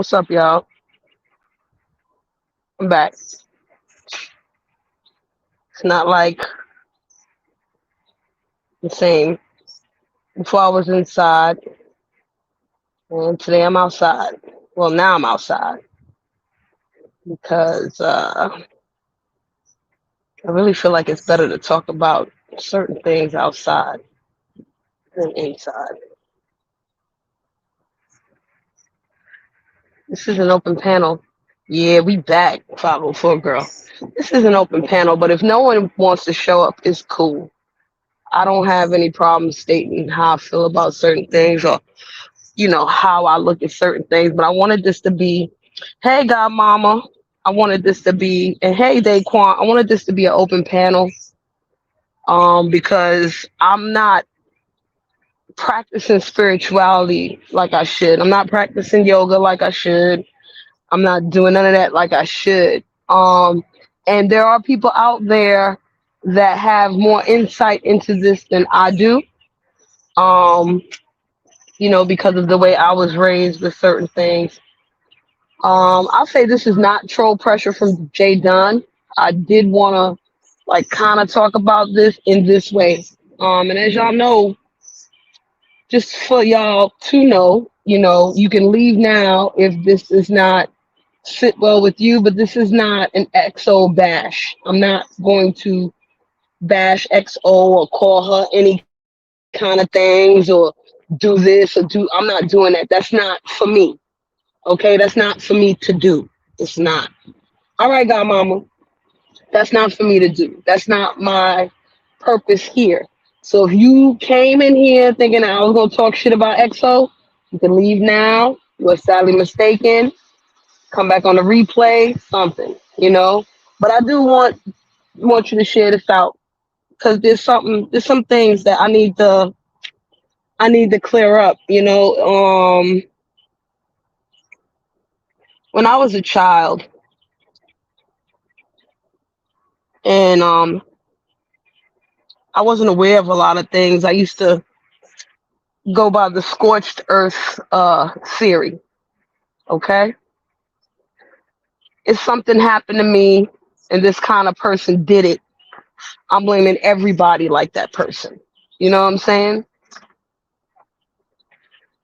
What's up, y'all? I'm back. It's not like the same. Before I was inside, and today I'm outside. Well, now I'm outside because I really feel like it's better to talk about certain things outside than inside. This is an open panel. Yeah, we back, 504 girl. This is an open panel, but if no one wants to show up, it's cool. I don't have any problem stating how I feel about certain things or, how I look at certain things. But I wanted this to be, hey, Godmama. I wanted this to be, and hey, Daquan. I wanted this to be an open panel because I'm not practicing spirituality like I should. I'm not practicing yoga like I should. I'm not doing none of that like I should. And there are people out there that have more insight into this than I do. Um, because of the way I was raised with certain things. I'll say this is not troll pressure from Jay Dunn. I did want to kind of talk about this in this way. And as y'all know, just for y'all to know, you can leave now if this does not sit well with you, but this is not an XO bash. I'm not going to bash XO or call her any kind of things or do this or do. I'm not doing that. That's not for me. Okay, that's not for me to do. It's not. All right, Godmama. That's not for me to do. That's not my purpose here. So if you came in here thinking I was gonna talk shit about EXO, you can leave now. You were sadly mistaken. Come back on the replay, something. But I do want you to share this out because there's some things that I need to clear up. When I was a child and I wasn't aware of a lot of things. I used to go by the scorched earth theory. Okay, if something happened to me and this kind of person did it, I'm blaming everybody like that person. You know what I'm saying?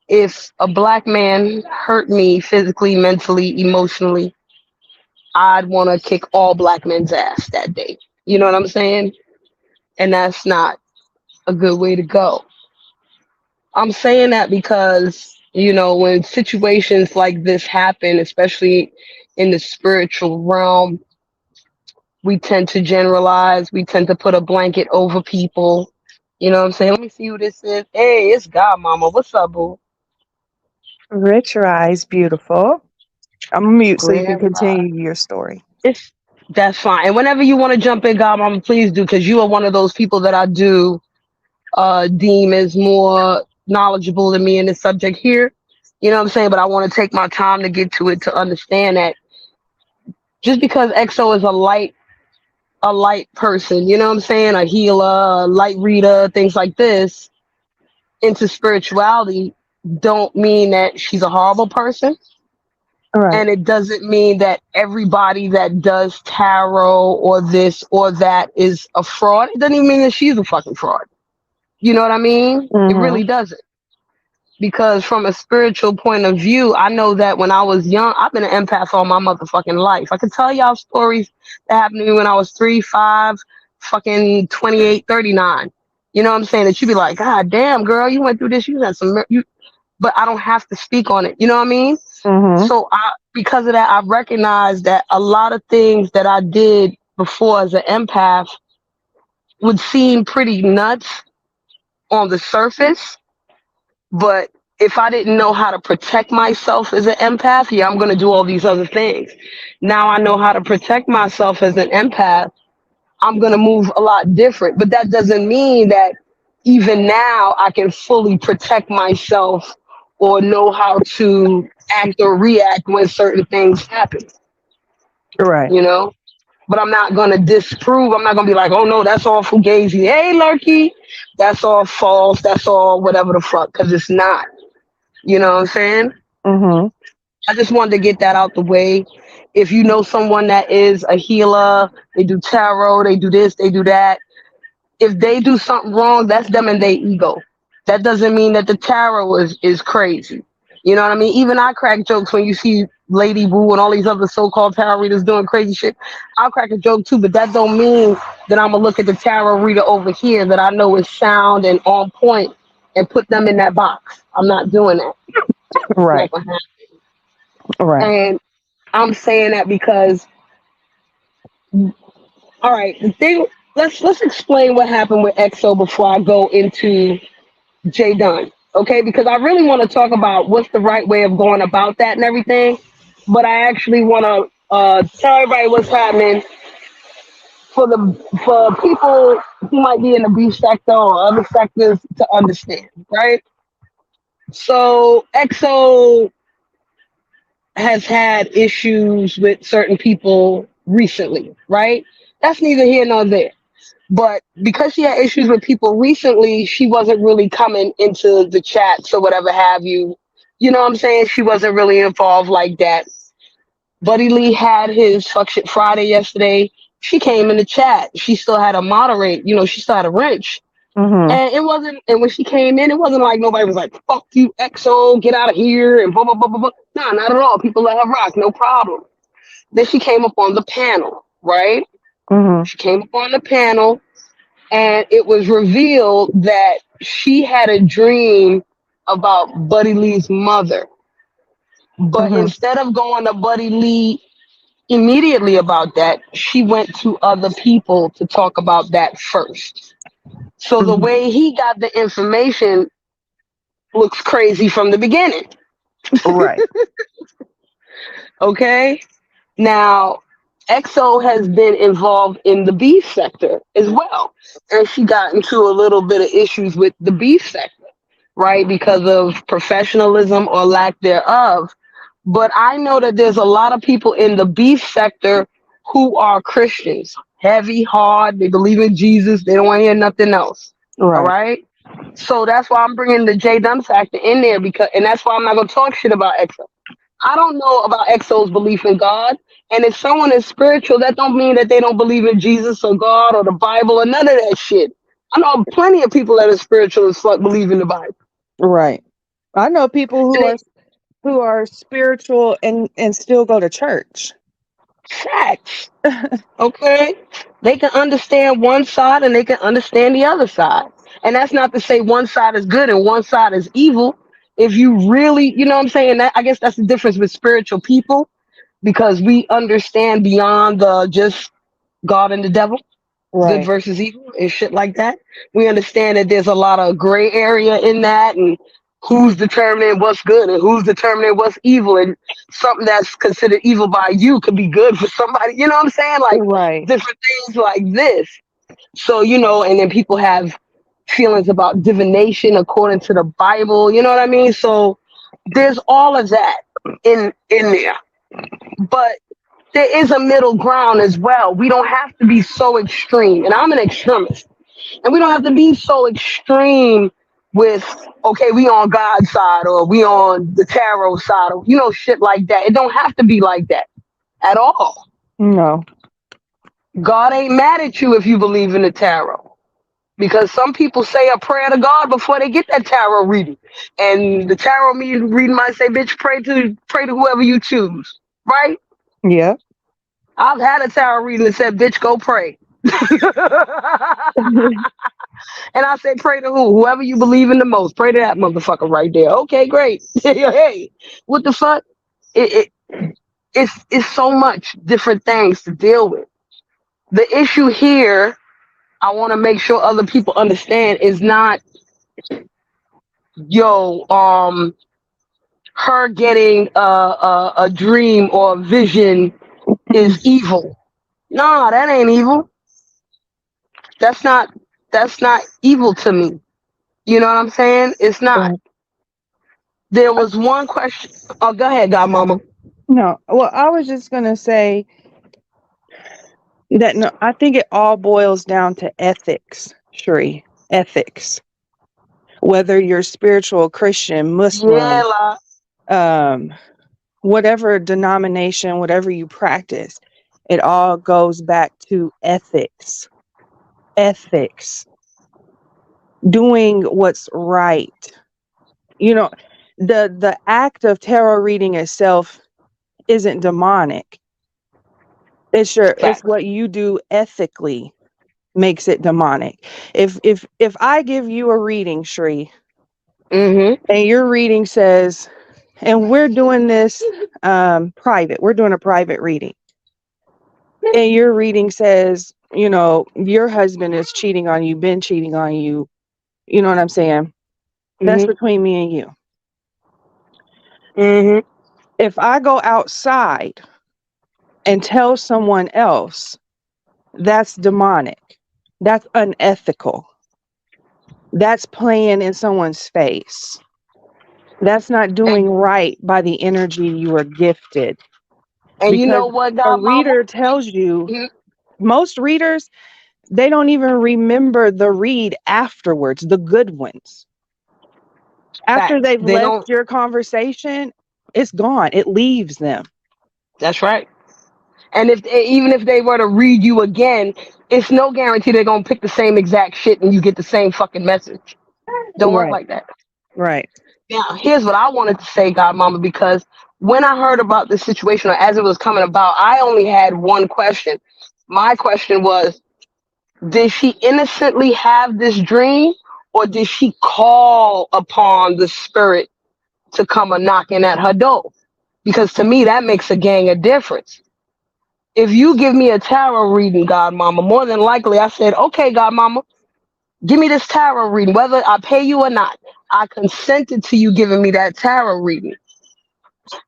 If a black man hurt me physically, mentally, emotionally, I'd want to kick all black men's ass that day. You know what I'm saying? And that's not a good way to go. I'm saying that because, when situations like this happen, especially in the spiritual realm, we tend to generalize. We tend to put a blanket over people. You know what I'm saying? Let me see who this is. Hey, it's Godmama. What's up, boo? Rich Rise, beautiful. I'm gonna mute so you can Grand Rise. continue your story. It's That's fine. And whenever you want to jump in, Godmama, please do, because you are one of those people that I do deem as more knowledgeable than me in this subject here. You know what I'm saying? But I want to take my time to get to it to understand that just because EXO is a light person, you know what I'm saying? A healer, a light reader, things like this, into spirituality, don't mean that she's a horrible person. All right. And it doesn't mean that everybody that does tarot or this or that is a fraud. It doesn't even mean that she's a fucking fraud. You know what I mean? It Mm-hmm. really doesn't. Because from a spiritual point of view, I know that when I was young, I've been an empath all my motherfucking life. I could tell y'all stories that happened to me when I was 3, 5, fucking 28, 39. You know what I'm saying? That you'd be like, God damn, girl, you went through this. You had but I don't have to speak on it. You know what I mean? Mm-hmm. So because of that, I recognize that a lot of things that I did before as an empath would seem pretty nuts on the surface. But if I didn't know how to protect myself as an empath, yeah, I'm going to do all these other things. Now I know how to protect myself as an empath. I'm going to move a lot different. But that doesn't mean that even now I can fully protect myself or know how to act or react when certain things happen, Right. you know? But I'm not going to disprove. I'm not going to be like, oh, no, that's all fugazi. Hey, Lurky, that's all false. That's all whatever the fuck, because it's not. You know what I'm saying? Mm-hmm. I just wanted to get that out the way. If you know someone that is a healer, they do tarot, they do this, they do that. If they do something wrong, that's them and their ego. That doesn't mean that the tarot is crazy. You know what I mean? Even I crack jokes when you see Lady Wu and all these other so-called tarot readers doing crazy shit. I'll crack a joke too, but that don't mean that I'm gonna look at the tarot reader over here that I know is sound and on point and put them in that box. I'm not doing that. It's not Right. gonna happen. Right. And I'm saying that because, all right, the thing. Let's explain what happened with EXO before I go into Jay Dunn, okay? Because I really want to talk about what's the right way of going about that and everything. But I actually want to tell everybody what's happening for people who might be in the beef sector or other sectors to understand, right? So EXO has had issues with certain people recently, right? That's neither here nor there. But because she had issues with people recently, she wasn't really coming into the chats or whatever have you. You know what I'm saying? She wasn't really involved like that. Buddy Lee had his Fuck Shit Friday yesterday. She came in the chat. She still had to moderate. You know, she still had a wrench. Mm-hmm. And it wasn't, and when she came in, it wasn't like nobody was like, fuck you, EXO, get out of here, and blah, blah, blah, blah, blah. No, not at all. People let her rock, no problem. Then she came up on the panel, right? Mm-hmm. She came up on the panel and it was revealed that she had a dream about Buddy Lee's mother. But Mm-hmm. instead of going to Buddy Lee immediately about that, she went to other people to talk about that first. So the Mm-hmm. way he got the information looks crazy from the beginning. Right. Okay? Now, EXO has been involved in the beef sector as well. And she got into a little bit of issues with the beef sector, right? Because of professionalism or lack thereof. But I know that there's a lot of people in the beef sector who are Christians, heavy, hard. They believe in Jesus. They don't want to hear nothing else. All Right. right. So that's why I'm bringing the J Dunn factor in there because, and that's why I'm not gonna talk shit about EXO. I don't know about EXO's belief in God. And if someone is spiritual, that don't mean that they don't believe in Jesus or God or the Bible or none of that shit. I know plenty of people that are spiritual as fuck believe in the Bible. Right. I know people And they who are spiritual and still go to church. facts. Okay? They can understand one side and they can understand the other side. And that's not to say one side is good and one side is evil. If you really, you know what I'm saying? That, I guess that's the difference with spiritual people because we understand beyond the just God and the devil, good Right. versus evil and shit like that. We understand that there's a lot of gray area in that and who's determining what's good and who's determining what's evil and something that's considered evil by you could be good for somebody. You know what I'm saying? Like Right. different things like this. So, you know, and then people have feelings about divination according to the Bible. You know what I mean? So there's all of that in there. But there is a middle ground as well. We don't have to be so extreme. And I'm an extremist. And we don't have to be so extreme with, okay, we on God's side or we on the tarot side or, you know, shit like that. It don't have to be like that at all. No. God ain't mad at you if you believe in the tarot. Because some people say a prayer to God before they get that tarot reading. And the tarot reading might say, bitch, pray to whoever you choose. Right? Yeah. I've had a tarot reading that said, bitch, go pray. And I said, pray to who? Whoever you believe in the most. Pray to that motherfucker right there. Okay, great. Hey, what the fuck? It's so much different things to deal with. The issue here, I want to make sure other people understand, is not yo her getting a dream or a vision is evil. Nah, that ain't evil. That's not that's not evil to me. You know what I'm saying? It's not. Right. There was one question. Oh, go ahead, Godmama. No. Well, I was just gonna say that no, I think it all boils down to ethics, Shri. Ethics. Whether you're spiritual, Christian, Yeah, Muslim, la. um, whatever denomination, whatever you practice, it all goes back to ethics. Ethics, doing what's right. You know, the act of tarot reading itself isn't demonic. It's Facts. what you do ethically makes it demonic. If I give you a reading, Shri, Mhm. and your reading says, and we're doing this private, we're doing a private reading, and your reading says, your husband is cheating on you, been cheating on you, you know what I'm saying? That's Mhm. between me and you. Mhm. If I go outside and tell someone else, that's demonic. That's unethical. That's playing in someone's face. That's not doing And, right by the energy you are gifted. and you Because know what, a Godmama? reader tells you, Mhm. most readers, they don't even remember the read afterwards, the good ones. After Facts. they've They left don't. your conversation, it's gone. It leaves them. That's right. And even if they were to read you again, it's no guarantee they're gonna pick the same exact shit and you get the same fucking message. Don't work Right, like that. right. Now, here's what I wanted to say, Godmama, because when I heard about this situation or as it was coming about, I only had one question. My question was, did she innocently have this dream, or did she call upon the spirit to come a knocking at her door? Because to me, that makes a gang of difference. If you give me a tarot reading, Godmama, more than likely I said, okay, Godmama, give me this tarot reading, whether I pay you or not. I consented to you giving me that tarot reading.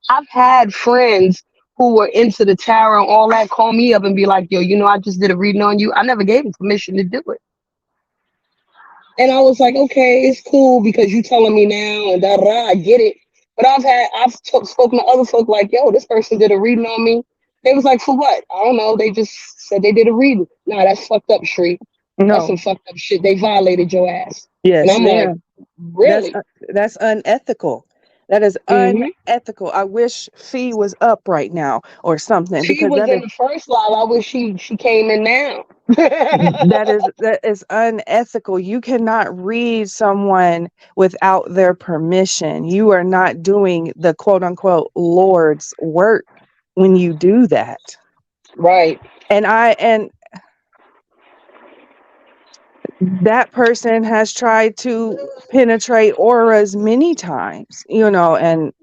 I've had friends who were into the tarot and all that call me up and be like, yo, I just did a reading on you. I never gave them permission to do it. And I was like, okay, it's cool because you telling me now and da da da, I get it. But spoken to other folk like, yo, this person did a reading on me. They was like, for what? I don't know. They just said they did a reading. Nah, that's fucked up, Shri. That's No. some fucked up shit. They violated your ass. And Yes, I'm like, ma'am. That's really? that's unethical. That is Hmm. unethical. I wish Fee was up right now or something She because was in the first live. I wish she came in now. that is unethical. You cannot read someone without their permission. You are not doing the quote unquote Lord's work when you do that. Right. And that person has tried to penetrate auras many times, and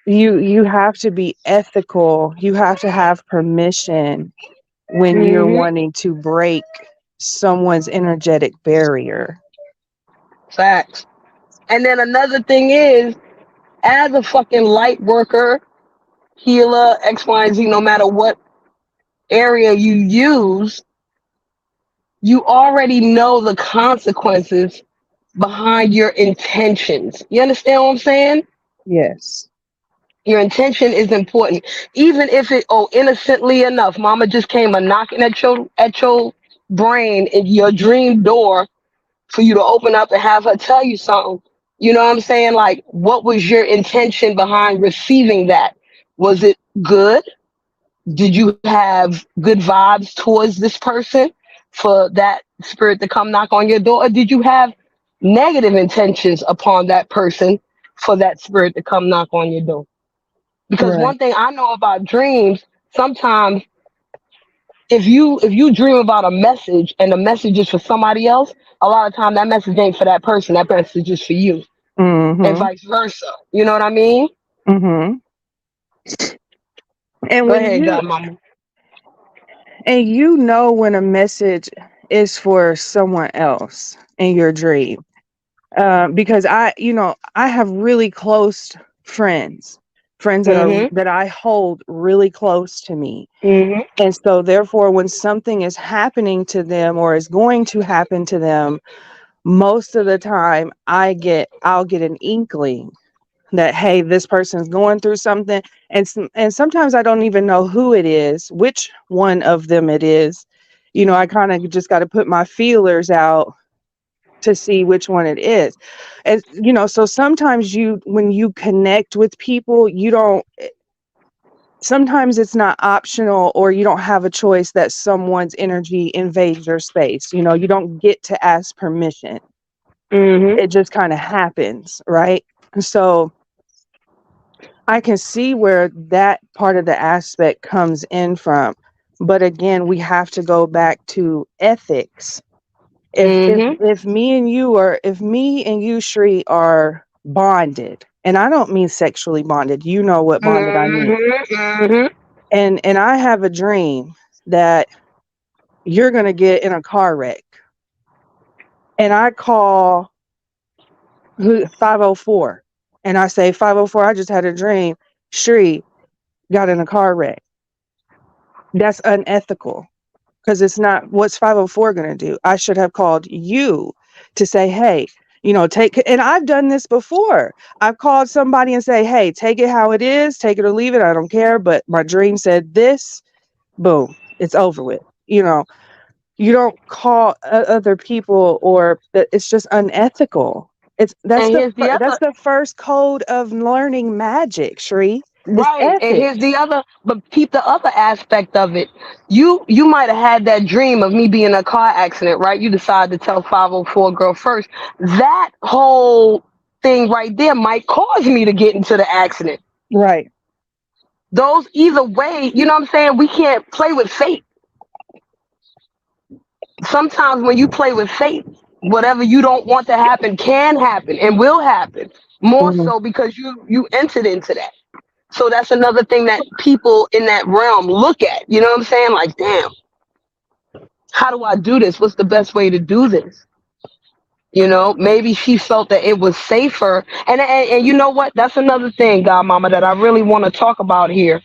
you have to be ethical. You have to have permission when you're Hmm. wanting to break someone's energetic barrier. Facts. And then another thing is, as a fucking light worker, healer, X, Y, and Z, no matter what area you use, you already know the consequences behind your intentions. You understand what I'm saying? Yes. Your intention is important. Even if innocently enough, mama just came a knocking at your brain in your dream door for you to open up and have her tell you something. You know what I'm saying? Like, what was your intention behind receiving that? Was it good? Did you have good vibes towards this person for that spirit to come knock on your door? Or did you have negative intentions upon that person for that spirit to come knock on your door? Because Right. one thing I know about dreams, sometimes if you dream about a message and the message is for somebody else, a lot of time that message ain't for that person. That message is for you, and Mm-hmm. vice versa. You know what I mean? Mm-hmm. And Go when ahead, you Godmama. and you know when a message is for someone else in your dream, because I have really close friends, friends Mhm. that I hold really close to me, Mhm. and so therefore, when something is happening to them or is going to happen to them, most of the time I'll get an inkling that, hey, this person's going through something, and sometimes I don't even know who it is, which one of them it is. I kind of just got to put my feelers out to see which one it is. And so sometimes when you connect with people, you don't. sometimes it's not optional, or you don't have a choice that someone's energy invades your space. You know, you don't get to ask permission. Mhm. It just kind of happens, right? So I can see where that part of the aspect comes in from. But again, we have to go back to ethics. If if Mhm. if me and you are if me and you, Shri, are bonded, and I don't mean sexually bonded, you know what bonded I mean. Mhm. Mhm. And I have a dream that you're gonna get in a car wreck. And I call 504 and I say, 504, I just had a dream. Shri got in a car wreck. That's unethical, because it's not what's 504 going to do. I should have called you to say, hey, you know, take, and I've done this before. I've called somebody and say, hey, take it how it is, take it or leave it. I don't care. But my dream said this, boom, it's over with. You know, you don't call other people, or it's just unethical. It's And here's the that's other. the first code of learning magic, Shri. It's Right, and here's ethics. the other, but keep the other aspect of it. You might have had that dream of me being in a car accident, right? You decide to tell 504 girl first. That whole thing right there might cause me to get into the accident. Right. Those either way, you know what I'm saying? We can't play with fate. Sometimes when you play with fate, whatever you don't want to happen can happen and will happen. More Mhm. so because you entered into that. So that's another thing that people in that realm look at. You know what I'm saying? Like, damn, how do I do this? What's the best way to do this? You know, maybe she felt that it was safer. And you know what? That's another thing, Godmama, that I really want to talk about here.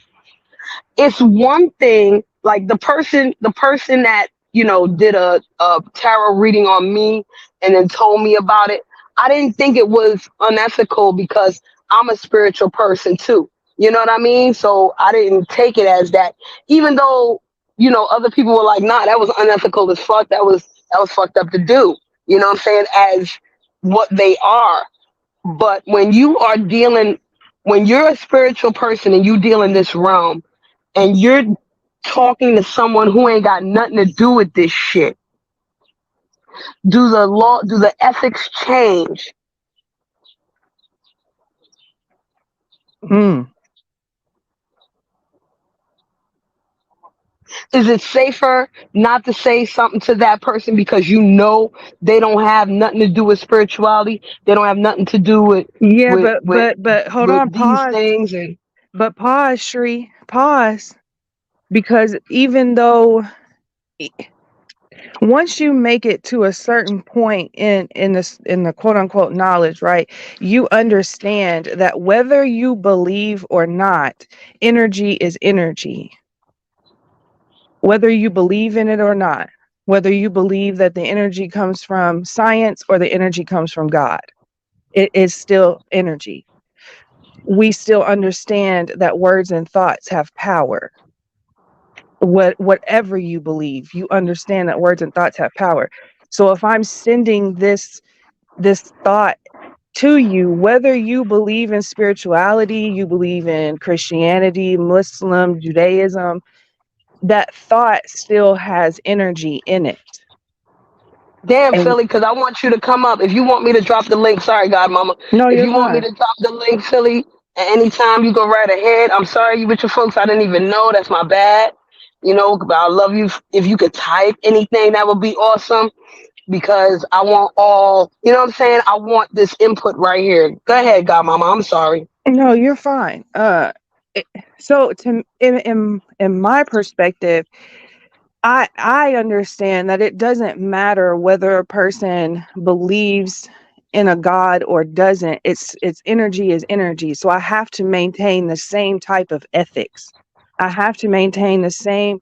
It's one thing, like the person that, did a tarot reading on me and then told me about it. I didn't think it was unethical because I'm a spiritual person too. You know what I mean? So I didn't take it as that, even though, other people were like, nah, that was unethical as fuck. That was fucked up to do. You know what I'm saying? As what they are. But when you're a spiritual person and you deal in this realm, and you're talking to someone who ain't got nothing to do with this shit, do the ethics change? Mm. Is it safer not to say something to that person because they don't have nothing to do with spirituality? They don't have nothing to do with Yeah, with but with hold with on, these pause. things. And But pause, Shri, pause. Because even though once you make it to a certain point in the quote unquote knowledge, right, you understand that whether you believe or not, energy is energy. Whether you believe in it or not, whether you believe that the energy comes from science or the energy comes from God, it is still energy. We still understand that words and thoughts have power. Whatever you believe, you understand that words and thoughts have power. So if I'm sending this thought to you, whether you believe in spirituality, you believe in Christianity, Muslim, Judaism, that thought still has energy in it. damn, And Philly, because I want you to come up. If you want me to drop the link, sorry, Godmama. no, If you're you want me fine. to drop the link, Philly, at any time, you go right ahead. I'm sorry you with your folks. I didn't even know. That's my bad. But I love you. If you could type anything, that would be awesome because I want what I'm saying? I want this input right here. Go ahead, Godmama. I'm sorry. No, you're fine. It- so to in my perspective, I understand that it doesn't matter whether a person believes in a god or doesn't. It's energy is energy. So I have to maintain the same type of ethics. I have to maintain the same.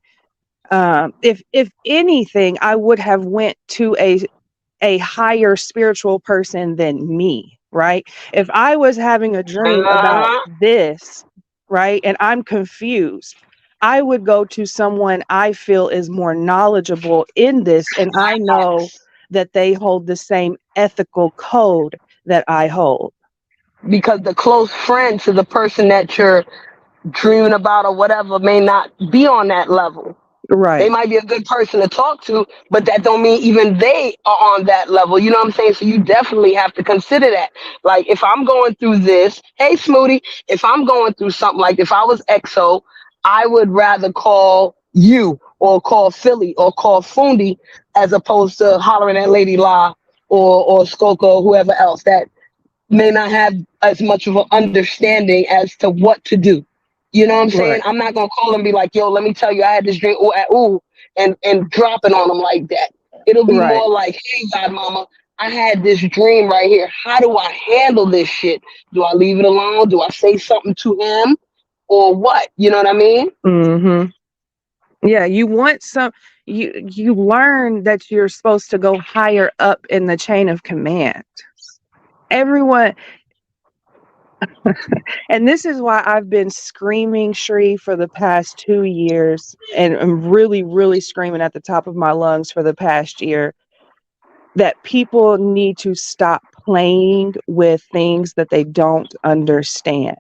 If anything, I would have went to a higher spiritual person than me, right? If I was having a dream about Uh-huh. this, right, and I'm confused, I would go to someone I feel is more knowledgeable in this, and I know that they hold the same ethical code that I hold. Because the close friend to the person that you're dreaming about or whatever may not be on that level. They Right. might be a good person to talk to, but that don't mean even they are on that level. You know what I'm saying? So you definitely have to consider that. Like if I'm going through this, hey Smoothie, if I'm going through something like if I was EXO, I would rather call you or call Philly or call Fundi as opposed to hollering at Lady La or Skoko or whoever else that may not have as much of an understanding as to what to do. You know what I'm saying? Right. I'm not gonna call and be like, "Yo, let me tell you, I had this drink, ooh," and dropping on them like that. It'll be Right. more like, "Hey, Godmama, I had this dream right here. How do I handle this shit? Do I leave it alone? Do I say something to him, or what? You know what I mean?" Mhm. Yeah, you want some you learn that you're supposed to go higher up in the chain of command. Everyone, and this is why I've been screaming Shri for the past 2 years, and I'm really, really screaming at the top of my lungs for the past year that people need to stop playing with things that they don't understand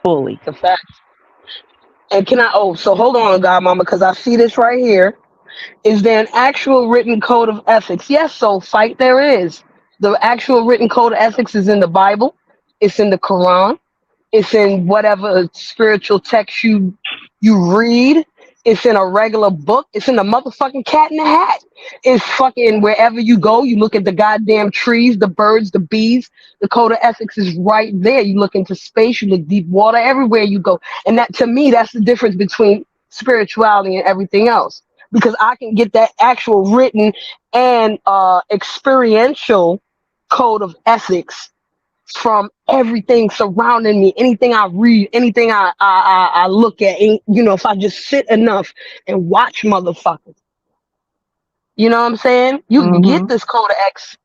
fully. The fact. And can I? Oh, so hold on, Godmama, because I see this right here. Is there an actual written code of ethics? Yes, so fight there is. The actual written code of ethics is in the Bible, it's in the Quran, it's in whatever spiritual text you read, it's in a regular book, it's in the motherfucking cat in the hat. It's fucking wherever you go, you look at the goddamn trees, the birds, the bees, the code of ethics is right there. You look into space, you look deep water, everywhere you go. And that to me, that's the difference between spirituality and everything else because I can get that actual written and experiential code of ethics from everything surrounding me, anything I read, anything I look at. You know, if I just sit enough and watch motherfuckers, you know what I'm saying? You can get Mhm. this code of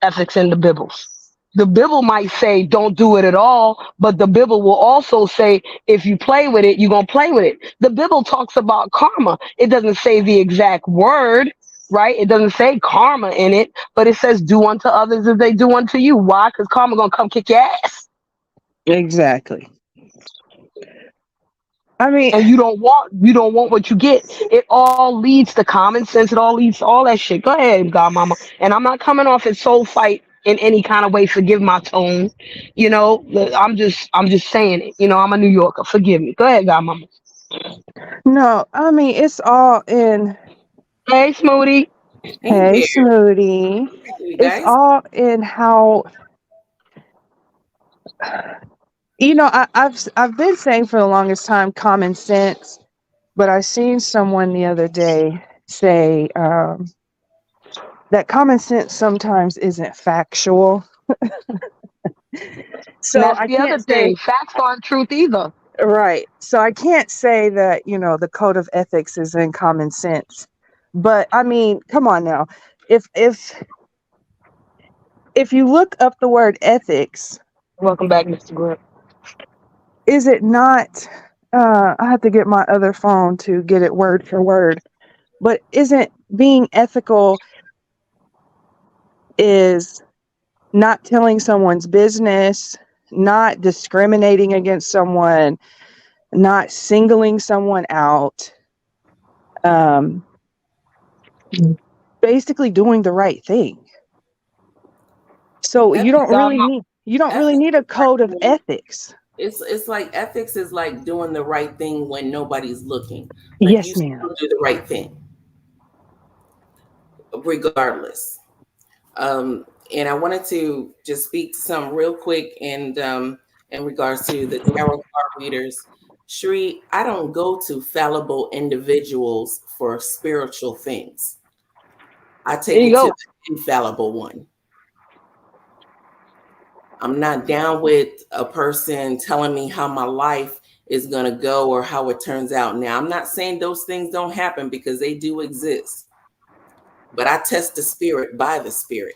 ethics in the Bibles. The Bible might say don't do it at all, but the Bible will also say if you play with it, you're going to play with it. The Bible talks about karma. It doesn't say the exact word, right? It doesn't say karma in it, but it says do unto others as they do unto you. Why? Because karma going to come kick your ass. Exactly. I mean, And you don't want what you get. It all leads to common sense. It all leads to all that shit. Go ahead, Godmama. And I'm not coming off as soul fight in any kind of way. Forgive my tone. You know, I'm just saying it. You know, I'm a New Yorker. Forgive me. Go ahead, Godmama. no, I mean, it's all in, Hey, Smoothie. Hey hey, there, Smoothie. you It's guys. all in how, I've been saying for the longest time common sense, but I seen someone the other day say that common sense sometimes isn't factual. And So that's I the other can't say, thing. Facts aren't truth either. right. So I can't say that, the code of ethics is in common sense. But I mean, come on now. If you look up the word ethics, Welcome back, Mr. Grip. is it not I have to get my other phone to get it word for word, but isn't being ethical is not telling someone's business, not discriminating against someone, not singling someone out, um, basically doing the right thing. So you Ethics, don't really Godmama. need you don't really ethics need a is like code of ethics. it's like ethics is like doing the right thing when nobody's looking. Like you Yes, still ma'am. do the right thing regardless. Um, and I wanted to just speak to some real quick and in regards to the tarot card readers. Shri, I don't go to fallible individuals for spiritual things. I There take you it to go. the infallible one. I'm not down with a person telling me how my life is going to go or how it turns out. Now, I'm not saying those things don't happen because they do exist, but I test the spirit by the spirit.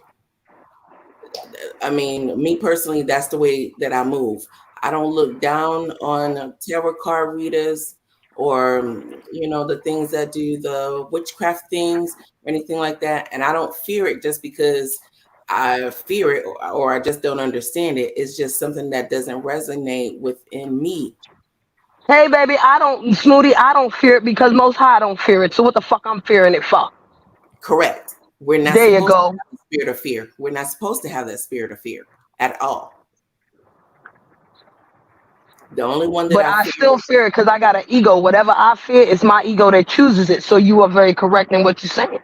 I mean, me personally, that's the way that I move. I don't look down on tarot card readers or, the things that do the witchcraft things or anything like that. And I don't fear it just because I fear it or I just don't understand it. It's just something that doesn't resonate within me. Hey, baby, I don't, Snooty, I don't fear it because Most High don't fear it. So what the fuck I'm fearing it for? Correct. We're not There you supposed to go. have the spirit of fear. We're not supposed to have that spirit of fear at all. The only one that But I I fear. still fear it because I got an ego. Whatever I fear, it's my ego that chooses it. So you are very correct in what you're saying.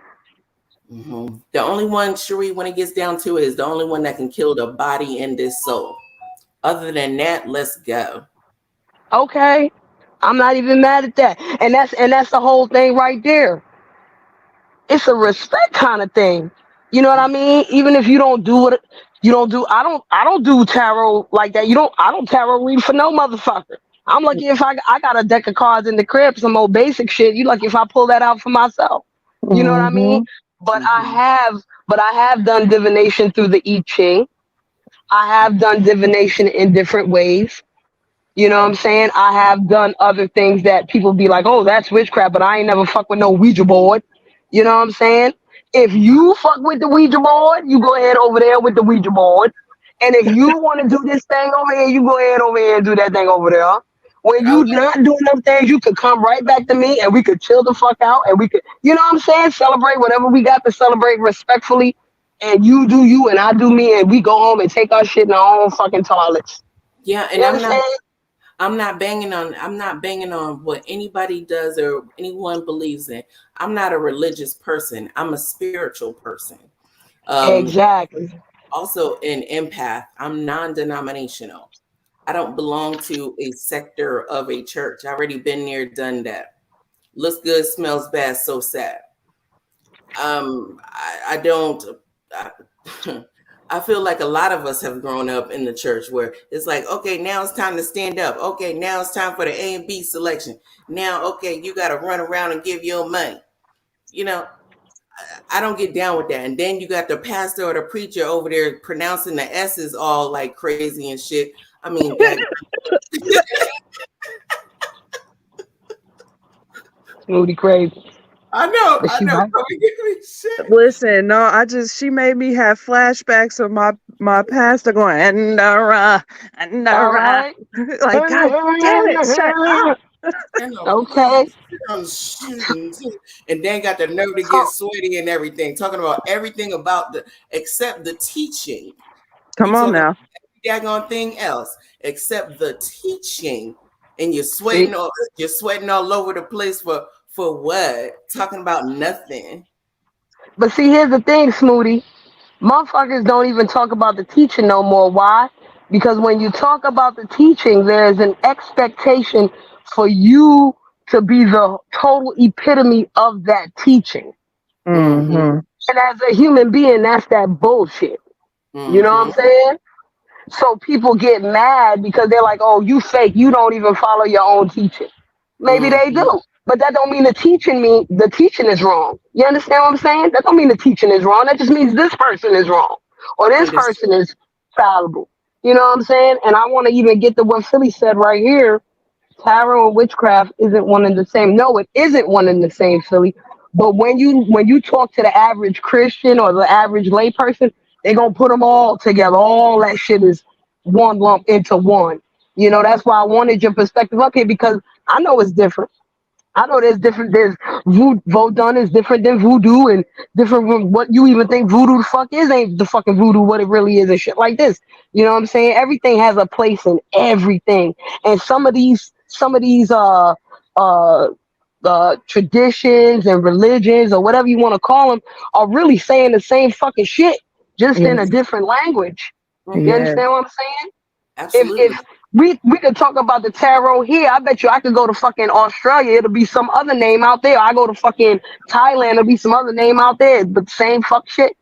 The only one, Cherie, when it gets down to it, is the only one that can kill the body and this soul. Other than that, let's go. Okay. I'm not even mad at that. And that's the whole thing right there. It's a respect kind of thing. You know what I mean? Even if you don't do what you don't do, I don't do tarot like that. I don't tarot read for no motherfucker. I'm lucky if I got a deck of cards in the crib, some old basic shit. You lucky if I pull that out for myself. You know what I mean? Mm-hmm. But I Mm-hmm. have but I have done divination through the I Ching. I have done divination in different ways. You know what I'm saying? I have done other things that people be like, oh, that's witchcraft, but I ain't never fuck with no Ouija board. You know what I'm saying? If you fuck with the Ouija board, you go ahead over there with the Ouija board. And if you want to do this thing over here, you go ahead over here and do that thing over there. When I you not doing them things, you could come right back to me and we could chill the fuck out and we could, you know what I'm saying? Celebrate whatever we got to celebrate respectfully. And you do you and I do me and we go home and take our shit in our own fucking toilets. Yeah, You and understand? I'm not banging on what anybody does or anyone believes in. I'm not a religious person. I'm a spiritual person. Um, Exactly. Also an empath. I'm non-denominational. I don't belong to a sector of a church. I already been there, done that. Looks good, smells bad, so sad. I don't. I, I feel like a lot of us have grown up in the church where it's like, okay, now it's time to stand up. Okay, now it's time for the A and B selection. Now, okay, you got to run around and give your money. You know, I don't get down with that. And then you got the pastor or the preacher over there pronouncing the S's all like crazy and shit. I mean, that. Moody crazy. But I she know. right. Come and give me shit. Listen, no, she made me have flashbacks of my pastor going and All right. like, God damn it, shut up. And I'm Okay. I'm shooting too. And then got the nerve to get So, sweaty and everything, talking about everything about the except the teaching. You Come on talking about now. every daggone thing else except the teaching, and see, you're sweating all over the place for what? Talking about nothing. but see, here's the thing, Smoothie. Motherfuckers don't even talk about the teaching no more. Why? Because when you talk about the teaching, there's an expectation for you to be the total epitome of that teaching. Mm-hmm. Mm-hmm. And as a human being, that's that bullshit. You know what I'm Mm-hmm. saying? So people get mad because they're like, "Oh, you fake. You don't even follow your own teaching." Maybe they Mm-hmm. do, but that don't mean the teaching is wrong. You understand what I'm saying? That don't mean the teaching is wrong. That just means this person is wrong or this person Understood. is fallible. You know what I'm saying? And I want to even get to what Philly said right here. Tarot and witchcraft isn't one and the same. No, it isn't one and the same, Philly. But when you talk to the average Christian or the average layperson, they're gonna put them all together. All that shit is one lump into one. That's why I wanted your perspective up here because I know it's different. I know there's different. There's Vodun is different than voodoo, and different from what you even think voodoo the fuck is ain't the fucking voodoo what it really is and shit like this. You know what I'm saying? Everything has a place in everything, and some of these traditions and religions or whatever you want to call them are really saying the same fucking shit, just in a Yes. different language. You Mm-hmm. Yes. understand what I'm saying? If Absolutely. we could talk about the tarot here, I bet you I could go to fucking Australia, it'll be some other name out there. I go to fucking Thailand, it'll be some other name out there, but same fuck shit.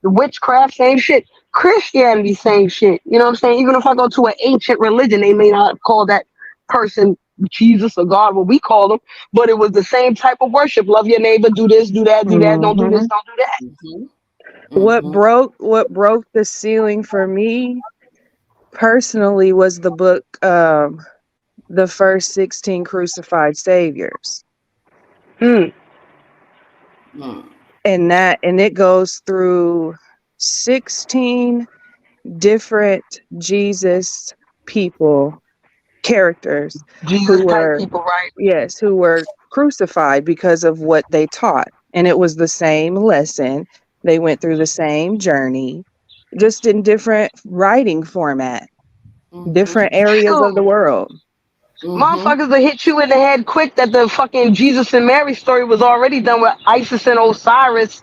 The witchcraft, same shit. Christianity, same shit. You know what I'm saying? Even if I go to an ancient religion, they may not call that person Jesus or God, what we call them, but it was the same type of worship. Love your neighbor, do this, do that, don't do this, Mm-hmm. don't do that. Mm-hmm. What Mm-hmm. broke the ceiling for me personally was the book The First 16 Crucified Saviors. Hmm. Mm. And it goes through 16 different Jesus people characters who Jesus type were, people, right? yes, who were crucified because of what they taught. And it was the same lesson. They went through the same journey, just in different writing format, Mm-hmm. different areas of the Shoot. world. Mm-hmm. Motherfuckers will hit you in the head quick that the fucking Jesus and Mary story was already done with Isis and Osiris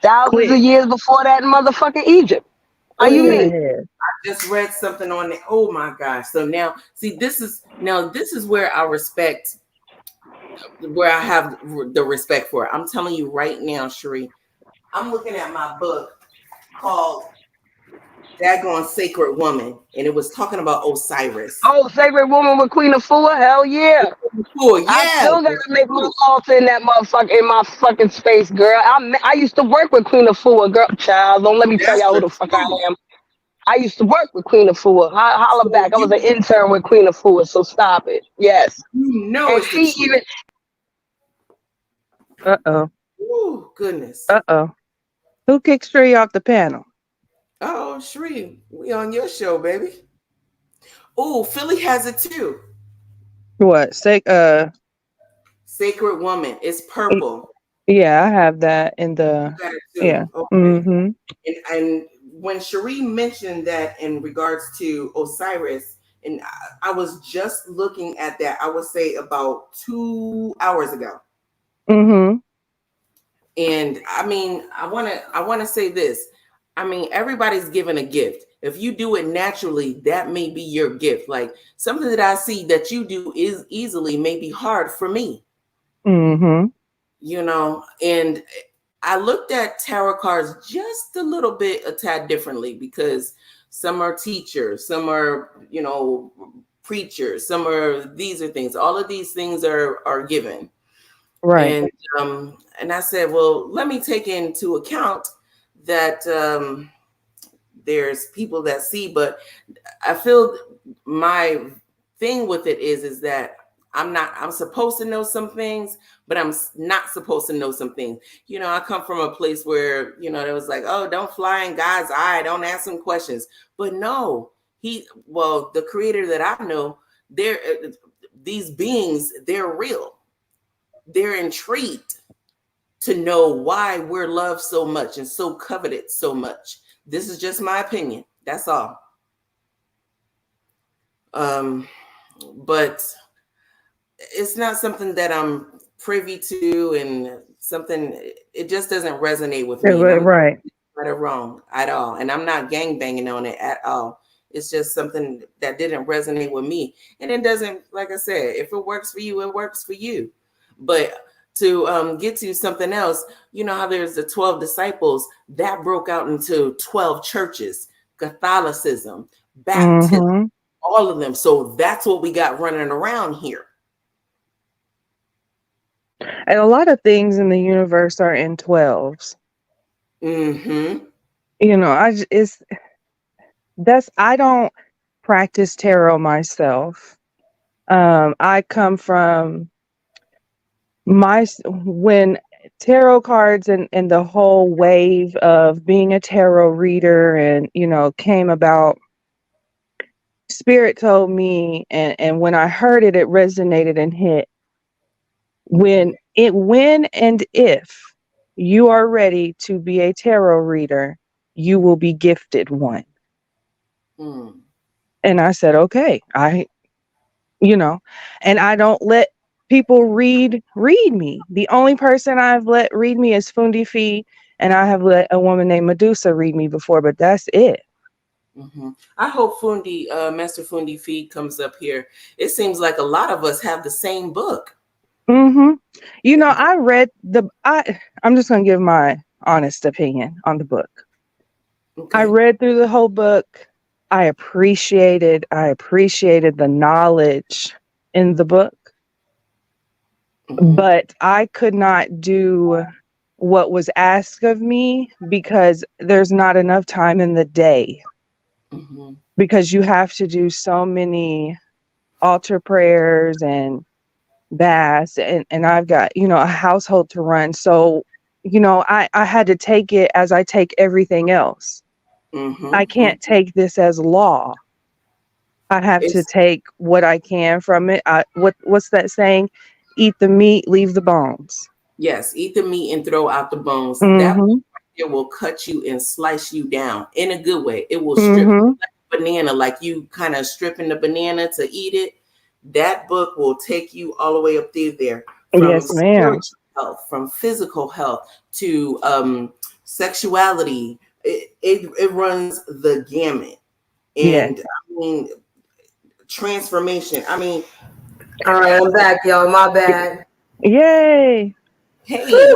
thousands of Quick, years before that in motherfucking Egypt. How quick you in the Oh, mean? head. just read something on it. Oh my gosh. So now, see, this is where I respect, where I have the respect for it. I'm telling you right now, Sheree, I'm looking at my book called Daggone Sacred Woman, and it was talking about Osiris. Oh, Sacred Woman with Queen Afua? Hell yeah. Cool, I yeah. still gotta make my altar in that motherfucker in my fucking space, girl. I used to work with Queen Afua, girl. Child, don't let me tell That's y'all who the the fuck I truth. am. I used to work with Queen Afua. Holla So back. I was an intern with Queen Afua, so stop it. Yes. you know And it's the she truth. even Uh-oh. Oh goodness. Uh-oh. Who kicked Straight off the panel? Oh, Sheree, we on your show, baby. Oh, Philly has it too. What? Say, Sacred Woman. It's y- purple. yeah, I have that in You the, got it yeah. too. Okay. Mm-hmm. And when Cherie mentioned that in regards to Osiris, and I was just looking at that, I would say about 2 hours ago. Mm-hmm. And I mean, I wanna say this. I mean, everybody's given a gift. If you do it naturally, that may be your gift. Like something that I see that you do is easily may be hard for me, Mm-hmm. and I looked at tarot cards just a little bit, a tad differently, because some are teachers, some are, preachers, some are, these are things. All of these things are given. Right. And I said, well, let me take into account that there's people that see, but I feel my thing with it is that I'm supposed to know some things, but I'm not supposed to know some things. I come from a place where, it was like, oh, don't fly in God's eye, don't ask him questions. But no, the creator that I know, they're these beings, they're real. They're intrigued to know why we're loved so much and so coveted so much. This is just my opinion. That's all. Um, but it's not something that I'm privy to, and something, it just doesn't resonate with me. And I'm Right. right or wrong at all. And I'm not gang banging on it at all. It's just something that didn't resonate with me. And it doesn't, like I said, if it works for you, it works for you. But to get to something else, you know how there's the 12 disciples that broke out into 12 churches, Catholicism, Baptism, Mm-hmm. all of them. So that's what we got running around here. And a lot of things in the universe are in 12s. Mm-hmm. It's that's I don't practice tarot myself. I come from when tarot cards and the whole wave of being a tarot reader and came about. Spirit told me, and when I heard it, it resonated and hit. When and if you are ready to be a tarot reader, you will be gifted one. Mm. And I said, okay, you know, and I don't let people read me. The only person I've let read me is Fundi Fee, and I have let a woman named Medusa read me before, but that's it. Mm-hmm. I hope Master Fundi Feed comes up here. It seems like a lot of us have the same book. Mm-hmm. I'm just gonna give my honest opinion on the book. I Okay. read through the whole book. I appreciated the knowledge in the book, Mm-hmm. but I could not do what was asked of me because there's not enough time in the day, Mm-hmm. because you have to do so many altar prayers and baths, and I've got, a household to run. So, I had to take it as I take everything else. Mm-hmm. I can't take this as law. I have to It's take what I can from it. What's that saying? Eat the meat, leave the bones. yes, eat the meat and throw out the bones. That Mhm. it will cut you and slice you down in a good way. It will strip Mhm. like banana, like you kind of stripping the banana to eat it. That book will take you all the way up through there, from Yes, ma'am. spiritual health, from physical health to sexuality. It runs the gamut. And Yes. I mean, transformation. I mean, All right, I'm back, y'all. My bad. Yay. hey.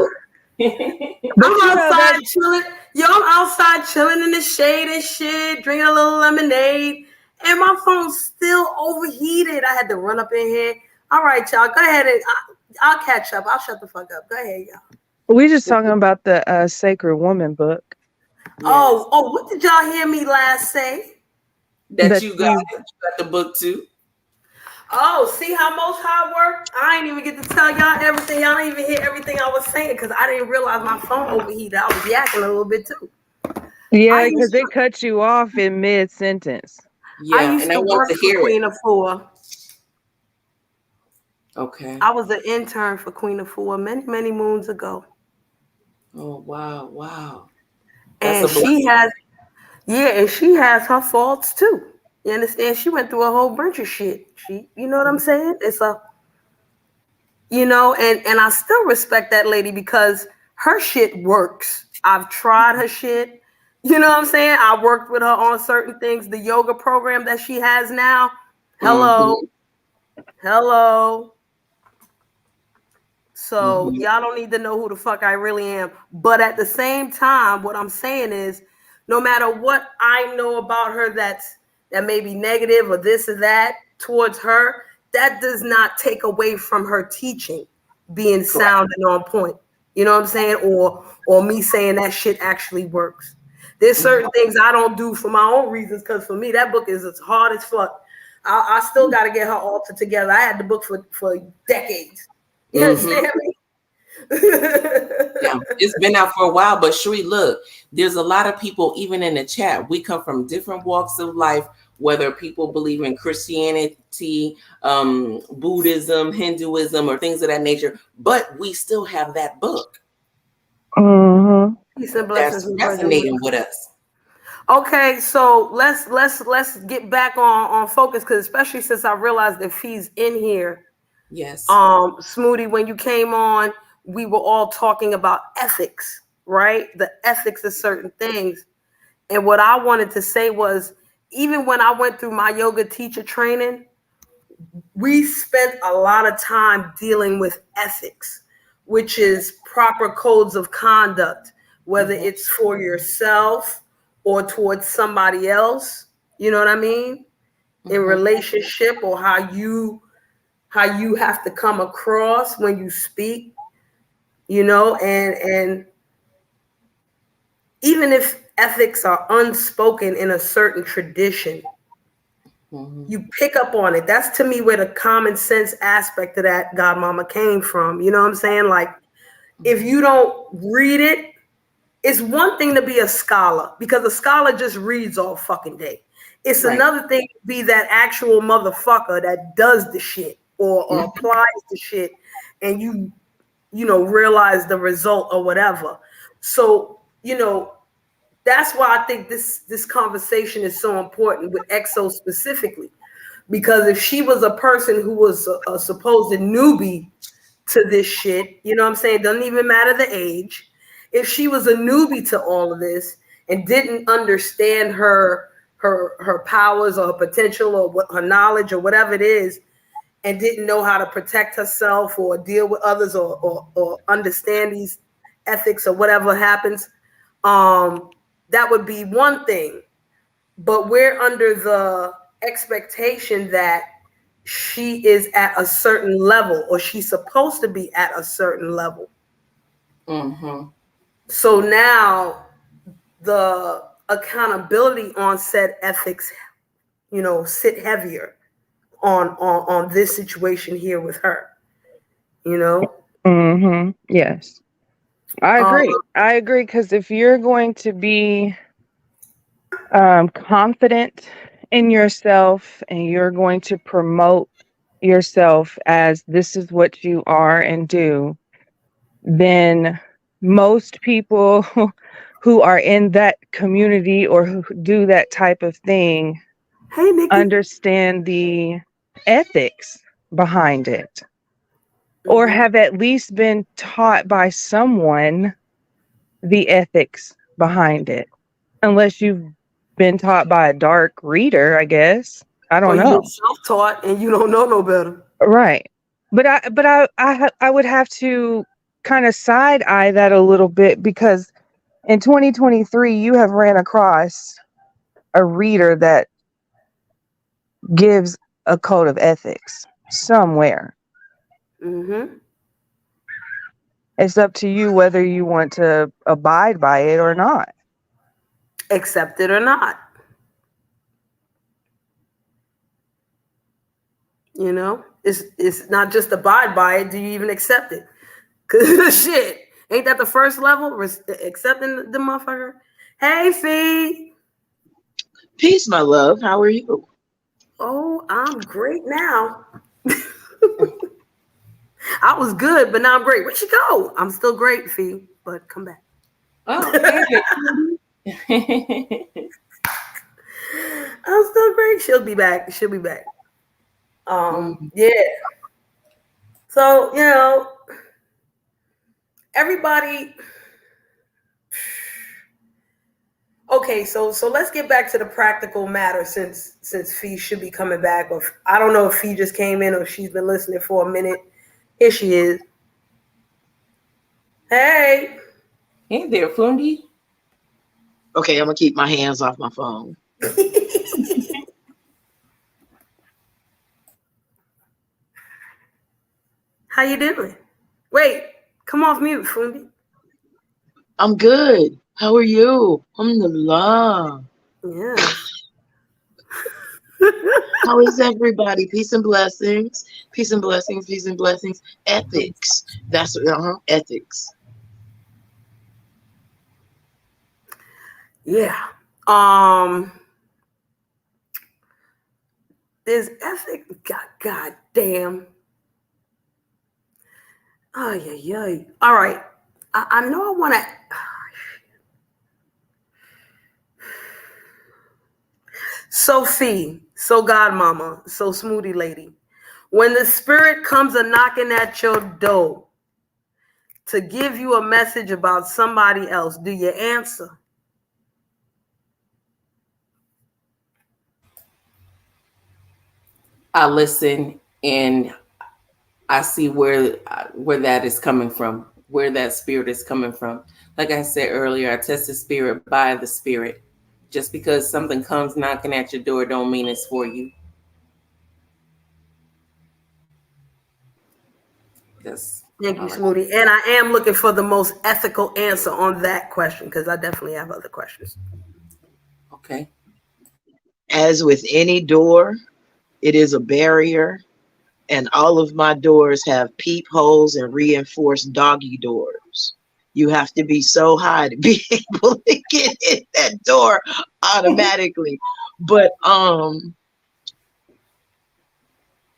But I'm you know that outside chilling. Yo, I'm outside chilling in the shade and shit, drinking a little lemonade, and my phone's still overheated. I had to run up in here. All right, y'all, go ahead and I'll catch up. I'll shut the fuck up. Go ahead, y'all. we just talking about the Sacred Woman book Yes. Oh, what did y'all hear me last say? That that you got you it. You got the book too. Oh, see how Most High work? I ain't even get to tell y'all everything. Y'all didn't even hear everything I was saying because I didn't realize my phone overheated. I was yakking a little bit too. I yeah, because used it to cut you off in mid sentence. I Yeah, and used I to want work to for hear it. Queen of Four. Okay. I was an intern for Queen of Four many, many moons ago. Oh wow, wow. That's a And she blessing. has, yeah, and she has her faults too. You understand? She went through a whole bunch of shit. You know what I'm saying? It's a, and I still respect that lady because her shit works. I've tried her shit. You know what I'm saying? I worked with her on certain things. The yoga program that she has now. Hello, Mm-hmm. hello. So Mm-hmm. y'all don't need to know who the fuck I really am. But at the same time, what I'm saying is, no matter what I know about her that may be negative or this or that towards her, that does not take away from her teaching being Correct. sound and on point. You know what I'm saying? Or me saying that shit actually works. There's Mm-hmm. certain things I don't do for my own reasons because for me that book is as hard as fuck. I still got to get her altered together. I had the book for decades. You Mm-hmm. understand me? Yeah, it's been out for a while, but Sheree, look, there's a lot of people, even in the chat. We come from different walks of life, whether people believe in Christianity, Buddhism, Hinduism, or things of that nature, but we still have that book Mhm. Peace and blessings, that's my brother. resonating with us. Okay, so let's get back on focus because especially since I realized that Fee's in here. Yes. Smoothie, when you came on, we were all talking about ethics, right? The ethics of certain things. And what I wanted to say was, even when I went through my yoga teacher training, we spent a lot of time dealing with ethics, which is proper codes of conduct, whether Mm-hmm. it's for yourself or towards somebody else. You know what I mean? In Mm-hmm. relationship or how you have to come across when you speak, and even if ethics are unspoken in a certain tradition, Mm-hmm. you pick up on it. That's to me where the common sense aspect of that godmama came from. You know what I'm saying? Like, if Mm-hmm. you don't read it, it's one thing to be a scholar because a scholar just reads all fucking day. It's Right. another thing to be that actual motherfucker that does the shit or Mm-hmm. applies the shit and realize the result or whatever. So, that's why I think this conversation is so important with EXO specifically. Because if she was a person who was a supposed newbie to this shit, you know what I'm saying? Doesn't even matter the age. If she was a newbie to all of this and didn't understand her powers or her potential or what her knowledge or whatever it is, and didn't know how to protect herself or deal with others or understand these ethics or whatever happens, that would be one thing. But we're under the expectation that she is at a certain level or she's supposed to be at a certain level. Mm-hmm. So now the accountability on said ethics, sit heavier on this situation here with her, you know? Mhm. Yes. I Um, agree. I agree because if you're going to be confident in yourself and you're going to promote yourself as this is what you are and do, then most people who are in that community or who do that type of thing Hey, Nikki. understand the ethics behind it or Mm-hmm. have at least been taught by someone the ethics behind it. Unless you've been taught by a dark reader, I guess. I Or don't you've been know. self-taught and you don't know no better. Right. But I would have to kind of side eye that a little bit because in 2023 you have ran across a reader that gives a code of ethics somewhere. Mm-hmm. It's up to you whether you want to abide by it or not. Accept it or not. You know, it's not just abide by it. Do you even accept it? Cause shit, ain't that the first level? Accepting the motherfucker. Hey, Fee. Peace, my love. How are you? Oh, I'm great now. I was good, but now I'm great. Where'd she go? I'm still great, Fee, but come back. Oh, hey there. I'm still great. She'll be back. She'll be back. Mm. Yeah. So, everybody. Okay, so let's get back to the practical matter since Fee should be coming back. Or I don't know if Fee just came in or if she's been listening for a minute. Here she is. Hey. Hey there, Fundi. Okay, I'm gonna keep my hands off my phone. How you doing? Wait, come off mute, Fundi. I'm good. How are you? Alhamdulillah. Yes. How is everybody? Peace and blessings. Peace and blessings. Peace and blessings. Ethics. That's ethics. Yeah. Um. There's ethic. God damn. Oh yeah. All right. I know I want to. Sophie, so Godmama, so Smoothie Lady. When the spirit comes a knocking at your door to give you a message about somebody else, do you answer? I listen and I see where that is coming from, where that spirit is coming from. Like I said earlier, I test the spirit by the spirit. Just because something comes knocking at your door don't mean it's for you. That's Thank you, all I can Smoothie. say. And I am looking for the most ethical answer on that question because I definitely have other questions. Okay. As with any door, it is a barrier, and all of my doors have peepholes and reinforced doggy doors. You have to be so high to be able to get in that door automatically. But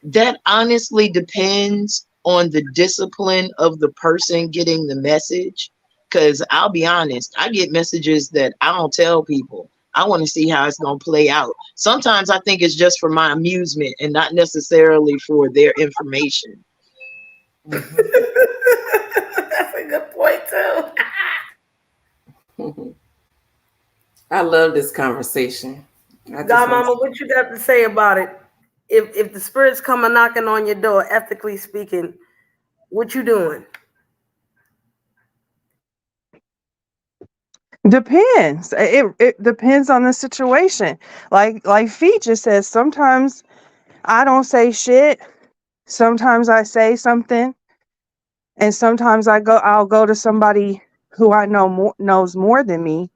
that honestly depends on the discipline of the person getting the message. Because I'll be honest, I get messages that I don't tell people. I want to see how it's going to play out. Sometimes I think it's just for my amusement and not necessarily for their information. Mm-hmm. That's a good point, too. I love this conversation. I just want Godmama, what you got to say about it? If the spirits come a knocking on your door, ethically speaking, what you doing? Depends. It depends on the situation. Like Fee just says, sometimes I don't say shit. Sometimes I say something, and sometimes I'll go to somebody who I know knows more than me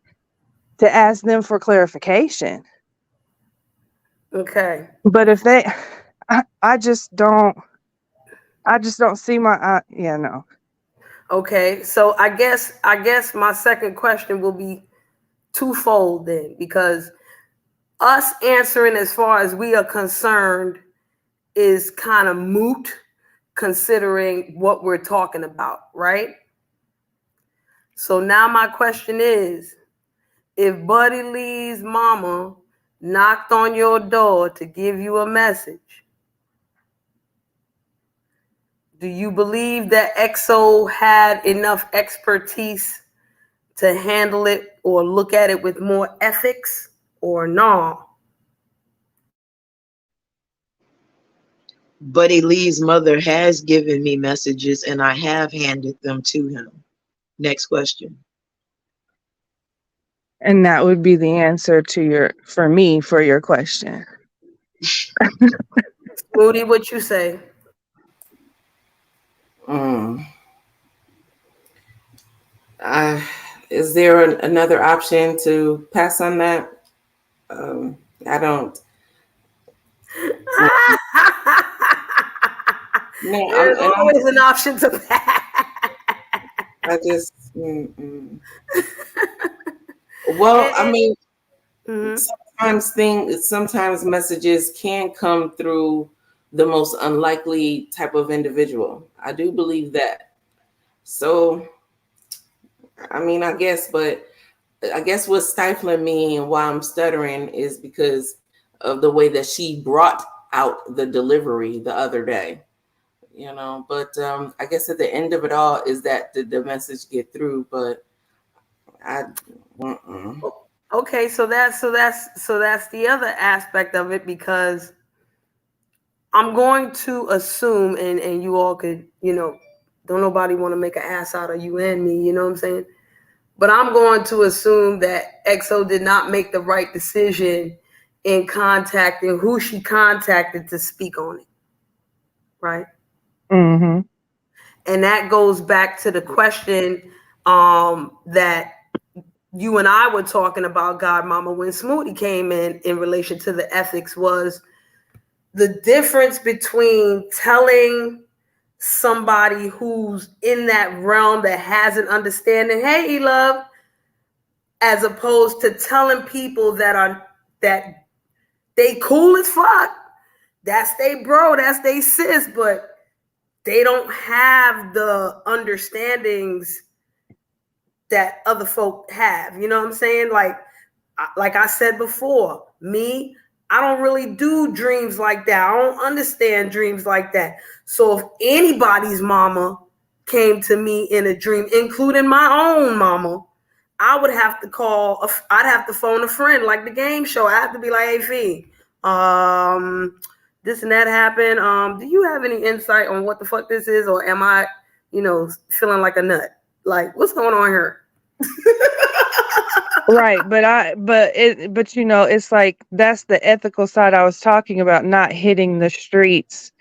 to ask them for clarification. Okay. But if they I just don't see my yeah, no. Okay. So I guess my second question will be twofold then, because us answering as far as we are concerned is kind of moot considering what we're talking about, right? So now my question is, if Buddy Lee's mama knocked on your door to give you a message, do you believe that XO had enough expertise to handle it or look at it with more ethics, or no? Buddy Lee's mother has given me messages and I have handed them to him. Next question. And that would be the answer to for your question. Moody, what you say? Is there another option to pass on that? I don't. No, There's always an option to pass. I just. Well, I mean, sometimes messages can come through the most unlikely type of individual. I do believe that. So, I mean, I guess what's stifling me and why I'm stuttering is because of the way that she brought out the delivery the other day, but I guess at the end of it all is that the message get through, but Okay, so that's the other aspect of it, because I'm going to assume, and you all could, don't nobody want to make an ass out of you and me, you know what I'm saying? But I'm going to assume that XO did not make the right decision in contacting who she contacted to speak on it, right? Mm-hmm. And that goes back to the question that you and I were talking about, Godmama, when Smoothie came in relation to the ethics, was the difference between telling somebody who's in that realm that has an understanding, hey, love, as opposed to telling people that they cool as fuck. That's they bro, that's they sis, but they don't have the understandings that other folk have. You know what I'm saying? Like I said before, me, I don't really do dreams like that. I don't understand dreams like that. So if anybody's mama came to me in a dream, including my own mama, I would have to I'd have to phone a friend, like the game show. I have to be like, hey, Fee, this and that happened. Do you have any insight on what the fuck this is? Or am I, feeling like a nut? Like, what's going on here? Right, but it's like that's the ethical side I was talking about, not hitting the streets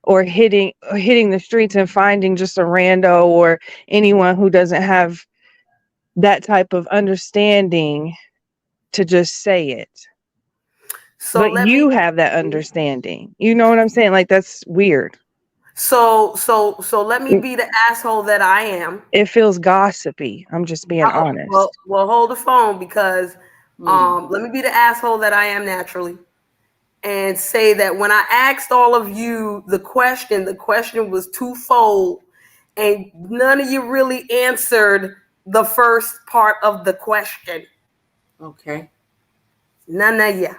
or hitting the streets and finding just a rando or anyone who doesn't have that type of understanding to just say it. So but you have that understanding. You know what I'm saying? Like, that's weird. So let me be the asshole that I am. It feels gossipy. I'm just being honest. Well, hold the phone, because let me be the asshole that I am naturally, and say that when I asked all of you the question was twofold, and none of you really answered the first part of the question. Okay. None of you.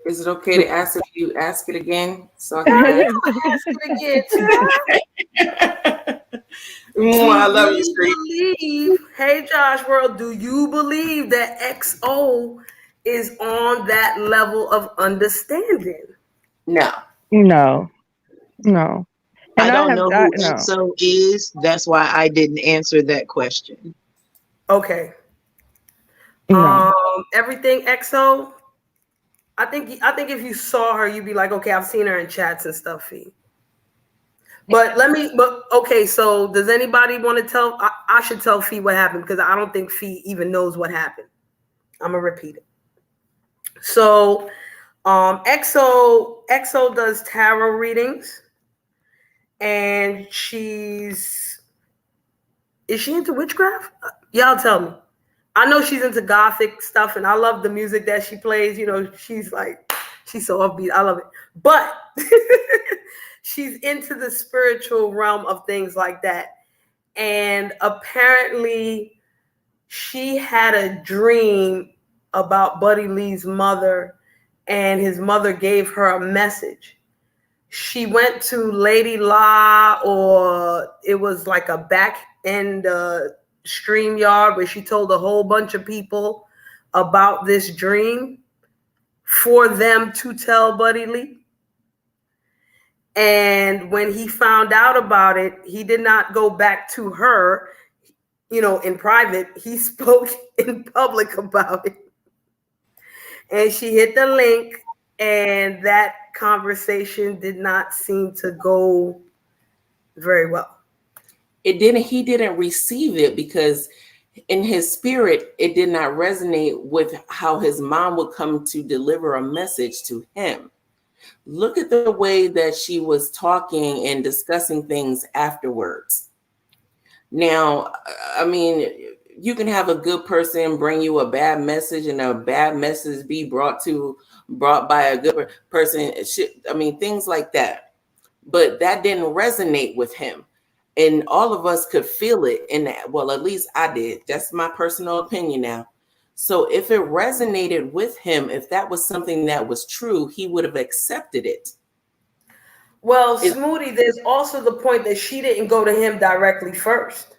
Is it okay to ask if you ask it again? So I can ask it again. I love you, hey, Josh World, do you believe that XO is on that level of understanding? No. And I don't know who XO is. That's why I didn't answer that question. Okay. Everything XO. I think if you saw her, you'd be like, okay, I've seen her in chats and stuff, Fee. But okay, so does anybody want to tell? I should tell Fee what happened, because I don't think Fee even knows what happened. I'm gonna repeat it. So, XO does tarot readings, and is she into witchcraft? Y'all tell me. I know she's into gothic stuff, and I love the music that she plays. You know, she's so upbeat. I love it. But she's into the spiritual realm of things like that. And apparently, she had a dream about Buddy Lee's mother, and his mother gave her a message. She went to Lady La, or it was like a back end stream yard where she told a whole bunch of people about this dream for them to tell Buddy Lee. And when he found out about it, he did not go back to her, you know, in private. He spoke in public about it. And she hit the link, and that conversation did not seem to go very well. He didn't receive it because in his spirit, it did not resonate with how his mom would come to deliver a message to him. Look at the way that she was talking and discussing things afterwards. Now, I mean, you can have a good person bring you a bad message, and a bad message be brought by a good person. I mean, things like that. But that didn't resonate with him. And all of us could feel it in that. Well, at least I did. That's my personal opinion now. So if it resonated with him, if that was something that was true, he would have accepted it. Well, Smoothie, there's also the point that she didn't go to him directly first.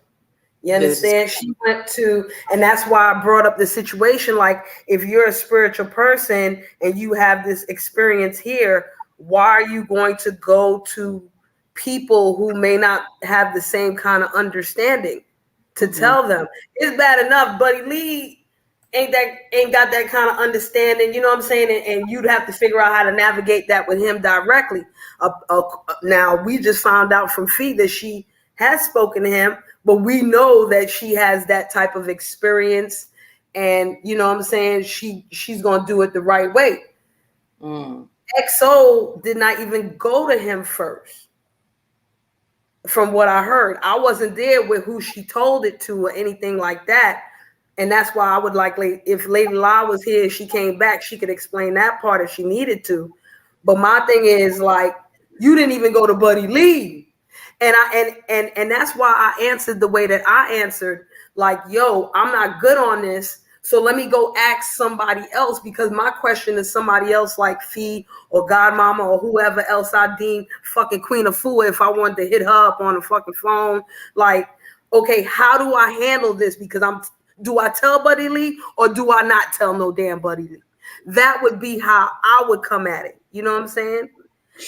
You understand? She went to, and that's why I brought up the situation. Like, if you're a spiritual person and you have this experience here, why are you going to go to people who may not have the same kind of understanding to tell them? It's bad enough Buddy Lee ain't got that kind of understanding, you know what I'm saying? And you'd have to figure out how to navigate that with him directly. Now, we just found out from Fee that she has spoken to him, but we know that she has that type of experience, and you know what I'm saying, she's gonna do it the right way. XO did not even go to him first. From what I heard, I wasn't there with who she told it to or anything like that. And that's why I would like, if Lady La was here, she came back, she could explain that part if she needed to. But my thing is, like, you didn't even go to Buddy Lee. And that's why I answered the way that I answered. Like, yo, I'm not good on this, so let me go ask somebody else, because my question is somebody else like Fee or Godmama or whoever else I deem fucking Queen of Fool if I wanted to hit her up on the fucking phone. Like, okay, how do I handle this? Because do I tell Buddy Lee or do I not tell no damn Buddy Lee? That would be how I would come at it. You know what I'm saying?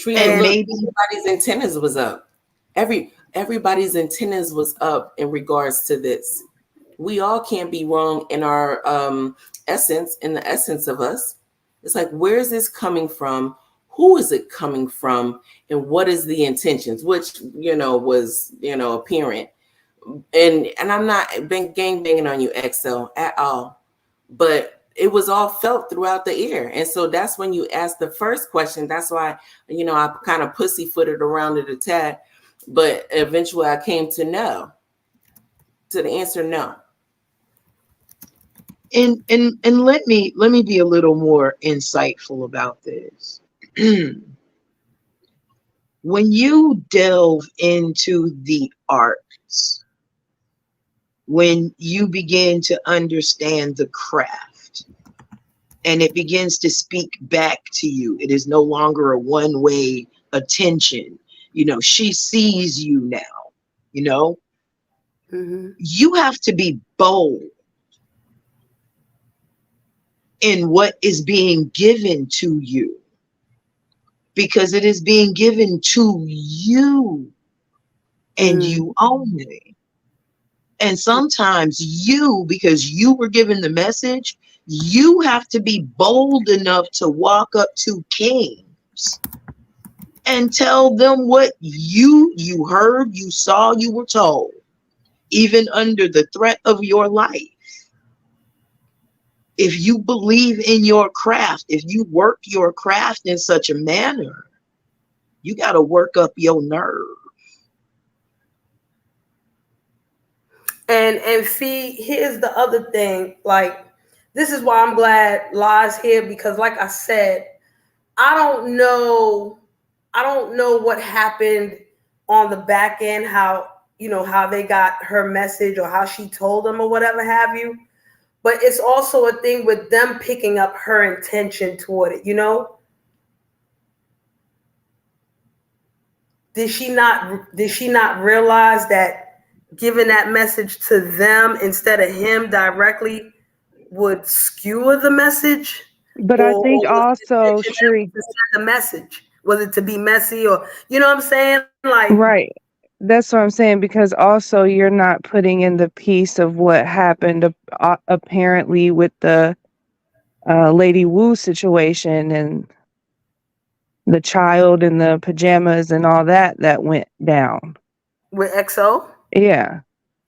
And maybe everybody's antennas was up. Everybody's antennas was up in regards to this. We all can't be wrong in our essence, in the essence of us. It's like, where is this coming from? Who is it coming from? And what is the intentions? Which, was, apparent. And I'm not gang banging on you, XL, at all. But it was all felt throughout the air. And so that's when you ask the first question. That's why, I kind of pussyfooted around it a tad. But eventually I came to the answer no. And let me be a little more insightful about this. When you delve into the arts, when you begin to understand the craft and it begins to speak back to you, it is no longer a one-way attention. She sees you now, You have to be bold in what is being given to you, because it is being given to you and you only. And sometimes because you were given the message, you have to be bold enough to walk up to kings and tell them what you heard, you saw, you were told, even under the threat of your life. If you believe in your craft, if you work your craft in such a manner, you got to work up your nerve. And Fee, here's the other thing. Like, this is why I'm glad La's here, because like I said, I don't know what happened on the back end, how how they got her message or how she told them or whatever have you. But it's also a thing with them picking up her intention toward it. Did she not realize that giving that message to them instead of him directly would skewer the message? But I Or think was the also, intention ever Shri, to send the message? Was it to be messy, or what I'm saying? Like, right. That's what I'm saying, because also you're not putting in the piece of what happened apparently with the Lady Wu situation and the child in the pajamas and all that went down. with XO? Yeah.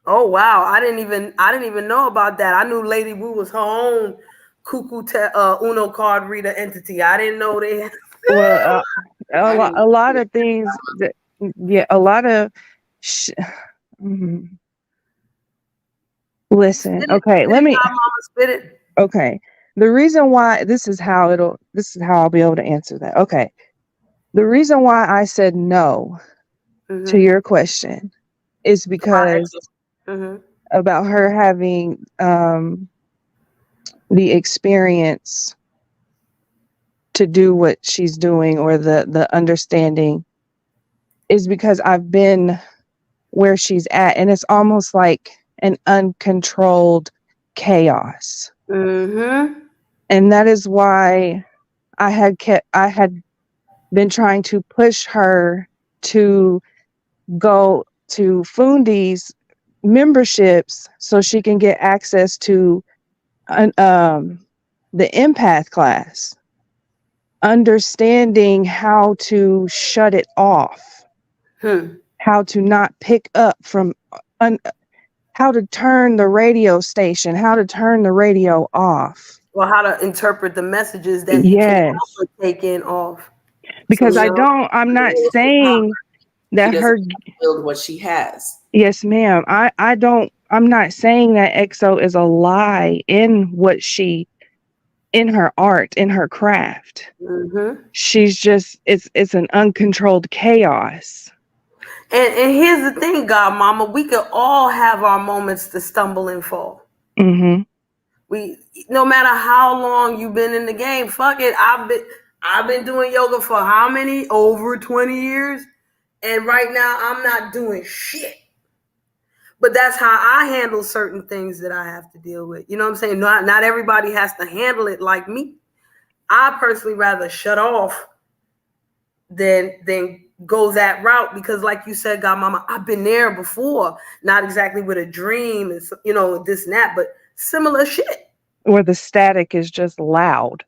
Oh wow, I didn't even know about that. I knew Lady Wu was her own Uno card reader entity. I didn't know they had. Well, I didn't. a lot of things that, yeah, a lot of sh- mhm. Listen, Spit it, okay, spit let it, me, Godmama, spit it. okay. The reason why, this is how I'll be able to answer that. Okay. The reason why I said no to Mm-hmm. your question is About because XO. Mm-hmm. about her having the experience to do what she's doing, or the understanding, is because I've been where she's at, and it's almost like an uncontrolled chaos. Mm-hmm. And that is why I had been trying to push her to go to Fundi's memberships so she can get access to the empath class, understanding how to shut it off, Hmm. how to not pick up from how to turn the radio station, how to turn the radio off. Or how to interpret the messages that you can't help Yes. but take in off. So Because she don't I'm not Wield her power. saying She that doesn't her, have to wield what she has. yes, ma'am. I'm not saying that EXO is a lie in in her art, in her craft. Mm-hmm. She's just, it's an uncontrolled chaos. And here's the thing, God Mama, we could all have our moments to stumble and fall. Mm-hmm. We No matter how long you've been in the game, fuck it. I've been doing yoga for how many? Over 20 years. And right now I'm not doing shit. But that's how I handle certain things that I have to deal with. You know what I'm saying? Not everybody has to handle it like me. I personally rather shut off than go that route, because like you said, God Mama, I've been there before. Not exactly with a dream and this and that, but similar shit. Where the static is just loud.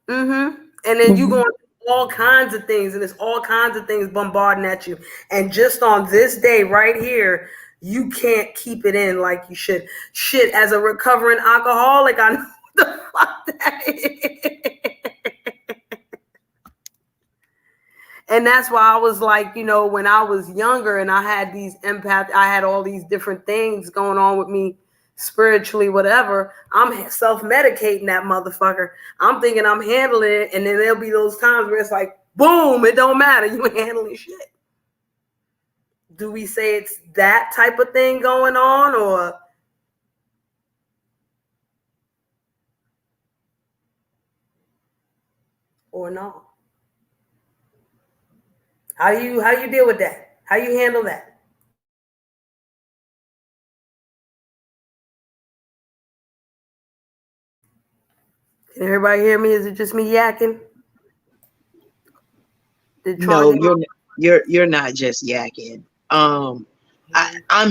Mm-hmm. And then you Mm-hmm. going through all kinds of things, and it's all kinds of things bombarding at you. And just on this day right here, you can't keep it in like you should. Shit, as a recovering alcoholic, I know what the fuck that is. And that's why I was like, when I was younger and I had I had all these different things going on with me spiritually, whatever. I'm self-medicating that motherfucker. I'm thinking I'm handling it, and then there'll be those times where it's like, boom, it don't matter. You ain't handling shit. Do we say it's that type of thing going on, or no? How do you deal with that? How you handle that? Can everybody hear me? Is it just me yakking? Did Tron No, hear me? you're not just yakking. I'm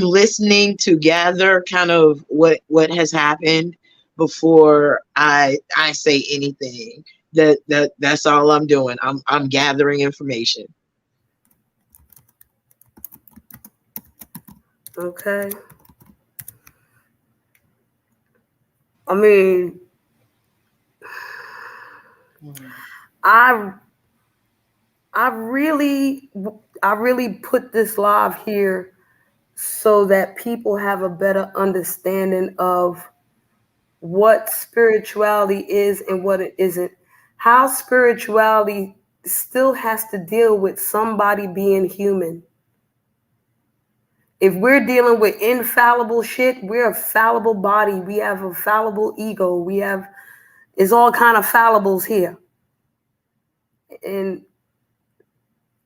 listening to gather kind of what has happened before I say anything. That's all I'm doing. I'm gathering information. Okay. I mean, I I really put this live here so that people have a better understanding of what spirituality is and what it isn't. How spirituality still has to deal with somebody being human. If we're dealing with infallible shit, we're a fallible body. We have a fallible ego. We have it's all kind of fallables here. And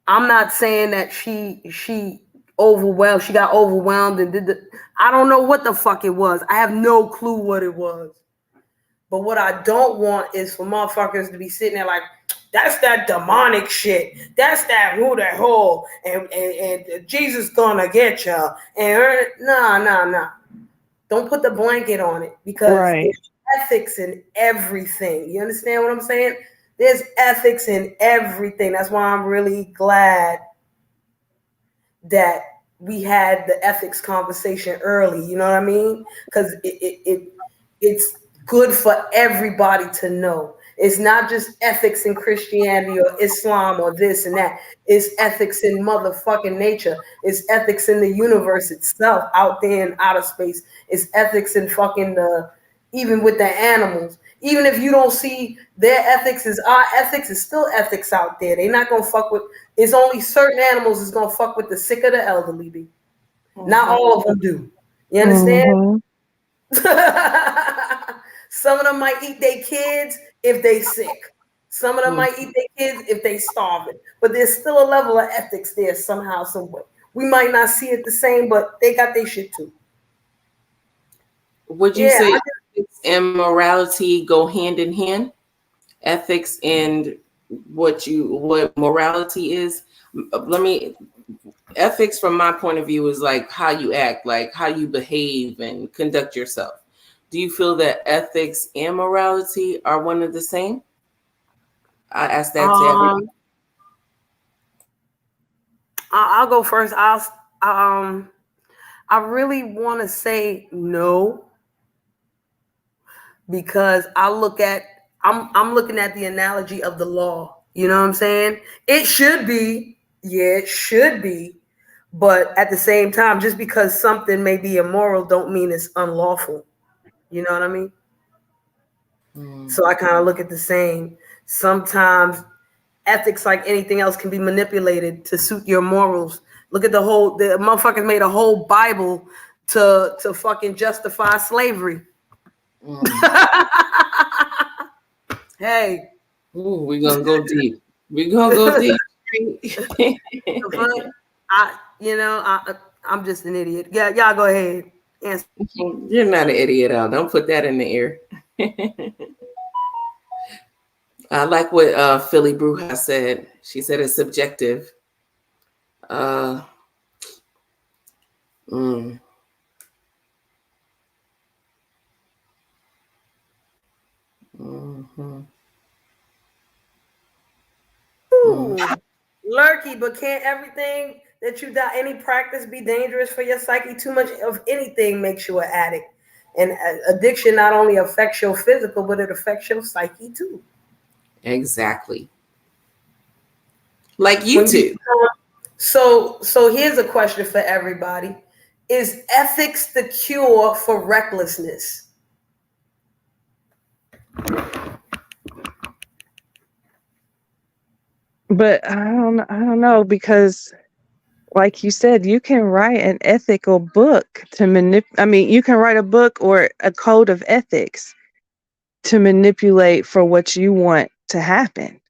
I'm not saying that she overwhelmed, she got overwhelmed and did the I don't know what the fuck it was. I have no clue what it was. But what I don't want is for motherfuckers to be sitting there like, that's that demonic shit. That's that who the hole. And Jesus gonna get you. And nah. Don't put the blanket on it because Right. there's ethics in everything. You understand what I'm saying? There's ethics in everything. That's why I'm really glad that we had the ethics conversation early. You know what I mean? Because it's good for everybody to know. It's not just ethics in Christianity or Islam or this and that. It's ethics in motherfucking nature. It's ethics in the universe itself, out there in outer space. It's ethics in fucking even with the animals. Even if you don't see their ethics as our ethics, it's still ethics out there. They're not gonna fuck with. It's only certain animals is gonna fuck with the sick or the elderly. Be. Not all of them do. You understand? Mm-hmm. Some of them might eat their kids if they sick. Some of them might eat their kids if they starving. But there's still a level of ethics there somehow, some way. We might not see it the same, but they got their shit too. Would you say ethics and morality go hand in hand? Ethics and what morality is? Ethics from my point of view is like how you act, like how you behave and conduct yourself. Do you feel that ethics and morality are one and the same? I ask that to everybody. I'll go first. I really want to say no because I'm looking at the analogy of the law. You know what I'm saying? It should be, yeah, it should be, but at the same time, just because something may be immoral, don't mean it's unlawful. You know what I mean? So I kind of look at the same. Sometimes ethics, like anything else, can be manipulated to suit your morals. Look at the motherfuckers made a whole Bible to fucking justify slavery. Hey. Ooh, we're gonna go deep. We're gonna go deep. I'm just an idiot. Yeah, y'all go ahead. Answer. You're not an idiot, Al. Don't put that in the air. I like what Philly Bruja said. She said it's subjective. Lurky, but can't everything that you do, any practice be dangerous for your psyche? Too much of anything makes you an addict. And addiction not only affects your physical, but it affects your psyche too. Exactly. Like YouTube. So here's a question for everybody. Is ethics the cure for recklessness? But I don't know, because like you said, you can write an ethical book to you can write a book or a code of ethics to manipulate for what you want to happen.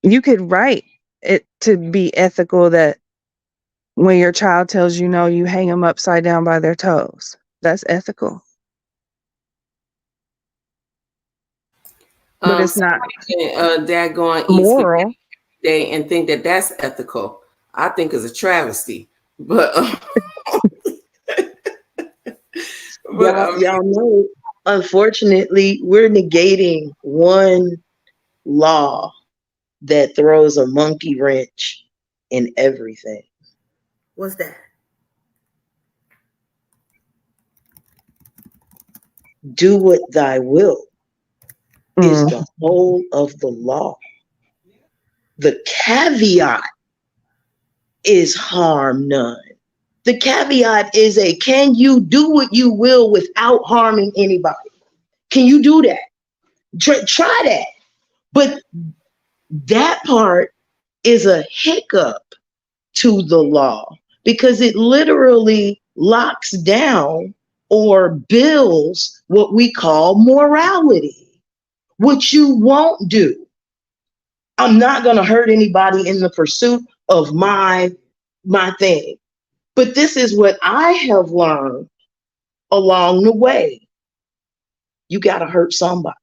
You could write it to be ethical that when your child tells you no, you hang them upside down by their toes. That's ethical. But it's not Dad going moral. every day and think that that's ethical. I think it's a travesty. But y'all know, unfortunately, we're negating one law that throws a monkey wrench in everything. What's that? Do what thy will is the whole of the law. The caveat is harm none. The caveat is can you do what you will without harming anybody? Can you do that? Try that. But that part is a hiccup to the law because it literally locks down or builds what we call morality, what you won't do. I'm not going to hurt anybody in the pursuit of my thing. But this is what I have learned along the way. You got to hurt somebody.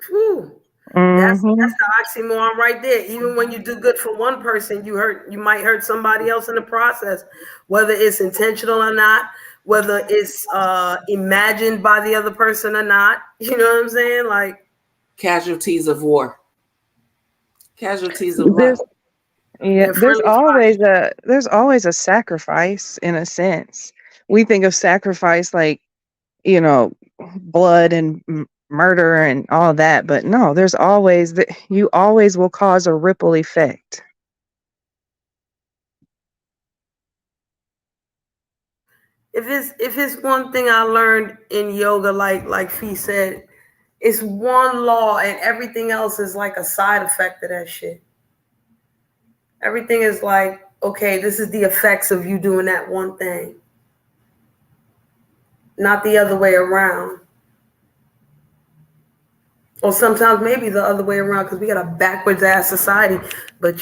Whew. That's the oxymoron right there. Even when you do good for one person, you might hurt somebody else in the process, whether it's intentional or not, whether it's imagined by the other person or not. You know what I'm saying? Like casualties of war, casualties of love. There's always a sacrifice in a sense. We think of sacrifice like, blood and murder and all that, but no, there's always you always will cause a ripple effect. If it's one thing I learned in yoga, like Fee said, it's one law and everything else is like a side effect of that shit. Everything is like, okay, this is the effects of you doing that one thing, not the other way around. Or sometimes maybe the other way around because we got a backwards ass society, but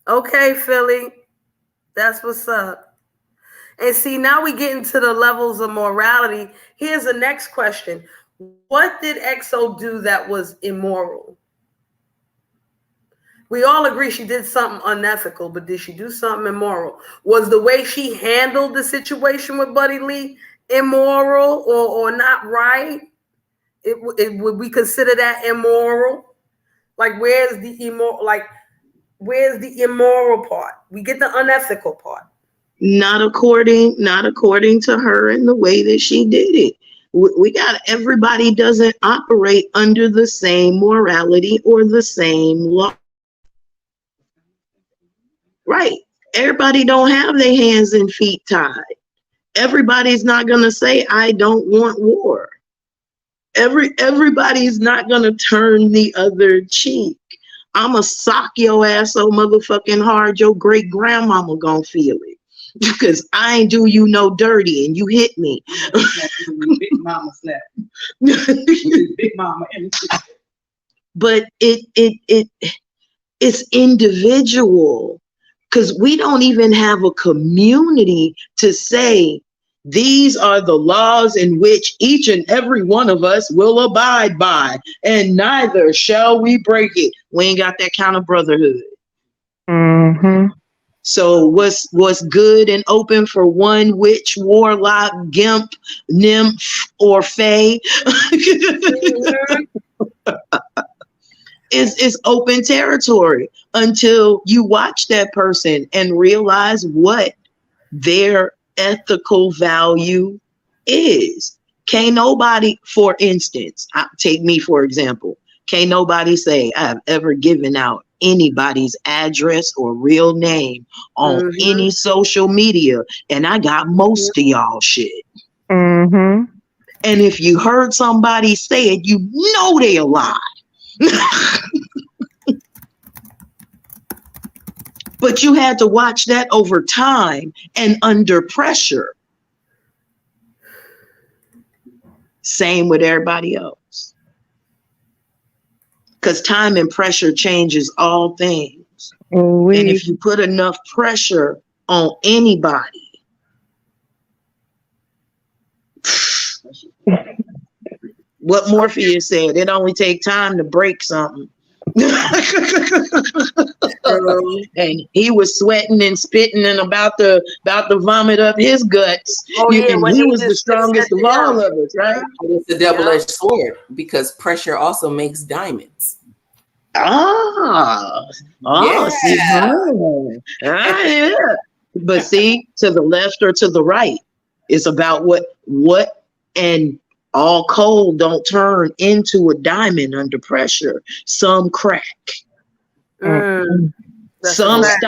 Okay, Philly, that's what's up. And see, now we get into the levels of morality. Here's the next question. What did XO do that was immoral? We all agree she did something unethical, but did she do something immoral? Was the way she handled the situation with Buddy Lee immoral or not right? Would we consider that immoral? Like, where's the immoral part? We get the unethical part. Not according to her and the way that she did it. We got everybody doesn't operate under the same morality or the same law. Right. Everybody don't have their hands and feet tied. Everybody's not going to say, I don't want war. Everybody's not going to turn the other cheek. I'ma sock your ass so motherfucking hard your great grandmama gonna feel it. Because I ain't do you no dirty and you hit me. Big mama slap. Big mama. But it's individual. Because we don't even have a community to say these are the laws in which each and every one of us will abide by, and neither shall we break it. We ain't got that kind of brotherhood. Mm-hmm. So what's good and open for one witch, warlock, gimp, nymph, or fae is open territory until you watch that person and realize what their ethical value is. Can't nobody, for instance, take me for example, can't nobody say I've ever given out anybody's address or real name on any social media, and I got most of y'all shit. Mm-hmm. And if you heard somebody say it, you know they a lie. But you had to watch that over time and under pressure. Same with everybody else. Because time and pressure changes all things. And if you put enough pressure on anybody, what Morpheus said, it only takes time to break something. And he was sweating and spitting and about to vomit up his guts. And he was the strongest of all of us, right? It's a double-edged sword because pressure also makes diamonds. Yeah. But see, to the left or to the right, it's about what and All coal don't turn into a diamond under pressure. Some crack. That's Some a fact.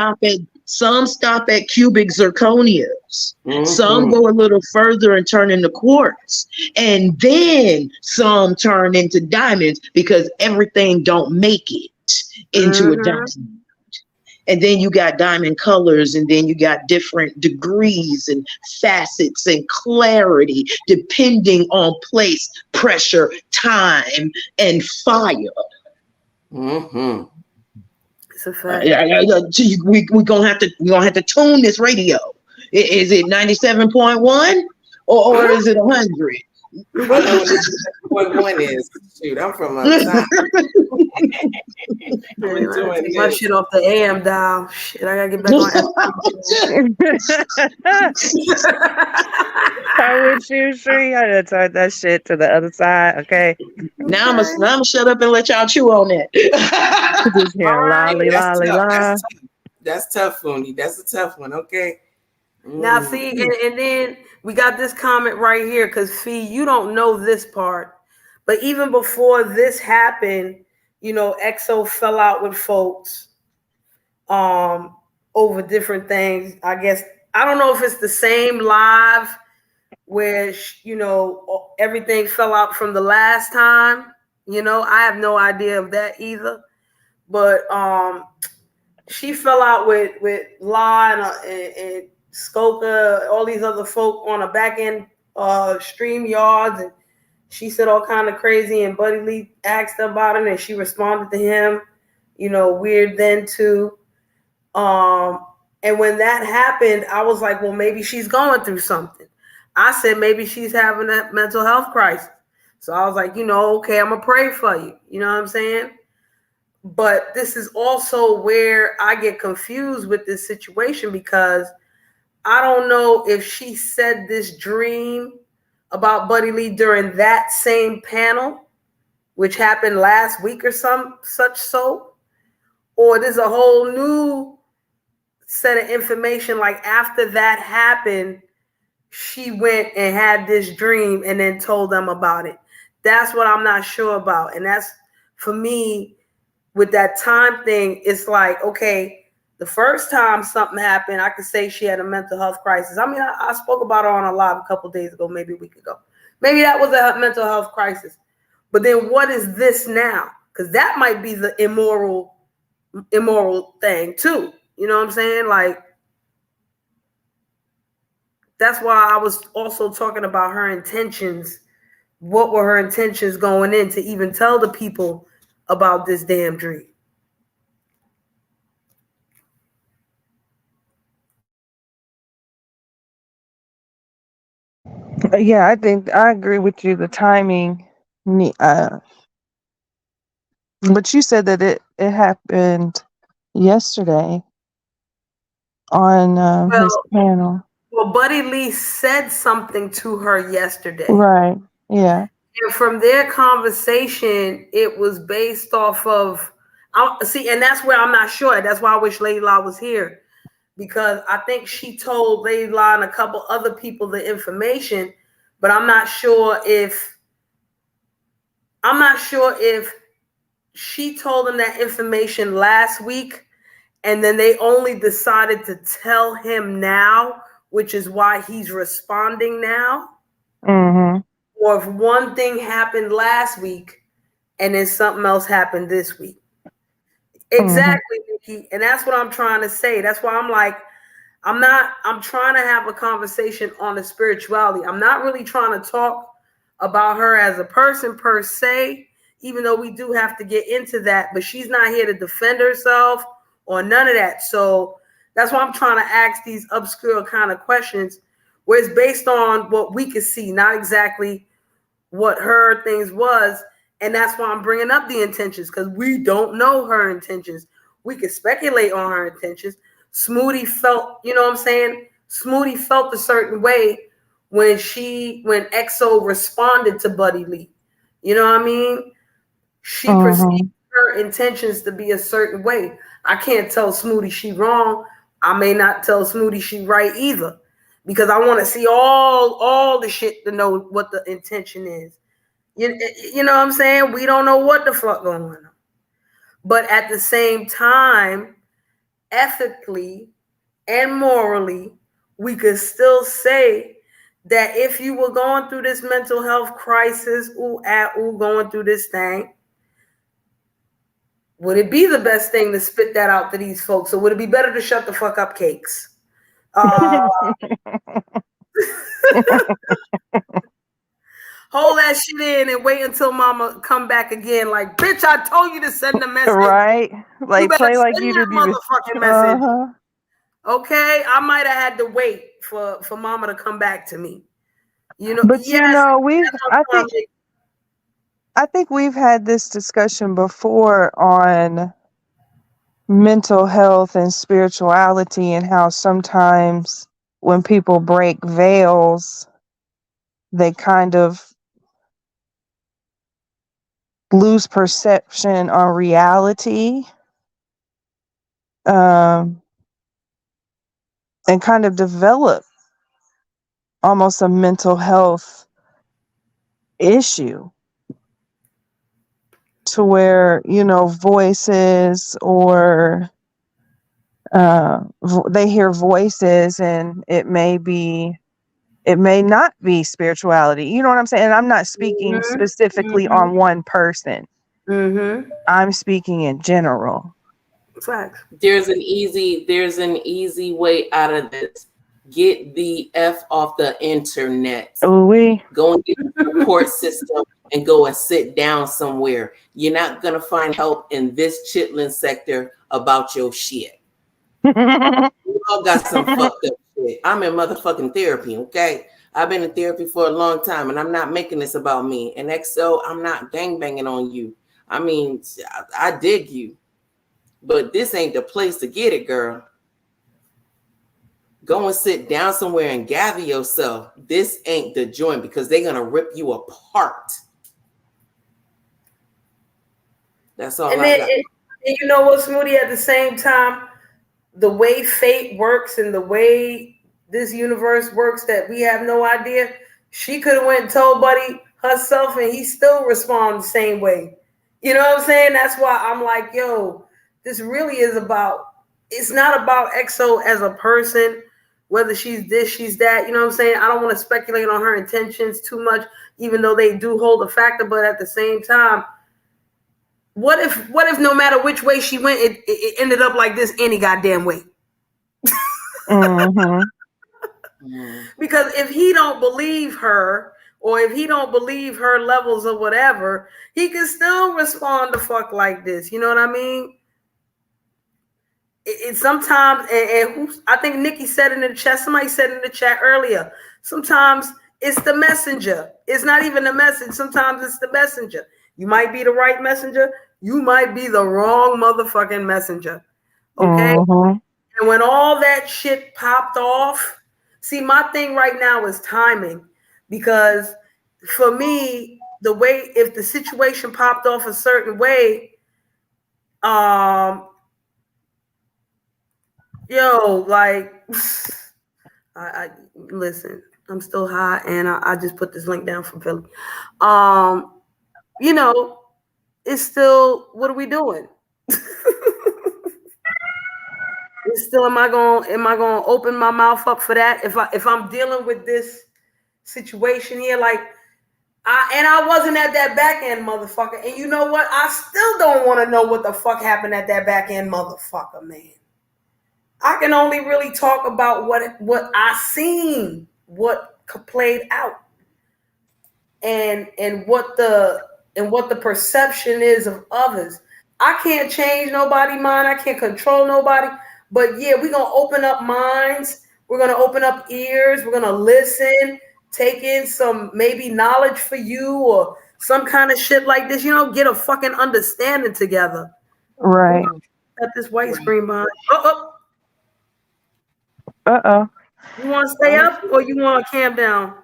stop at cubic zirconias. Some go a little further and turn into quartz. And then some turn into diamonds because everything don't make it into a diamond. And then you got diamond colors, and then you got different degrees and facets and clarity depending on place, pressure, time, and fire. It's a fact. We're gonna have to tune this radio. Is it 97.1 or is it 100? I know what one is. Shoot, I'm from outside. Take my shit off the AM dial. Shit, I gotta get back on I'm with you, Shree. I gotta turn that shit to the other side, okay? Now I'm gonna shut up and let y'all chew on that. Just hearing lolly, lolly, la. That's tough, Fundi. That's a tough one, okay? Now, see, and then we got this comment right here because, Fee, you don't know this part. But even before this happened, you know, EXO fell out with folks over different things. I guess, I don't know if it's the same live where, you know, everything fell out from the last time. You know, I have no idea of that either. But she fell out with La and Skoka, all these other folk on a back end stream yards, and she said all kind of crazy, and Buddy Lee asked her about it and she responded to him, you know, weird then too. And when that happened, I was like, well, maybe she's going through something. I said maybe she's having a mental health crisis. So I was like, you know, okay, I'm gonna pray for you. You know what I'm saying? But this is also where I get confused with this situation because I don't know if she said this dream about Buddy Lee during that same panel, which happened last week or some such so, or there's a whole new set of information. Like after that happened, she went and had this dream and then told them about it. That's what I'm not sure about. And that's, for me, with that time thing, it's like, okay, the first time something happened, I could say she had a mental health crisis. I mean, I spoke about her on a live a couple days ago, maybe a week ago. Maybe that was a mental health crisis. But then what is this now? Because that might be the immoral thing too. You know what I'm saying? Like, that's why I was also talking about her intentions. What were her intentions going in to even tell the people about this damn dream? Yeah, I think I agree with you. The timing, but you said that it happened yesterday on his panel. Well, Buddy Lee said something to her yesterday. Right. Yeah. And from their conversation, it was based off of, see, and that's where I'm not sure. That's why I wish Lady La was here, because I think she told Lady La and a couple other people the information, but I'm not sure if she told them that information last week and then they only decided to tell him now, which is why he's responding now. Mm-hmm. Or if one thing happened last week and then something else happened this week. Exactly, Nikki. And that's what I'm trying to say. That's why I'm like, I'm trying to have a conversation on the spirituality. I'm not really trying to talk about her as a person per se, even though we do have to get into that, but she's not here to defend herself or none of that. So that's why I'm trying to ask these obscure kind of questions where it's based on what we could see, not exactly what her things was. And that's why I'm bringing up the intentions, because we don't know her intentions. We could speculate on her intentions. Smoothie felt, you know what I'm saying? Smoothie felt a certain way when EXO responded to Buddy Lee. You know what I mean? She perceived her intentions to be a certain way. I can't tell Smoothie she wrong. I may not tell Smoothie she right either, because I want to see all the shit to know what the intention is. You know what I'm saying? We don't know what the fuck going on. But at the same time, ethically and morally, we could still say that if you were going through this mental health crisis, going through this thing, would it be the best thing to spit that out to these folks? Or would it be better to shut the fuck up, Cakes? Hold that shit in and wait until mama come back again. Like, bitch, I told you to send a message. Right? Like, you better play like send you that did. motherfucking message. Okay? I might have had to wait for mama to come back to me. You know, But yes, you know, I think we've had this discussion before on mental health and spirituality, and how sometimes when people break veils, they kind of lose perception on reality, and kind of develop almost a mental health issue, to where, you know, voices, or they hear voices, and it may not be spirituality. You know what I'm saying? And I'm not speaking specifically on one person. I'm speaking in general. Facts. There's an easy way out of this. Get the F off the internet. Ooh-wee. Go and get the support system and go and sit down somewhere. You're not gonna find help in this chitlin sector about your shit. We all got some fucked up shit. I'm in motherfucking therapy, okay? I've been in therapy for a long time, and I'm not making this about me. And XO, I'm not gangbanging on you. I mean, I dig you, but this ain't the place to get it, girl. Go and sit down somewhere and gather yourself. This ain't the joint, because they're gonna rip you apart. That's all And I got. and you know what, Smoothie? At the same time, the way fate works and the way this universe works, that we have no idea. She could have went and told Buddy herself, and he still respond the same way. You know what I'm saying? That's why I'm like, yo, this really is about. It's not about EXO as a person, whether she's this, she's that. You know what I'm saying? I don't want to speculate on her intentions too much, even though they do hold a factor. But at the same time, what if no matter which way she went, it ended up like this any goddamn way? Because if he don't believe her, or if he don't believe her levels or whatever, he can still respond to fuck like this. You know what I mean? It sometimes, and I think Nikki said in the chat, somebody said in the chat earlier, sometimes it's the messenger. It's not even the message. Sometimes it's the messenger. You might be the right messenger. You might be the wrong motherfucking messenger. Okay? And when all that shit popped off, see, my thing right now is timing. Because for me, the way, if the situation popped off a certain way, like, I listen, I'm still high, and I just put this link down from Philly. You know, it's still, what are we doing? It's still, am I gonna open my mouth up for that? If I'm dealing with this situation here, like, I wasn't at that back end motherfucker, and you know what? I still don't want to know what the fuck happened at that back end motherfucker, man. I can only really talk about what I seen, what played out, and what the perception is of others. I can't change nobody's mind. I can't control nobody. But yeah, we're gonna open up minds. We're gonna open up ears. We're gonna listen, take in some maybe knowledge for you or some kind of shit like this. You know, get a fucking understanding together. Right. Got this white screen behind. You want to stay up or you want to camp down?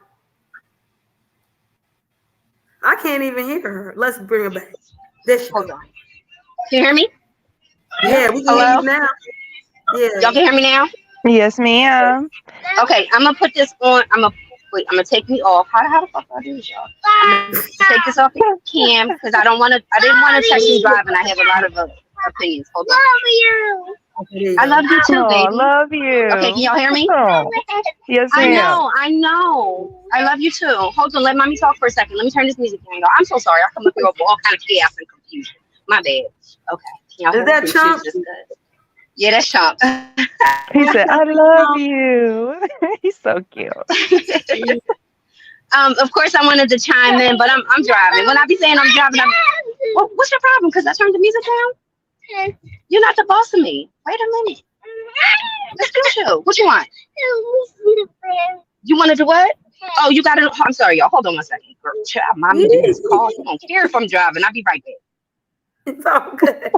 I can't even hear her. Let's bring her back. There she goes. Hold on. Can you hear me? Yeah, we can hear Hello? you now. Yeah. Y'all can hear me now? Yes, ma'am. Okay, I'm gonna put this on. Wait. I'm gonna take me off. How the fuck do I do this, y'all? I'm gonna take this off the cam because I don't want to. I didn't want to text me driving. I have a lot of opinions. Hold on. Okay, there you I love go. you too, Oh, baby. love Okay, can you. y'all hear me? Oh, yes, I ma'am. know. I know. I love you too. Hold on. Let mommy talk for a second. Let me turn this music down, y'all. I'm so sorry. I come up here with all kind of chaos and confusion. My bad. Okay. Can y'all Is hear me? that Chunk? This good. Yeah, that's Chunk. He said, I love you. He's so cute. Of course, I wanted to chime in, but I'm driving. When I be saying I'm driving, what's your problem? Because I turned the music down. You're not the boss of me. Wait a minute. Excuse you. What you want? You want to do what? Oh, you got to. I'm sorry, y'all. Hold on 1 second. Girl, child, mommy do this call. You don't care if I'm driving. I'll be right back. It's all good.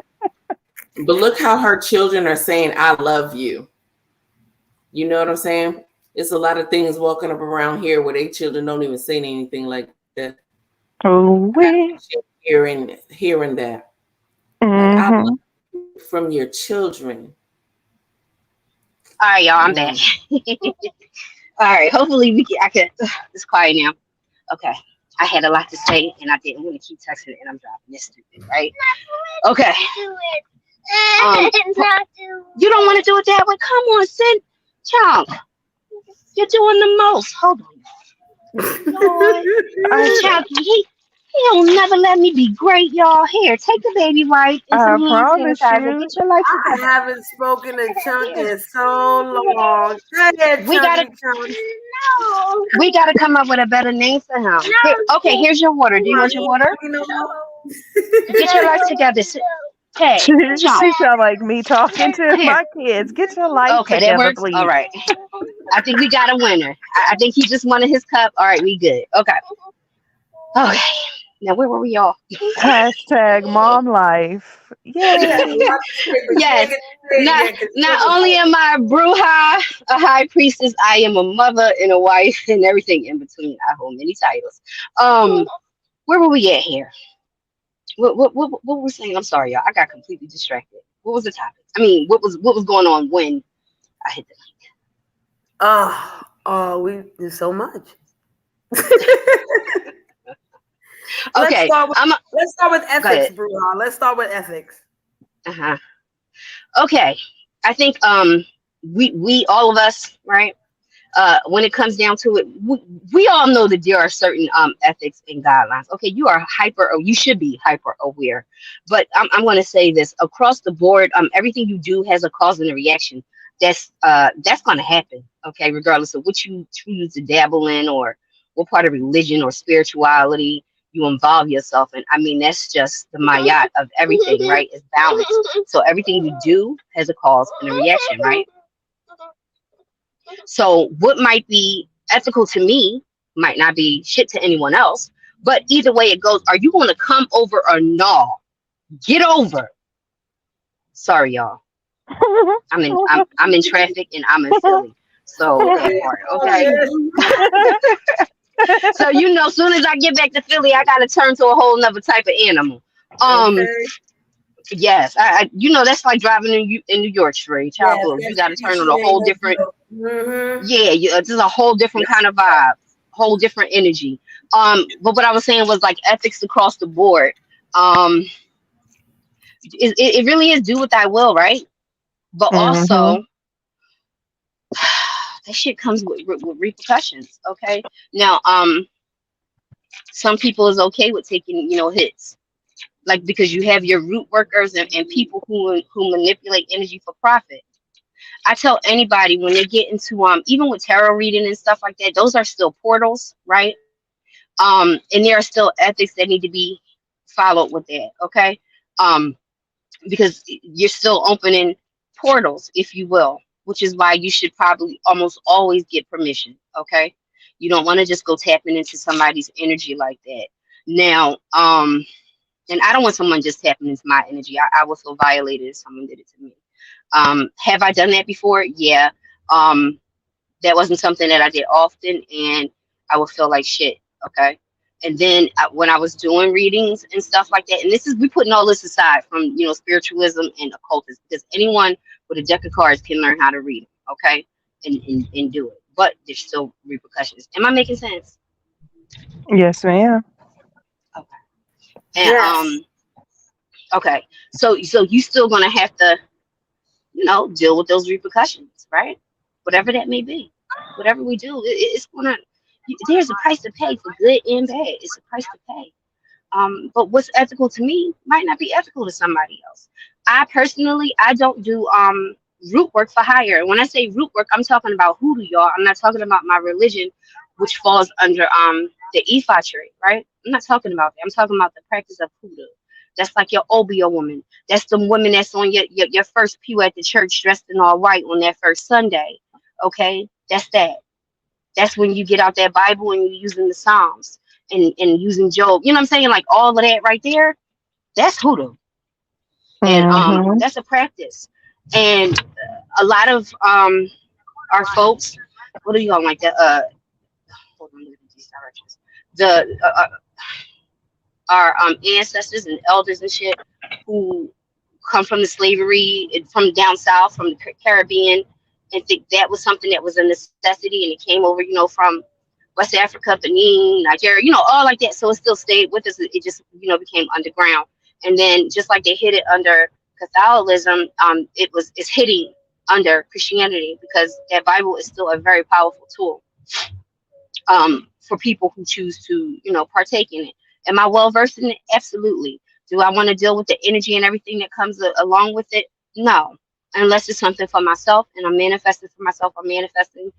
But look how her children are saying, I love you. You know what I'm saying? It's a lot of things walking up around here where they children don't even say anything like that. Oh, we. Hearing that. Like, I love Mm-hmm. you from your children. All right, y'all. I'm back. All right. Hopefully, I can. It's quiet now. Okay. I had a lot to say, and I didn't want to keep texting, and I'm driving. This stupid, right? Okay. You don't want to do it that way? Come on, sit, Chunk. You're doing the most. Hold on. Chunk, he don't never let me be great, y'all. Here, take the baby wipe and I some hand promise sanitizer. you. Get your life I together. haven't spoken to Chunk in so long. Go ahead, We gotta, Chunky Chunk. we gotta come up with a better name for him. Here, okay, here's your water. Do you want your water? You know, Get your life together. Hey, Chunk. She sound like me talking to Here. my kids. Get your life Okay, that together, works. All please. right. I think we got a winner. I think he just wanted his cup. All right, we good. Okay. Okay. Now where were we all? Hashtag mom life. Yay. Yes. Not only am I a bruja, a high priestess, I am a mother and a wife and everything in between. I hold many titles. Where were we at here? What were we saying? I'm sorry, y'all. I got completely distracted. What was the topic? I mean, what was going on when I hit the we do so much. Okay. Let's start with Go ethics, ahead. Bruja. Let's start with ethics. Uh-huh. Okay. I think we all of us, right? When it comes down to it, we all know that there are certain ethics and guidelines. Okay, you are hyper, or you should be hyper aware. But I'm going to say this across the board. Everything you do has a cause and a reaction. That's going to happen. Okay, regardless of what you choose to dabble in or what part of religion or spirituality you involve yourself in. I mean, that's just the mayat of everything, right? It's balance. So everything you do has a cause and a reaction, right? So what might be ethical to me might not be shit to anyone else. But either way it goes, are you going to come over or no? Get over. Sorry, y'all. I'm in traffic and I'm in Philly. So that part, okay. So as soon as I get back to Philly, I gotta turn to a whole nother type of animal. Okay. Yes, that's like driving in New York Straight. Child blue. You gotta turn on a whole different. Yeah, this is a whole different kind of vibe, whole different energy. But what I was saying was like ethics across the board. It really is do what I will, right? But Mm-hmm. also that shit comes with repercussions. Okay, now some people is okay with taking hits, like because you have your root workers and people who manipulate energy for profit. I tell anybody when they get into even with tarot reading and stuff like that, those are still portals, right? And there are still ethics that need to be followed with that, okay? Um, because you're still opening portals, if you will, which is why you should probably almost always get permission, okay? You don't want to just go tapping into somebody's energy like that. Now, and I don't want someone just tapping into my energy. I would feel violated if someone did it to me. Have I done that before? Yeah. Um, that wasn't something that I did often, and I would feel like shit. Okay. And then when I was doing readings and stuff like that, and we putting all this aside from spiritualism and occultism, because anyone with a deck of cards can learn how to read. okay, and do it. But there's still repercussions. Am I making sense? Yes, ma'am. Okay. And Yes. okay. So you still gonna have to, deal with those repercussions, right? Whatever that may be. Whatever we do, it's gonna there's a price to pay for good and bad. It's a price to pay. But what's ethical to me might not be ethical to somebody else. I personally, I don't do root work for hire. When I say root work, I'm talking about hoodoo, y'all. I'm not talking about my religion, which falls under the Ifa tree, right? I'm not talking about that. I'm talking about the practice of hoodoo. That's like your Obio woman. That's the woman that's on your first pew at the church dressed in all white on that first Sunday. Okay? That's that. That's when you get out that Bible and you're using the Psalms and using Job. You know what I'm saying? Like all of that right there, that's hoodoo. And Mm-hmm. that's a practice. And a lot of our folks, what do you call 'em, like the hold on, look at these directions. The our ancestors and elders and shit who come from the slavery from down south, from the Caribbean, and think that was something that was a necessity, and it came over, from West Africa, Benin, Nigeria, all like that. So it still stayed with us. It just, became underground. And then just like they hid it under Catholicism, it's hitting under Christianity because that Bible is still a very powerful tool for people who choose to, partake in it. Am I well versed in it? Absolutely. Do I want to deal with the energy and everything that comes along with it? No, unless it's something for myself and I'm manifesting for myself. I'm manifesting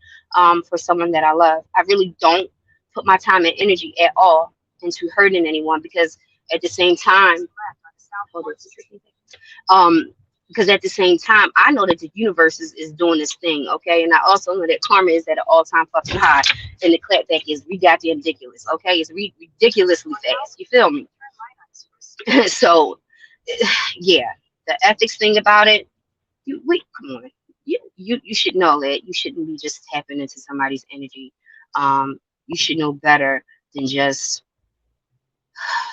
for someone that I love. I really don't put my time and energy at all into hurting anyone because at the same time, hold on, because at the same time, I know that the universe is doing this thing, okay? And I also know that karma is at an all-time fucking high, and the clapback is goddamn ridiculous, okay? It's ridiculously fast. You feel me? So, yeah, the ethics thing about it, come on. You should know that you shouldn't be just tapping into somebody's energy. You should know better than just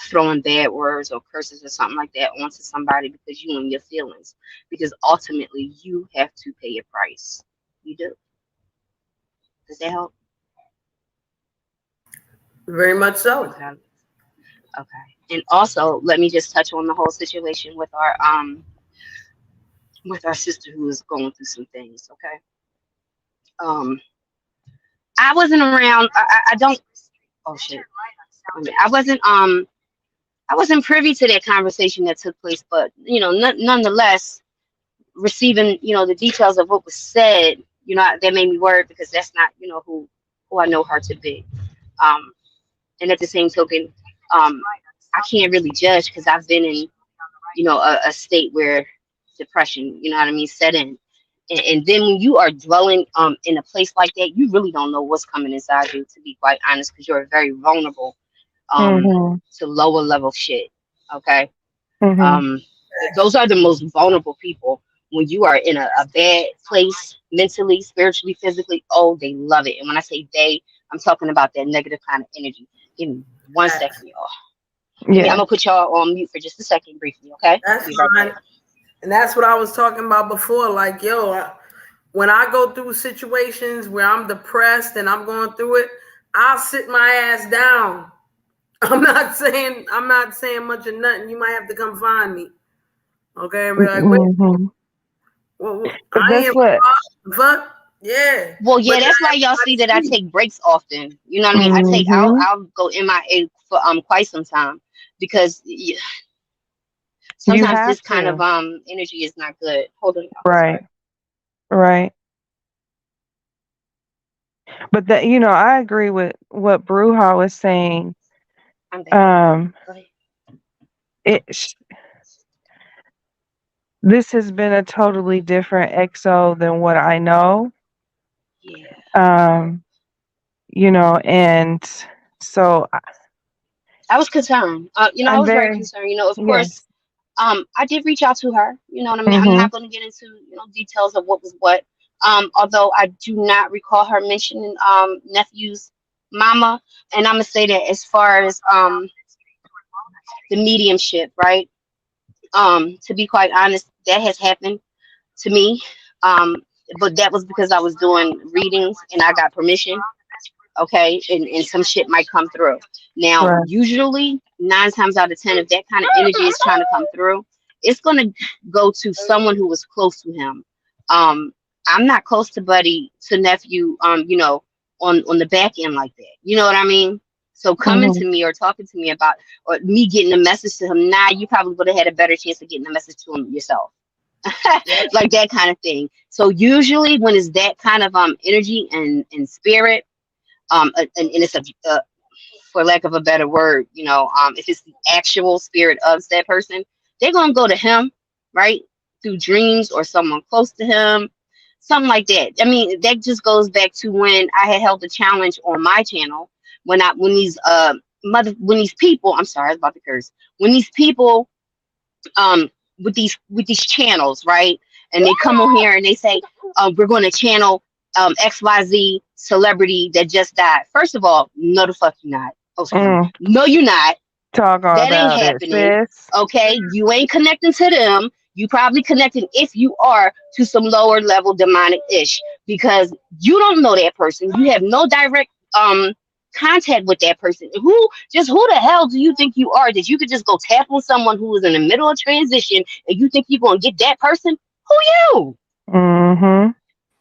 throwing bad words or curses or something like that onto somebody because you and your feelings. Because ultimately, you have to pay a price. You do. Does that help? Very much so. Okay. Okay. And also, let me just touch on the whole situation with our sister who is going through some things. Okay. Um, I wasn't around. I don't. Oh shit. I wasn't privy to that conversation that took place, but nonetheless, receiving the details of what was said, that made me worried because that's not who I know her to be. Um, and at the same token, I can't really judge because I've been in a state where depression, you know what I mean, set in. And then when you are dwelling in a place like that, you really don't know what's coming inside you, to be quite honest, because you're very vulnerable Mm-hmm. to lower level shit. Okay. Mm-hmm. Um, those are the most vulnerable people when you are in a bad place mentally, spiritually, physically. Oh, they love it. And when I say they, I'm talking about that negative kind of energy. Give me one second, y'all. I'm Yeah. gonna put y'all on mute for just a second briefly, okay? That's Be right back. fine. And that's what I was talking about before. Like, yo, when I go through situations where I'm depressed and I'm going through it, I'll sit my ass down. I'm not saying much of nothing. You might have to come find me. Okay, and be like, wait, Mm-hmm. But I that's ain't what. fuck. Yeah. Well, But yeah, then that's I why have y'all see that I to take breaks often. You know what I mean? Mm-hmm. I'll go MIA for quite some time because You sometimes this have kind of to. energy is not good. Hold on, y'all. Sorry. Right. Right. But that, I agree with what Bruja was saying. I'm back. Um, Go ahead. it sh- this has been a totally different EXO than what I know. Yeah. Um, and so I was concerned. I I'm was very very, concerned. Of course, yes. I did reach out to her. You know what I mean? I'm Mm-hmm. not going to get into details of what was what. Although I do not recall her mentioning nephew's mama, and I'm gonna say that as far as the mediumship, right? To be quite honest, that has happened to me. Um, but that was because I was doing readings and I got permission. Okay, and some shit might come through. Now, Right. usually 9 times out of 10, if that kind of energy is trying to come through, it's gonna go to someone who was close to him. Um, I'm not close to Buddy to nephew, on the back end like that. You know what I mean? So coming Hmm. to me or talking to me about or me getting a message to him, nah, you probably would have had a better chance of getting a message to him yourself. Like that kind of thing. So usually when it's that kind of energy and spirit, and it's for lack of a better word, if it's the actual spirit of that person, they're gonna go to him, right, through dreams or someone close to him, something like that. I mean, that just goes back to when I had held a challenge on my channel when these people, I'm sorry, I was about to curse, when these people um with these channels, right? And they come on here and they say, we're going to channel XYZ celebrity that just died. First of all, no the fuck you not. Oh, excuse me. Mm. No, you're not. Talk all That ain't about it, happening. sis. Okay, you ain't connecting to them. You probably connecting, if you are, to some lower level demonic ish, because you don't know that person. You have no direct contact with that person. Who the hell do you think you are that you could just go tap on someone who is in the middle of transition and you think you're gonna get that person? Who you? Mm-hmm.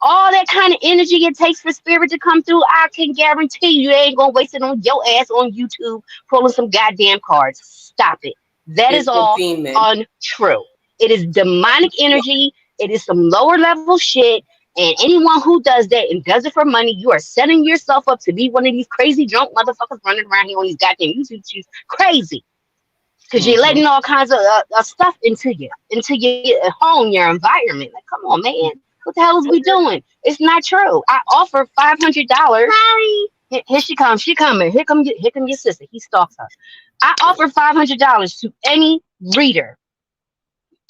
All that kind of energy it takes for spirit to come through, I can guarantee you they ain't gonna waste it on your ass on YouTube pulling some goddamn cards. Stop it. That is It's a all demon. untrue. It is demonic energy. It is some lower level shit. And anyone who does that and does it for money, you are setting yourself up to be one of these crazy drunk motherfuckers running around here on these goddamn YouTube shoots. Crazy. Because you're Hmm. letting all kinds of stuff into your home, your environment. Like, come on, man. What the hell is we doing? It's not true. I offer $500. Hi. Here she comes. She coming. Here come your sister. He stalks her. I offer $500 to any reader,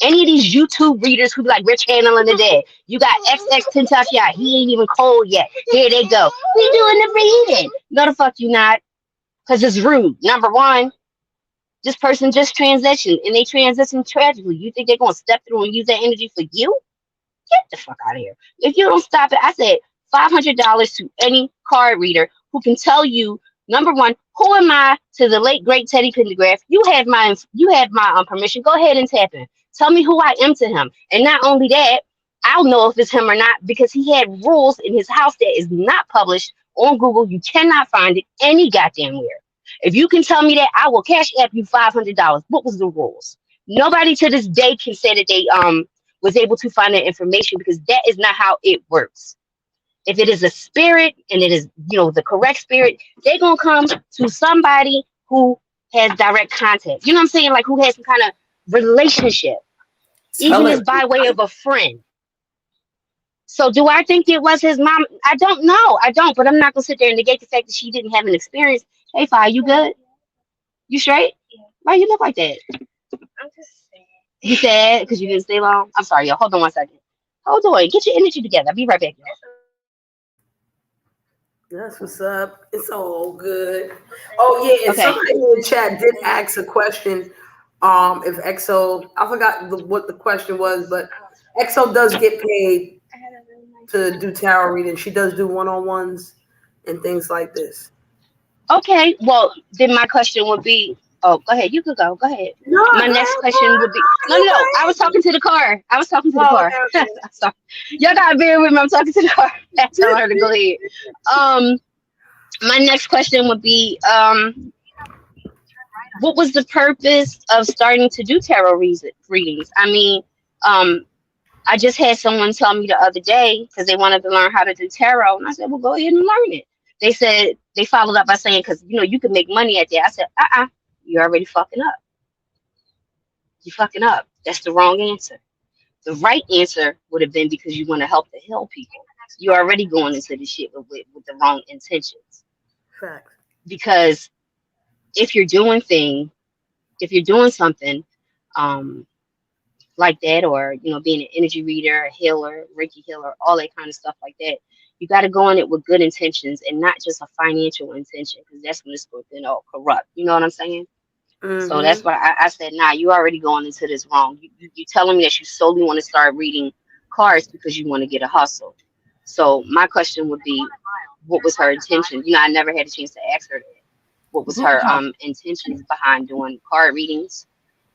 any of these YouTube readers who be like, we're channeling the dead. You got XX Tentacion. He ain't even cold yet. Here they go. We doing the reading. No, the fuck you not. Because it's rude. Number one, this person just transitioned and they transitioned tragically. You think they're going to step through and use that energy for you? Get the fuck out of here. If you don't stop it, I said $500 to any card reader who can tell you, number one, who am I to the late great Teddy Pendergrass? You have my permission. Go ahead and tap in. Tell me who I am to him. And not only that, I'll know if it's him or not because he had rules in his house that is not published on Google. You cannot find it any goddamn where. If you can tell me that, I will cash app you $500. What was the rules? Nobody to this day can say that they was able to find that information because that is not how it works. If it is a spirit and it is, the correct spirit, they're gonna come to somebody who has direct contact. You know what I'm saying? Like who has some kind of relationship, Tell even it. if by way of a friend. So do I think it was his mom? I don't know. I don't, but I'm not gonna sit there and negate the fact that she didn't have an experience. Hey, Fi, you good? You straight? Why you look like that? You said because you didn't stay long. I'm sorry, yo. Hold on 1 second. Hold on. Get your energy together. I'll be right back, y'all. That's what's up. It's all good. Oh yeah, and Okay. somebody in the chat did ask a question. If EXO, I forgot what the question was, but EXO does get paid to do tarot reading. She does do one-on-ones and things like this. Okay. Well, then my question would be, oh, go ahead. You could go. Go ahead. No, My go next ahead, question would be, no, no, no. I was talking to the car. I was talking to the Oh, car. okay, Sorry. Y'all gotta bear with me. I'm talking to the car. I tell her to go ahead. Um, my next question would be, what was the purpose of starting to do readings? I mean, um, I just had someone tell me the other day because they wanted to learn how to do tarot, and I said, "Well, go ahead and learn it." They said they followed up by saying, "Because you can make money at that." I said, you're already fucking up. You're fucking up. That's the wrong answer. The right answer would have been because you want to help to heal people. You're already going into this shit with the wrong intentions. Facts. Because if you're doing something, um, like that, or being an energy reader, a healer, Reiki healer, all that kind of stuff like that, you got to go in it with good intentions and not just a financial intention, because that's when it's going to corrupt. You know what I'm saying? So that's Mm-hmm. why I said, nah, you already going into this wrong. You telling me that you solely want to start reading cards because you want to get a hustle. So my question would be, what was her intention? I never had a chance to ask her that. What was her Bruja, intentions behind doing card readings?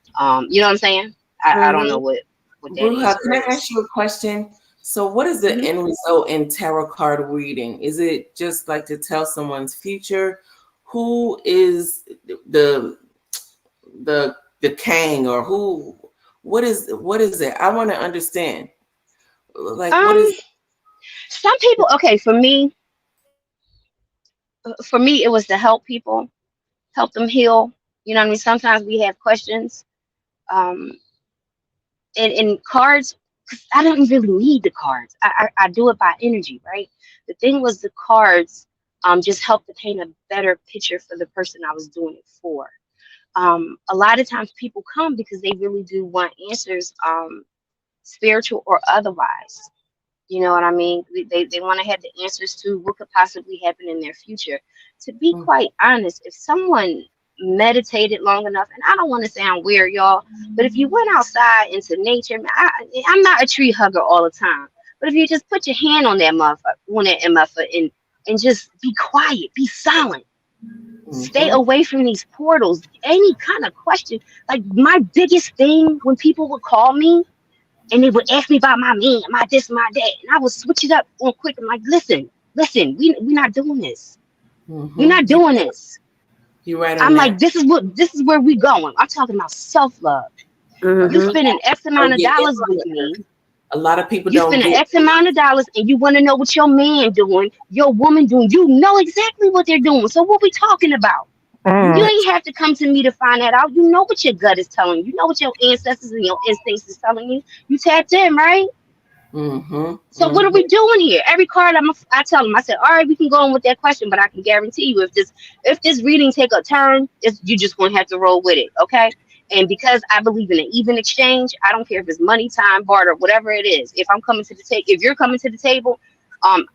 You know what I'm saying? I don't know Mm-hmm. what that Bruja, answer can I is. ask you a question? So, what is the Hmm. end result in tarot card reading? Is it just like to tell someone's future? Who is the the king, or who? What is it? I want to understand. Like, what Um, is? some people. Okay, for me, it was to help people, help them heal. You know what I mean? Sometimes we have questions. Um, and cards, 'cause I don't really need the cards. I do it by energy, right? The thing was the cards just helped to paint a better picture for the person I was doing it for. A lot of times people come because they really do want answers, spiritual or otherwise. You know what I mean? They want to have the answers to what could possibly happen in their future. To be quite honest, if someone meditated long enough, and I don't want to sound weird, y'all, but if you went outside into nature, I'm not a tree hugger all the time, but if you just put your hand on that motherfucker, and just be quiet, be silent, stay Mhm. away from these portals. Any kind of question, like my biggest thing when people would call me and they would ask me about my man, my this, my that, and I would switch it up on quick. I'm like, listen, we're not doing this. We're Mhm. not doing this. You right on I'm like, that. this is where we going. I'm talking about self love. You Mm-hmm. spending X amount Don't of get in dollars with on it. me. A lot of people You don't spending get. X amount of dollars, and you want to know what your man doing, your woman doing. You know exactly what they're doing. So what we talking about? You Mm. ain't have to come to me to find that out. You know what your gut is telling you. You know what your ancestors and your instincts is telling you. You tapped in, right? Mhm. So what are Mhm. we doing here? Every card I tell them, I said, all right, we can go on with that question, but I can guarantee you, if this reading take a turn, you just gonna have to roll with it, okay? And because I believe in an even exchange, I don't care if it's money, time, barter, whatever it is. If I'm coming to the table, if you're coming to the table, um,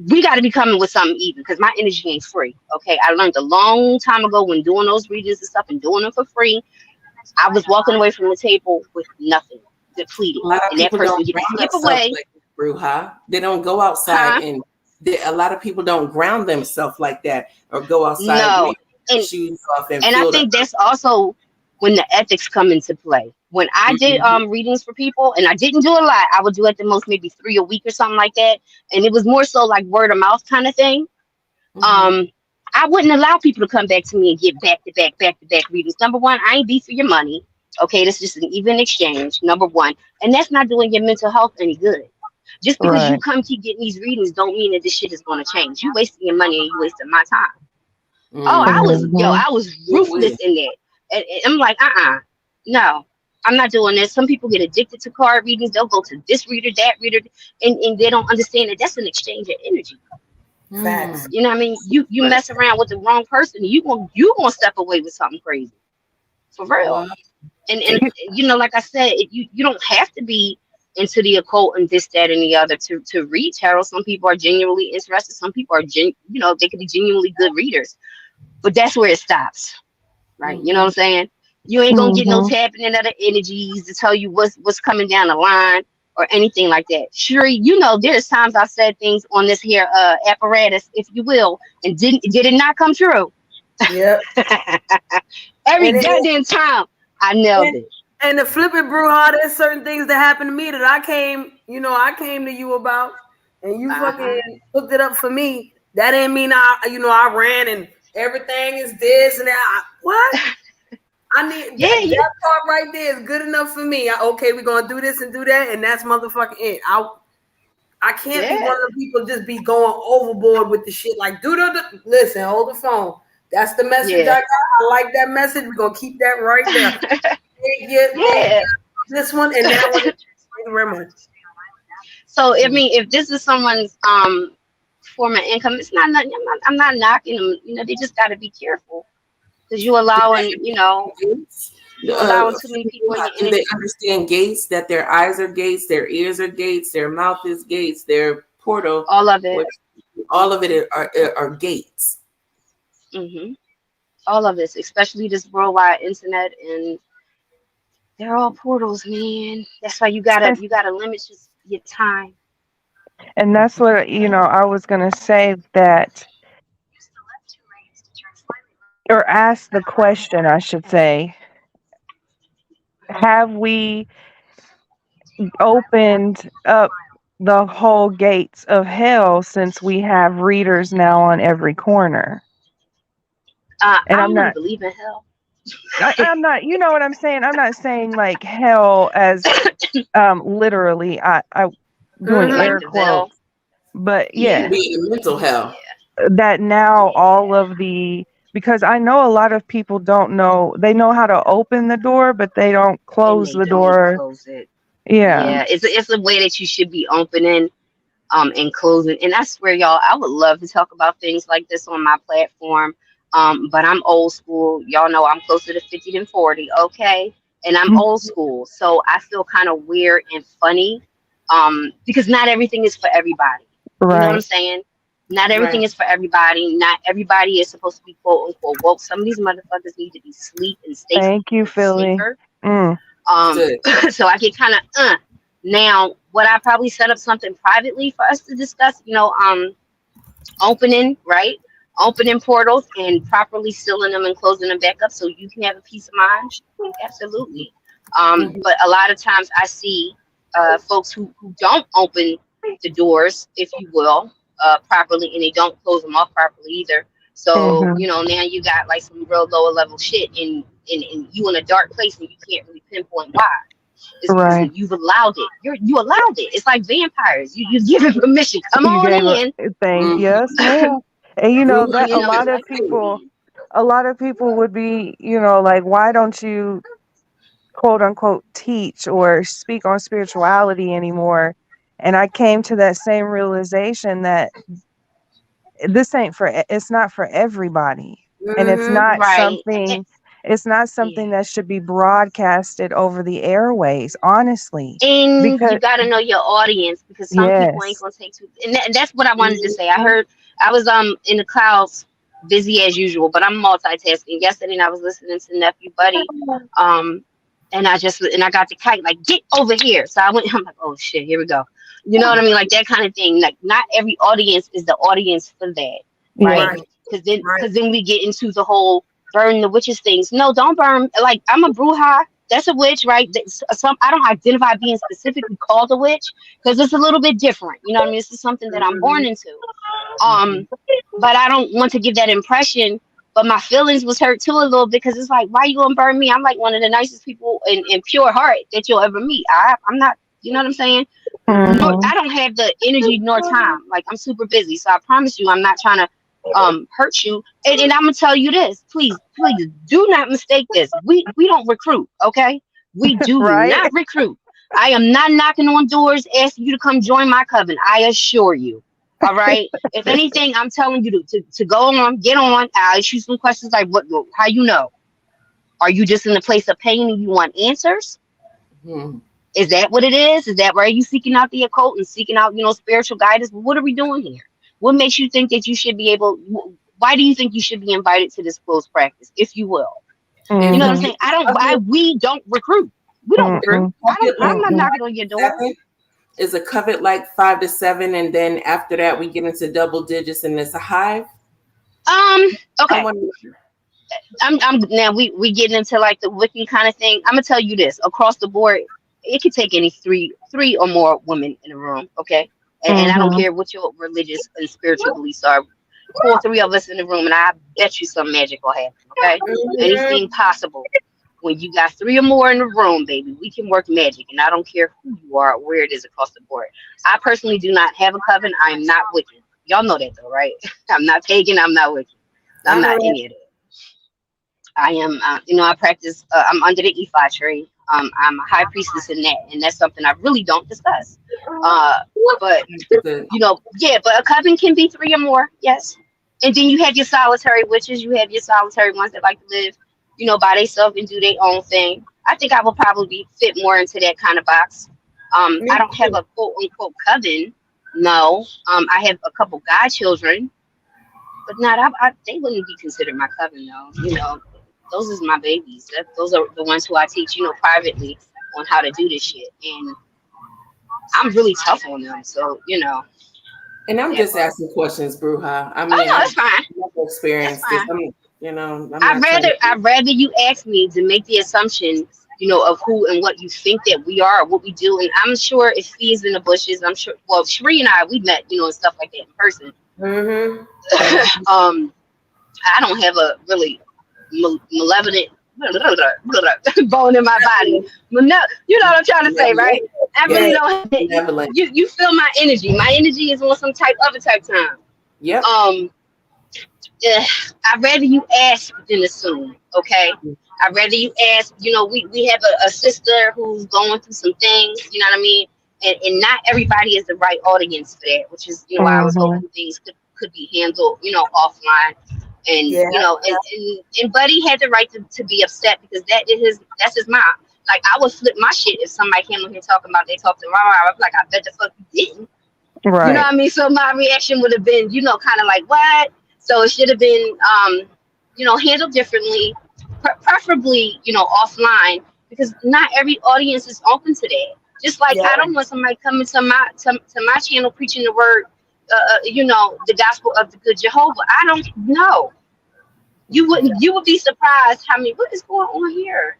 we got to be coming with something even because my energy ain't free. Okay, I learned a long time ago when doing those readings and stuff and doing them for free, I was walking away from the table with nothing, depleted, A lot of and that people don't person get to ground skip themselves away, like that, Bruja. They don't go outside huh? and a lot of people don't ground themselves like that, or go outside, No, maybe take their and shoes off and and I feel the think that's also when the ethics come into play. When I did Mhm. readings for people, and I didn't do a lot, I would do at the most maybe 3 a week or something like that, and it was more so like word of mouth kind of thing. Mhm. Um, I wouldn't allow people to come back to me and get back to back readings. Number one, I ain't beat for your money. Okay, this is just an even exchange. Number one, and that's not doing your mental health any good. Just because you Right. come keep getting these readings don't mean that this shit is going to change. You wasting your money and you wasting my time. Oh, Mhm. Hmm. I was ruthless Ooh-wee. in that. And I'm like, no, I'm not doing this. Some people get addicted to card readings. They'll go to this reader, that reader, and they don't understand that that's an exchange of energy. Mm. Facts. You know what I mean? You mess around with the wrong person, you gonna step away with something crazy for real. Wow. And like I said, you don't have to be into the occult and this, that, and the other to read tarot. Some people are genuinely interested. Some people are they could be genuinely good readers, but that's where it stops. Right? You know what Mhm. I'm saying? You ain't gonna get no Hmm. tapping in other energies to tell you what's coming down the line or anything like that. Sure, there's times I said things on this here apparatus, if you will, and did it not come true? Yep. Every And it, goddamn time I nailed and it. and the flipping brouhaha, there's certain things that happened to me that I came to you about, and you Uh-huh. fucking hooked it up for me. That didn't mean I ran and everything is this and that. What? I need Yeah, that part right there is good enough for me. Okay, we're gonna do this and do that, and that's motherfucking it. I can't be yeah, one of the people just be going overboard with the shit. Like, listen, hold the phone. That's the message I yeah, got. I like that message. We're gonna keep that right there. Thank yeah. you. This one and that one. Thank you very much. So I mean, if this is someone's form of income, it's not nothing. I'm not knocking them. They just got to be careful because you allowing too many people in your Do they energy. understand gates? That their eyes are gates, their ears are gates, their mouth is gates, their portal, All of it. which all of it are gates. Hmm. All of this, especially this worldwide internet, and they're all portals, man. That's why you gotta limit your time. And that's what, I was going to say that, or ask the question, I should say, have we opened up the whole gates of hell since we have readers now on every corner? And I I'm don't really not, believe in hell. I'm not, you know what I'm saying? I'm not saying like hell as literally, I doing Mm-hmm. Like air the veil. quotes, but It Yeah. can yes, be a mental hell. that now Yeah. all of the, because I know a lot of people don't know, they know how to open the door, but they don't And close they the don't door. close it. Yeah, Yeah. It's a way that you should be opening and closing. And I swear, y'all, I would love to talk about things like this on my platform. But I'm old school. Y'all know I'm closer to 50 than 40, okay? And I'm old school. So I feel kind of weird and funny. Because not everything is for everybody. You know what I'm right. saying? Not everything Right. is for everybody. Not everybody is supposed to be quote unquote woke. Some of these motherfuckers need to be sleep and Thank you, Philly. safer. Mm, Um, Sis. so I get kind of now. Would I probably set up something privately for us to discuss? Opening, right? Opening portals and properly sealing them and closing them back up so you can have a peace of mind. Absolutely. Mhm. But a lot of times I see folks who don't open the doors, if you will, properly, and they don't close them off properly either. So, hmm now you got like some real lower level shit and you in a dark place and you can't really pinpoint why. It's because Right. you've allowed it. You allowed it. It's like vampires. You give it permission. Come You on gave a in. thank, Mhm. yes, ma'am. And Mhm. that You know, it's like a lot of people would be, like, why don't you quote unquote teach or speak on spirituality anymore? And I came to that same realization that this ain't for it's not for everybody, and Mm-hmm. right. it's not Yeah. something that should be broadcasted over the airways, honestly, And you because got to know your audience because some people ain't yes. gonna take too. And that's what I wanted to say. I heard I was in the clouds, busy as usual, but I'm multitasking. Yesterday, I was listening to Nephew Buddy, um, and I got the kite like get over here. So I went. I'm like, oh shit, here we go. You know what I mean? Like that kind of thing. Like not every audience is the audience for that, right? Yes. Right. Because Right. then we get into the whole burn the witches things. No, don't burn. Like I'm a bruja. That's a witch, right? Some I don't identify being specifically called a witch because it's a little bit different. You know what I mean? This is something that I'm born Mm-hmm. into. But I don't want to give that impression. But my feelings was hurt too a little bit because it's like, why you gonna burn me? I'm like one of the nicest people in pure heart that you'll ever meet. I'm not. You know what I'm saying? Nor hmm I don't have the energy nor time. Like I'm super busy, so I promise you, I'm not trying to hurt you. And I'm gonna tell you this, please do not mistake this. We don't recruit, okay? We do right. not recruit. I am not knocking on doors asking you to come join my coven. I assure you. All right. If anything, I'm telling you to go on, get on. I'll ask you some questions like how you know? Are you just in a place of pain and you want answers? Mhm. Is that what it is? Is that why are you seeking out the occult and seeking out, spiritual guidance? What are we doing here? What makes you think that you should be able? Why do you think you should be invited to this closed practice, if you will? You Is know what I'm hmm saying? I don't. covet We don't recruit. We don't recruit. hmm I don't. I'm not hmm knocking on your door. 7? Is a covet like 5 to 7, and then after that we get into double digits, and it's a hive? Um. I Okay. want I'm now we getting into like the Wiccan kind of thing. I'm gonna tell you this across the board. It could take any three or more women in a room. Okay. And I don't hmm care what your religious and spiritual beliefs are. Pull three of us in the room, and I bet you some magic will happen. Okay, to. anything possible. When you got three or more in the room, baby, we can work magic, and I don't care who you are, or where it is across the board. I personally do not have a coven. I am not Wiccan. Y'all know that though, right? I'm not pagan. I'm not Wiccan. I I'm not know any of that. I am, I practice. I'm under the Ephi tree. I'm a high priestess in that, and that's something I really don't discuss. Uh, but that. yeah, but a coven can be three or more, yes. And then you have your solitary witches, you have your solitary ones that like to live, by themselves and do their own thing. I think I will probably fit more into that kind of box. I Me don't have too. a quote unquote coven. No. I have a couple godchildren, but not they wouldn't be considered my coven though. Those is my babies. Those are the ones who I teach, privately on how to do this shit. And I'm really tough on them. So, you know, And I'm that just part. asking questions, Bruja. I Oh mean, no, I've it's fine. never That's experienced this. fine. I'm I'd not trying rather to. I'd rather you ask me to make the assumption, you know, of who and what you think that we are, or what we do. And I'm sure if he is in the bushes, I'm sure. Well, Sheree and I, we met, you know, and stuff like that in person. Mm-hmm. um, I don't have a really malevolent bone in my body. But no, you know what I'm trying to say, right? I really Yeah, don't have it. benevolent. You feel my energy. My energy is on some type other type time. Yep. Um, I'd rather you ask than assume. Okay. I'd rather you ask. You know, we have a sister who's going through some things. You know what I mean? And not everybody is the right audience for that, which is, you know, why I was Mhm. hoping things could be handled, you know, offline. And Yeah. you know, and Buddy had the right to be upset because that's his mom. Like, I would flip my shit if somebody came on here talking about they talked to Rara. I'd be like, I bet the fuck you didn't. You know Right. what I mean? So my reaction would have been, you know, kind of like, what? So it should have been, you know, handled differently, preferably, you know, offline, because not every audience is open to that. Just like Yeah. I don't want somebody coming to my channel preaching the word, you know, the gospel of the good Jehovah. I don't know. You would be surprised how many, what is going on here?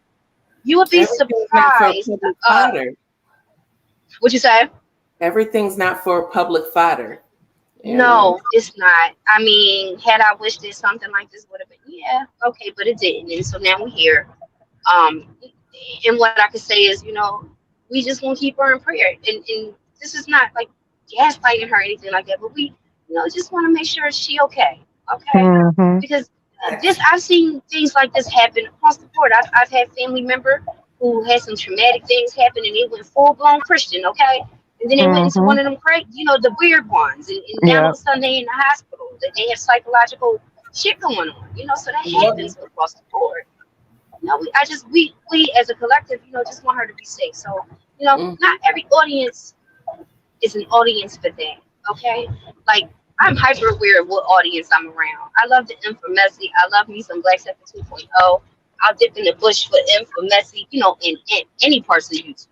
You would be Everything's not for surprised. public fodder. What you say? Everything's not for public fodder. You know. No, it's not. I mean, had I wished that something like this would have been, yeah, okay, but it didn't, and so now we're here. Um, and what I could say is, you know, we just want to keep her in prayer, and this is not like gaslighting her or anything like that, but we, you know, just want to make sure she okay, Mhm. because this I've seen things like this happen across the board. I've had family member who had some traumatic things happen, and they went full blown Christian, okay, and then they went into one Mhm. of them crazy, you know, the weird ones, and now all Yep. of a sudden they in the hospital. They have psychological shit going on, you know, so that Yep. happens across the board. You know, we as a collective, you know, just want her to be safe. So, you know, Mm. not every audience is an audience for that. Okay, like, I'm hyper aware of what audience I'm around. I love the infamessy. I love me some Black Sector 2.0. I'll dip in the bush for infamessy, you know, in any parts of YouTube.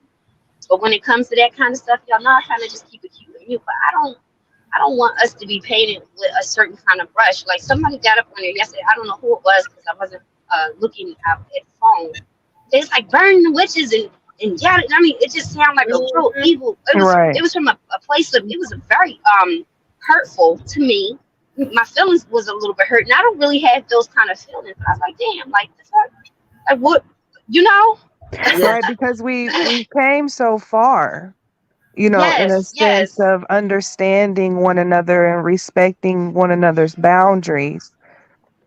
But when it comes to that kind of stuff, y'all know I kind of just keep it cute and mute. But I don't want us to be painted with a certain kind of brush. Like, somebody got up on there yesterday. I don't know who it was because I wasn't looking at the phone. It's like burn the witches and yeah. I mean, it just sounded like a real Mhm. evil. Right. It was from a place of, it was a very hurtful to me. My feelings was a little bit hurt, and I don't really have those kind of feelings. But I was like, damn, like the fuck, like what, you know? Yeah. Right, because we came so far, you know, in a Yes, sense yes, of understanding one another and respecting one another's boundaries.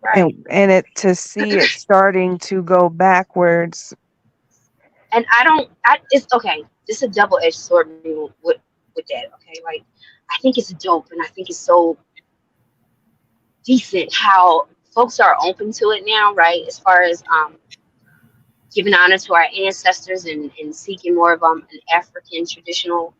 right. And it to see it starting to go backwards. And I don't. It's okay. It's a double edged sword with that. Okay, like, I think it's dope, and I think it's so decent how folks are open to it now, right? As far as giving honor to our ancestors and seeking more of an African traditional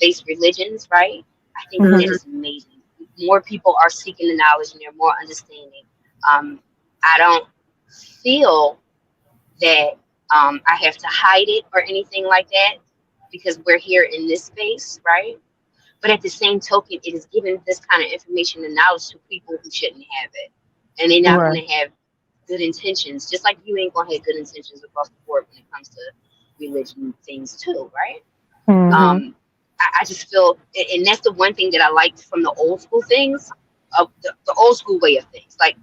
based religions, right? I think that that Mhm. is amazing. More people are seeking the knowledge and they're more understanding. I don't feel that I have to hide it or anything like that because we're here in this space, right? But at the same token, it is giving this kind of information and knowledge to people who shouldn't have it. And they're not Right. going to have good intentions, just like you ain't going to have good intentions across the board when it comes to religion things, too, right? Mhm. I just feel, and that's the one thing that I liked from the old school things, of the old school way of things. Like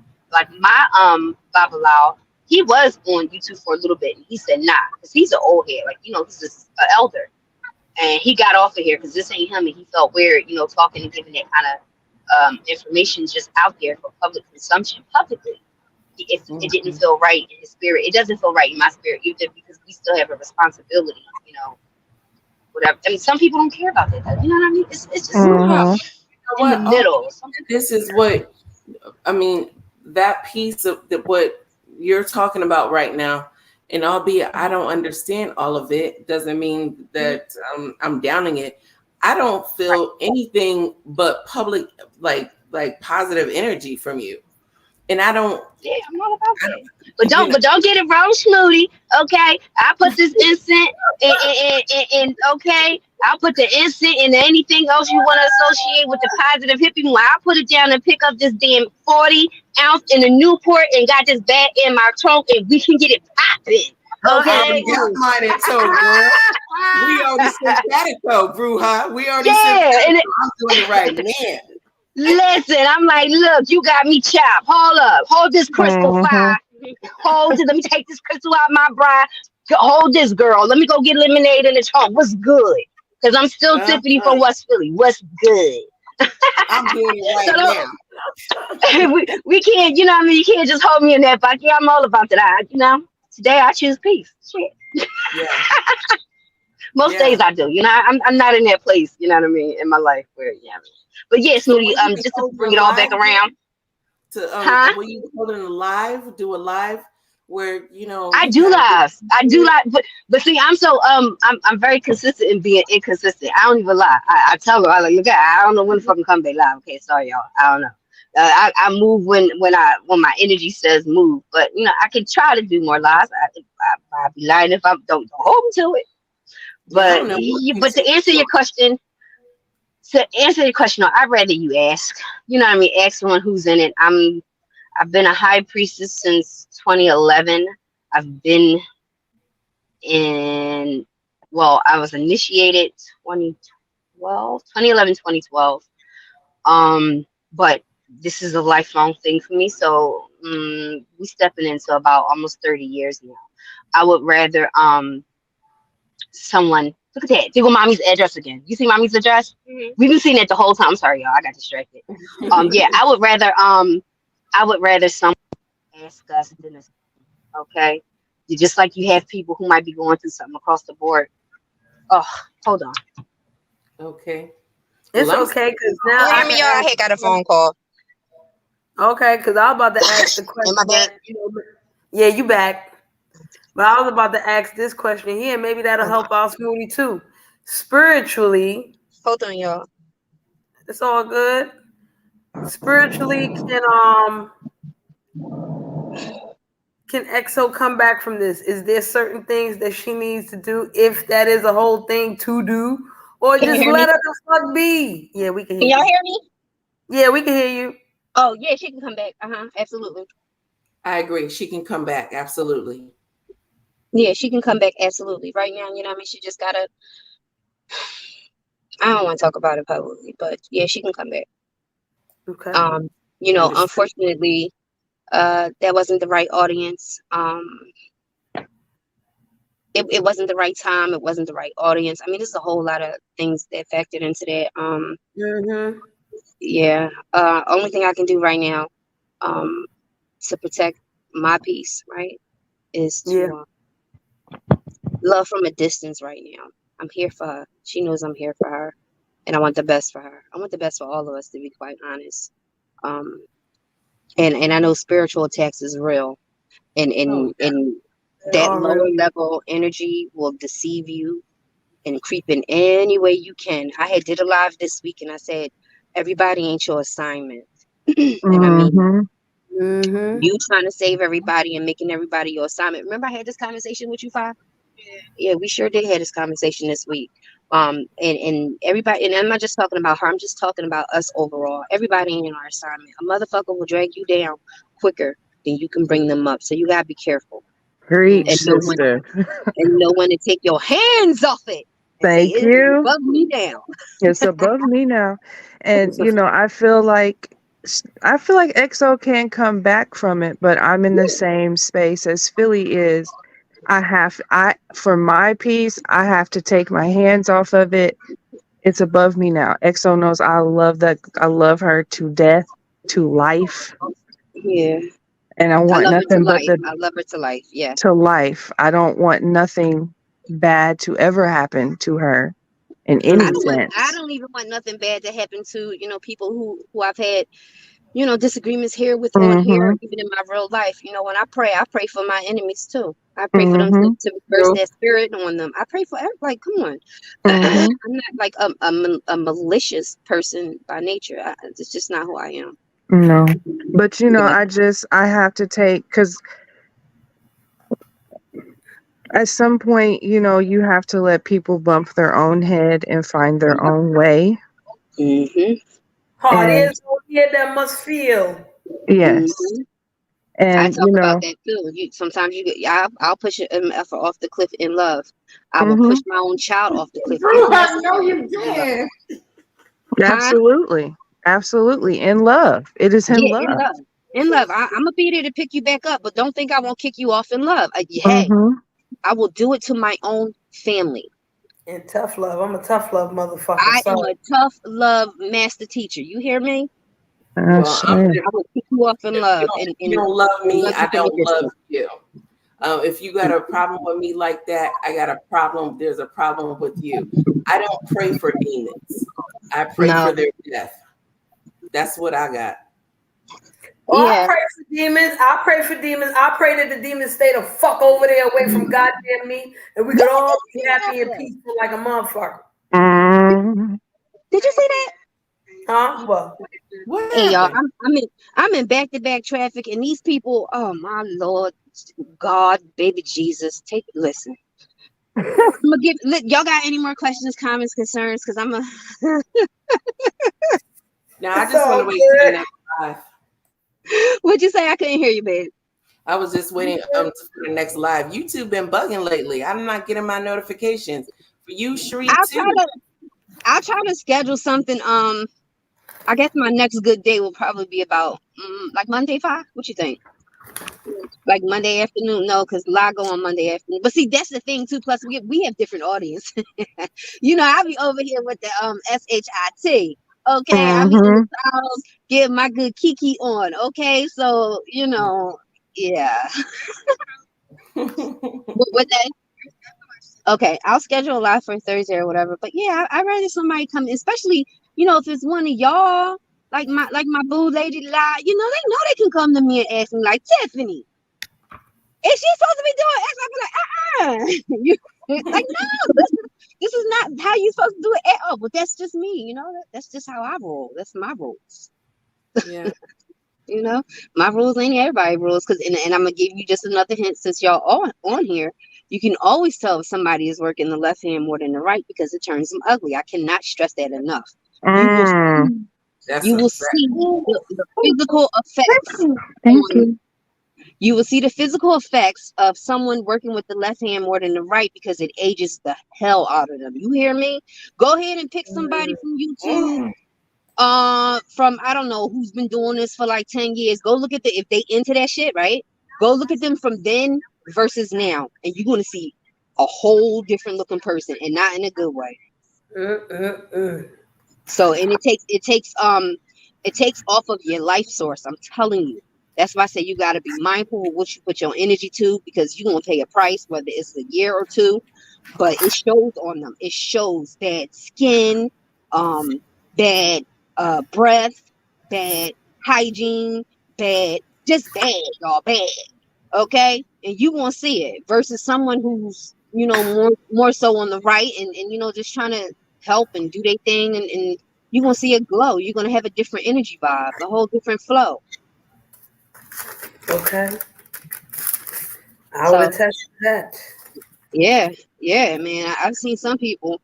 my Babalao, he was on YouTube for a little bit, and he said nah, because he's an old head, like, you know, he's just an elder, and he got off of here because this ain't him, and he felt weird, you know, talking and giving that kind of information just out there for public consumption publicly. It didn't Mhm. feel right in his spirit. It doesn't feel right in my spirit either because we still have a responsibility, you know, whatever. I mean, some people don't care about that. You know what I mean? It's just Bruja, Mhm. you know in the what? All middle. this is what I mean. That piece of what you're talking about right now, and albeit I don't understand all of it, doesn't mean that I'm downing it. I don't feel anything but public, like positive energy from you. And I don't, Yeah, I'm all about I that. don't, you know, But don't get it wrong, Snooty. Okay, I put this instant in okay. I'll put the instant and anything else you want to associate with the positive hippie one. I'll put it down and pick up this damn 40 ounce in the Newport and got this bag in my trunk and we can get it popping. I Okay. already got mine in tow, girl. We already sent that in tow, Bruja. We already sent Yeah, that in and tow. I'm doing it right now. listen, I'm like, look, you got me chopped. Hold up, hold this crystal Mm-hmm. fire. Hold it. Let me take this crystal out my bra. Hold this, girl. Let me go get lemonade in the trunk. What's good? Because I'm still Tiffany Uh-huh. from West Philly. What's good? I'm doing it So right now. we can't, you know what I mean? You can't just hold me in that bucket. I'm all about that. Today I choose peace. Shit. Yeah, Most days yeah. I do. I'm not in that place, you know what I mean, in my life where, yeah. But yeah, So Snooty, will you be just to holding bring a it all back live around. to Huh? will you be holding a live? Do a live where I you do kind of get lives. I do it. live, but see, I'm so I'm very consistent in being inconsistent. I don't even lie. I tell her I like look at I don't know when the fucking come back live. Okay, sorry y'all. I don't know. I move when my energy says move, but I can try to do more lives. I'd be lying if I don't hold me to it. Yeah, I But don't know what you but take to answer your question, no, I'd rather you ask. You know what I mean? Ask someone who's in it. I've been a high priestess since 2011. I've been in I was initiated 2011, 2012. But this is a lifelong thing for me, so we stepping into about almost 30 years now. I would rather someone look at that. There go mommy's address again. You see mommy's address? We've been seeing it the whole time. I'm sorry, y'all. I got distracted. Yeah, to. I would rather someone ask us than us. Okay, just like you have people who might be going through something across the board. Oh, hold on. Okay. Well, It's I'm okay because Can now you I hear can me, y'all? I ask. had got a phone call. Okay, because I was about to ask the Am I question back? that yeah, you back. But I was about to ask this question here. Maybe that'll Hold on. help out Smoothie too. Spiritually, Hold on, y'all. it's all good. Spiritually, can EXO come back from this? Is there certain things that she needs to do if that is a whole thing to do, or Can you just hear me? let her the fuck be? Yeah, we can Can hear y'all you. hear me? Yeah, we can hear you. Oh, yeah, she can come back. Absolutely. I agree. She can come back. Absolutely. Yeah, she can come back. Absolutely. Right now, you know what I mean? She just gotta, I don't want to talk about it publicly, but yeah, she can come back. Okay. Um, Understood. unfortunately, that wasn't the right audience. It wasn't the right time. It wasn't the right audience. I mean, there's a whole lot of things that factored into that. Mm-hmm. Yeah. Only thing I can do right now, um, to protect my peace, right, is Yeah. to love from a distance right now. I'm here for her. She knows I'm here for her, and I want the best for her. I want the best for all of us, to be quite honest. Um, and I know spiritual attacks is real, and Oh, and yeah. and They that are lower real. level energy will deceive you and creep in any way you can. I had did a live this week, and I said, everybody ain't your assignment, and I mean. Mm-hmm. Mm-hmm. You trying to save everybody and making everybody your assignment. Remember, I had this conversation with you, Five? Yeah, we sure did have this conversation this week. And everybody, and I'm not just talking about her. I'm just talking about us overall. Everybody in our assignment. A motherfucker will drag you down quicker than you can bring them up. So you gotta be careful Preach, and Mhm. sister. know when to take your hands off it and say Thank it is you. above me now. It's above me now. And It's a fact. I feel like EXO can come back from it, but I'm in the same space as Philly is. I for my piece, I have to take my hands off of it. It's above me now. EXO knows I love her to death, to life, Yeah, and I I want love her to nothing but life. the I love her to life. Yeah. to life. I don't want nothing bad to ever happen to her in any I sense. don't even want nothing bad to happen to, people who I've had, disagreements here with on here, Mhm. even in my real life. When I pray for my enemies too. I pray for them Mhm. to reverse that spirit on them. I pray for like, come on. I'm Mhm. not like a malicious person by nature. It's just not who I am. No. But Yeah. I have to take, because at some point, you have to let people bump their own head and find their own way. Mm-hmm. Hard And is on here that must feel. yes. Mm-hmm. I And talk about that too. Sometimes I'll push an MF off the cliff in love. I will push mhm, my own child off the cliff if No, necessary. you did. Huh? absolutely. Absolutely. In love. It is in Yeah, in love. love. In love. I'm gonna be there to pick you back up, but don't think I won't kick you off in love. Hey, Mhm. I will do it to my own family. And tough love. I'm a tough love motherfucker. I am Sorry. a tough love master teacher. You hear me? Well, I'm Sure. I will pick you off in if love you don't love and me, love you I from a don't love distance. you. If you got a problem with me like that, I got a problem. There's a problem with you. I don't pray for demons. I pray No. for their death. That's what I got. Oh, I Yeah. pray for demons. I pray for demons. I pray that the demons stay the fuck over there away from goddamn me, and we Did could you all just be see that happy and yesterday? peaceful like a motherfucker. Mm. Did you see that? Huh? What? What Hey y'all, happened? I'm in back-to-back traffic, and these people, oh my Lord, God, baby Jesus, listen. I'm gonna y'all got any more questions, comments, concerns? Because I'm a Now I It's just want all to wait for the good. next live. what'd you say? I couldn't hear you, babe. I was just waiting for the next live. YouTube been bugging lately. I'm not getting my notifications. For you, Sheree, I'll too. try to I'll try to schedule something. I guess my next good day will probably be about like Monday 5. What you think? Like Monday afternoon? No, because live go on Monday afternoon. But see, that's the thing too. Plus, we have different audience. I'll be over here with the SHIT. Okay, I'll be in the Mhm. house getting my good Kiki on. Okay, so yeah. What day? Okay, I'll schedule a live for Thursday or whatever. But yeah, I'd rather somebody come, especially if it's one of y'all, like my boo lady live. They know they can come to me and ask me like, Tiffany, is she supposed to be doing X? I'll be like, you like no, this is not how you supposed to do it at all. But that's just me, that's just how I roll. That's my rules. Yeah. You know, my rules ain't everybody rules. And I'm gonna give you just another hint since y'all on here. You can always tell if somebody is working the left hand more than the right because it turns them ugly. I cannot stress that enough. You will Mm. see, That's you a will fact. see the physical effects Thank on. you. You will see the physical effects of someone working with the left hand more than the right because it ages the hell out of them. You hear me? Go ahead and pick somebody from YouTube from I don't know who's been doing this for like 10 years. Go look at if they into that shit, right? Go look at them from then versus now, and you're gonna see a whole different looking person, and not in a good way. So, and it takes off of your life source. I'm telling you. That's why I say you got to be mindful of what you put your energy to because you're gonna pay a price, whether it's a year or two. But it shows on them. It shows bad skin, bad breath, bad hygiene, bad, just bad, y'all, bad. Okay, and you gonna see it versus someone who's more so on the right and just trying to help and do their thing and you're gonna see a glow. You're gonna have a different energy vibe, a whole different flow. Okay. I will So attest to that. yeah, man. I've seen some people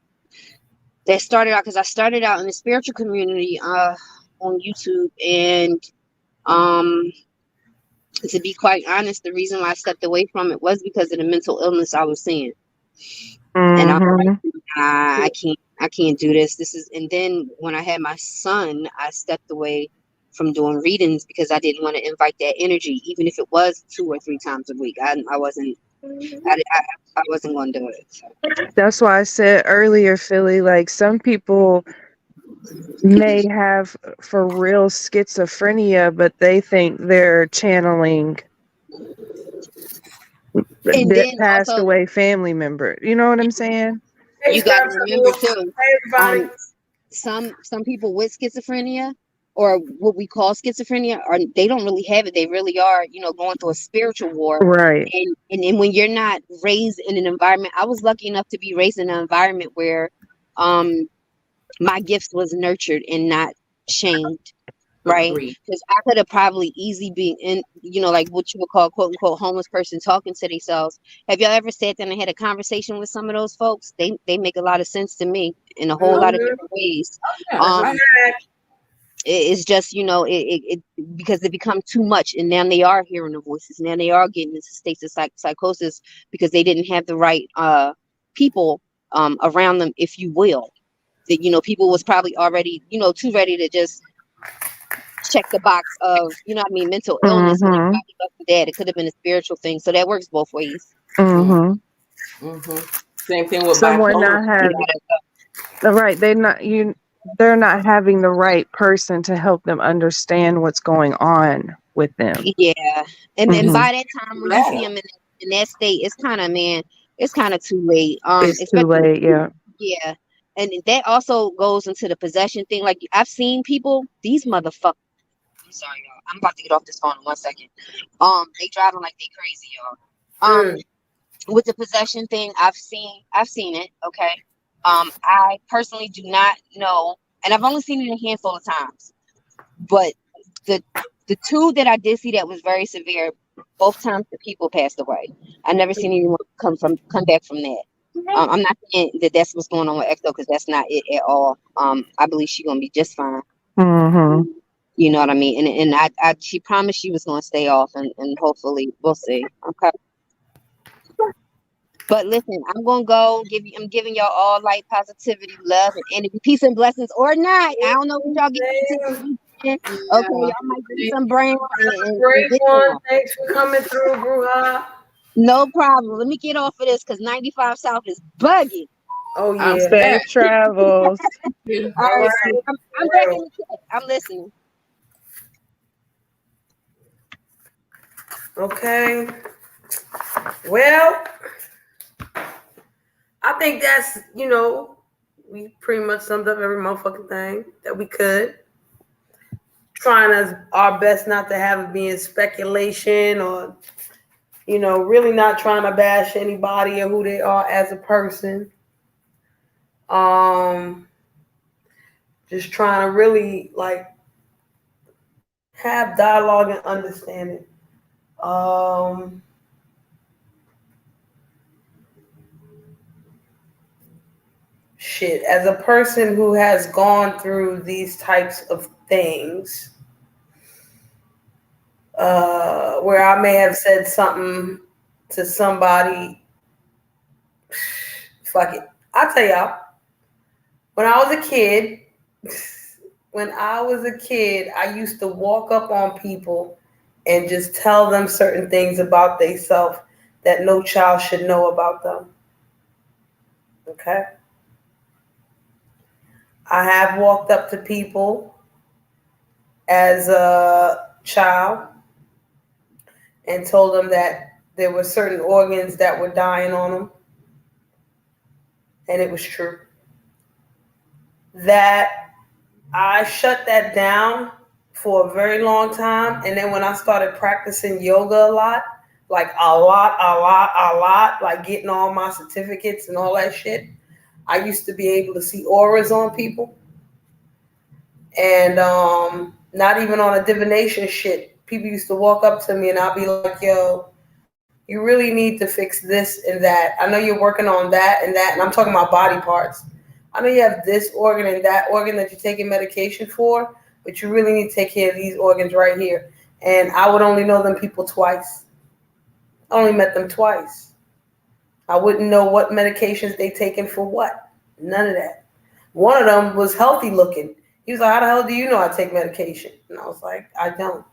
that started out because I started out in the spiritual community on YouTube and um to be quite honest, the reason why I stepped away from it was because of the mental illness I was seeing. And I was Mhm. like, nah, I can't do this. And then when I had my son, I stepped away from doing readings because I didn't want to invite that energy, even if it was 2 or 3 times a week. I wasn't, I wasn't going to do it. So. That's why I said earlier, Philly, like some people may have for real schizophrenia, but they think they're channeling And their then passed also, away family member. You know what I'm saying? Hey, you got to Scrap remember Circle. too, Hey, everybody. um, some people with schizophrenia or what we call schizophrenia are they don't really have it. They really are, going through a spiritual war. Right. And when you're not raised in an environment, I was lucky enough to be raised in an environment where my gifts was nurtured and not shamed. right? Agreed. Because I could have probably easily been in, like what you would call quote unquote homeless person talking to themselves. Have y'all ever sat down and had a conversation with some of those folks? They make a lot of sense to me in a whole lot of Mhm. different ways. Yeah, that's Um, I agreed. had it's just because it become too much, and now they are hearing the voices. Now they are getting into states of psychosis because they didn't have the right people around them, if you will. That people was probably already too ready to just check the box of mental illness, and it Mm-hmm. probably wasn't that. It could have been a spiritual thing, so that works both ways. Mm-hmm. Same thing with Someone bipolar. not You having the right. They're not having the right person to help them understand what's going on with them. yeah, and Hmm. by that time when you Right. see them in that state, it's kind of it's kind of too late. It's too Especially late. Yeah. yeah, and that also goes into the possession thing. Like I've seen people, these motherfuckers. I'm sorry, y'all. I'm about to get off this phone in 1 second. They driving like they crazy, y'all. mm, With the possession thing, I've seen it. Okay. I personally do not know, and I've only seen it a handful of times. But the the two that I did see that was very severe, both times the people passed away. I never seen anyone come back from that. I'm not saying that that's what's going on with Ecto because that's not it at all. I believe she's gonna be just fine. Mm-hmm. You know what I mean? And she promised she was gonna stay off, and hopefully we'll see. Okay. But listen, I'm gonna go I'm giving y'all all light, positivity, love, and energy, peace and blessings, or not. I don't know what y'all getting into this same. weekend. Okay, Yeah. y'all might drink some brown and Great get one. down. Thanks for coming through, Bruja. No problem. Let me get off of this because 95 South is bugging. Oh I'm yeah. Safe sad. travels. All All right, right. so I'm back in the chat. I'm listening. Okay. Well, I think that's we pretty much summed up every motherfucking thing that we could. Trying our best not to have it being speculation or really not trying to bash anybody or who they are as a person. Um, just trying to really like have dialogue and understanding. Um, shit, as a person who has gone through these types of things, where I may have said something to somebody, fuck it. I'll tell y'all, when I was a kid, I used to walk up on people and just tell them certain things about themselves that no child should know about them. Okay? I have walked up to people as a child and told them that there were certain organs that were dying on them. And it was true. That I shut that down for a very long time. And then when I started practicing yoga a lot, like a lot, like getting all my certificates and all that shit, I used to be able to see auras on people. And not even on a divination shit. People used to walk up to me and I'll be like, yo, you really need to fix this and that. I know you're working on that, and I'm talking about body parts. I know you have this organ and that organ that you're taking medication for, but you really need to take care of these organs right here. And I would only know them people twice. I only met them twice. I wouldn't know what medications they taking for what. None of that. One of them was healthy looking. He was like, how the hell do you know I take medication? And I was like, I don't.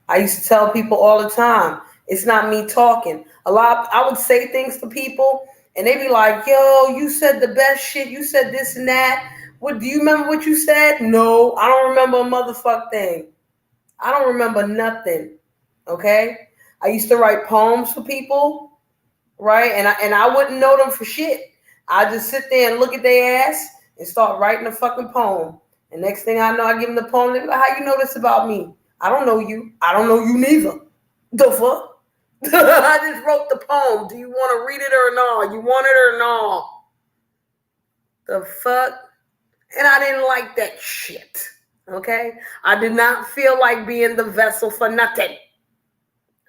I used to tell people all the time, it's not me talking. I would say things to people and they'd be like, yo, you said the best shit. You said this and that. What, do you remember what you said? No, I don't remember a motherfucking thing. I don't remember nothing. Okay? I used to write poems for people, right? And I wouldn't know them for shit. I just sit there and look at their ass and start writing a fucking poem. And next thing I know, I give them the poem. They're like, how you know this about me? I don't know you. I don't know you neither. The fuck? I just wrote the poem. Do you want to read it or not? You want it or not? The fuck? And I didn't like that shit. Okay? I do not feel like being the vessel for nothing.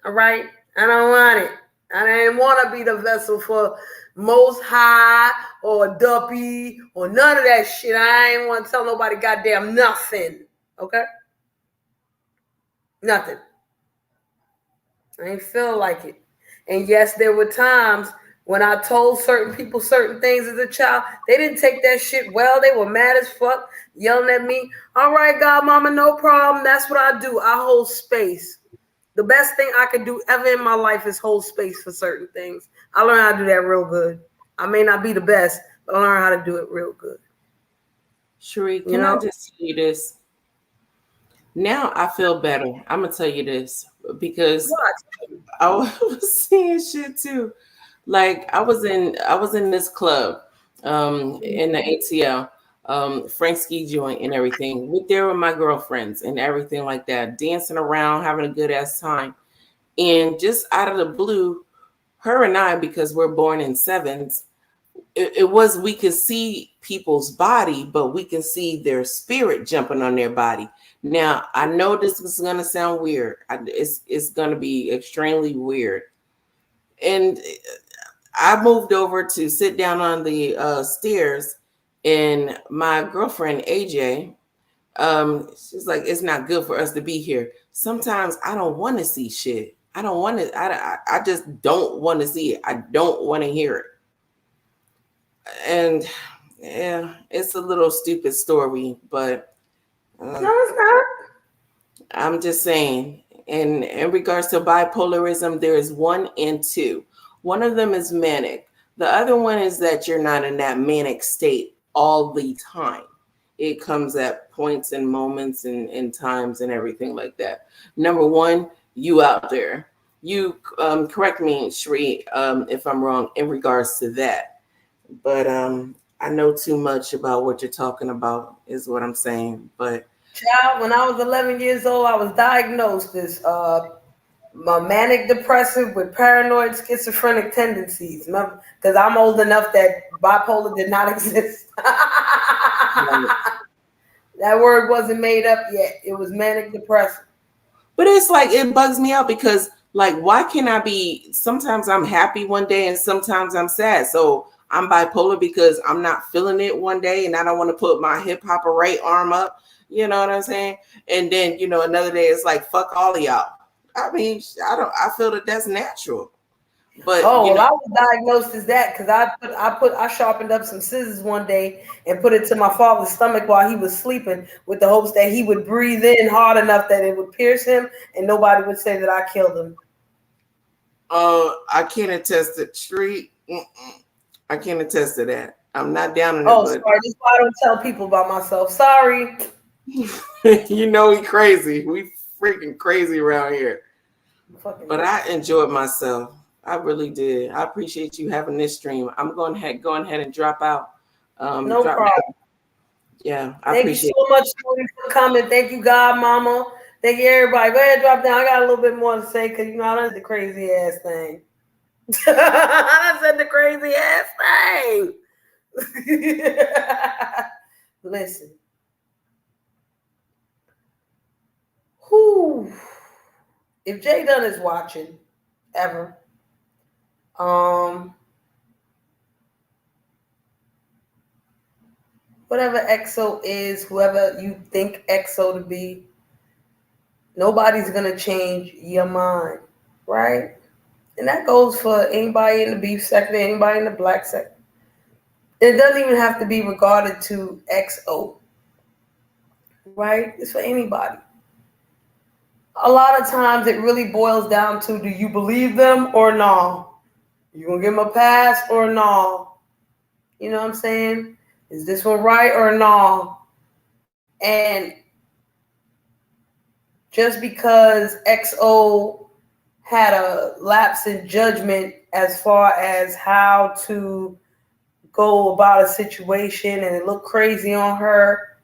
All right? I don't want it. I didn't want to be the vessel for Most High or Duppy or none of that shit. I ain't want to tell nobody goddamn nothing. Okay? Nothing. I ain't feel like it. And yes, there were times when I told certain people certain things as a child. They didn't take that shit well. They were mad as fuck, yelling at me. All right, Godmama, no problem. That's what I do. I hold space. The best thing I could do ever in my life is hold space for certain things. I learned how to do that real good. I may not be the best, but I learned how to do it real good. Cherie, You can I know? just tell you this? Now I feel better. I'm gonna tell you this because What? I was seeing shit too. Like I was in this club, in the ATL, Frank Ski joint and everything. With there with my girlfriends and everything like that, dancing around, having a good ass time. And just out of the blue, her and I, because we're born in sevens, it was we could see people's body, but we can see their spirit jumping on their body. Now I know this is gonna sound weird. It's gonna be extremely weird. And I moved over to sit down on the stairs, and my girlfriend AJ, she's like, "It's not good for us to be here." Sometimes I don't want to see shit. I don't want to. I just don't want to see it. I don't want to hear it. And yeah, it's a little stupid story, but No, it's not. I'm just saying. In regards to bipolarism, there is one and two. One of them is manic. The other one is that you're not in that manic state all the time. It comes at points and moments and times and everything like that. Number one, you out there. You correct me, Shree, if I'm wrong in regards to that. But I know too much about what you're talking about, is what I'm saying. But Child, when I was 11 years old, I was diagnosed as my manic depressive with paranoid schizophrenic tendencies. Remember, because I'm old enough that bipolar did not exist. That word wasn't made up yet. It was manic depressive. But it's like it bugs me out because like why can I be sometimes I'm happy one day and sometimes I'm sad. So I'm bipolar because I'm not feeling it one day and I don't want to put my hip hop right arm up. You know what I'm saying? And then, another day it's like fuck all of y'all. I mean, I feel that that's natural. But Oh well, I was diagnosed as that because I sharpened up some scissors one day and put it to my father's stomach while he was sleeping with the hopes that he would breathe in hard enough that it would pierce him and nobody would say that I killed him. I can't attest to Street. I can't attest to that. I'm not down on it, Oh, but sorry. This is why I don't tell people about myself. Sorry. we crazy. We freaking crazy around here. But Fucking I enjoyed myself. I really did. I appreciate you having this stream. I'm going ahead and drop out. no Drop problem. down. Yeah, I Thank you so appreciate much, Tony, for coming. Thank you, God, Mama. Thank you, everybody. Go ahead, drop down. I got a little bit more to say because I done said the crazy ass thing. I done said the crazy ass thing. Listen. Whew. If Jay Dunn is watching, ever, whatever EXO is, whoever you think EXO to be, nobody's gonna change your mind, right? And that goes for anybody in the beef sector, anybody in the black sector. It doesn't even have to be regarded to EXO, right? It's for anybody. A lot of times it really boils down to, do you believe them or no? You gonna give them a pass or no? You know what I'm saying? Is this one right or no? And just because XO had a lapse in judgment as far as how to go about a situation and it looked crazy on her,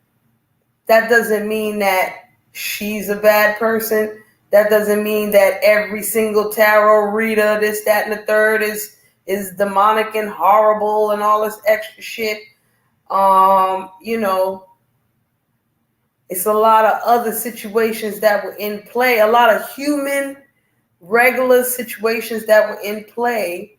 that doesn't mean that she's a bad person. That doesn't mean that every single tarot reader, this, that, and the third is demonic and horrible and all this extra shit. You know, It's a lot of other situations that were in play, a lot of human, regular situations that were in play.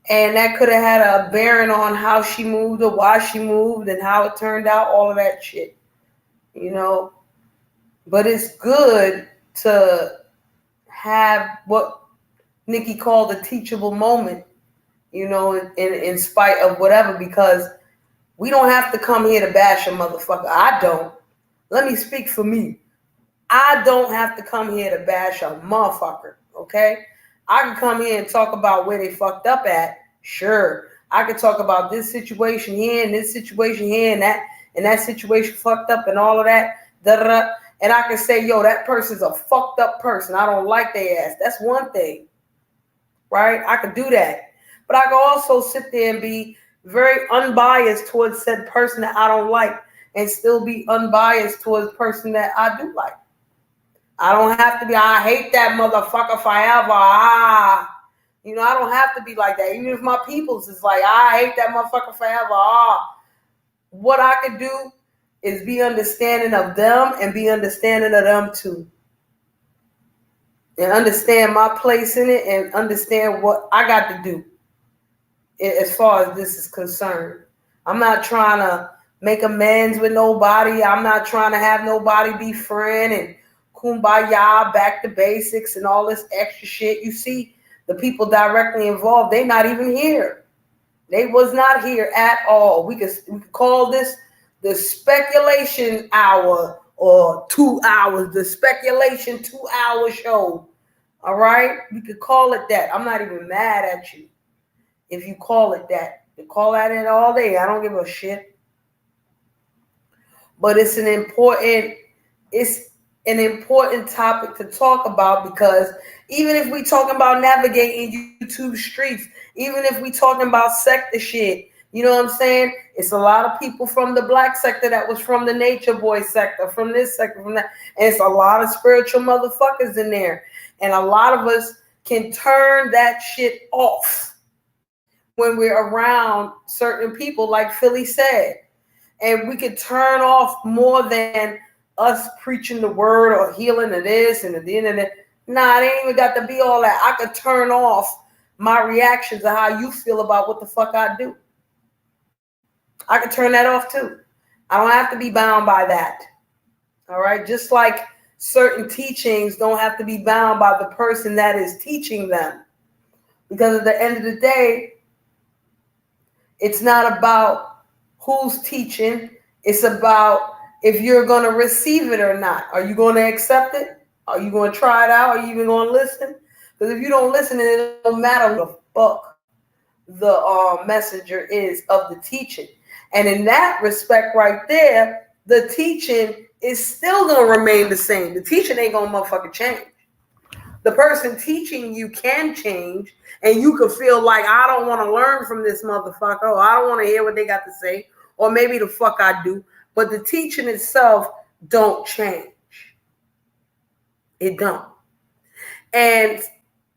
And that could have had a bearing on how she moved or why she moved and how it turned out, all of that shit. You know? But it's good to have what Nikki called a teachable moment, you know, in spite of whatever, because we don't have to come here to bash a motherfucker. I don't. Let me speak for me. I don't have to come here to bash a motherfucker, okay? I can come here and talk about where they fucked up at. Sure. I can talk about this situation here and this situation here and that situation fucked up and all of that. Da-da-da. And I can say, yo, that person's a fucked up person. I don't like their ass. That's one thing, right? I could do that. But I can also sit there and be very unbiased towards said person that I don't like and still be unbiased towards the person that I do like. I don't have to be, I hate that motherfucker forever. You know, I don't have to be like that. Even if my people's is like, I hate that motherfucker forever. What I could do is be understanding of them and be understanding of them too. And understand my place in it and understand what I got to do as far as this is concerned. I'm not trying to make amends with nobody. I'm not trying to have nobody be friend and kumbaya, back to basics and all this extra shit. You see, the people directly involved, they not even here. They was not here at all. We could call this the speculation hour or 2 hours, the speculation 2-hour show. All right? We could call it that. I'm not even mad at you if you call it that. You call that it all day. I don't give a shit. But it's an important topic to talk about, because even if we talking about navigating YouTube streets, even if we talking about sector shit, you know what I'm saying? It's a lot of people from the black sector that was from the nature boy sector, from this sector, from that. And it's a lot of spiritual motherfuckers in there. And a lot of us can turn that shit off when we're around certain people, like Philly said. And we could turn off more than us preaching the word or healing of this and the internet. Nah, it ain't even got to be all that. I could turn off my reactions of how you feel about what the fuck I do. I could turn that off too. I don't have to be bound by that. All right? Just like certain teachings don't have to be bound by the person that is teaching them. Because at the end of the day, it's not about who's teaching. It's about if you're going to receive it or not. Are you going to accept it? Are you going to try it out? Are you even going to listen? Because if you don't listen, it don't matter what the fuck the messenger is of the teaching. And in that respect right there, the teaching is still going to remain the same. The teaching ain't going to motherfucking change. The person teaching you can change, and you could feel like, I don't want to learn from this motherfucker, or I don't want to hear what they got to say, or maybe the fuck I do. But the teaching itself don't change. It don't. And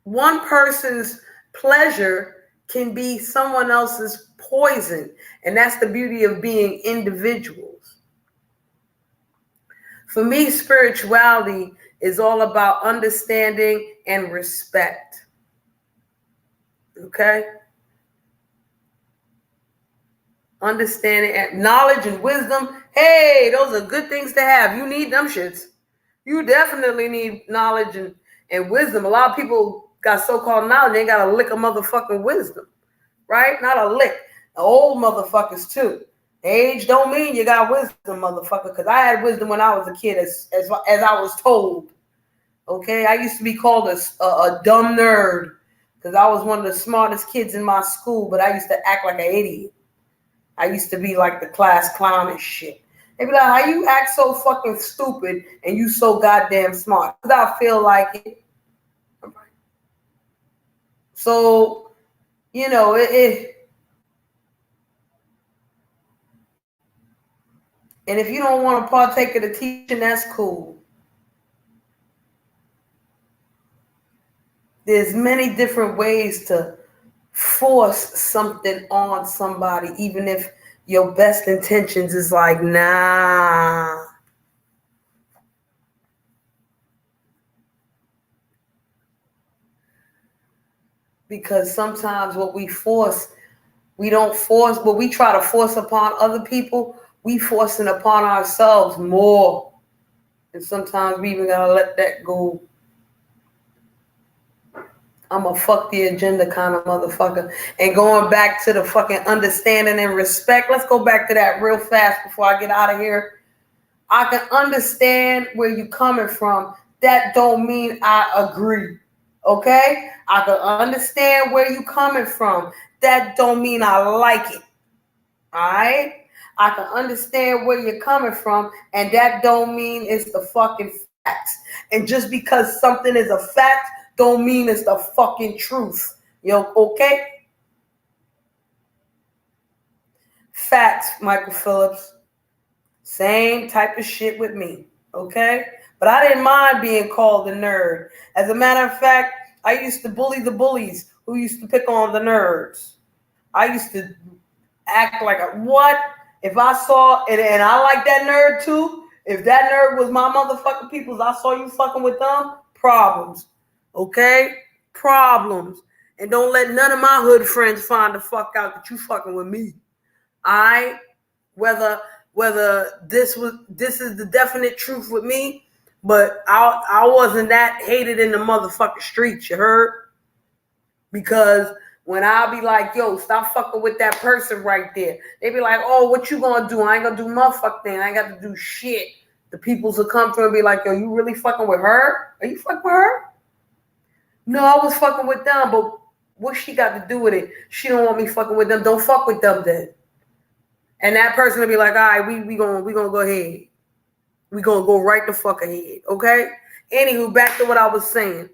one person's pleasure can be someone else's poison. And that's the beauty of being individuals. For me, spirituality is all about understanding and respect. Okay? Understanding and knowledge and wisdom. Hey, those are good things to have. You need them shits. You definitely need knowledge and wisdom. A lot of people got so-called knowledge, they ain't got a lick of motherfucking wisdom. Right? Not a lick. The old motherfuckers too. Age don't mean you got wisdom, motherfucker. Because I had wisdom when I was a kid, as I was told. Okay? I used to be called a dumb nerd because I was one of the smartest kids in my school, but I used to act like an idiot. I used to be like the class clown and shit. They be like, how you act so fucking stupid and you so goddamn smart? Because I feel like it. So, you know, and if you don't want to partake of the teaching, that's cool. There's many different ways to force something on somebody, even if your best intentions is like, nah. because sometimes what we don't force, what we try to force upon other people, we forcing upon ourselves more. And sometimes we even gotta let that go. I'm a fuck the agenda kind of motherfucker. And going back to the fucking understanding and respect, let's go back to that real fast before I get out of here. I can understand where you're coming from. That don't mean I agree. Okay? I can understand where you're coming from. That don't mean I like it. Alright? I can understand where you're coming from, and that don't mean it's the fucking facts. And just because something is a fact, don't mean it's the fucking truth. Yo, okay? Facts, Michael Phillips. Same type of shit with me. Okay? But I didn't mind being called a nerd. As a matter of fact, I used to bully the bullies who used to pick on the nerds. I used to act like a what? If I saw, and I like that nerd too, if that nerd was my motherfucking peoples, I saw you fucking with them, problems. Okay? Problems. And don't let none of my hood friends find the fuck out that you fucking with me. Alright? Whether this is the definite truth with me, but I wasn't that hated in the motherfucking streets, you heard? Because when I'll be like, yo, stop fucking with that person right there, they be like, oh, what you gonna do? I ain't gonna do motherfucking thing. I ain't got to do shit. The peoples will come through and be like, yo, you really fucking with her? Are you fucking with her? No, I was fucking with them, but what she got to do with it? She don't want me fucking with them. Don't fuck with them then. And that person will be like, all right, we gonna go ahead. We gonna go right the fuck ahead, okay? Anywho, back to what I was saying.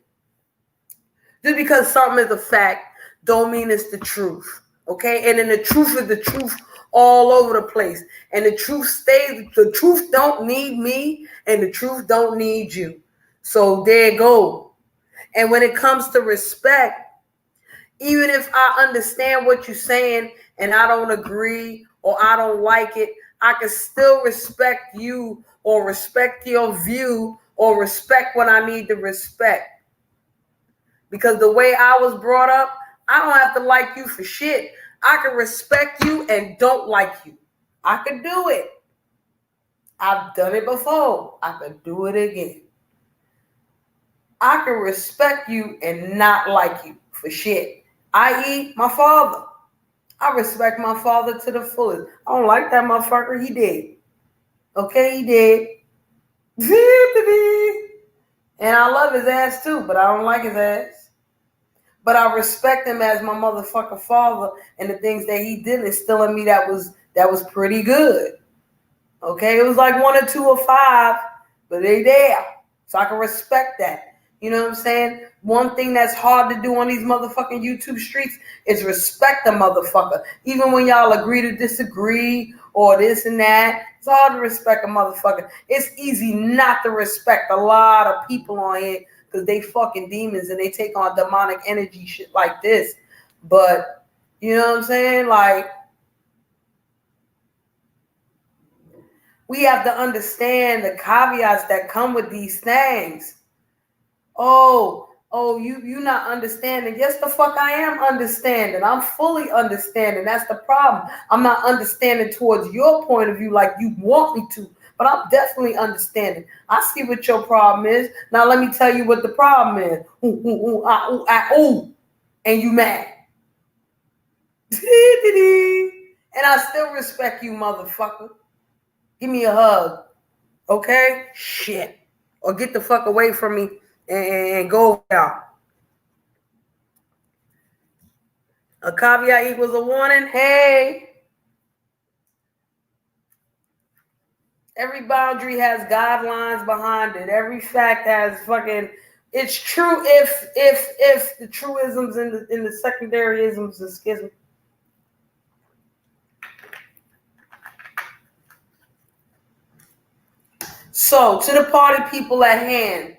Just because something is a fact don't mean it's the truth, okay? And then the truth is the truth all over the place. And the truth stays, the truth don't need me, and the truth don't need you. So there you go. And when it comes to respect, even if I understand what you're saying and I don't agree or I don't like it, I can still respect you or respect your view or respect what I need to respect. Because the way I was brought up, I don't have to like you for shit. I can respect you and don't like you. I could do it. I've done it before. I could do it again. I can respect you and not like you for shit. I.e., my father. I respect my father to the fullest. I don't like that motherfucker. He did. Okay, he did. And I love his ass too, but I don't like his ass. But I respect him as my motherfucking father, and the things that he did instilling me that was pretty good. Okay, it was like 1 or 2 or 5, but they there. So I can respect that. You know what I'm saying? One thing that's hard to do on these motherfucking YouTube streets is respect a motherfucker. Even when y'all agree to disagree or this and that, it's hard to respect a motherfucker. It's easy not to respect a lot of people on here because they fucking demons and they take on demonic energy shit like this. But, you know what I'm saying? Like, we have to understand the caveats that come with these things. Oh, you not understanding. Yes, the fuck I am understanding. I'm fully understanding. That's the problem. I'm not understanding towards your point of view like you want me to, but I'm definitely understanding. I see what your problem is. Now let me tell you what the problem is. And you mad. And I still respect you, motherfucker. Give me a hug. Okay? Shit. Or get the fuck away from me and go out. A caveat equals a warning. Hey. Every boundary has guidelines behind it. Every fact has fucking. It's true if the truisms in the secondary isms and schism. So to the party people at hand.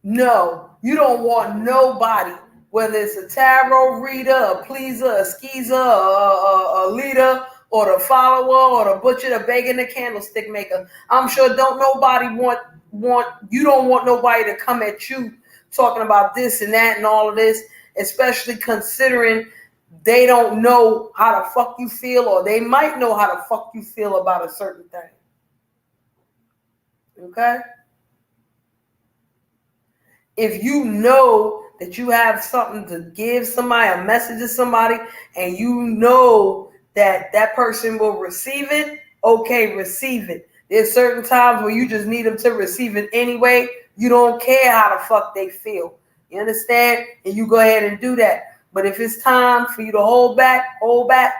No, you don't want nobody, whether it's a tarot reader, a pleaser, a skeezer, a leader, or the follower, or the butcher, the baker, the candlestick maker. I'm sure don't nobody you don't want nobody to come at you talking about this and that and all of this, especially considering they don't know how the fuck you feel, or they might know how the fuck you feel about a certain thing. Okay? If you know that you have something to give somebody, a message to somebody, and you know that that person will receive it, okay, receive it. There's certain times where you just need them to receive it anyway. You don't care how the fuck they feel. You understand? And you go ahead and do that. But if it's time for you to hold back, hold back.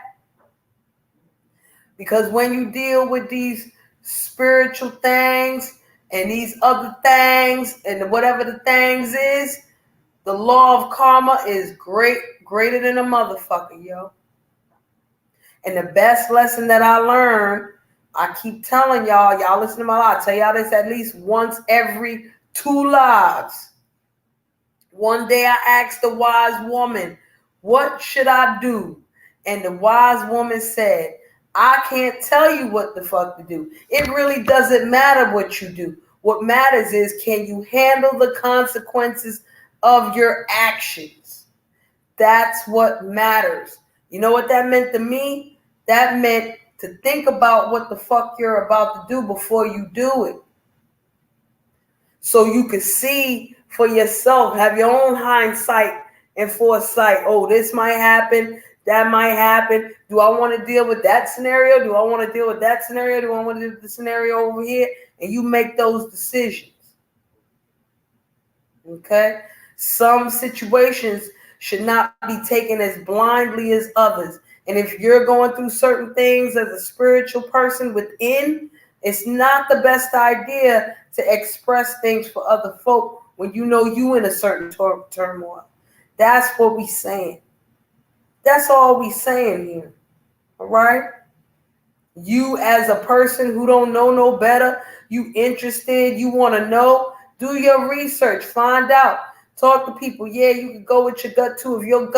Because when you deal with these spiritual things and these other things and whatever the things is, the law of karma is greater than a motherfucker, yo. And the best lesson that I learned, I keep telling y'all listen to my live. I tell y'all this at least once every 2 lives. One day I asked the wise woman, what should I do? And the wise woman said, I can't tell you what the fuck to do. It really doesn't matter what you do. What matters is, can you handle the consequences of your actions? That's what matters. You know what that meant to me? That meant to think about what the fuck you're about to do before you do it. So you could see for yourself, have your own hindsight and foresight. Oh, this might happen. That might happen. Do I want to deal with that scenario? Do I want to deal with that scenario? Do I want to deal with the scenario over here? And you make those decisions. Okay? Some situations should not be taken as blindly as others. And if you're going through certain things as a spiritual person within, it's not the best idea to express things for other folk when you know you in a certain turmoil. That's what we saying. That's all we saying here. All right? You as a person who don't know no better, you interested, you want to know, do your research, find out, talk to people. Yeah, you can go with your gut too. If your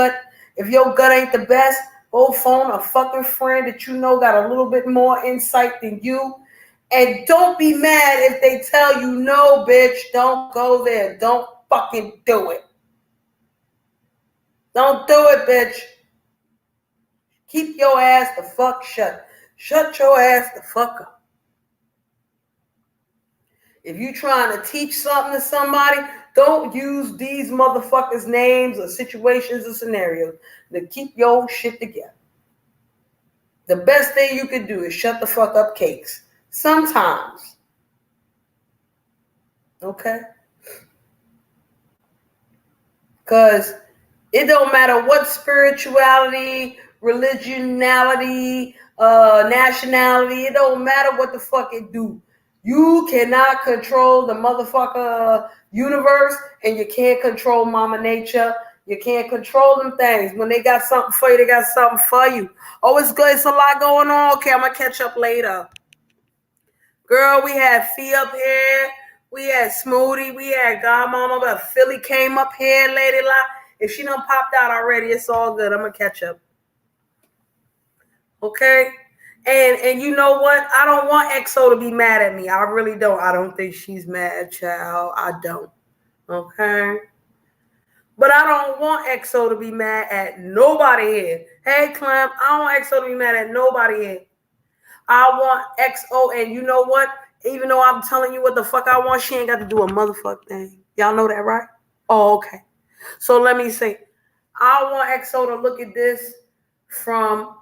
gut ain't the best, go phone a fucking friend that you know got a little bit more insight than you. And don't be mad if they tell you, no, bitch, don't go there. Don't fucking do it. Don't do it, bitch. Keep your ass the fuck shut. Shut your ass the fuck up. If you trying to teach something to somebody, don't use these motherfuckers' names or situations or scenarios to keep your shit together. The best thing you can do is shut the fuck up, cakes. Sometimes. Okay? Because it don't matter what spirituality, religionality, nationality, it don't matter what the fuck it do. You cannot control the motherfucker universe, and you can't control Mama Nature. You can't control them things. When they got something for you, they got something for you. Oh, it's good. It's a lot going on. Okay, I'm going to catch up later. Girl, we had Fee up here. We had Smoothie. We had Godmama. But Philly came up here, Lady Lot. If she done popped out already, it's all good. I'm going to catch up. Okay? And you know what? I don't want EXO to be mad at me. I really don't. I don't think she's mad, child. I don't. Okay? But I don't want EXO to be mad at nobody here. Hey, Clem, I don't want EXO to be mad at nobody here. I want EXO, and you know what? Even though I'm telling you what the fuck I want, she ain't got to do a motherfucking thing. Y'all know that, right? Oh, okay. So let me say, I want EXO to look at this from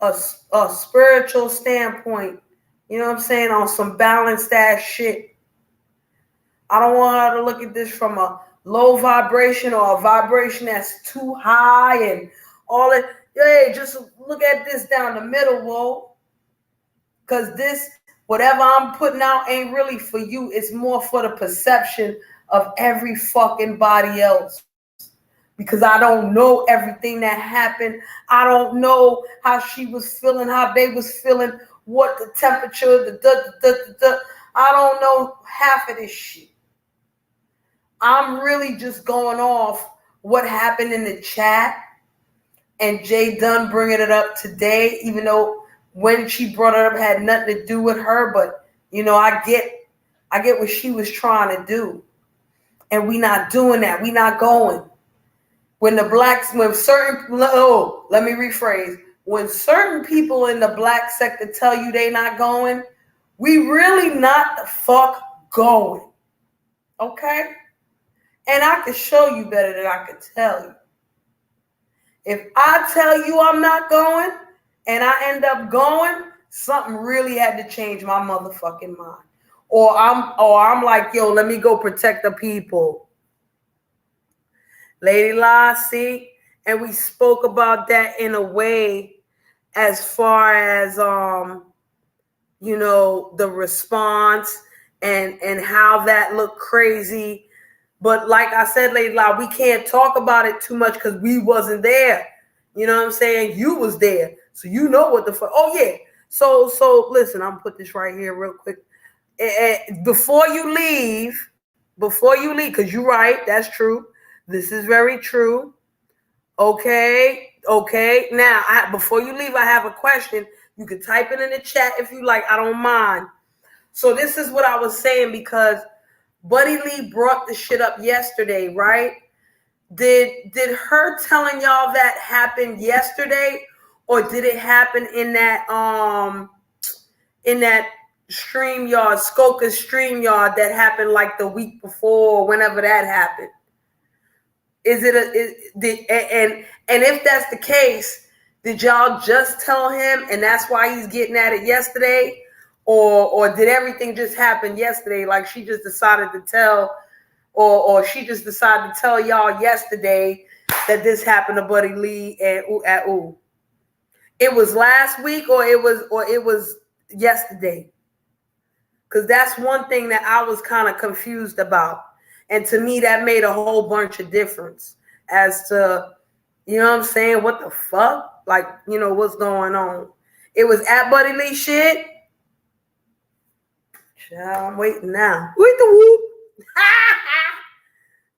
a spiritual standpoint. You know what I'm saying? On some balanced ass shit. I don't want her to look at this from a low vibration or a vibration that's too high and all that. Hey, just look at this down the middle, whoa. Because this, whatever I'm putting out ain't really for you. It's more for the perception of every fucking body else. Because I don't know everything that happened. I don't know how she was feeling, how they was feeling, what the temperature, I don't know half of this shit. I'm really just going off what happened in the chat and Jay Dunn bringing it up today, even though when she brought it up had nothing to do with her. But, you know, I get what she was trying to do. And we not doing that. We not going. when let me rephrase. When certain people in the black sector tell you they not going, we really not the fuck going. Okay? And I can show you better than I could tell you. If I tell you I'm not going and I end up going, something really had to change my motherfucking mind. Or I'm like, yo, let me go protect the people. Lady La, see? And we spoke about that in a way as far as the response and how that looked crazy. But like I said, Lady La, we can't talk about it too much because we wasn't there. You know what I'm saying? You was there. So you know what the fuck. Oh yeah. So listen, I'm gonna put this right here real quick. Before you leave, because you're right, that's true. This is very true. Okay. Now, before you leave, I have a question. You can type it in the chat if you like. I don't mind. So this is what I was saying because Buddy Lee brought the shit up yesterday, right? Did her telling y'all that happen yesterday, or did it happen in that StreamYard, Skoka StreamYard that happened like the week before, or whenever that happened? And if that's the case, did y'all just tell him and that's why he's getting at it yesterday? Or did everything just happen yesterday? Like she just decided to tell, or she just decided to tell y'all yesterday that this happened to Buddy Lee and at Ooh. It was last week or it was yesterday. Because that's one thing that I was kind of confused about. And to me, that made a whole bunch of difference as to, you know what I'm saying? What the fuck? Like, what's going on? It was at Buddy Lee shit. I'm waiting now. With the whoop.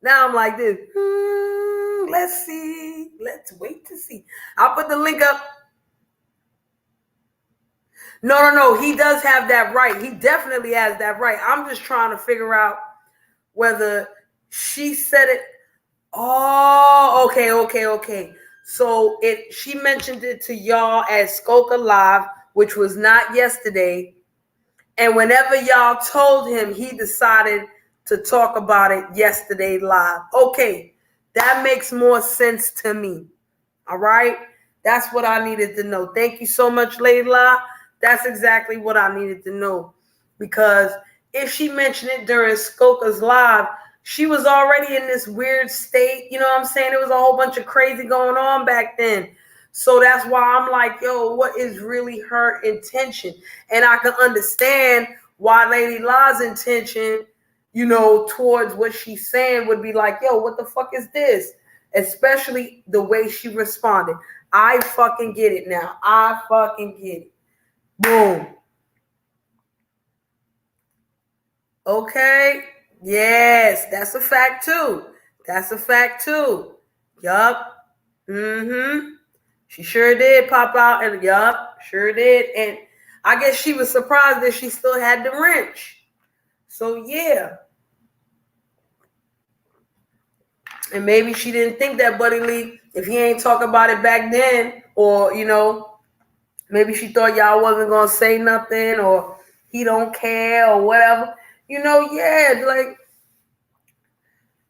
Now I'm like this. Let's see. Let's wait to see. I'll put the link up. No. He does have that right. He definitely has that right. I'm just trying to figure out whether she said it. Oh, okay. So she mentioned it to y'all at Skoka Live, which was not yesterday. And whenever y'all told him, he decided to talk about it yesterday live. Okay, that makes more sense to me. All right? That's what I needed to know. Thank you so much, Layla. That's exactly what I needed to know. Because if she mentioned it during Skoka's live, she was already in this weird state. You know what I'm saying? There was a whole bunch of crazy going on back then. So that's why I'm like, yo, what is really her intention? And I can understand why Lady La's intention, towards what she's saying would be like, yo, what the fuck is this? Especially the way she responded. I fucking get it now. I fucking get it. Boom. Okay. Yes, that's a fact too. Yup. Mm-hmm. She sure did pop out, and yup, sure did. And I guess she was surprised that she still had the wrench. So yeah. And maybe she didn't think that Buddy Lee, if he ain't talking about it back then, or maybe she thought y'all wasn't gonna say nothing, or he don't care, or whatever.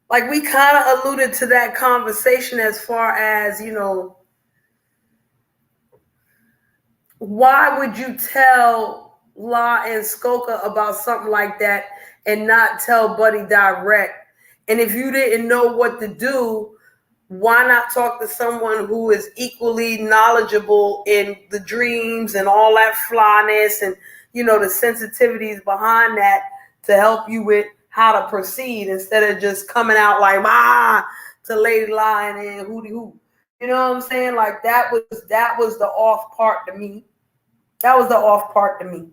Like we kind of alluded to that conversation as far as, why would you tell La and Skoka about something like that and not tell Buddy direct? And if you didn't know what to do, why not talk to someone who is equally knowledgeable in the dreams and all that flyness and, the sensitivities behind that to help you with how to proceed instead of just coming out like, to Lady Lion and hooty hoo. You know what I'm saying? Like that was the off part to me. That was the off part to me.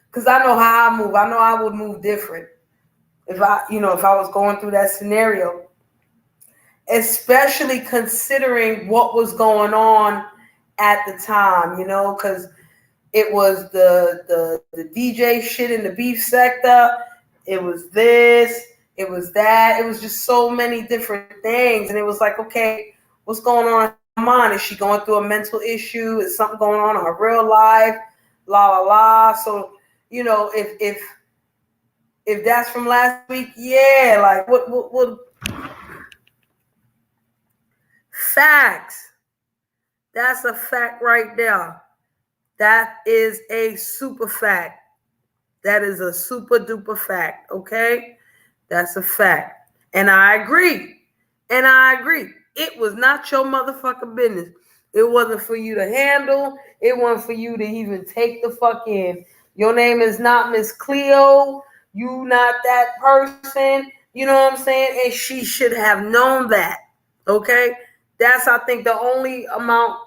Because I know how I move. I know I would move different if I was going through that scenario. Especially considering what was going on at the time, because it was the DJ shit in the beef sector. It was this. It was that. It was just so many different things. And it was like, okay, what's going on in her mind? Is she going through a mental issue? Is something going on in her real life? La la la. So, you know, if that's from last week, yeah, like what facts. That's a fact right there. That is a super fact. That is a super duper fact, okay? That's a fact. And I agree. And I agree. It was not your motherfucking business. It wasn't for you to handle. It wasn't for you to even take the fuck in. Your name is not Miss Cleo. You not that person. You know what I'm saying? And she should have known that. Okay? That's, I think, the only amount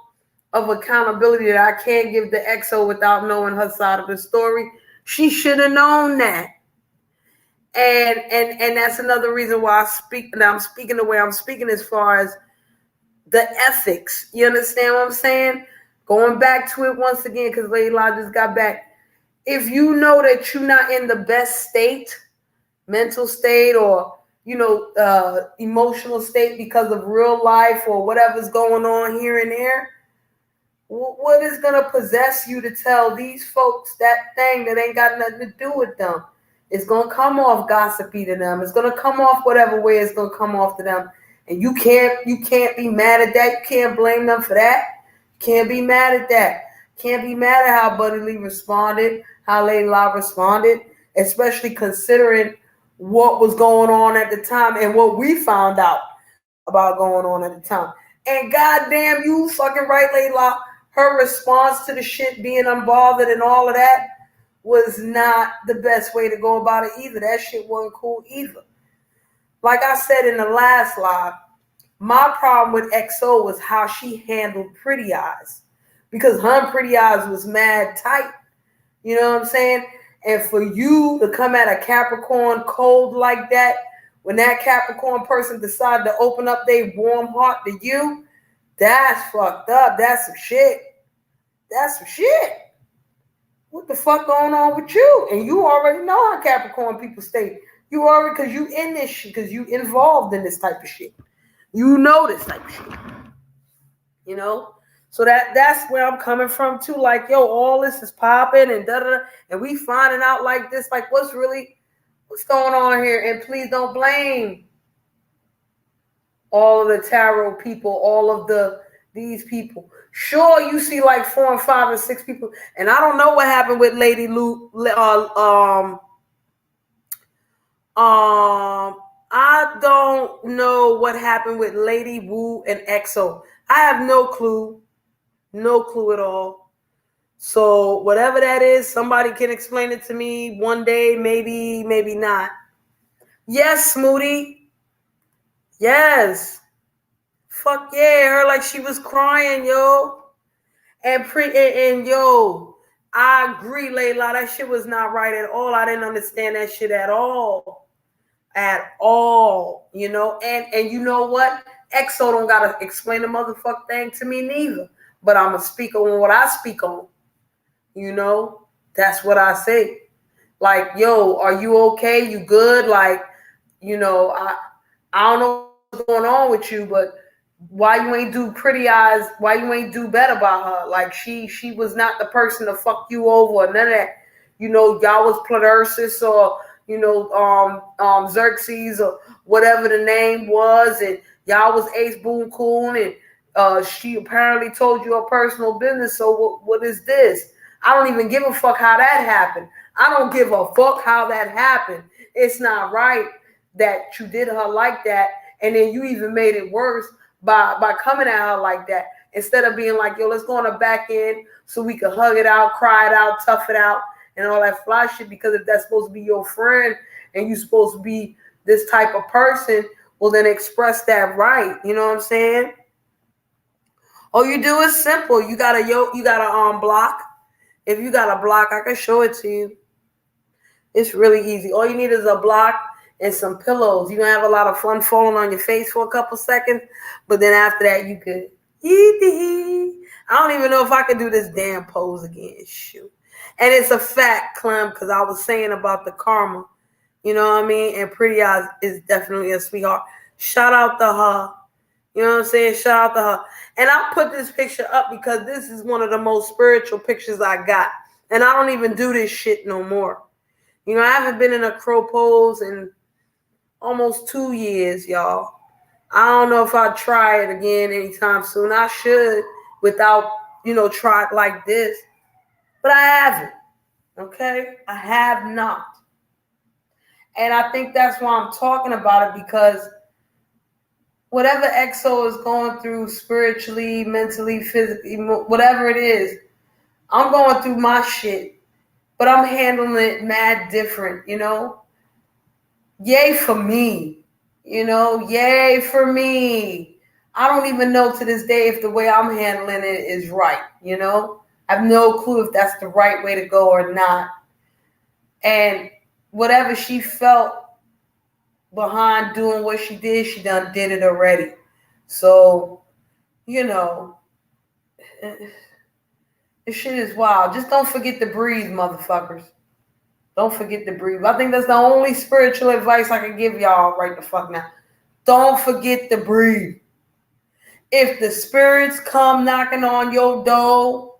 of accountability that I can't give the XO without knowing her side of the story. She should have known that. And that's another reason why I speak. And I'm speaking the way I'm speaking as far as the ethics. You understand what I'm saying? Going back to it once again, because Lady La just got back. If you know that you're not in the best state, mental state, or emotional state because of real life or whatever's going on here and there, what is gonna possess you to tell these folks that thing that ain't got nothing to do with them? It's gonna come off gossipy to them. It's gonna come off whatever way it's gonna come off to them. And you can't be mad at that. You can't blame them for that. You can't be mad at that. Can't be mad at how Buddy Lee responded, how Lady La responded, especially considering what was going on at the time and what we found out about going on at the time. And goddamn, you fucking right, Lady La. Her response to the shit being unbothered and all of that was not the best way to go about it either. That shit wasn't cool either. Like I said in the last live, my problem with XO was how she handled Pretty Eyes. Because her and Pretty Eyes was mad tight. You know what I'm saying? And for you to come at a Capricorn cold like that, when that Capricorn person decided to open up their warm heart to you, that's fucked up. That's some shit. That's some shit. What the fuck going on with you? And you already know how Capricorn people stay. You already, because you in this shit, because you involved in this type of shit. You know this type of shit. You know? So that's where I'm coming from too. Like, yo, all this is popping and da-da-da, and we finding out like this. Like, what's going on here? And please don't blame all of the tarot people, all of these people. Sure, you see like 4 and 5 and 6 people, and I don't know what happened with Lady Lou. I don't know what happened with Lady Wu and EXO. I have no clue at all. So whatever that is, somebody can explain it to me one day, maybe not. Yes, Smoothie. Yes. Fuck yeah, her like she was crying, yo. And yo, I agree, Layla. That shit was not right at all. I didn't understand that shit at all. At all. You know, and you know what? EXO don't gotta explain the motherfucking thing to me neither. But I'ma speak on what I speak on. You know? That's what I say. Like, yo, are you okay? You good? Like, you know, I don't know what's going on with you, but why you ain't do Pretty Eyes? Why you ain't do better by her? Like, she was not the person to fuck you over or none of that. You know, y'all was Planersis or, you know, Xerxes or whatever the name was, and y'all was Ace Boon Coon, and she apparently told you her personal business. So what is this? I don't even give a fuck how that happened. I don't give a fuck how that happened. It's not right that you did her like that, and then you even made it worse by coming at her like that. Instead of being like, yo, let's go on the back end so we can hug it out, cry it out, tough it out, and all that fly shit. Because if that's supposed to be your friend and you're supposed to be this type of person, well, then express that right. You know what I'm saying? All you do is simple. You got a block. If you got a block, I can show it to you. It's really easy. All you need is a block and some pillows. You're going to have a lot of fun falling on your face for a couple seconds, but then after that, you could. I don't even know if I could do this damn pose again. Shoot. And it's a fact, Clem, because I was saying about the karma. You know what I mean? And Pretty Eyes is definitely a sweetheart. Shout out to her. You know what I'm saying? Shout out to her. And I put this picture up because this is one of the most spiritual pictures I got. And I don't even do this shit no more. You know, I haven't been in a crow pose in almost 2 years, y'all. I don't know if I'll try it again anytime soon. I should without, try it like this. But I haven't. Okay? I have not. And I think that's why I'm talking about it, because whatever EXO is going through spiritually, mentally, physically, whatever it is, I'm going through my shit. But I'm handling it mad different, Yay for me. Yay for me. I don't even know to this day if the way I'm handling it is right, I have no clue if that's the right way to go or not. And whatever she felt behind doing what she done did it already. So, this shit is wild. Just don't forget to breathe, motherfuckers. Don't forget to breathe. I think that's the only spiritual advice I can give y'all right the fuck now. Don't forget to breathe. If the spirits come knocking on your door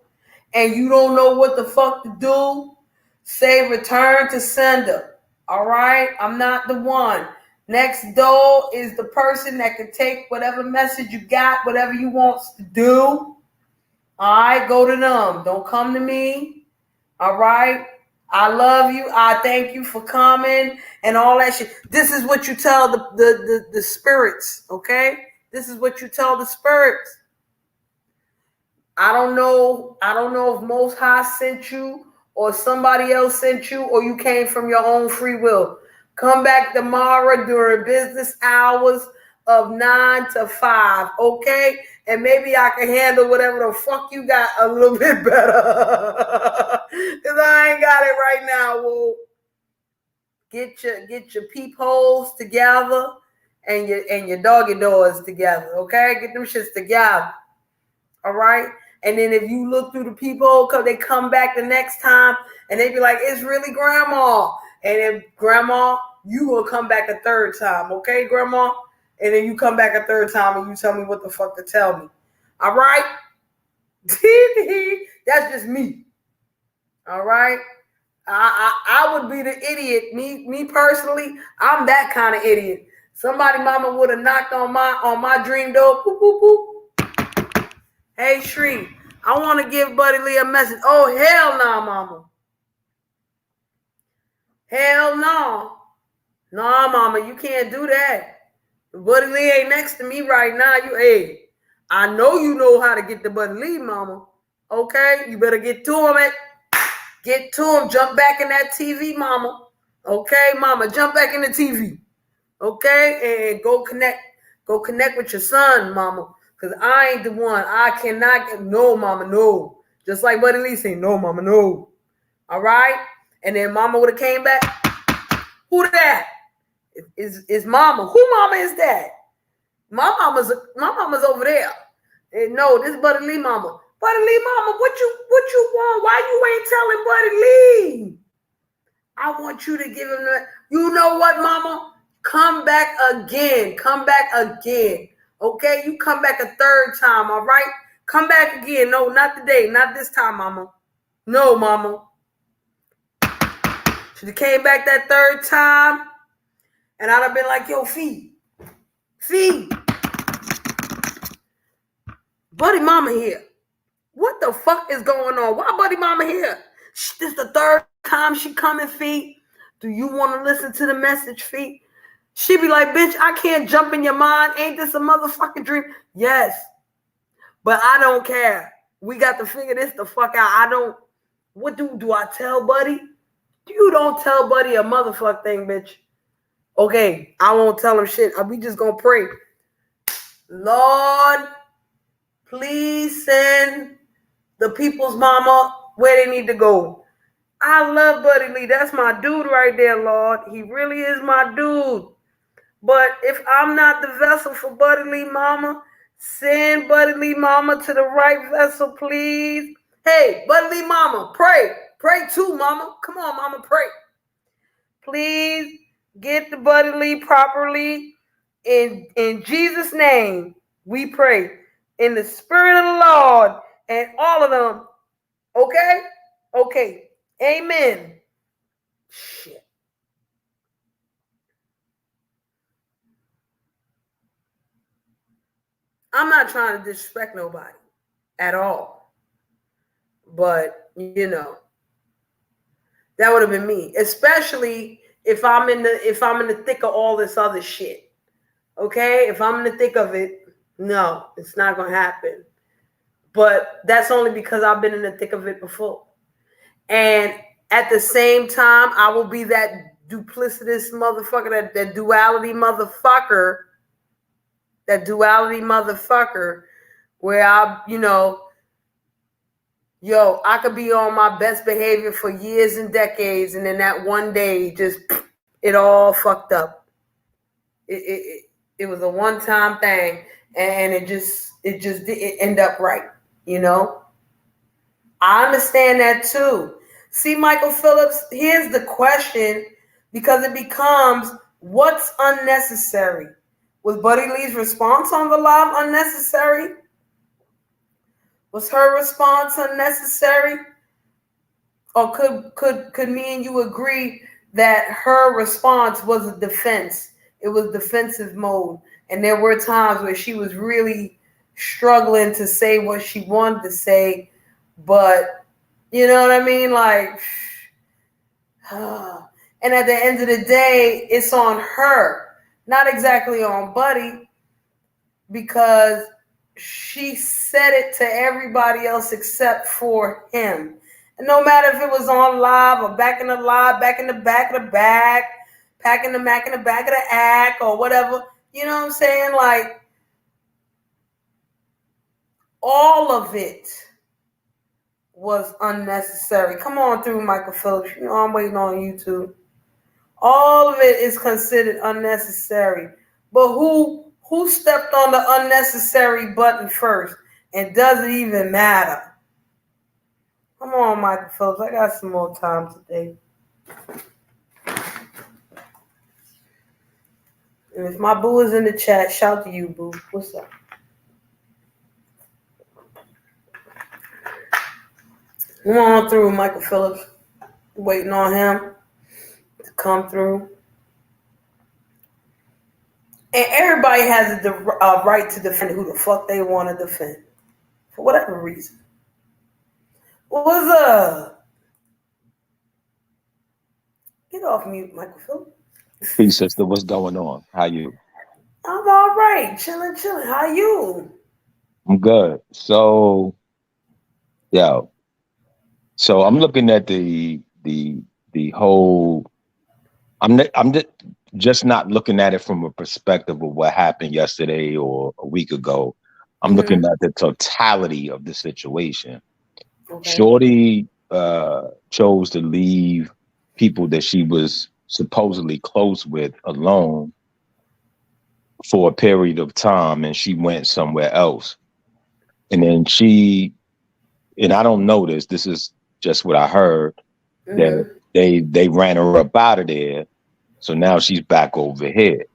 and you don't know what the fuck to do, say return to sender. All right? I'm not the one. Next door is the person that can take whatever message you got, whatever you want to do. All right? Go to them. Don't come to me. All right? I love you. I thank you for coming and all that shit. This is what you tell the spirits, okay? This is what you tell the spirits. I don't know if Most High sent you or somebody else sent you or you came from your own free will. Come back tomorrow during business hours of 9 to 5, okay? And maybe I can handle whatever the fuck you got a little bit better. Because I ain't got it right now. Well, get your peepholes together and your doggy doors together, okay? Get them shits together. All right? And then if you look through the peephole, because they come back the next time and they be like, it's really grandma. And then grandma, you will come back a third time, okay, grandma? And then you come back a third time and you tell me what the fuck to tell me. All right? That's just me. All right? I would be the idiot. Me personally, I'm that kind of idiot. Somebody mama would have knocked on my dream door. Boop, boop, boop. Hey, Shree, I want to give Buddy Lee a message. Oh, hell no, mama. Hell no. No, mama, you can't do that. Buddy Lee ain't next to me right now. I know you know how to get to Buddy Lee, mama. Okay? You better get to him. Get to him. Jump back in that TV, mama. Okay, mama? Jump back in the TV. Okay? And go connect. Go connect with your son, mama. Because I ain't the one. I cannot get... No, mama, no. Just like Buddy Lee saying, no, mama, no. All right? And then mama would have came back. Who that? Is mama. Who mama is that? My mama's over there. And no, this Buddy Lee mama. Buddy Lee mama, what you want? Why you ain't telling Buddy Lee? I want you to give him the... You know what, mama? Come back again. Come back again. Okay? You come back a third time, all right? Come back again. No, not today. Not this time, mama. No, mama. She came back that third time, and I'd have been like, yo, Fee. Buddy mama here. What the fuck is going on? Why Buddy mama here? This is the third time she coming, Fee. Do you want to listen to the message, Fee? She be like, bitch, I can't jump in your mind. Ain't this a motherfucking dream? Yes. But I don't care. We got to figure this the fuck out. What do I tell Buddy? You don't tell Buddy a motherfuck thing, bitch. Okay, I won't tell him shit. We just gonna pray. Lord, please send the people's mama where they need to go. I love Buddy Lee. That's my dude right there, Lord. He really is my dude. But if I'm not the vessel for Buddy Lee mama, send Buddy Lee mama to the right vessel, please. Hey, Buddy Lee mama, pray. Pray too, mama. Come on, mama, pray. Please Get the buddy lead properly. In Jesus' name, we pray. In the spirit of the Lord and all of them. Okay? Okay. Amen. Shit. I'm not trying to disrespect nobody at all. But, that would have been me. Especially if I'm in the thick of all this other shit. Okay? If I'm in the thick of it, no, it's not gonna happen. But that's only because I've been in the thick of it before. And at the same time, I will be that duplicitous motherfucker, that duality motherfucker, where I could be on my best behavior for years and decades, and then that one day, just it all fucked up. It was a one time thing, and it just didn't end up right. You know, I understand that too. See, Michael Phillips, here's the question, because it becomes what's unnecessary. Was Buddy Lee's response on the live unnecessary? Was her response unnecessary? Or could me and you agree that her response was a defense? It was defensive mode. And there were times where she was really struggling to say what she wanted to say, but you know what I mean? Like, and at the end of the day, it's on her, not exactly on Buddy, because she said it to everybody else except for him. And no matter if it was on live or back in the live, back in the back of the bag, packing the Mac in the back of the act or whatever, you know what I'm saying? Like, all of it was unnecessary. Come on through, Michael Phillips. You know I'm waiting on YouTube. All of it is considered unnecessary. But who stepped on the unnecessary button first? And does it even matter? Come on, Michael Phillips. I got some more time today. And if my boo is in the chat, shout to you, boo. What's up? Come on through, Michael Phillips. Waiting on him to come through. And everybody has the right to defend who the fuck they want to defend. For whatever reason. What's up? Get off mute, Michael Phillips. Hey sister, what's going on? How you? I'm all right. Chilling. How you? I'm good. Yeah. So I'm looking at the whole. I'm just not looking at it from a perspective of what happened yesterday or a week ago. I'm looking at the totality of the situation. Okay. Shorty chose to leave people that she was supposedly close with alone for a period of time, and she went somewhere else. And then and I don't know this. This is just what I heard, that they ran her up out of there. So now she's back over here.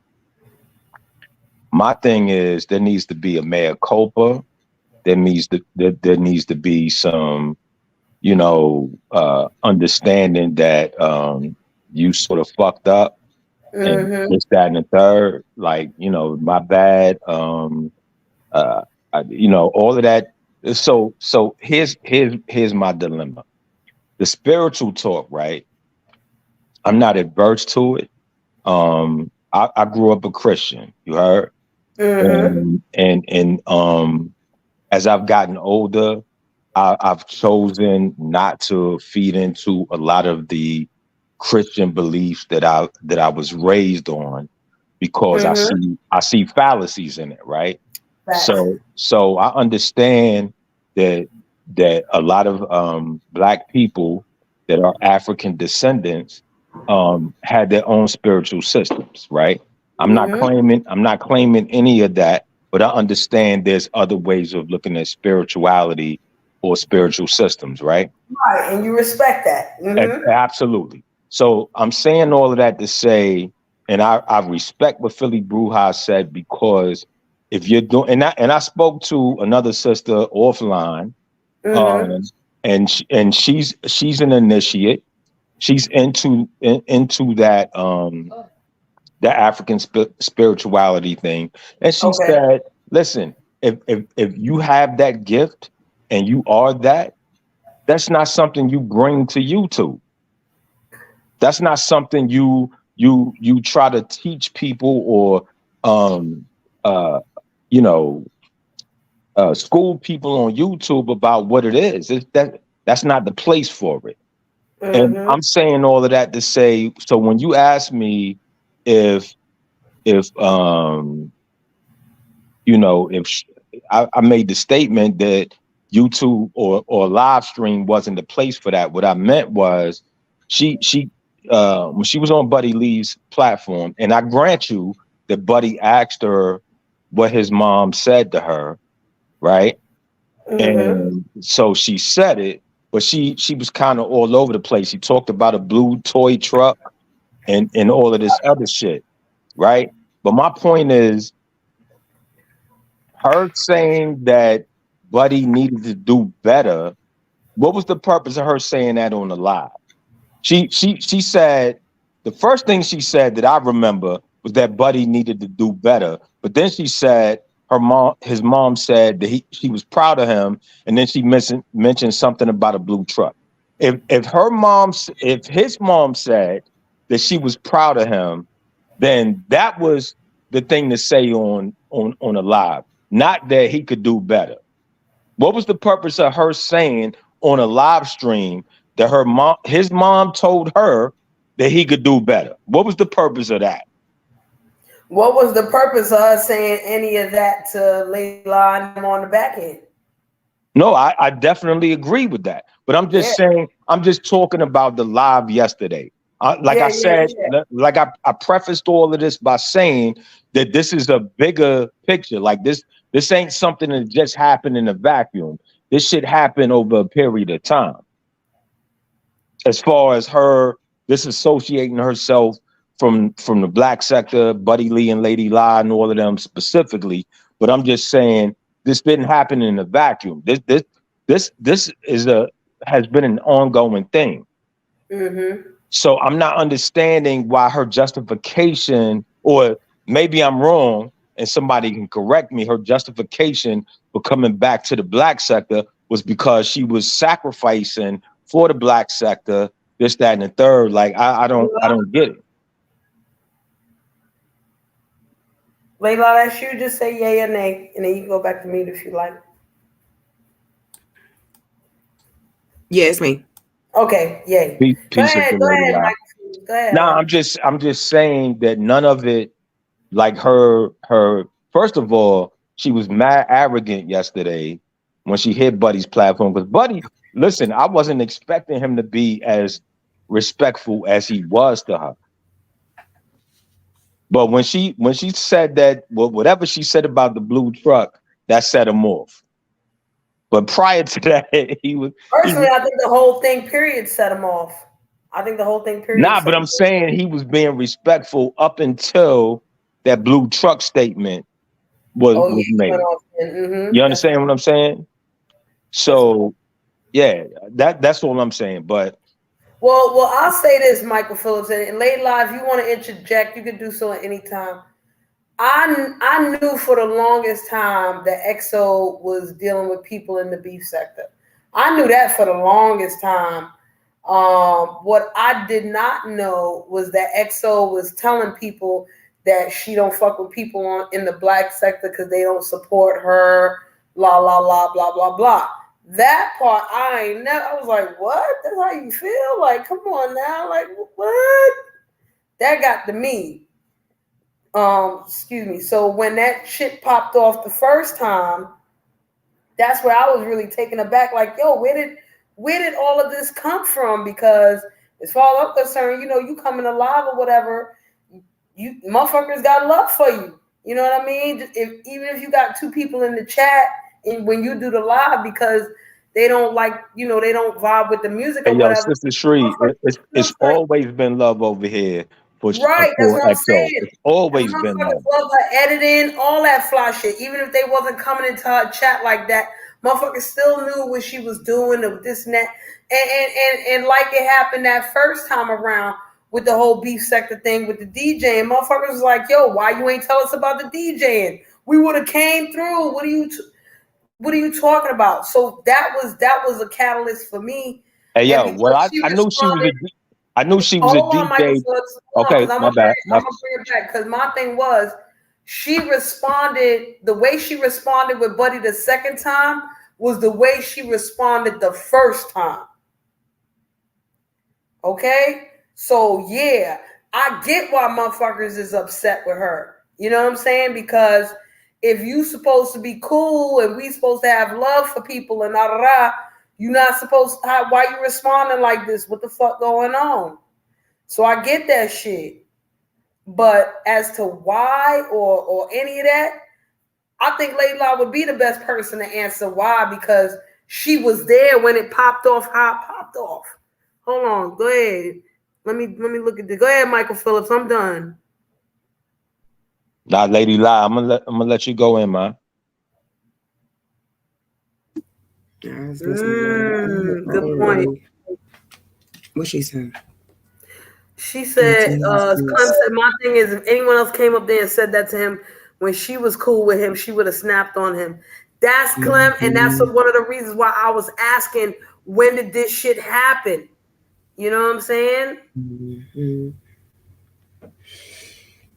My thing is, there needs to be a mea culpa. There needs to be some, understanding that you sort of fucked up and this, that, and the third. Like, my bad. All of that. So here's my dilemma. The spiritual talk, right? I'm not adverse to it. I grew up a Christian, you heard? And as I've gotten older, I've chosen not to feed into a lot of the Christian beliefs that I was raised on, because I see fallacies in it, right? So I understand that a lot of Black people that are African descendants had their own spiritual systems, right? I'm not claiming any of that, but I understand there's other ways of looking at spirituality or spiritual systems, right? Right, and you respect that. Absolutely. So I'm saying all of that to say and I respect what Philly Bruja said, because if you're doing, and I spoke to another sister offline, Mm-hmm. um, and she's an initiate. She's into that the African spirituality thing, and she Okay. said, "Listen, if you have that gift and you are that, that's not something you bring to YouTube. That's not something you try to teach people or um uh you know school people on YouTube about what it is. That's not the place for it. And Mm-hmm. I'm saying all of that to say, so when you ask me if if if I made the statement that YouTube or live stream wasn't the place for that, what I meant was she when she was on Buddy Lee's platform, and I grant you that Buddy asked her what his mom said to her, right? Mm-hmm. And so she said it, but she was kind of all over the place. She talked about a blue toy truck and all of this other shit, right? But my point is, her saying that Buddy needed to do better. What was the purpose of her saying that on the live? She said, the first thing she said that I remember was that Buddy needed to do better. But then she said his mom said that she was proud of him, and then she mentioned something about a blue truck. If his mom said that she was proud of him, then that was the thing to say on a live, not that he could do better. What was the purpose of her saying on a live stream that his mom told her that he could do better? What was the purpose of that? What was the purpose of us saying any of that to Layla and them on the back end? No, I definitely agree with that. But I'm Yeah. just saying, I'm just talking about the live yesterday. Like Yeah, I yeah, said, yeah. like I prefaced all of this by saying that this is a bigger picture. Like this ain't something that just happened in a vacuum. This should happen over a period of time. As far as her disassociating herself from the black sector, Buddy Lee and Lady Lie and all of them specifically. But I'm just saying this didn't happen in a vacuum. This is a has been an ongoing thing. Mm-hmm. So I'm not understanding why her justification, or maybe I'm wrong and somebody can correct me, her justification for coming back to the black sector was because she was sacrificing for the black sector, this, that, and the third. Like I don't get it. Layla, that's you. Just say yay or nay, and then you can go back to mute if you like. Yeah, it's me. Okay, yay. Go Piece of ahead, the go lady ahead, lie. Mike. Go ahead, No, honey. I'm just saying that none of it, like her first of all, she was mad arrogant yesterday when she hit Buddy's platform. Because Buddy, listen, I wasn't expecting him to be as respectful as he was to her. But when she said that, well, whatever she said about the blue truck, that set him off. But prior to that, he Personally, was I think the whole thing period set him off. I think the whole thing period nah, but set him I'm off. saying he was being respectful up until that blue truck statement was Oh yeah, was he went made. off. You Mm-hmm. That's understand what I'm saying? that's fine. So yeah, that's all I'm saying. But Well, I'll say this, Michael Phillips, and late live. You want to interject, you can do so at any time. I knew for the longest time that EXO was dealing with people in the beef sector. I knew that for the longest time. What I did not know was that EXO was telling people that she don't fuck with people in the black sector because they don't support her. La la la blah blah blah. That part I ain't never. I was like, what? That's how you feel? Like, come on now. Like, what? That got to me. Excuse me. So when that shit popped off the first time, that's where I was really taken aback. Like, yo, where did all of this come from? Because as far as I'm concerned, you coming alive or whatever, you motherfuckers got love for you. You know what I mean? Even if you got two people in the chat and when you do the live because they don't like, they don't vibe with the music hey, or yo, whatever. Sister Shree, Motherfuckers it's feel it's straight. always been love over here Right, that's for what I'm XO. saying. It's And always been motherfuckers that. love her editing, all that fly shit. Even if they wasn't coming into her chat like that, motherfuckers still knew what she was doing and this and that. And like it happened that first time around with the whole beef sector thing with the DJ. And motherfuckers was like, yo, why you ain't tell us about the DJing? We would have came through. What are you talking about? So that was a catalyst for me. Hey And yo, well because she I knew she was responded, I knew she was a hold on, Michael DJ. Phillips. Hold on, Okay, because my bad. I'm gonna bring it back. Because my thing was, she responded the way she responded with Buddy the second time was the way she responded the first time. Okay, so yeah, I get why motherfuckers is upset with her. You know what I'm saying? Because if you supposed to be cool and we supposed to have love for people and you not supposed to. Why you responding like this? What the fuck going on? So I get that shit. But as to why or any of that, I think Layla would be the best person to answer why because she was there when it popped off how it popped off. Hold on, go ahead. Let me look at this. Go ahead, Michael Phillips. I'm done. Nah, Lady Lie, I'm gonna let you go in, man. I was listening. Good point. What she said? She said, Clem said, my thing is, if anyone else came up there and said that to him when she was cool with him, she would have snapped on him. That's Clem, and that's one of the reasons why I was asking, when did this shit happen? You know what I'm saying? Mm-hmm.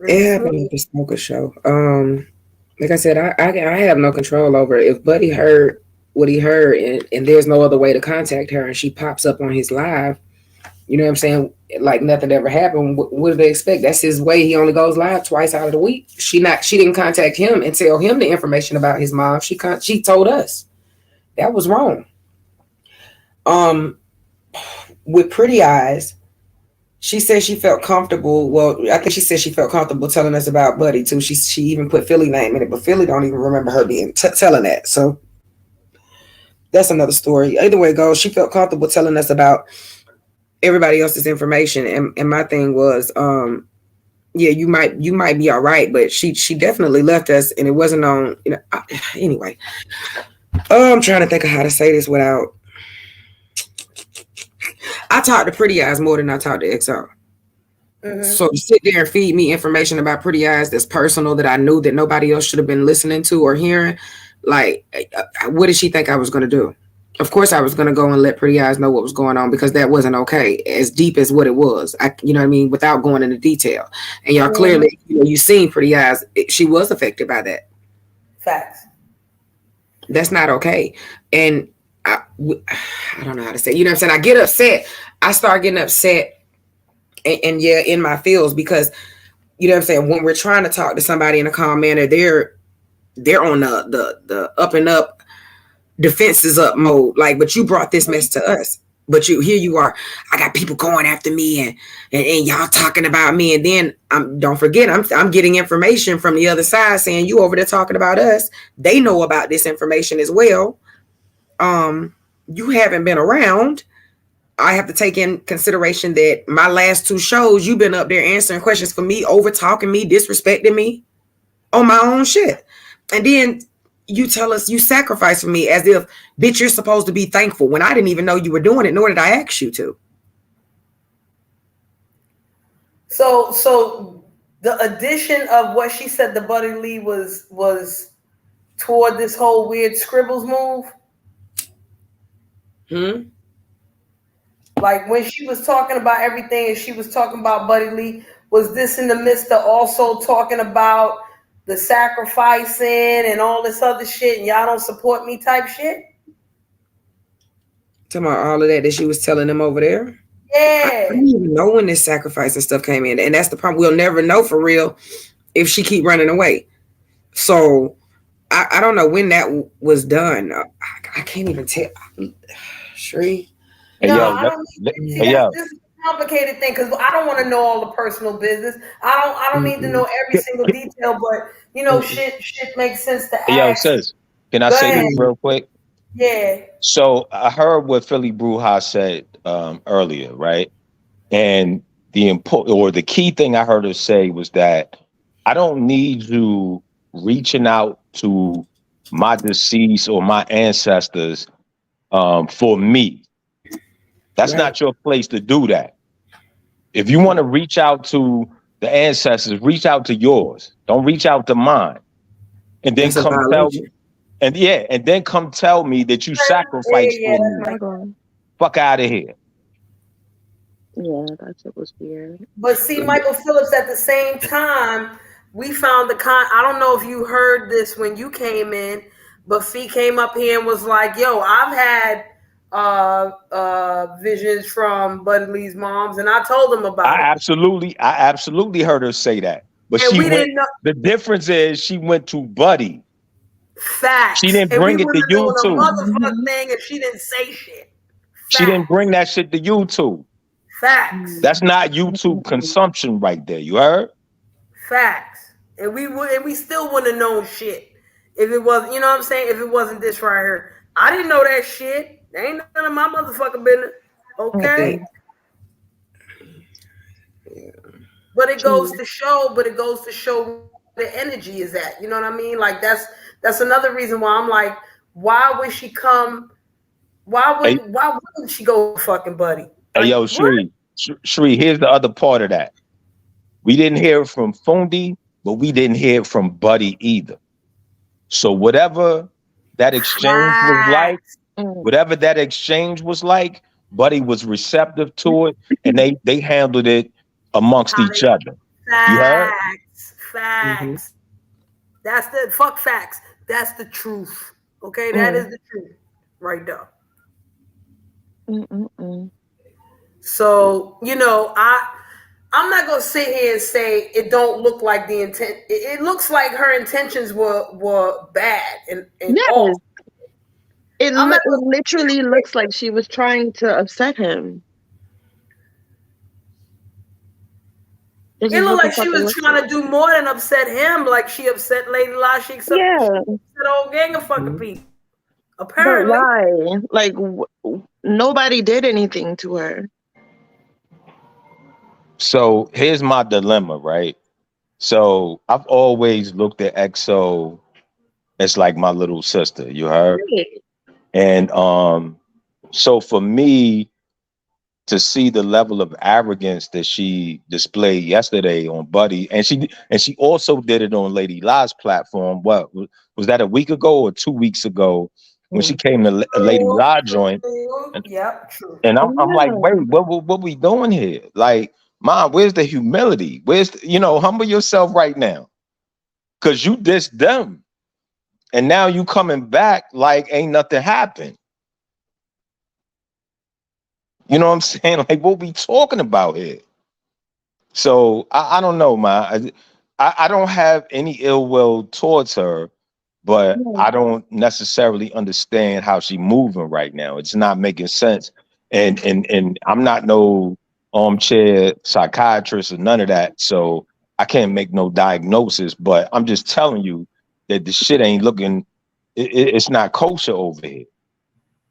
It happened at the Smoker Show. Like I said, I have no control over it. If Buddy heard what he heard and there's no other way to contact her and she pops up on his live, you know what I'm saying? Like nothing ever happened. What do they expect? That's his way. He only goes live twice out of the week. She didn't contact him and tell him the information about his mom. She told us. That was wrong. With Pretty Eyes, she said she felt comfortable. Well, I think she said she felt comfortable telling us about Buddy too. She even put Philly name in it, but Philly don't even remember her being telling that. So that's another story. Either way it goes, she felt comfortable telling us about everybody else's information. And my thing was, yeah, you might be all right, but she definitely left us, and it wasn't on. Anyway, I'm trying to think of how to say this without. I talk to Pretty Eyes more than I talk to XR. Mm-hmm. So to sit there and feed me information about Pretty Eyes that's personal that I knew that nobody else should have been listening to or hearing, like, what did she think I was going to do? Of course, I was going to go and let Pretty Eyes know what was going on because that wasn't okay, as deep as what it was. You know what I mean? Without going into detail. And y'all clearly, you seen Pretty Eyes. She was affected by that. Facts. That's not okay. And I don't know how to say, you know what I'm saying? I get upset. I start getting upset and yeah, in my feels because, you know what I'm saying? When we're trying to talk to somebody in a calm manner, they're on the up and up, defenses up mode. Like, but you brought this mess to us. But here you are. I got people going after me and y'all talking about me. And then don't forget, I'm getting information from the other side saying you over there talking about us. They know about this information as well. You haven't been around. I have to take in consideration that my last 2 shows, you've been up there answering questions for me, over talking me, disrespecting me on my own shit. And then you tell us you sacrifice for me as if, bitch, you're supposed to be thankful when I didn't even know you were doing it, nor did I ask you to. So the addition of what she said to Buddy Lee was toward this whole weird scribbles move. Like when she was talking about everything and she was talking about Buddy Lee, was this in the midst of also talking about the sacrificing and all this other shit and y'all don't support me type shit? Talking about all of that she was telling them over there? Yeah. I didn't even know when this sacrifice and stuff came in. And that's the problem. We'll never know for real if she keep running away. So I don't know when that was done. I can't even tell. Shree? No, I don't need to. This is a complicated thing because I don't want to know all the personal business. I don't need to know every single detail, but shit makes sense to ask. Yo, sis, can I say this real quick? Yeah. So I heard what Philly Bruja said earlier, right? And the key thing I heard her say was that I don't need you reaching out to my deceased or my ancestors for me. That's Right. not your place to do that. If you want to reach out to the ancestors, reach out to yours. Don't reach out to mine. And then That's a come tell me, violation. and then come tell me that you sacrificed Yeah, for that's me. like. Fuck out of here. Yeah, that shit was weird. But see, Michael Phillips, at the same time, we found I don't know if you heard this when you came in, but Fee came up here and was like, yo, I've had visions from Buddy Lee's moms, and I told him about it. I absolutely heard her say that. But And she we went, didn't know the difference is she went to Buddy. She facts. didn't And we bring it to wouldn't have you known a two. motherfucking thing if she didn't say shit. She didn't Facts. bring that shit to you two. Facts. That's not YouTube consumption right there. You heard? Facts. And we still wouldn't have known shit if it wasn't, you know what I'm saying? If it wasn't this right here. I didn't know that shit. That ain't none of my motherfucking business. Okay. But it goes to show, where the energy is at. You know what I mean? Like that's another reason why I'm like, why would she come? Why wouldn't she go fucking Buddy? Hey, Like, yo, Shri, here's the other part of that. We didn't hear it from Fundi, but we didn't hear it from Buddy either. So whatever that exchange was like, Buddy was receptive to it, and they handled it amongst each other. You heard? Facts. That's the fuck facts. That's the truth. Okay, that is the truth, right there. So I'm not gonna sit here and say it don't look like the intent. It looks like her intentions were bad and all. It literally looks like she was trying to upset him. It looked like she was trying to do more than upset him. Like she upset Lady La. She upset a whole gang of fucking people. Apparently, but why? Like nobody did anything to her. So here's my dilemma, right? So I've always looked at EXO as like my little sister. You heard? And so for me to see the level of arrogance that she displayed yesterday on Buddy, and she also did it on Lady La's platform. What was that, a week ago or 2 weeks ago when she came to Lady La joint? True. And I'm like, wait, what we doing here? Like, Mom, where's the humility? Humble yourself right now, because you dissed them, and now you coming back like ain't nothing happened. You know what I'm saying? Like, what we talking about here? So I don't know, man. I don't have any ill will towards her, but I don't necessarily understand how she moving right now. It's not making sense. And I'm not no armchair psychiatrist or none of that. So I can't make no diagnosis, but I'm just telling you that the shit ain't looking, it's not kosher over here.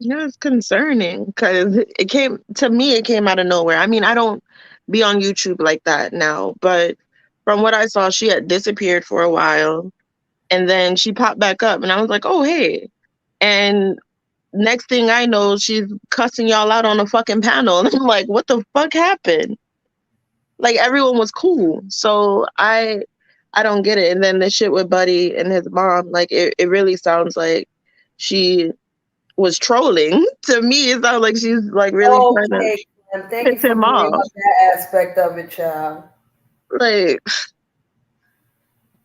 Yeah, it's concerning because it came out of nowhere. I mean, I don't be on YouTube like that now, but from what I saw, she had disappeared for a while and then she popped back up and I was like, oh, hey. And next thing I know, she's cussing y'all out on a fucking panel. And I'm like, what the fuck happened? Like, everyone was cool. So I don't get it. And then the shit with Buddy and his mom, like, it really sounds like she was trolling. To me, it sounds like she's like really trying to piss him off. That aspect of it, child. Like,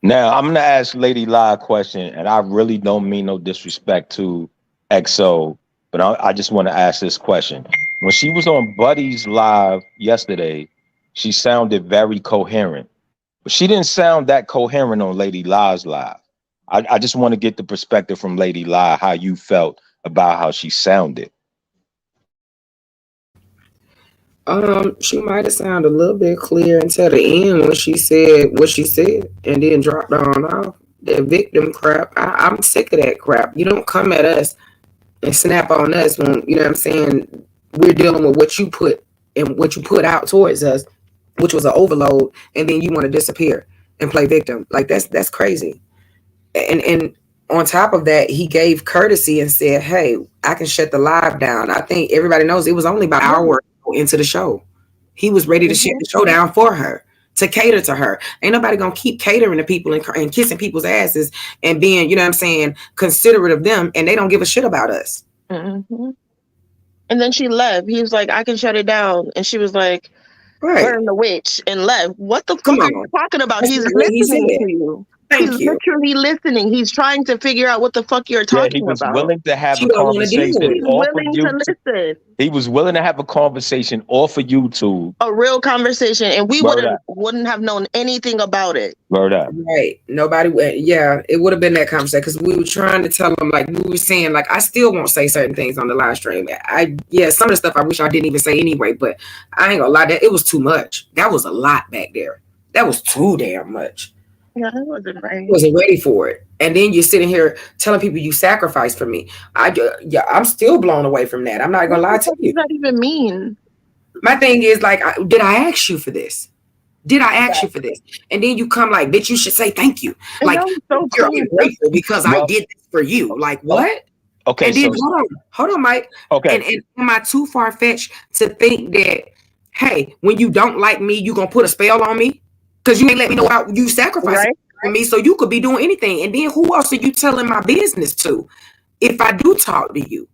now I'm gonna ask Lady La a question, and I really don't mean no disrespect to EXO, but I just want to ask this question. When she was on Buddy's live yesterday, she sounded very coherent, but she didn't sound that coherent on Lady La's live. I just want to get the perspective from Lady La, how you felt about how she sounded. She might have sounded a little bit clear until the end when she said what she said and then dropped on off. That victim crap, I'm sick of that crap. You don't come at us and snap on us when, you know what I'm saying, we're dealing with what you put and what you put out towards us. which was an overload, and then you want to disappear and play victim. Like that's crazy. And on top of that, he gave courtesy and said, "Hey, I can shut the live down." I think everybody knows it was only about an hour into the show. He was ready to shut the show down for her, to cater to her. Ain't nobody gonna keep catering to people and kissing people's asses and being, you know what I'm saying, considerate of them, and they don't give a shit about us. Mm-hmm. And then she left. He was like, I can shut it down. And she was like, Right. burn the witch, and left. What the fuck are you talking about? That's He's not what he listening said. to you. Thank He's you. literally listening. He's trying to figure out what the fuck you're Yeah, talking he was about. willing to have She a don't wanna deal with conversation it. He's off of willing to YouTube. listen. He was willing to have a conversation off of YouTube. A real conversation, and we Word up. wouldn't have known anything about it. Word up. Right. Nobody. Yeah, it would have been that conversation because we were trying to tell them, like we were saying, like I still won't say certain things on the live stream. Some of the stuff I wish I didn't even say anyway. But I ain't gonna lie, that it was too much. That was a lot back there. That was too damn much. Yeah, I wasn't ready. Wasn't ready for it. And then you're sitting here telling people you sacrificed for me. I'm still blown away from that. I'm not gonna lie to you. What does that even mean? My thing is like, did I ask you for this? Did I ask you for this? And then you come like, bitch, you should say thank you. Like so you're ungrateful because I did this for you. Like what? Okay. And then hold on, Mike. Okay. And am I too far fetched to think that, hey, when you don't like me, you gonna put a spell on me? Because you ain't let me know how you sacrifice for me, so you could be doing anything. And then who else are you telling my business to? If I do talk to you,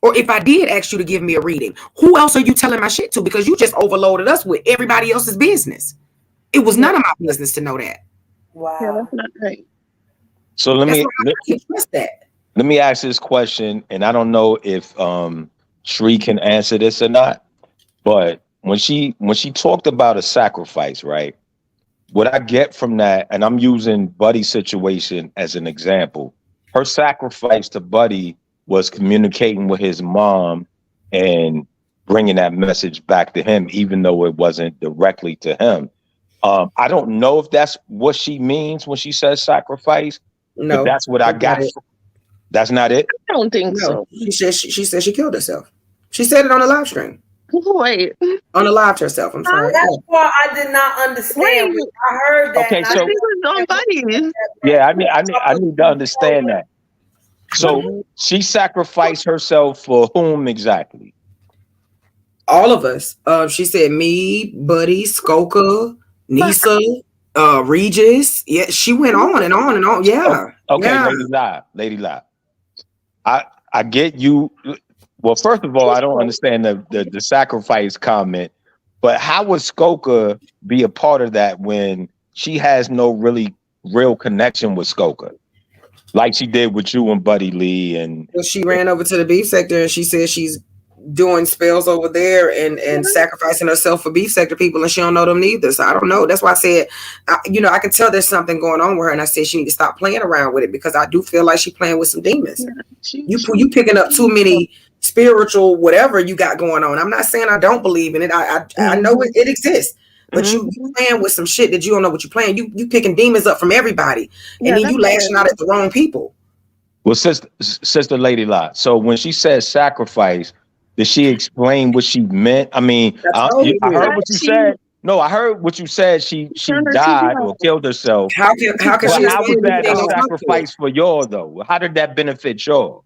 or if I did ask you to give me a reading, who else are you telling my shit to? Because you just overloaded us with everybody else's business. It was none of my business to know that. Wow. Yeah, that's not right. So let me ask this question, and I don't know if Shree can answer this or not. But when she talked about a sacrifice, right? What I get from that, and I'm using Buddy's situation as an example, her sacrifice to Buddy was communicating with his mom and bringing that message back to him, even though it wasn't directly to him. I don't know if that's what she means when she says sacrifice. No, but that's what I got. That's not it. I don't think so. She said she killed herself. She said it on the live stream. Wait. On the live to herself. I'm sorry. That's why I did not understand. Wait. I heard that. Okay, so I think it was on Buddy. Yeah, I need to understand that. So she sacrificed herself for whom exactly? All of us. She said me, Buddy, Skoka, Nisa, Regis. Yeah, she went on and on and on. Yeah. Okay, yeah. Lady Live. I get you. Well, first of all, I don't understand the sacrifice comment, but how would Skoka be a part of that when she has no real connection with Skoka? Like she did with you and Buddy Lee, and well, she ran over to the beef sector and she said she's doing spells over there and sacrificing herself for beef sector people, and she don't know them neither. So I don't know. That's why I said, I can tell there's something going on with her, and I said she need to stop playing around with it because I do feel like she's playing with some demons. Yeah, you picking up too many spiritual whatever you got going on. I'm not saying I don't believe in it. I know it exists. But you playing with some shit that you don't know what you're playing. You picking demons up from everybody, and then you lashing out at the wrong people. Well, sister Lady Lot. So when she says sacrifice, did she explain what she meant? I mean, I heard what you said. No, I heard what you said. She died or killed herself. How can how was that a sacrifice for y'all though? How did that benefit y'all?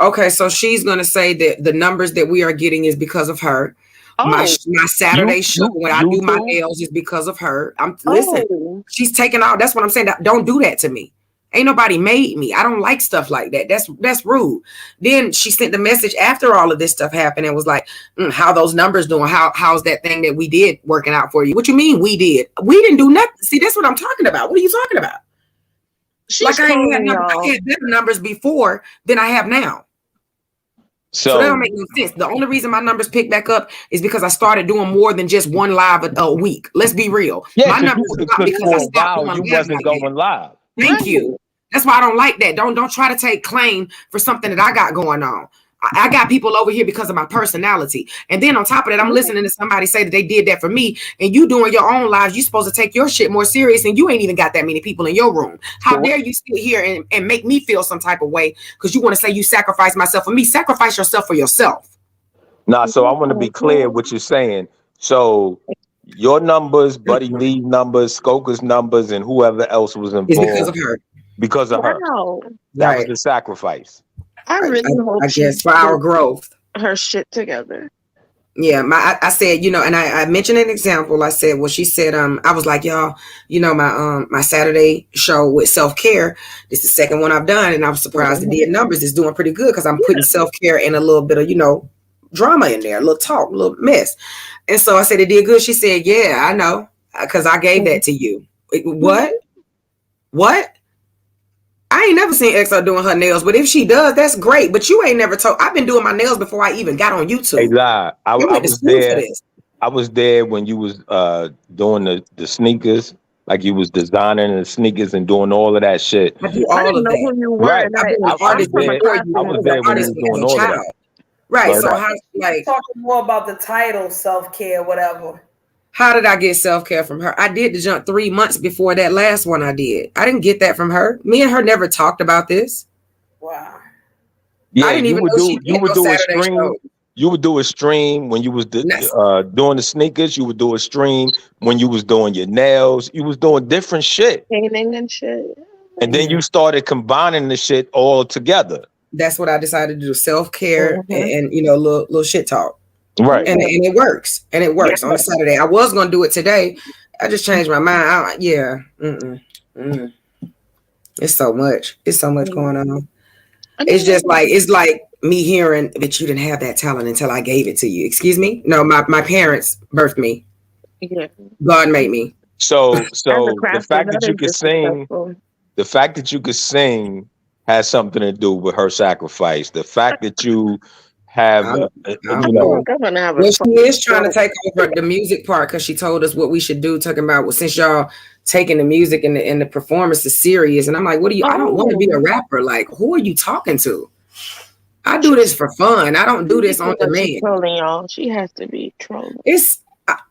Okay, so she's gonna say that the numbers that we are getting is because of her. My Saturday show when I do my nails is because of her. Listen, she's taking all. That's what I'm saying. Don't do that to me. Ain't nobody made me. I don't like stuff like that. That's rude. Then she sent the message after all of this stuff happened and was like, how those numbers doing? How's that thing that we did working out for you? What you mean we did? We didn't do nothing. See, that's what I'm talking about. What are you talking about? Like I had better numbers before than I have now. So that don't make no sense. The only reason my numbers picked back up is because I started doing more than just one live a week. Let's be real. Yeah, my numbers dropped because I stopped doing you wasn't going live. Thank you. That's why I don't like that. Don't try to take claim for something that I got going on. I got people over here because of my personality. And then on top of that, I'm listening to somebody say that they did that for me, and you doing your own lives. You supposed to take your shit more serious, and you ain't even got that many people in your room. How dare you sit here and make me feel some type of way because you want to say you sacrifice myself for me? Sacrifice yourself for yourself. Nah, so I want to be clear what you're saying. So your numbers, Buddy Lee's numbers, Skoka's numbers, and whoever else was It's because involved of her. because of her. Wow. That was Right. the sacrifice. I really hope I she guess for our gets growth. her shit together. Yeah, I said, and I mentioned an example. I said, well, she said, I was like, y'all, my Saturday show with self-care, this is the second one I've done, and I was surprised the dead numbers is doing pretty good because I'm putting self-care and a little bit of, drama in there, a little talk, a little mess. And so I said, it did good. She said, yeah, I know, because I gave that to you. What? I ain't never seen XO doing her nails, but if she does, that's great. But you ain't never told. I've been doing my nails before I even got on YouTube. Hey, lie. I went to was school for there. this. I was there when you was doing the sneakers, like you was designing the sneakers and doing all of that shit. I do I all didn't of know that. who you were. Right. And I've been an I artist was there. before you. I I was was there an when you artist was doing as a all of child. that. Right. But So how like Talking more about the title, self-care, whatever. how did I get self-care from her? I did the jump 3 months before that last one I did. I didn't get that from her. Me and her never talked about this. Wow. yeah, I didn't even know she you did would no do a Saturday stream. show. You would do a stream when you was doing the sneakers. You would do a stream when you was doing your nails. You was doing different shit, painting and shit. and then you started combining the shit all together. That's what I decided to do: self-care Mhm. and little shit talk. Right. And it works. And it works on a Saturday. I was gonna do it today. I just changed my mind. It's so much. It's so much going on. It's just like me hearing that you didn't have that talent until I gave it to you. Excuse me? No, my parents birthed me. Yeah. God made me. So As a the crafter, fact that you is could sing, disrespectful. the fact that you could sing has something to do with her sacrifice. The fact that you have, I don't you I feel know, know. like I'm gonna have a Well, she is trying to fucking take over the music part because she told us what we should do, talking about, well, since y'all taking the music and the performance is serious. And I'm like, I don't want to be a rapper. Like, who are you talking to? I do this for fun. I don't do this on She's demand. trolling y'all. She has to be trolling.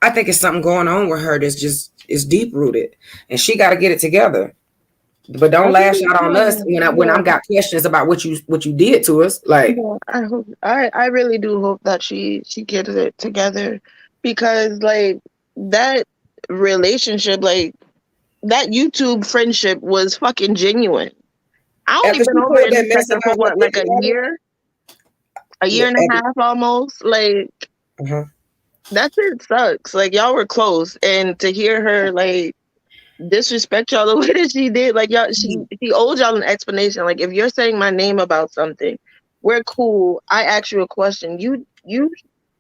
I think it's something going on with her that's just is deep rooted, and she got to get it together. But don't lash out on us when I'm got questions about what you did to us. Like, Yeah, I really do hope that she gets it together, because like that relationship, like that YouTube friendship was fucking genuine. I only after been she over pulled in that the mess sector for about her what, like a picture, year and a half almost. Like that shit sucks. Like y'all were close, and to hear her like disrespect y'all the way that she did, like y'all, she owed y'all an explanation. Like if you're saying my name about something, we're cool. I asked you a question. You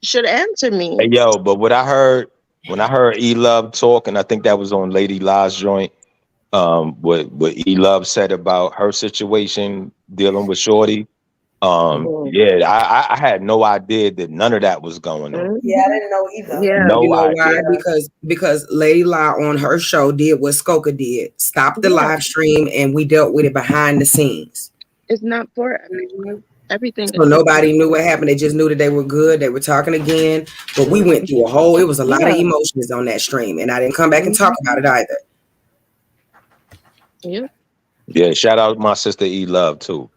should answer me. hey yo. But what I heard when I heard E Love talk, and I think that was on Lady La's joint. What E Love said about her situation dealing with Shorty. Yeah, I had no idea that none of that was going on. Yeah, I didn't know either. Yeah. No you know why? idea. Because Lady La on her show did what Skoka did. Stopped the live stream, and we dealt with it behind the scenes. It's not for everything. So nobody knew what happened. They just knew that they were good. They were talking again. But we went through it was a lot of emotions on that stream. And I didn't come back and talk about it either. Yeah. Yeah, shout out my sister E Love too.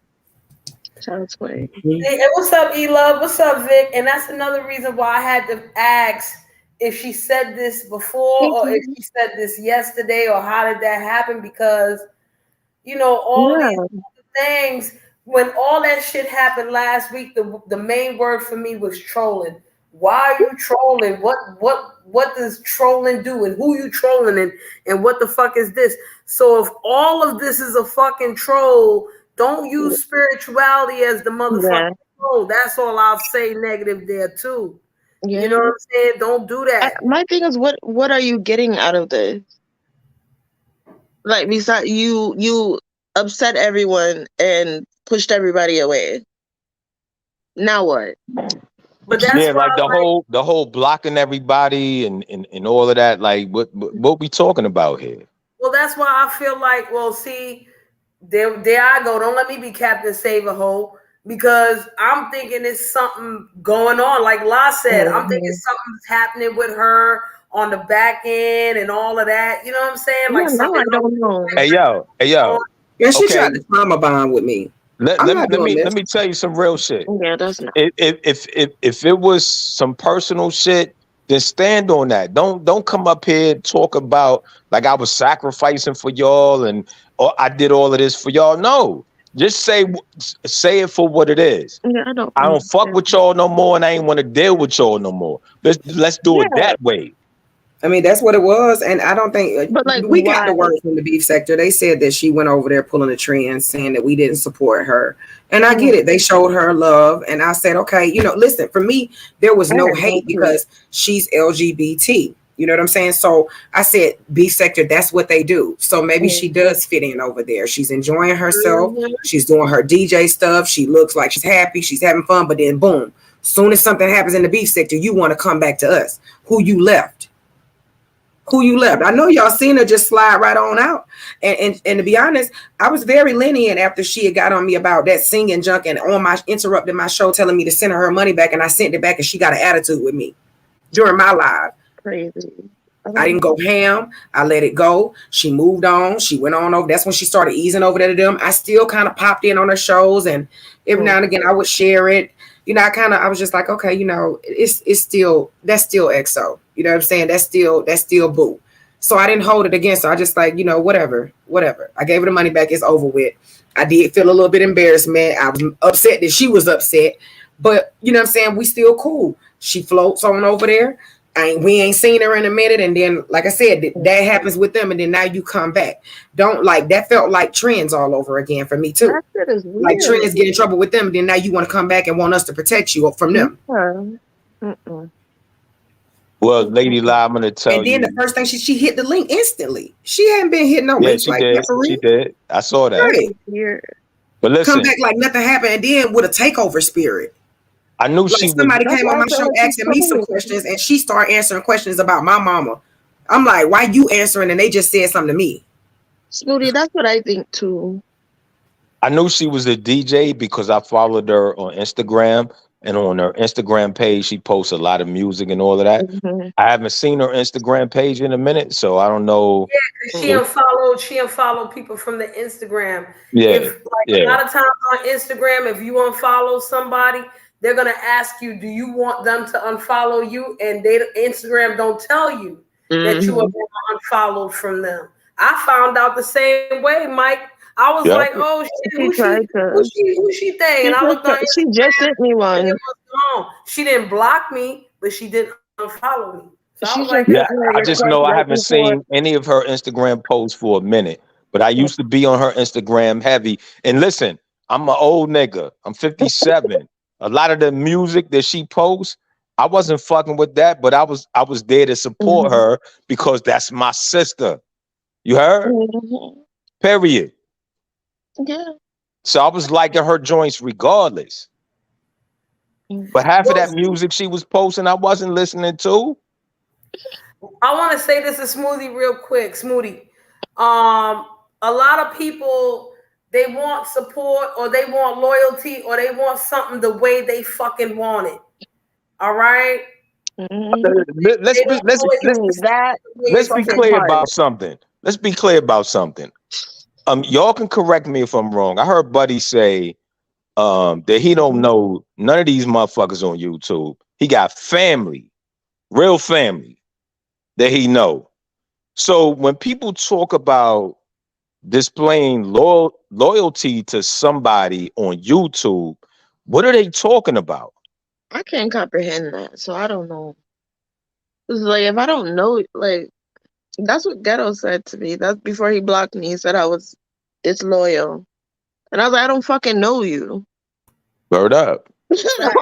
Sounds great. Hey, what's up, E-Love? What's up, Vic? And that's another reason why I had to ask if she said this before or if she said this yesterday or how did that happen, because, all these things, when all that shit happened last week, the main word for me was trolling. Why are you trolling? What does trolling do, and who you trolling, and what the fuck is this? So if all of this is a fucking troll, don't use spirituality as the motherfucking troll. That's all I'll say negative there too. Yeah. You know what I'm saying? Don't do that. My thing is, what are you getting out of this? Like, besides you upset everyone and pushed everybody away. Now what? But that's like the whole blocking everybody and all of that. Like what we talking about here? Well, that's why I feel like, well, see, there I go. Don't let me be Captain Save-A-Hole, because I'm thinking it's something going on. Like La said, I'm thinking something's happening with her on the back end and all of that. You know what I'm saying? Like something. I don't know. Hey yo. Yeah, she tried to trauma bond with me. Let me tell you some real shit. Yeah, that's not. If it was some personal shit, then stand on that. Don't come up here and talk about like I was sacrificing for y'all and or I did all of this for y'all. No, just say it for what it is. Yeah, I don't I don't fuck understand. with y'all no more, and I ain't want to deal with y'all no more. Let's do it Yeah, that way. I mean, that's what it was. And I don't think but like, we got why? the word from the beef sector. They said that she went over there pulling a trend saying that we didn't support her. And I get it. They showed her love. And I said, okay, listen, for me, there was I no had no hate clue. because she's LGBT. You know what I'm saying? So I said, beef sector, that's what they do. So maybe she does fit in over there. She's enjoying herself. Mhm. She's doing her DJ stuff. She looks like she's happy. She's having fun. But then, boom, soon as something happens in the beef sector, you want to come back to us. Who you left? I know y'all seen her just slide right on out. And to be honest, I was very lenient after she had got on me about that singing junk and interrupted my show telling me to send her money back, and I sent it back and she got an attitude with me during my live. Crazy. I didn't go ham. I let it go. She moved on. She went on over. That's when she started easing over there to them. I still kind of popped in on her shows, and every now and again I would share it. I was just like, okay, it's still that's still EXO. You know what I'm saying? That's still boo. So I didn't hold it against her. I just like, whatever. I gave her the money back. It's over with. I did feel a little bit embarrassment. I was upset that she was upset, but you know what I'm saying? We still cool. She floats on over there. We ain't seen her in a minute, and then like I said, that happens with them, and then now you come back. Don't like that felt like trends all over again for me too. That shit is Like weird. trends get in trouble with them, and then now you want to come back and want us to protect you from them. Well, Lady Lie, I'm gonna tell And then you. the first thing she hit the link instantly. She hadn't been hitting no Yeah, links she like did. that for She real. did. I saw that. Right. But listen, Come back like nothing happened, and then with a takeover spirit. I knew Like she was. somebody That's came why on I my feel show like she's asking me some crazy. questions, and she started answering questions about my mama. I'm like, why you answering? And they just said something to me. Smoothie, that's what I think too. I knew she was a DJ because I followed her on Instagram, and on her Instagram page, she posts a lot of music and all of that. Mm-hmm. I haven't seen her Instagram page in a minute, so I don't know. Yeah, because she unfollowed people from the Instagram. Yeah, If like a yeah. lot of times on Instagram, if you unfollow somebody, they're gonna ask you, do you want them to unfollow you? And Instagram don't tell you that you are Mm-hmm. being unfollowed from them. I found out the same way, Mike. I was Yeah. like, oh shit, She tried to. who she thing? And I looked on She just Instagram sent me and it one. was gone. She didn't block me, but she didn't unfollow me. So I She was just like, sent Yeah, me a I just request know I right haven't before. seen any of her Instagram posts for a minute, but I used to be on her Instagram heavy. And listen, I'm an old nigga. I'm 57. A lot of the music that she posts, I wasn't fucking with that, but I was there to support Mm-hmm. her because that's my sister. You heard? Mm-hmm. Period. Yeah. So I was liking her joints regardless. But half of well, that music she was posting, I wasn't listening to. I want to say this to Smoothie real quick. Smoothie, a lot of people they want support or they want loyalty or they want something the way they fucking want it. All right. Mm-hmm. Let's They be don't let's always Hey, that the way let's it's be fucking clear part. about something. Let's be clear about something. Y'all can correct me if I'm wrong. I heard Buddy say that he don't know none of these motherfuckers on YouTube. He got family, real family that he know. So when people talk about displaying loyalty to somebody on YouTube, what are they talking about? I can't comprehend that, so I don't know. It's like if I don't know, like that's what Ghetto said to me. That's before he blocked me. He said I was disloyal, and I was like, I don't fucking know you. Word up.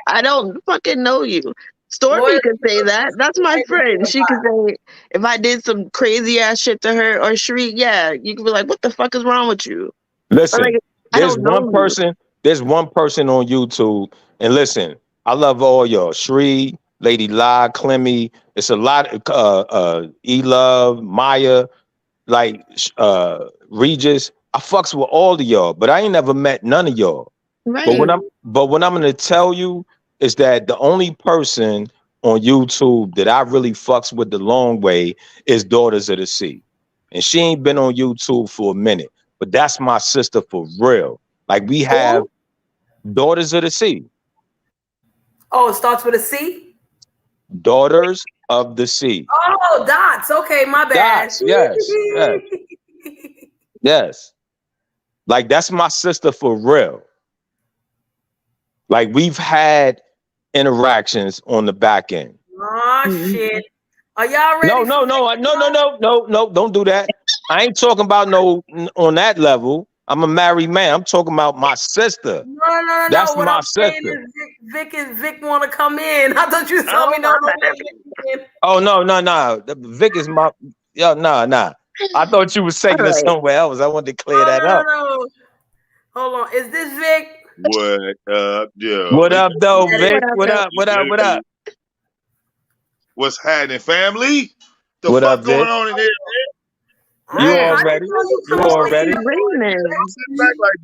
I don't fucking know you. Stormy loyalty could say that. That's my friend. is She could say if I did some crazy ass shit to her or Shriek, yeah, you could be like, what the fuck is wrong with you? But like, Listen, I there's don't know one you. person, there's one person on YouTube, and listen, I love all y'all. Shree, Lady La, Clemmy, it's a lot of E Love, Maya, like Regis. I fucks with all of y'all, but I ain't never met none of y'all. But Right. what I'm gonna tell you is that the only person on YouTube that I really fucks with the long way is Daughters of the Sea. And she ain't been on YouTube for a minute. But that's my sister for real. Like we have Who? Daughters of the Sea. Oh, it starts with a C. Daughters of the sea. Oh, dots. Okay, my bad. Dots, yes, yes, yes. Like that's my sister for real. Like we've had interactions on the back end. Oh shit. Are y'all No, ready for no, no, no, no, no, no, no, don't do that. I ain't talking about no on that level. I'm a married man. I'm talking about my sister. No. That's What my I'm saying sister. is Vic want to come in. I thought you told me no. Oh no. Vic is my nah. I thought you was taking it somewhere else. I wanted to clear that up. No. Hold on. Is this Vic? What up, yo? What up, though, Vic? What up? What's happening, family? The What up, fuck going Vic? on in there, man? You Man, already? You I'm already? sitting back like,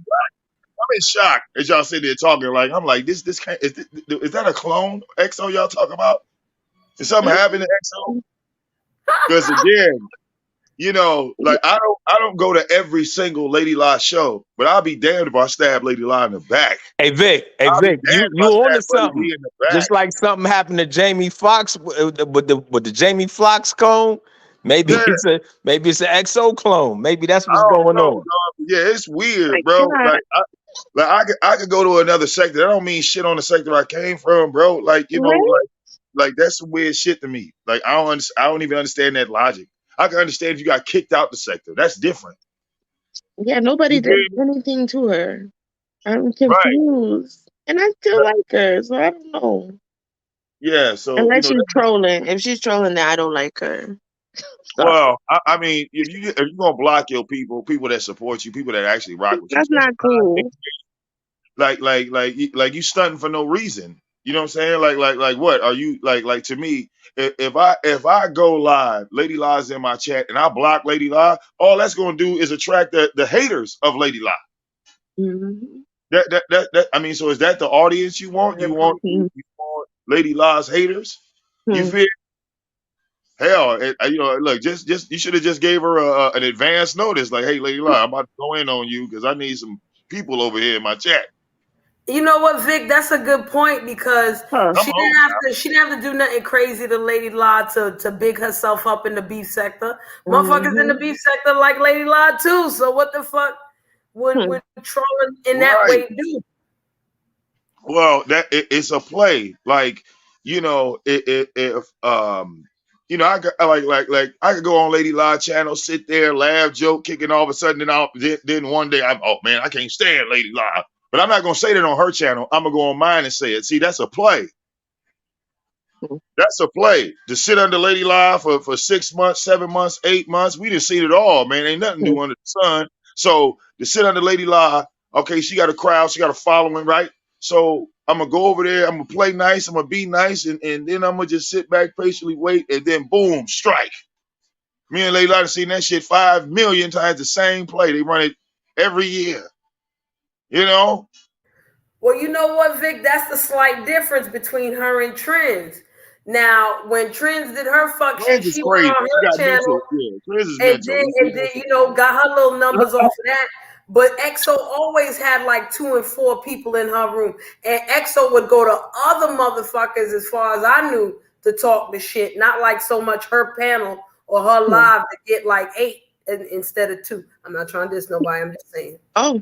I'm in shock as y'all sit there talking. Like, I'm like, this can't, is that a clone XO y'all talking about? Is something happening to XO? Because again, you know, like I don't go to every single Lady La show, but I'll be damned if I stab Lady La in the back. Hey Vic, I'll be damned if you I on stab to Buddy something? Lee in the back. Just like something happened to Jamie Foxx with the Jamie Foxx clone. Maybe Yeah. it's an XO clone. Maybe that's what's I don't going know, on. dog. Yeah, it's weird, bro. I could go to another sector. That don't mean shit on the sector I came from, bro. Like, you know, like that's some weird shit to me. Like I don't even understand that logic. I can understand if you got kicked out the sector. That's different. Yeah, nobody You did feel me? anything to her. I'm Right. confused. And I still like her, so I don't know. Yeah. So you Unless know, she's trolling. If she's trolling, then I don't like her. Sorry. well, I mean, if you're gonna block your people that support you, people that actually rock with you, That's spend not cool. like you stunting for no reason. You know what I'm saying? Like what are you like to me? If I go live, Lady La's in my chat, and I block Lady La, all that's gonna do is attract the haters of Lady La. Mm-hmm. That I mean, so is that the audience you want? You want Lady La's haters? You feel? Hell, you know, look, just you should have just gave her an advance notice, like, hey, Lady La, I'm about to go in on you because I need some people over here in my chat. You know what, Vic? That's a good point because she didn't have to do nothing crazy to Lady La to big herself up in the beef sector. Motherfuckers in the beef sector like Lady La too. So what the fuck would trolling in that way do? Well, it's a play. Like, you know, if you know, I could go on Lady La channel, sit there, laugh, joke, kicking all of a sudden, then one day oh man, I can't stand Lady La. But I'm not gonna say that on her channel. I'm gonna go on mine and say it. See, that's a play. That's a play. To sit under Lady La for 6 months, 7 months, 8 months, we just seen it all, man. Ain't nothing new under the sun. So to sit under Lady La, okay, she got a crowd, she got a following, right? So I'm gonna go over there, I'm gonna play nice, I'm gonna be nice, and then I'm gonna just sit back, patiently wait, and then boom, strike. Me and Lady La have seen that shit 5 million times, the same play. They run it every year. You know? Well, you know what, Vic? That's the slight difference between her and Trends. Now, when Trends did her fuck shit, Trends is she went crazy. on She her got channel mental. Yeah, Trends is and mental. then you know got her little numbers off of that. But EXO always had like 2 and 4 people in her room, and EXO would go to other motherfuckers, as far as I knew, to talk the shit. Not like so much her panel or her live to get like 8 instead of 2. I'm not trying to diss nobody. I'm just saying. Oh.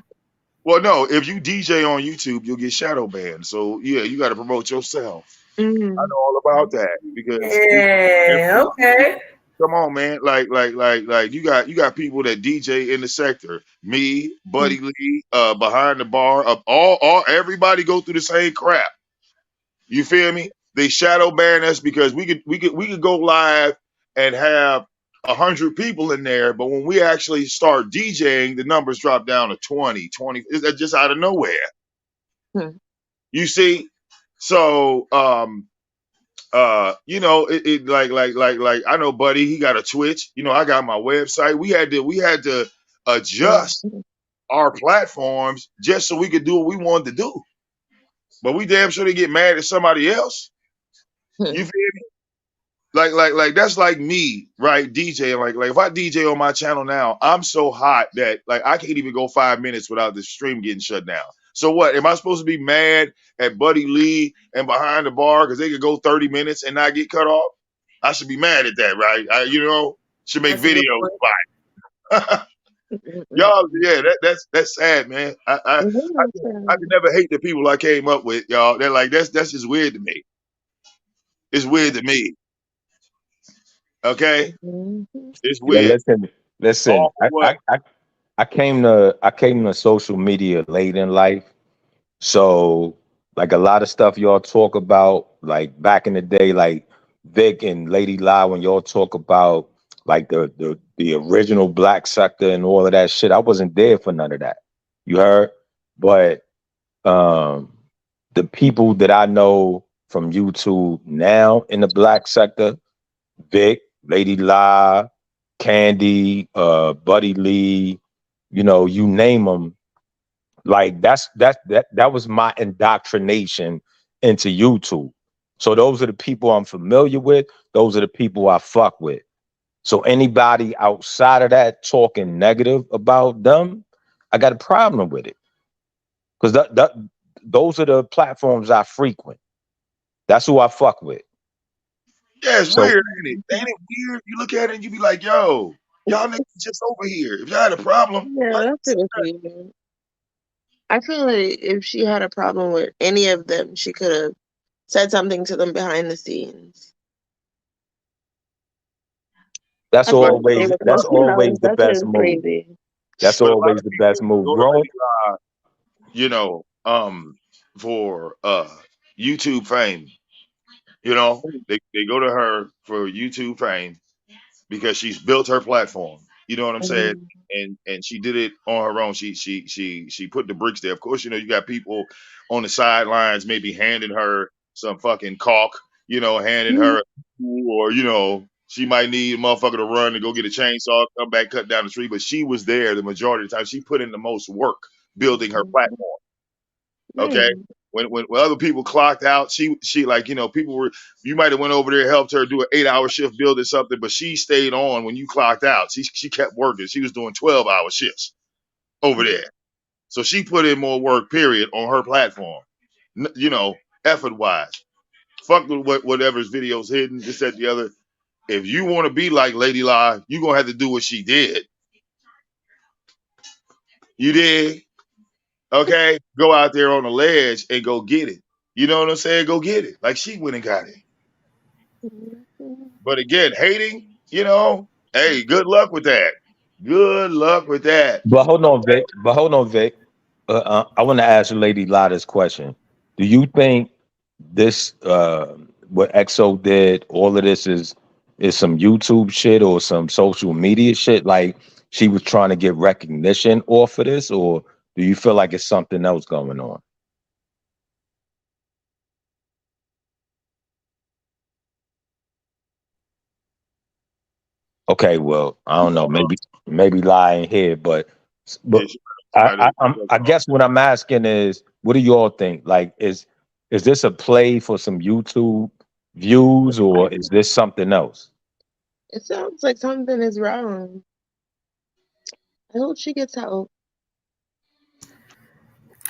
Well, no, if you DJ on YouTube, you'll get shadow banned. So yeah, you got to promote yourself. I know all about that because okay. Come on, man. Like you got people that DJ in the sector. Me, Buddy Lee, behind the bar, all everybody go through the same crap. You feel me? They shadow ban us because we could go live and have 100 people in there, but when we actually start DJing, the numbers drop down to 20. It's just out of nowhere. You see? So you know, it like I know Buddy, he got a Twitch. You know, I got my website. We had to adjust our platforms just so we could do what we wanted to do. But we damn sure they get mad at somebody else. You feel me? Like that's like me, right? DJ. Like if I DJ on my channel now, I'm so hot that like I can't even go 5 minutes without the stream getting shut down. So what? Am I supposed to be mad at Buddy Lee and behind the bar because they could go 30 minutes and not get cut off? I should be mad at that, right? Should make That's a good videos point. about it. Mm-mm. Y'all, yeah, that's sad, man. I could never hate the people I came up with, y'all. They're like, that's just weird to me. It's weird to me. Okay, Mhm. it's Yeah, weird. listen. All for what? I came to social media late in life. So, like a lot of stuff y'all talk about, like back in the day, like Vic and Lady La, when y'all talk about like the original black sector and all of that shit, I wasn't there for none of that. You heard? But um the people that I know from YouTube now in the black sector, Vic, Lady La, Candy, Buddy Lee, you name them, like that was my indoctrination into YouTube. So those are the people I'm familiar with. Those are the people I fuck with. So anybody outside of that talking negative about them, I got a problem with it. Because those are the platforms I frequent. That's who I fuck with. Yeah, it's So weird, ain't it? Ain't it weird? You look at it and you be like, yo, y'all niggas just over here. If y'all had a problem, Yeah, like, that's it. I feel like if she had a problem with any of them, she could have said something to them behind the scenes. that's I feel but like they always were that's close enough. always the That shit best is move. crazy. That's but a lot always of the best people move. go to Growing Lady Live, you know, for YouTube fame. They go to her for YouTube fame because she's built her platform. You know what I'm saying? Mhm. And she did it on her own. She put the bricks there. Of course, you got people on the sidelines maybe handing her some fucking caulk, handing her a tool, or she might need a motherfucker to run to go get a chainsaw, come back, cut down the tree. But she was there the majority of the time. She put in the most work building her platform. Okay. Yeah. When other people clocked out, she like, people were, you might have went over there, helped her do an 8-hour shift building something, but she stayed on when you clocked out. She kept working. She was doing 12-hour shifts over there. So she put in more work, period, on her platform. You know, effort wise. Fuck with whatever's videos hidden, this, that, the other. If you want to be like Lady La, you're gonna have to do what she did. You did. Okay, go out there on the ledge and go get it. You know what I'm saying? Go get it. Like she went and got it. But again, hating, hey, good luck with that. Good luck with that. But hold on, Vic. I want to ask Lady Lotta's question. Do you think this, what EXO did, all of this is some YouTube shit or some social media shit? Like she was trying to get recognition off of this, or do you feel like it's something else going on? Okay, well, I don't know. Maybe lying here, but Yeah, she might have. I guess what I'm asking is, what do you all think? Like, is this a play for some YouTube views, or is this something else? It sounds like something is wrong. I hope she gets help.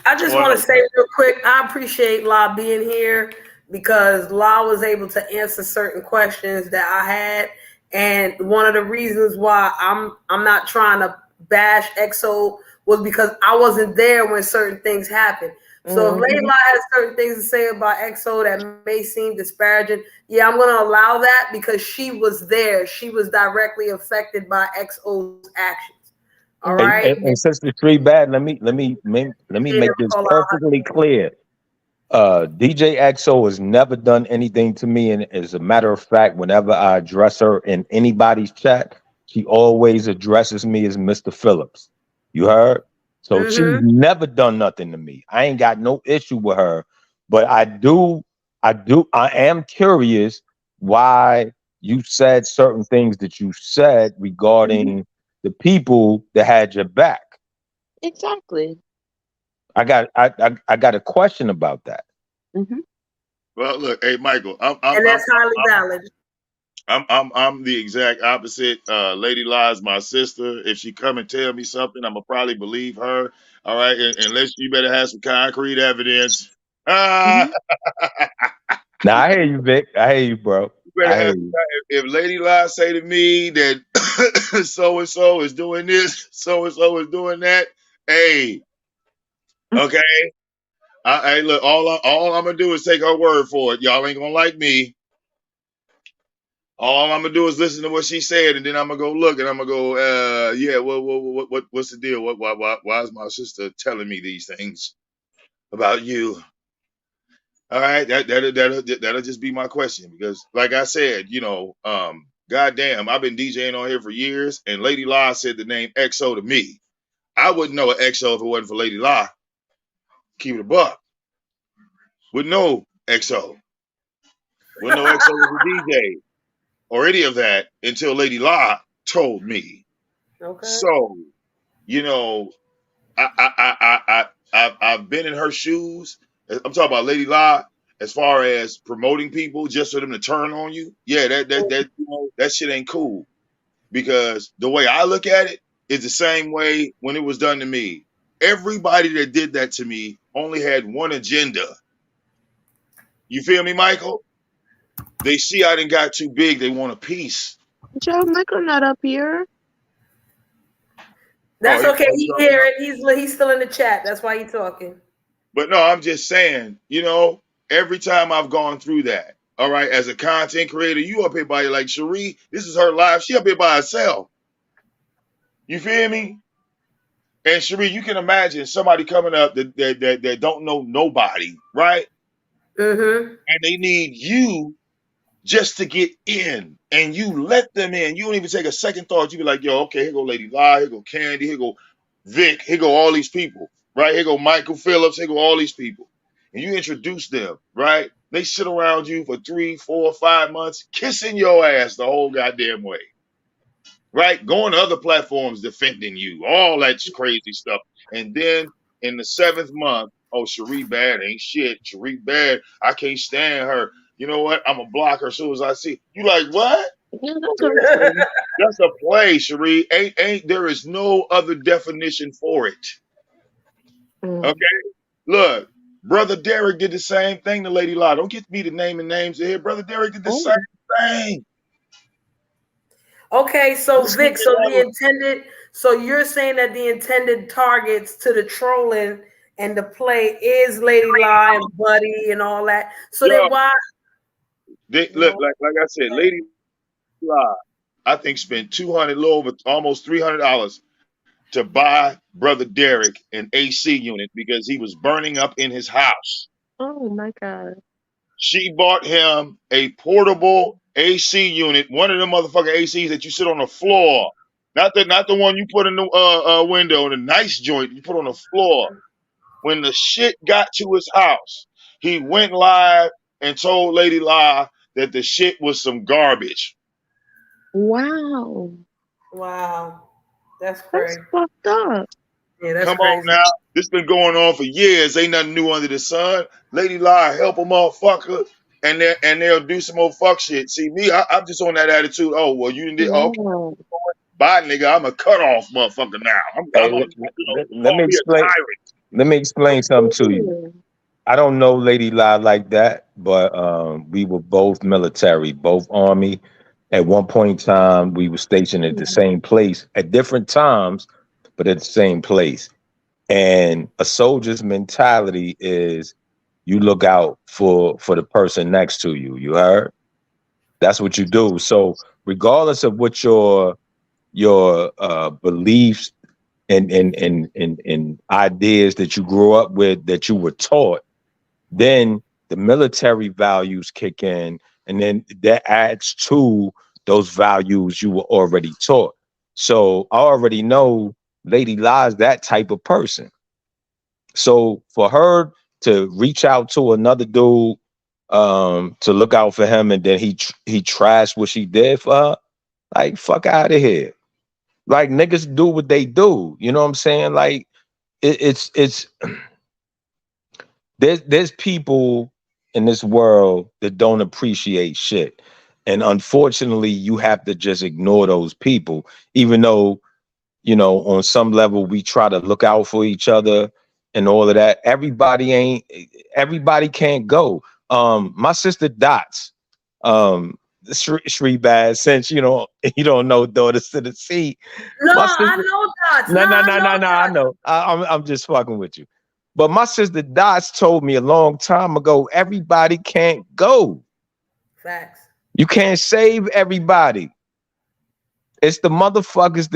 I just Well, want no, to say real quick, I appreciate La being here because La was able to answer certain questions that I had. And one of the reasons why I'm not trying to bash EXO was because I wasn't there when certain things happened. So if Layla Mhm. has certain things to say about EXO that may seem disparaging, yeah, I'm gonna allow that because she was there. She was directly affected by EXO's actions. All And, right. Mhm. and, and since the three bad, let me Yeah, make this call out perfectly clear. DJ XO has never done anything to me, and as a matter of fact, whenever I address her in anybody's chat, she always addresses me as Mr. Phillips. You heard? So she's her. never done nothing to me. I ain't got no issue with her, but I am curious why you said certain things that you said Mhm. regarding the people that had your back. Exactly. I got a question about that. Mhm. well, look, hey, Michael, I'm I'm And I'm that's highly valid. I'm the exact opposite. Lady La's my sister. If she come and tell me something, I'm gonna probably believe her. All right, unless you better have some concrete evidence. Ah, Mhm. Now I hear you, Vic. I hear you, bro. better I hear ask you. if Lady Lie say to me that so and so is doing this, so and so is doing that. Hey, okay. Hey, look, all I'm gonna do is take her word for it. Y'all ain't gonna like me. All I'm gonna do is listen to what she said, and then I'm gonna go look, and I'm gonna go, yeah, what's the deal? Why is my sister telling me these things about you? All right, that'll just be my question because, like I said, goddamn, I've been DJing on here for years, and Lady La said the name XO to me. I wouldn't know an XO if it wasn't for Lady La. Keep it a buck. Wouldn't know XO. Wouldn't know XO was a DJ or any of that until Lady La told me. Okay. So, you know, I've been in her shoes. I'm talking about Lady La as far as promoting people just for them to turn on you. Yeah, that shit ain't cool because the way I look at it is the same way when it was done to me. Everybody that did that to me only had one agenda. You feel me, Michael? They see I done got too big. They want a piece. Joe Michael not up here. Oh, That's okay. He hear it. He's still in the chat. That's why he's talking. But no, I'm just saying, every time I've gone through that, all right, as a content creator, you up here by like Cherie, this is her live. She up here by herself. You feel me? And Cherie, you can imagine somebody coming up that don't know nobody, right? Mm-hmm. And they need you just to get in, and you let them in. You don't even take a second thought. You be like, yo, okay, here go Lady La, here go Candy, here go Vic, here go all these people, right? Here go Michael Phillips, here go all these people. And you introduce them, right? They sit around you for 3, 4, 5 months, kissing your ass the whole goddamn way, right? Going to other platforms defending you, all that crazy stuff. And then in the 7th month, oh, Cherie bad ain't shit. Cherie bad. I can't stand her. You know what? I'm gonna block her as soon as I see. You like what? Yeah, that's what I'm saying. That's a play, Cherie. Ain't there is no other definition for it. Mm. Okay? Look, Brother Derek did the same thing to Lady La. Don't get me to naming names here. Brother Derek did the Oh. same thing. Okay, so Vic, so you're saying that the intended targets to the trolling and the play is Lady Lie and Buddy and all that. So Yo, then why? look, like I said, Lady La, I think spent 200, little over almost $300 to buy Brother Derek an AC unit because he was burning up in his house. Oh my God. She bought him a portable AC unit, one of them motherfucking ACs that you sit on the floor, not the one you put in the window, the nice joint you put on the floor. When the shit got to his house, he went live and told Lady La that the shit was some garbage. Wow. Wow, that's That's crazy. fucked up. Yeah, that's Come on crazy. now. This been going on for years. Ain't nothing new under the sun. Lady Lie, help a motherfucker. And they'll do some more fuck shit. See me, I'm just on that attitude. Oh, well, you did okay. Wow. Bye, nigga. I'm a cut off motherfucker now. Hey, I'm let call me me a explain. tyrant. Let me explain something to you. I don't know Lady Lie like that, but we were both military, both Army. At one point in time, we were stationed at the same place at different times, but at the same place. And a soldier's mentality is you look out for the person next to you. You heard? That's what you do. So regardless of what your beliefs and ideas that you grew up with, that you were taught, then the military values kick in, and then that adds to those values you were already taught. So I already know Lady Lie's that type of person. So for her to reach out to another dude, to look out for him, and then he trashed what she did for her, like fuck out of here. Like niggas do what they do. You know what I'm saying? Like it's there's people in this world that don't appreciate shit. And unfortunately, you have to just ignore those people, even though, on some level we try to look out for each other and all of that. Everybody can't go. My sister Dots, Shri Baz, since you don't know Daughters to the Sea. No, My I sister, know Dots. no, No, no, I no, know no, no. I Dots. know. I'm just fucking with you. But my sister Dots told me a long time ago, everybody can't go. Facts. You can't save everybody. It's the motherfuckers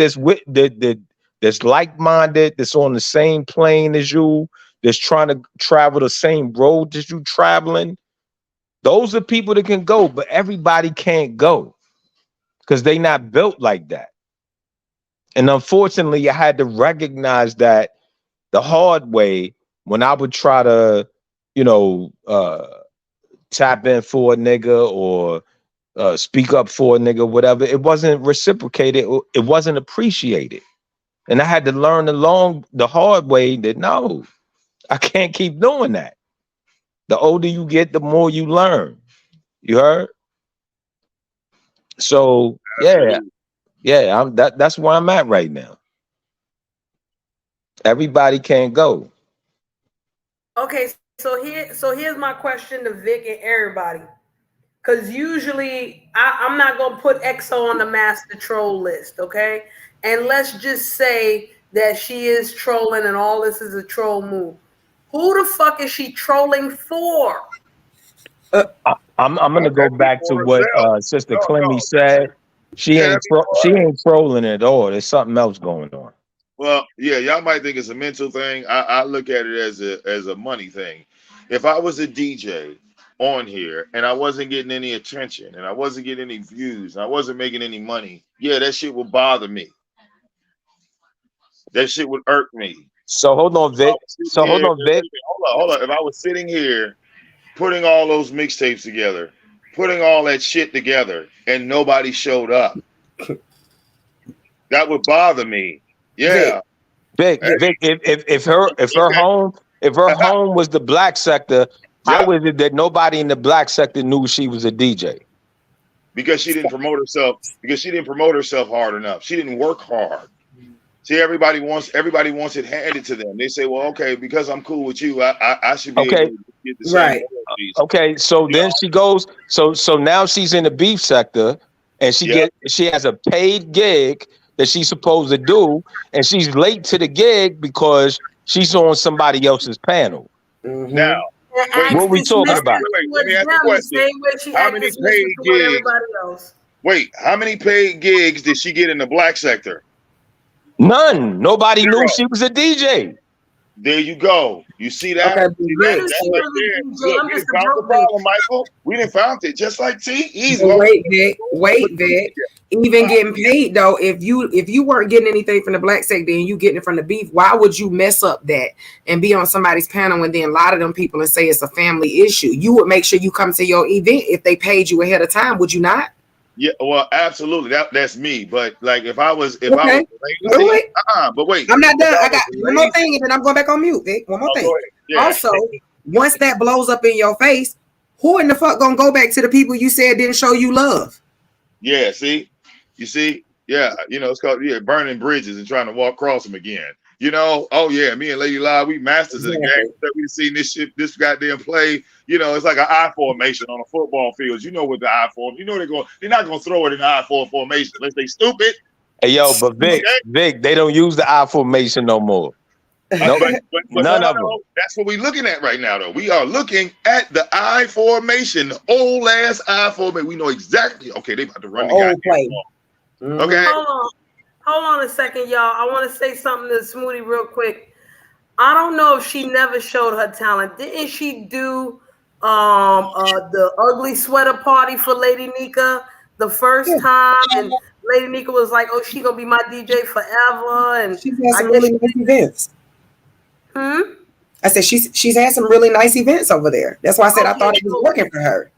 that's like-minded, that's on the same plane as you, that's trying to travel the same road that you traveling. Those are people that can go, but everybody can't go because they not built like that. And unfortunately, I had to recognize that the hard way when I would try to, you know, tap in for a nigga or speak up for a nigga, whatever. It wasn't reciprocated. It wasn't appreciated. And I had to learn the hard way that no, I can't keep doing that. The older you get, the more you learn. You heard? So yeah, Absolutely. yeah, that's where I'm at right now. Everybody can't go. Okay, so here's my question to Vic and everybody. Because usually I'm not gonna put EXO on the master troll list, okay? And let's just say that she is trolling and all this is a troll move. Who the fuck is she trolling for? I'm gonna go That speaks back to for what herself. Sister No, Clemmy no. said. Yeah, that be for She her. ain't trolling at all. There's something else going on. Well, yeah, y'all might think it's a mental thing. I look at it as a money thing. If I was a DJ on here and I wasn't getting any attention and I wasn't getting any views and I wasn't making any money, yeah, that shit would bother me. That shit would irk me. So hold on, I Vic. was sitting So here, hold wait on, a Vic. minute, hold on. If I was sitting here putting all those mixtapes together, putting all that shit together, and nobody showed up, that would bother me. Vic, Yeah. Vic, Vic. Vic, if her home was the black sector, Yep. how is it that nobody in the black sector knew she was a DJ? Because she didn't promote herself. Because she didn't promote herself hard enough. She didn't work hard. See, everybody wants it handed to them. They say, well, okay, because I'm cool with you, I should be able Okay, to get the same Right. royalties. okay. So You then know? she goes. So now she's in the beef sector, and Yep. she has a paid gig that she's supposed to do, and she's late to the gig because she's on somebody else's panel. Now, Mm-hmm. And wait, What act are we talking wait, about? dismissive wait, wait. Let me towards ask you a them the question. same way she How act many dismissive paid toward gigs? everybody else. Wait, how many paid gigs did she get in the black sector? None. Nobody knew Zero. she was a DJ. There you go. You see that? Okay, See but I that? Vic. didn't That see So, right her as there. a DJ. Look, I'm we just didn't a found the broke problem, bitch. Michael. We didn't found it. Just like T. Easy. but Well, wait, Vic. Wait, Vic. Even getting paid though, if you weren't getting anything from the black sector and you getting it from the beef, why would you mess up that and be on somebody's panel and then lie to them people and say it's a family issue? You would make sure you come to your event if they paid you ahead of time, would you not? yeah, well, absolutely. That's me. But like, if I was Okay. lazy, Wait. but wait, I'm not if done. I I was got one more lazy, thing and then I'm going back on mute, Vic. One more oh, go thing. ahead. Yeah, Also, once that blows up in your face, who in the fuck gonna go back to the people you said didn't show you love? yeah. See, you see, yeah. It's called burning bridges and trying to walk across them again. Oh yeah, me and Lady Live, we masters of the game. Exactly. We've seen this shit, this goddamn play. It's like an I formation on a football field. You know what the I form? They're not gonna throw it in the I formation unless they stupid. Hey yo, but Okay. Vic, they don't use the I formation no more. Nope, But none of them. no, that's what we're looking at right now, though. We are looking at the I formation, the old ass I formation. We know exactly. Okay, they about to run the Old play. ball. Okay. Hold on a second, y'all. I want to say something to Smoothie real quick. I don't know if she never showed her talent. Didn't she do the ugly sweater party for Lady Nika the first time? And Lady Nika was like, "Oh, she gonna be my DJ forever." And She's had I some guess really nice events. I said she's had some really nice events over there. That's why I said I thought it was working for her.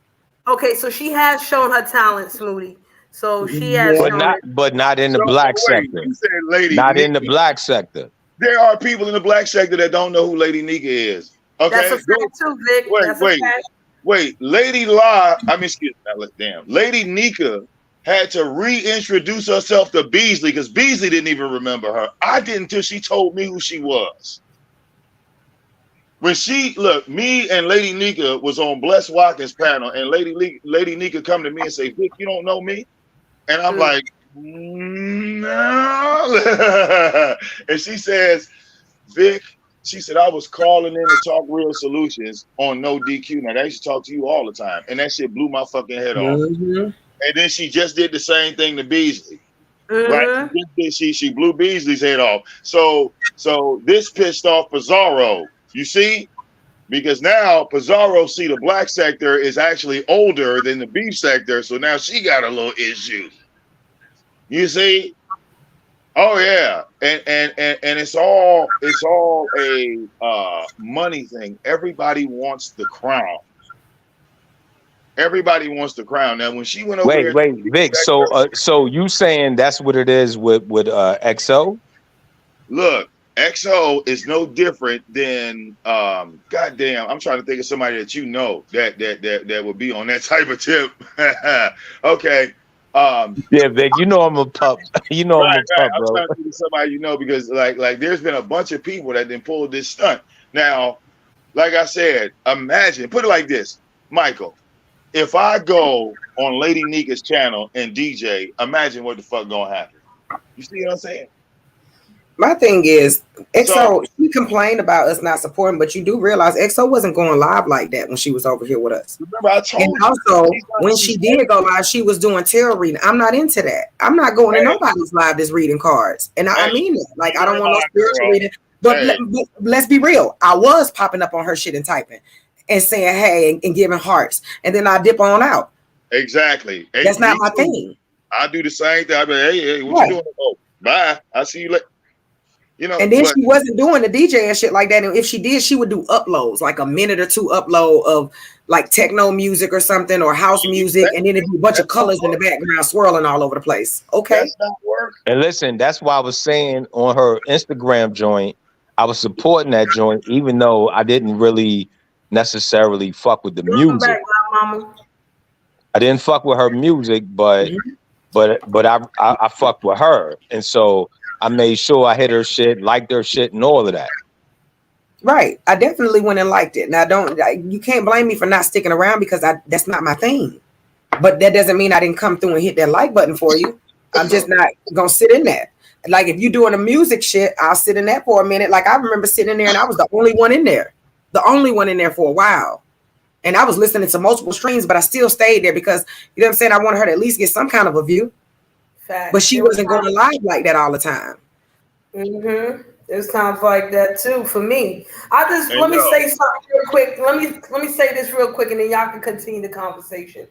Okay, so she has shown her talent, Smoothie. So she has But shown it. not in the black sector. You said Lady Not Nika. in the black sector. There are people in the black sector that don't know who Lady Nika is. Okay. That's a fact too, Vic. That's a fact. Wait. Lady La, excuse me. Damn. Lady Nika had to reintroduce herself to Beasley because Beasley didn't even remember her. I didn't until she told me who she was. when she look, me and Lady Nika was on Bless Watkins panel, and Lady Nika come to me and say, Vic, you don't know me? And I'm like, no. And she says, Vic, she said, I was calling in to talk real solutions on no DQ. Now, they used to talk to you all the time. And that shit blew my fucking head off. Mm-hmm. And then she just did the same thing to Beasley. Right? Mm-hmm. She blew Beasley's head off. So this pissed off Pizarro. You see? Because now Pizarro see the black sector is actually older than the beef sector. So now she got a little issue. You see? Oh yeah, and it's all a money thing. Everybody wants the crown. Everybody wants the crown. Now, when she went over there, Wait, Vic. So you saying that's what it is with XO? look, XO is no different than goddamn. I'm trying to think of somebody that you know that would be on that type of tip. Okay. Yeah, Vic. You know I'm a pup. You know I'm a pup, I'm bro. trying to think of somebody you know because like there's been a bunch of people that then pulled this stunt. Now, like I said, imagine, put it like this, Michael. If I go on Lady Nika's channel and DJ, imagine what the fuck gonna happen. You see what I'm saying? My thing is, So XO, she complained about us not supporting, but you do realize XO wasn't going live like that when she was over here with us. remember, I And told you. also, when she's she did go live, she was doing tarot reading. I'm not into that. I'm not going to hey, nobody's live that's reading cards. And I hey, mean it. Like, I you're don't want no my spiritual girl. reading. But Hey, let's be real. I was popping up on her shit and typing and saying, hey, and giving hearts. And then I dip on out. exactly. Hey, That's not me my too. thing. I do the same thing. I be like, hey, what you Right. doing? Oh, bye. I see you later. You know, And then but she wasn't doing the DJ and shit like that. And if she did, she would do uploads, like a minute or two upload of like techno music or something or house music. And then it'd be a bunch of that's not colors in the work. background swirling all over the place. Okay. That's not work. And listen, that's why I was saying on her Instagram joint, I was supporting that joint, even though I didn't really necessarily fuck with the Welcome music. back, Mama. I didn't fuck with her music, but Mhm. I fucked with her, and so I made sure I hit her shit, liked her shit, and all of that. Right. I definitely went and liked it. Now, you can't blame me for not sticking around because that's not my thing. But that doesn't mean I didn't come through and hit that like button for you. I'm just not gonna sit in that. Like if you're doing a music shit, I'll sit in that for a minute. Like I remember sitting in there and I was the only one in there, for a while. And I was listening to multiple streams, but I still stayed there because you know what I'm saying. I wanted her to at least get some kind of a view. Facts. But she wasn't going live like that all the time. Mm-hmm. There's times like that too for me. I just Hey, let me yo, say something real quick. Let me say this real quick, and then y'all can continue the conversation.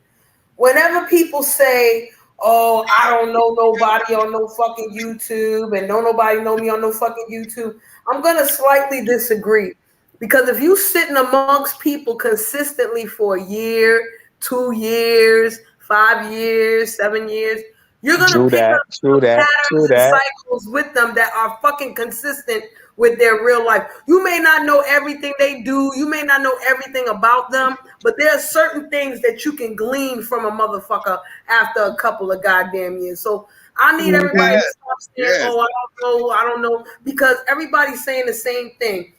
Whenever people say, "Oh, I don't know nobody on no fucking YouTube," and "No nobody know me on no fucking YouTube," I'm gonna slightly disagree because if you sitting amongst people consistently for a year, 2 years, 5 years, 7 years, you're gonna True pick up that. True that. patterns True and that. cycles with them that are fucking consistent with their real life. You may not know everything they do, you may not know everything about them, but there are certain things that you can glean from a motherfucker after a couple of goddamn years. So I need everybody yes, to stop saying, yes. "Oh, I don't know," because everybody's saying the same thing. Hey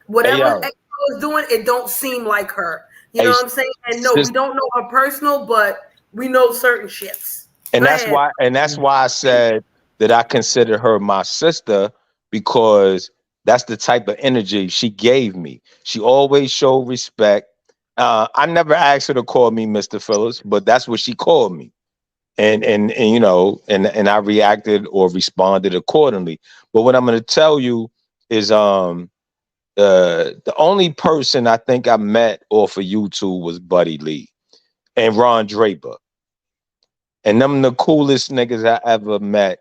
Whatever yo. Exo is doing, it don't seem like her. You know Hey, what I'm saying? And no, we sis, don't know her personal, but we know certain shits. and Go that's ahead. why I said that I consider her my sister because that's the type of energy she gave me. She always showed respect. I never asked her to call me Mr. Phillips, but that's what she called me. And you know, and I reacted or responded accordingly. But what I'm gonna tell you is the only person I think I met off of YouTube was Buddy Lee and Ron Draper. And them the coolest niggas I ever met,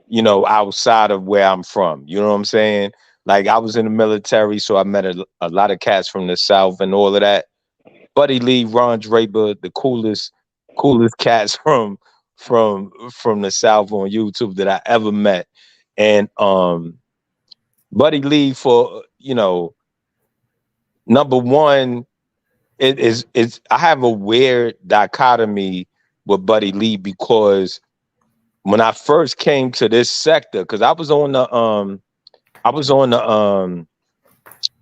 you know, outside of where I'm from. You know what I'm saying? Like I was in the military, so I met a lot of cats from the South and all of that. Buddy Lee, Ron Draper, the coolest cats from the South on YouTube that I ever met. And Buddy Lee for, you know, number one, it's I have a weird dichotomy with Buddy Lee because when I first came to this sector, because I was on the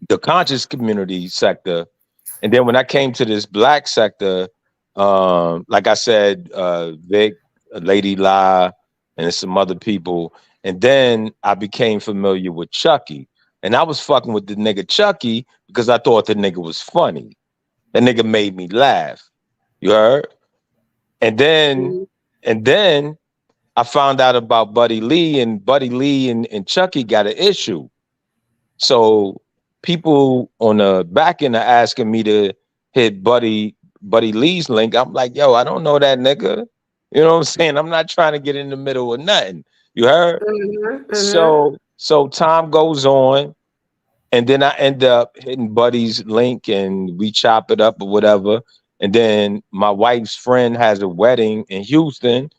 the conscious community sector. And then when I came to this black sector, like I said, Vic, Lady La, and some other people. And then I became familiar with Chucky. And I was fucking with the nigga Chucky because I thought the nigga was funny. That nigga made me laugh. You heard? And then Mhm. and then I found out about Buddy Lee, and Buddy Lee and Chucky got an issue. So people on the back end are asking me to hit Buddy Lee's link. I'm like, yo, I don't know that nigga. You know what I'm saying? I'm not trying to get in the middle of nothing. You heard? Mhm. Mhm. So time goes on, and then I end up hitting Buddy's link, and we chop it up or whatever. And then my wife's friend has a wedding in Houston,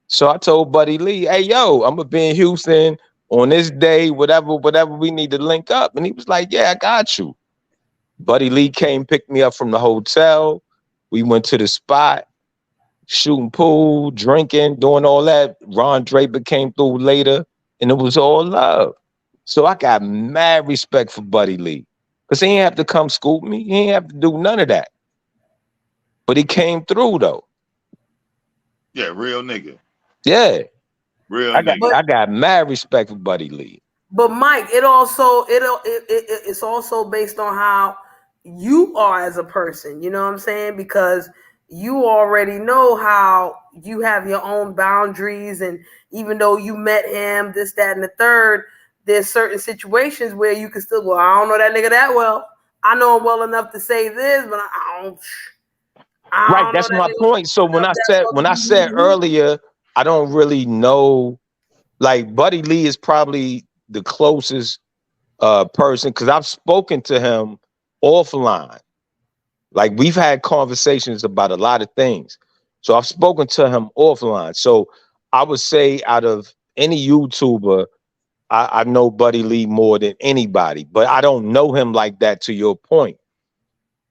so I told Buddy Lee, "Hey, yo, I'm gonna be in Houston on this day, whatever we need to link up." And he was like, "Yeah, I got you." Buddy Lee came, picked me up from the hotel. We went to the spot, shooting pool, drinking, doing all that. Ron Draper came through later, and it was all love. So I got mad respect for Buddy Lee. Because he ain't have to come scoop me. He ain't have to do none of that. But he came through though. Yeah, real nigga. Yeah. Real I got nigga. I got mad respect for Buddy Lee. But Mike, it's also based on how you are as a person. You know what I'm saying? Because you already know how you have your own boundaries, and even though you met him, this, that, and the third, there's certain situations where you can still go, I don't know that nigga that well. I know him well enough to say this, but I Right, don't know that's that my nigga point. So well enough that when I well. said earlier, I don't really know. Like Buddy Lee is probably the closest person because I've spoken to him offline. Like we've had conversations about a lot of things. So I've spoken to him offline. So I would say out of any YouTuber, I know Buddy Lee more than anybody, but I don't know him like that to your point.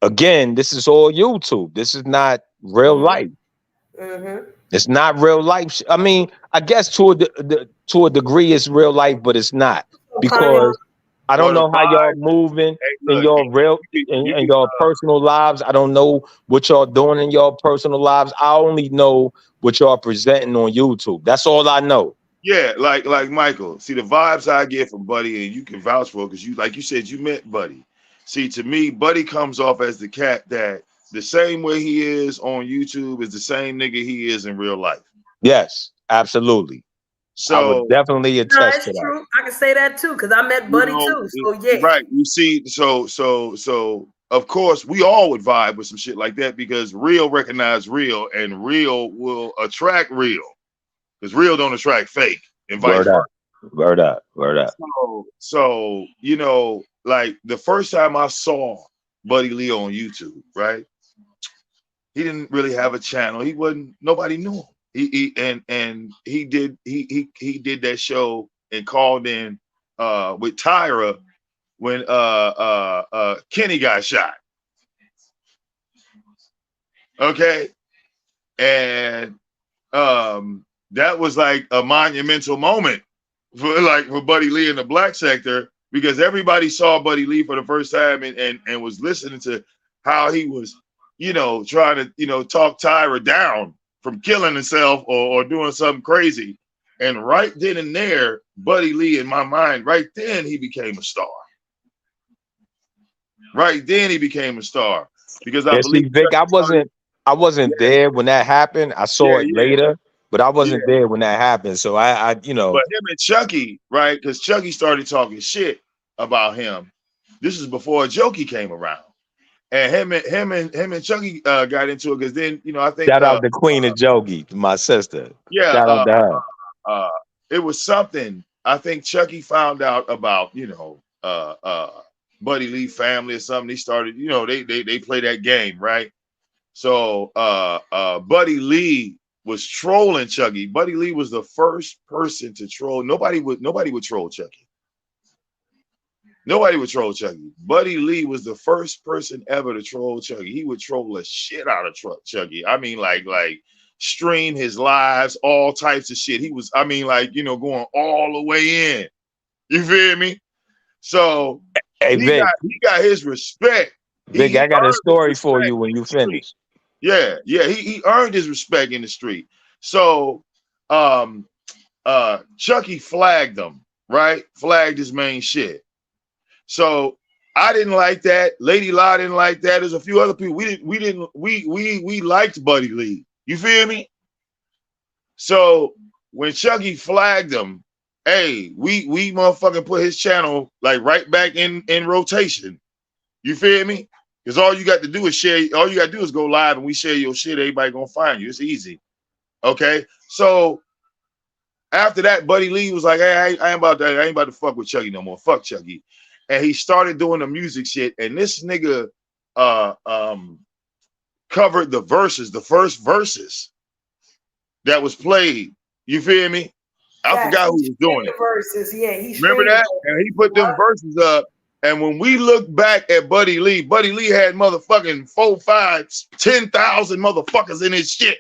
Again, this is all YouTube. This is not real life. Mm-hmm. It's not real life. I mean, I guess to a degree it's real life, but it's not Kind of. because I don't Well, the know how y'all vibe. moving Hey, in look, your real you in can your personal lives. I don't know what y'all doing in your personal lives. I only know what y'all presenting on YouTube. That's all I know. yeah, like Michael. See the vibes I get from Buddy, and you can vouch for because you, like you said, you met Buddy. See, to me, Buddy comes off as the cat that the same way he is on YouTube is the same nigga he is in real life. Yes, absolutely. I would So definitely No, attest to it's that. true. I can say that too because I met you Buddy know, too. So yeah. right? You see, so of course we all would vibe with some shit like that because real recognize real, and real will attract real because real don't attract fake, and vice Word versa. up. Word up. Word up. So you know, like the first time I saw Buddy Lee on YouTube, right? He didn't really have a channel. He wasn't. Nobody knew him. And he did that show and called in with Tyra when Kenny got shot. Okay, and that was like a monumental moment for Buddy Lee in the black sector because everybody saw Buddy Lee for the first time and was listening to how he was, you know, trying to, you know, talk Tyra down from killing himself or doing something crazy. And right then and there, Buddy Lee, in my mind, right then he became a star. Right then he became a star because I Yeah, believe see, Vic, Chucky started. I wasn't there when that happened. I Yeah, saw it later, but I yeah. wasn't there when that happened. So I you know, But him and Chucky, right? Because Chucky started talking shit about him. This is before Jokey came around, and him and Chucky got into it because then you know I think shout out to Queen of Jogi, my sister. yeah Shout out to her. it was something. I think Chucky found out about Buddy Lee family or something. He started they play that game, right? So Buddy Lee was trolling Chucky. Buddy Lee was the first person to troll. Nobody would troll Chucky. Nobody would troll Chucky. Buddy Lee was the first person ever to troll Chucky. He would troll the shit out of Chucky. I mean, like stream his lives, all types of shit. He was, I mean, like, you know, going all the way in. You feel me? So Hey, Vic. He got his respect. Vic, He I got a earned his story for respect you when in you the street. finish. Yeah. He earned his respect in the street. So Chucky flagged him, right? Flagged his main shit. So I didn't like that. Lady La didn't like that. There's a few other people. We liked Buddy Lee. You feel me? So when Chucky flagged him, hey, we motherfucking put his channel like right back in rotation. You feel me? Because all you got to do is share. All you got to do is go live and we share your shit. Everybody gonna find you. It's easy. Okay. So after that, Buddy Lee was like, hey, I ain't about that. I ain't about to fuck with Chucky no more. Fuck Chucky. And he started doing the music shit. And this nigga covered the verses, the first verses that was played. You feel me? I forgot who was doing it. Verses. Yeah, he remember that? And he put them verses up. And when we look back at Buddy Lee had motherfucking 4, 5, 10,000 motherfuckers in his shit.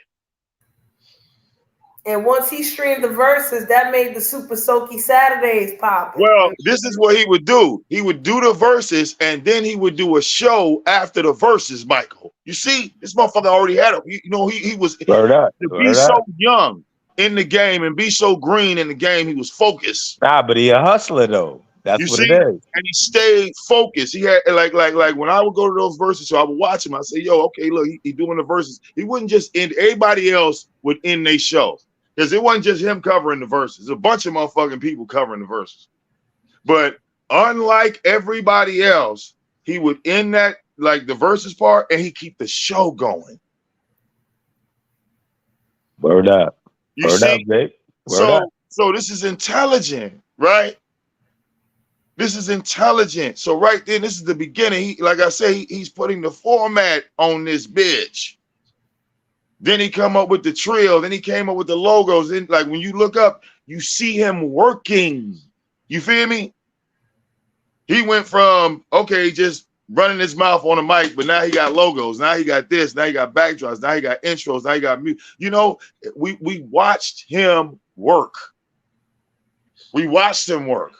And once he streamed the verses, that made the Super Soaky Saturdays pop. Well, this is what he would do. He would do the verses, and then he would do a show after the verses, Michael. You see, this motherfucker already had it. You know, he was to be so young in the game and be so green in the game, he was focused. Nah, but he a hustler though. That's what it is. And he stayed focused. He had like when I would go to those verses, so I would watch him. I say, yo, okay, look, he doing the verses. He wouldn't just end. Everybody else would end their show. Because it wasn't just him covering the verses. A bunch of motherfucking people covering the verses. But unlike everybody else, he would end that, like the verses part, and he keep the show going. Word up. You Word see? up, Vic. Word up. So this is intelligent, right? This is intelligent. So right then, this is the beginning. He, like I say, he's putting the format on this bitch. Then he come up with the trill. Then he came up with the logos. Then, like when you look up, you see him working. You feel me? He went from just running his mouth on the mic, but now he got logos. Now he got this. Now he got backdrops. Now he got intros. Now he got music. You know, we watched him work. We watched him work.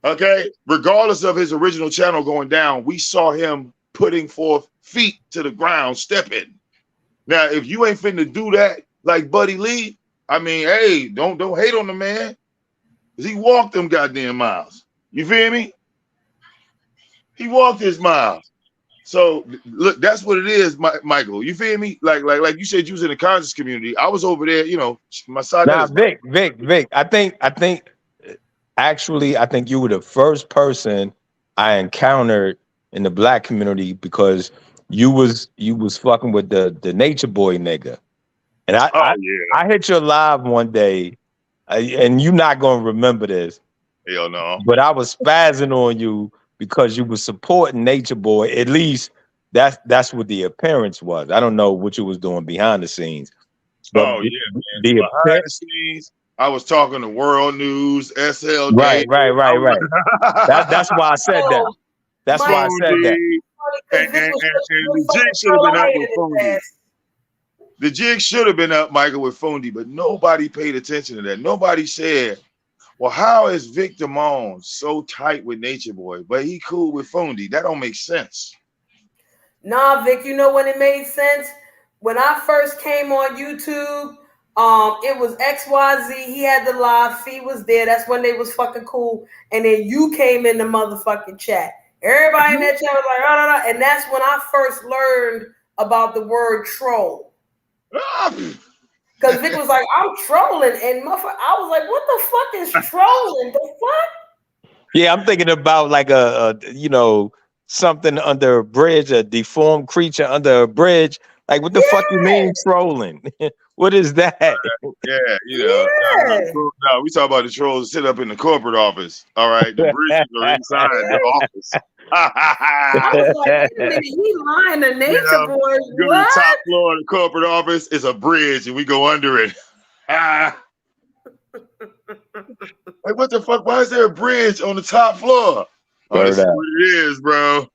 Okay, regardless of his original channel going down, we saw him putting forth feet to the ground, stepping. Now, if you ain't finna do that like Buddy Lee, I mean, hey, don't hate on the man. Because he walked them goddamn miles. You feel me? He walked his miles. So look, that's what it is, Michael. You feel me? Like you said, you was in the conscious community. I was over there, you know, my side. Now, Vic. I think actually, I think you were the first person I encountered in the black community because you was fucking with the Nature Boy nigga, and I hit your live one day, and you're not gonna remember this. Hell no. But I was spazzing on you because you were supporting Nature Boy. At least that's what the appearance was. I don't know what you was doing behind the scenes. But man. Behind the scenes, I was talking to World News, SL. Right. That's why I said that. That's why I said that. And the jig should have been up with Fundi. The jig should have been up, Michael, with Fundi, but nobody paid attention to that. Nobody said, well, how is Vic Damone so tight with Nature Boy, but he cool with Fundi? That don't make sense. Nah, Vic, you know when it made sense? When I first came on YouTube, it was XYZ. He had the live feed was there. That's when they was fucking cool. And then you came in the motherfucking chat. Everybody in that chat was like, oh, no. And that's when I first learned about the word troll. Because Vic was like, I'm trolling. And I was like, what the fuck is trolling? The fuck? Yeah, I'm thinking about like a something under a bridge, a deformed creature under a bridge. Like, what the fuck you mean trolling? What is that? Yeah, you know. No, we talk about the trolls that sit up in the corporate office. All right, the bridges are inside the office. I was like, wait a minute, he lying to Nature Boy. Go to the top floor of the corporate office. It's a bridge, and we go under it. Like, what the fuck? Why is there a bridge on the top floor? Oh, that's what it is, bro.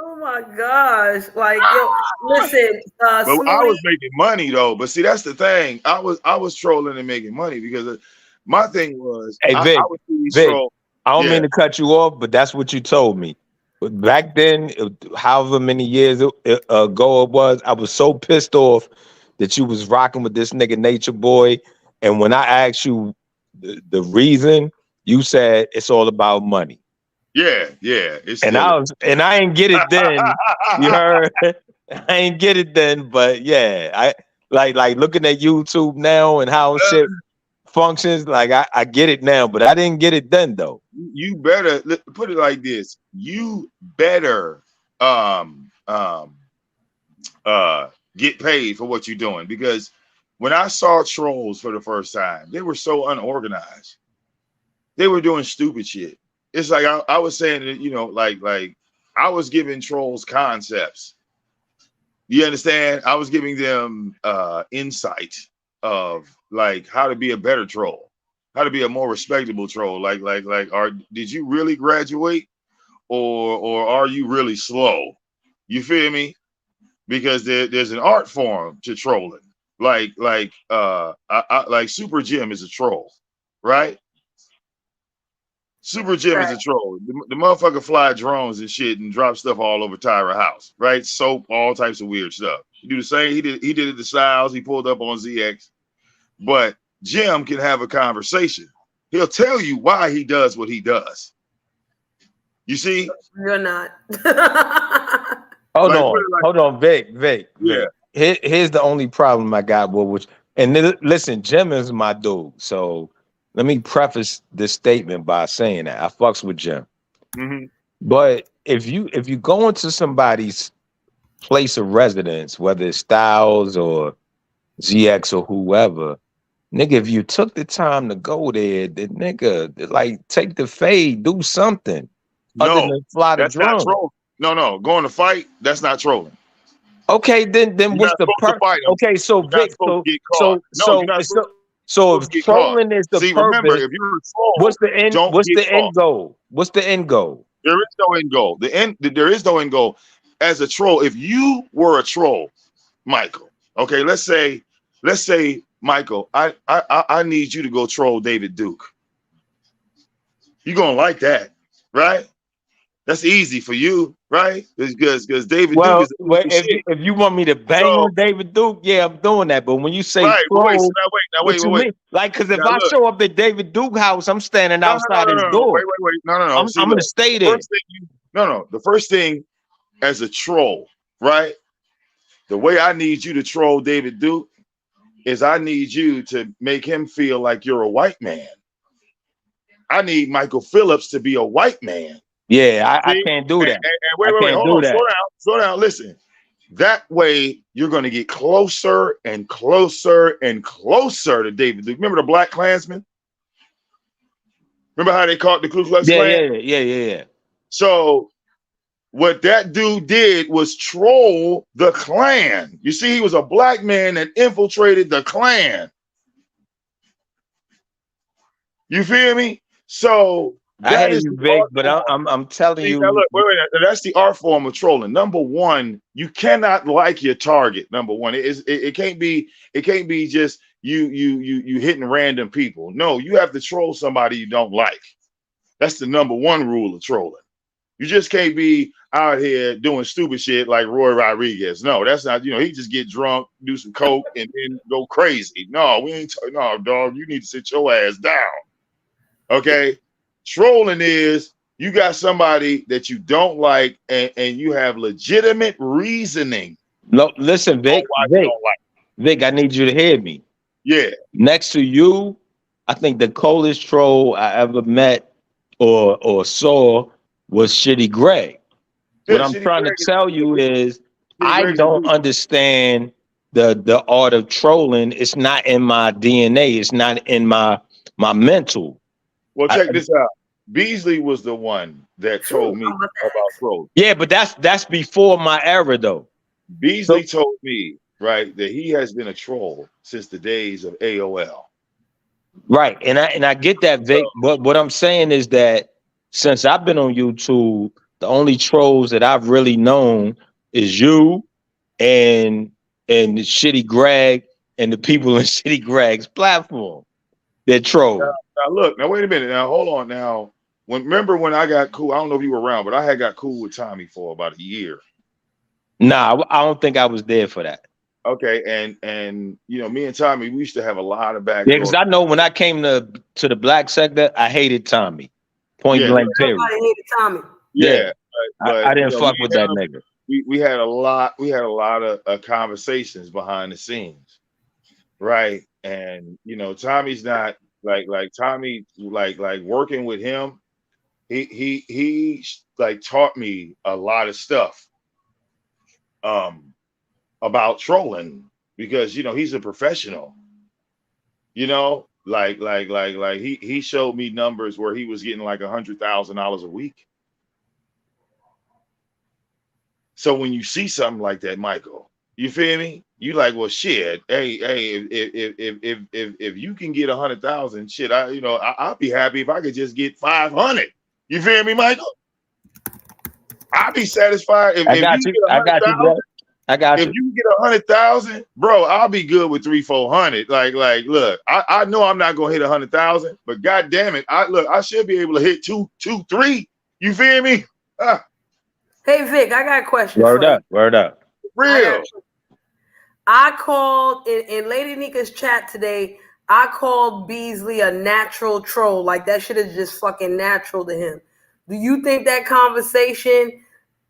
Oh my gosh! Like, yo, listen. But I was making money though. But see, that's the thing. I was trolling and making money because my thing was, hey, Vic, I don't Yeah, mean to cut you off, but that's what you told me. But back then, however many years ago it was, I was so pissed off that you was rocking with this nigga Nature Boy. And when I asked you the reason, you said it's all about money. yeah. It And still is. I ain't get it then. You heard? I ain't get it then, but yeah, I like looking at YouTube now and how shit functions. Like I get it now, but I didn't get it then though. You better put it like this. You better um um get paid for what you're doing, because when I saw trolls for the first time, they were so unorganized. They were doing stupid shit. It's like I was saying that, like I was giving trolls concepts. You understand? I was giving them insight of like how to be a better troll, how to be a more respectable troll. Did you really graduate, or are you really slow? You feel me? Because there's an art form to trolling. Like Super Jim is a troll, right? Super Jim is a troll. The motherfucker fly drones and shit and drop stuff all over Tyra house, right? Soap, all types of weird stuff. He do the same. He did it to Styles. He pulled up on ZX. But Jim can have a conversation. He'll tell you why he does what he does. You see? You're not. Hold on, Vic. Yeah. Here's the only problem I got with which, and listen, Jim is my dude. So let me preface this statement by saying that I fucks with Jim. Mm-hmm. But if you go into somebody's place of residence, whether it's Styles or ZX or whoever, nigga, if you took the time to go there, then nigga, like take the fade, do something other No, than fly the that's not drone. trolling. No, going to fight, that's not trolling. Okay, then You're what's not the supposed to fight him. Okay, so You're not Vic, supposed to get caught. No, you're not so supposed if to get caught. trolling is the See, purpose, remember, if you're a troll, what's the end? don't What's get the caught. end goal? What's the end goal? There is no end goal. There is no end goal. As a troll, if you were a troll, Michael, okay, let's say, Michael, I need you to go troll David Duke. You're gonna like that, right? That's easy for you, right? Because David Duke is if you want me to bang on David Duke, yeah, I'm doing that. But when you say right, troll, wait, what you mean? Like, because if I show up at David Duke house, I'm standing outside his door. Wait, no. I'm gonna stay there. The first thing as a troll, right? The way I need you to troll David Duke is I need you to make him feel like you're a white man. I need Michael Phillips to be a white man. Yeah, I can't do that. And wait, hold on, slow down, listen. That way, you're going to get closer and closer and closer to David Duke. Remember the Black Klansman? Remember how they caught the Ku Klux Klan? Yeah. So what that dude did was troll the Klan. You see, he was a black man that infiltrated the Klan. You feel me? So I hear you, Vic, but I'm telling you. Now look, wait, that's the art form of trolling. Number one, you cannot like your target. Number one, it can't be just you hitting random people. No, you have to troll somebody you don't like. That's the number one rule of trolling. You just can't be out here doing stupid shit like Roy Rodriguez. No, that's not. He just get drunk, do some coke, and then go crazy. No, we ain't. No, dog, you need to sit your ass down. Okay. Trolling is you got somebody that you don't like and you have legitimate reasoning. No, listen, Vic, I need you to hear me. Yeah. Next to you, I think the coldest troll I ever met or saw was Shitty Greg. Yeah, what I'm trying to tell you is I don't understand the art of trolling. It's not in my DNA. It's not in my mental. Well, check this out. Beasley was the one that told me about trolling. Yeah, but that's before my era, though. Beasley told me, right, that he has been a troll since the days of AOL. Right, and I get that, Vic. But what I'm saying is that since I've been on YouTube, the only trolls that I've really known is you and Shitty Greg and the people in Shitty Greg's platform. They're trolls. Now look, now wait a minute. Now hold on. Now remember when I got cool? I don't know if you were around, but I had got cool with Tommy for about a year. Nah, I don't think I was there for that. Okay, and me and Tommy, we used to have a lot of Yeah, because backdoor. I know when I came to the black sector, I hated Tommy. Point Yeah, blank, period. Everybody hated Tommy. Yeah, yeah, but I didn't fuck me with and that him, nigga. we had a lot of conversations behind the scenes, right? And Tommy's not like Tommy like working with him. He like taught me a lot of stuff um about trolling because he's a professional. Like he showed me numbers where he was getting like $100,000 a week. So when you see something like that, Michael, you feel me? You like, well, shit. Hey, if you can get 100,000, shit, I'll be happy if I could just get 500. You feel me, Michael? I'll be satisfied if I you got get you. I got you, 100,000. bro. I got If you. you get 100,000, bro, I'll be good with 300-400. Like, look, I know I'm not gonna hit 100,000, but god damn it, I should be able to hit two, 3. You feel me? Hey Vic, I got questions Word for you. up. Word up. Real. I called in Lady Nika's chat today. I called Beasley a natural troll. Like that shit is just fucking natural to him. Do you think that conversation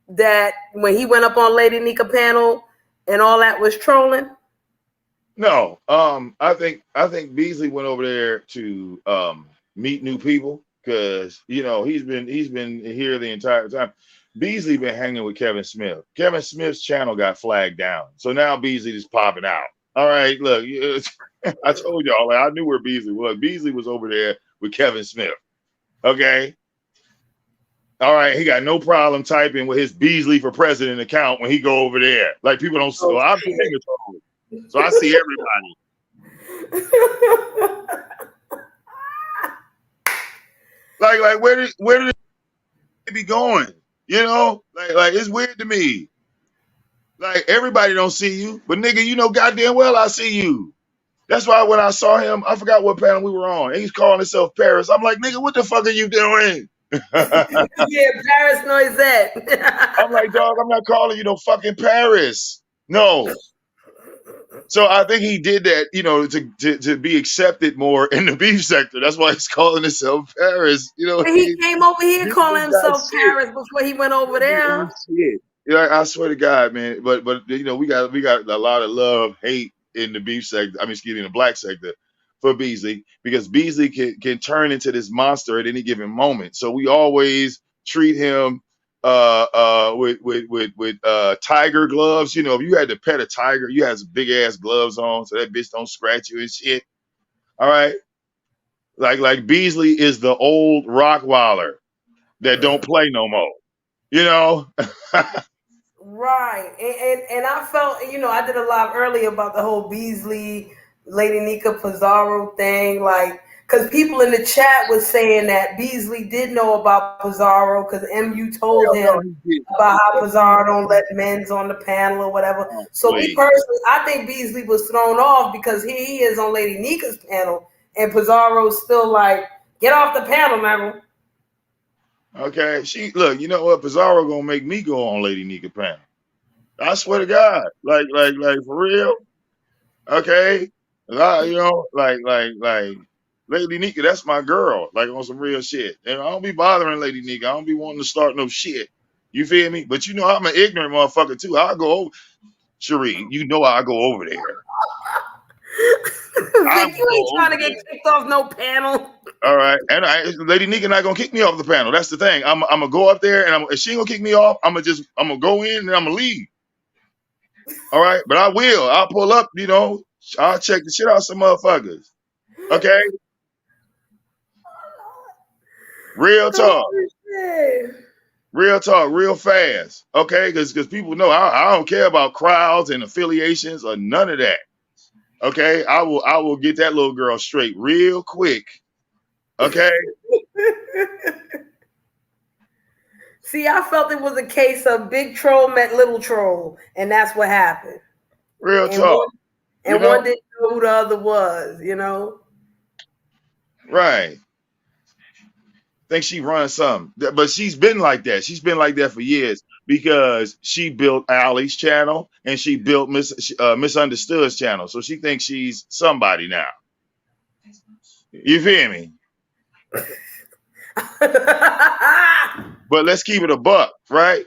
that when he went up on Lady Nika panel and all that was trolling? No, I think Beasley went over there to meet new people because he's been here the entire time. Beasley been hanging with Kevin Smith. Kevin Smith's channel got flagged down, so now Beasley is popping out. All right, look, I told y'all I knew where Beasley was. Beasley was over there with Kevin Smith. Okay. All right, he got no problem typing with his Beasley for president account when he go over there. Like people don't. Oh, I'm so I see everybody. Like where did it be going? Like it's weird to me. Like everybody don't see you, but nigga, goddamn well I see you. That's why when I saw him, I forgot what panel we were on. And he's calling himself Paris. I'm like, nigga, what the fuck are you doing? Yeah, Paris Noisette. I'm like, dog, I'm not calling you no fucking Paris. No. So I think he did that, to be accepted more in the beef sector. That's why he's calling himself Paris. He came over here calling himself Paris before he went over there. Shit. I swear to God, man. But we got a lot of love, hate in the beef sector. I mean, excuse me, in the black sector for Beasley because Beasley can turn into this monster at any given moment. So we always treat him with tiger gloves. If you had to pet a tiger, you had some big ass gloves on so that bitch don't scratch you and shit. All right. Like Beasley is the old Rockwaller that don't play no more. Right. And I felt, I did a live earlier about the whole Beasley, Lady Nika Pizarro thing, like, because people in the chat was saying that Beasley did know about Pizarro because MU told him about how Pizarro don't let men's on the panel or whatever. So me personally, I think Beasley was thrown off because here he is on Lady Nika's panel and Pizarro's still like, get off the panel, man. Okay, look, you know what? Pizarro gonna make me go on Lady Nika panel. I swear to God, like for real. Okay, like Lady Nika, that's my girl. Like on some real shit, and I don't be bothering Lady Nika. I don't be wanting to start no shit. You feel me? But I'm an ignorant motherfucker too. I'll go over, Cherie. I'll go over there. Vic, you ain't trying to get kicked off no panel. All right, and Lady Nika not gonna kick me off the panel. That's the thing. I'm gonna go up there, and if she ain't gonna kick me off, I'm gonna go in and I'm gonna leave. All right, but I will. I'll pull up. I'll check the shit out some motherfuckers. Okay, real talk, real fast. Okay, because people know I don't care about crowds and affiliations or none of that. Okay, I will get that little girl straight real quick. Okay. See, I felt it was a case of big troll met little troll, and that's what happened. Real talk. One didn't know who the other was, Right. think she runs something, but she's been like that. She's been like that for years because she built Allie's channel and she built Misunderstood's channel. So she thinks she's somebody now. You feel me? But let's keep it a buck, right?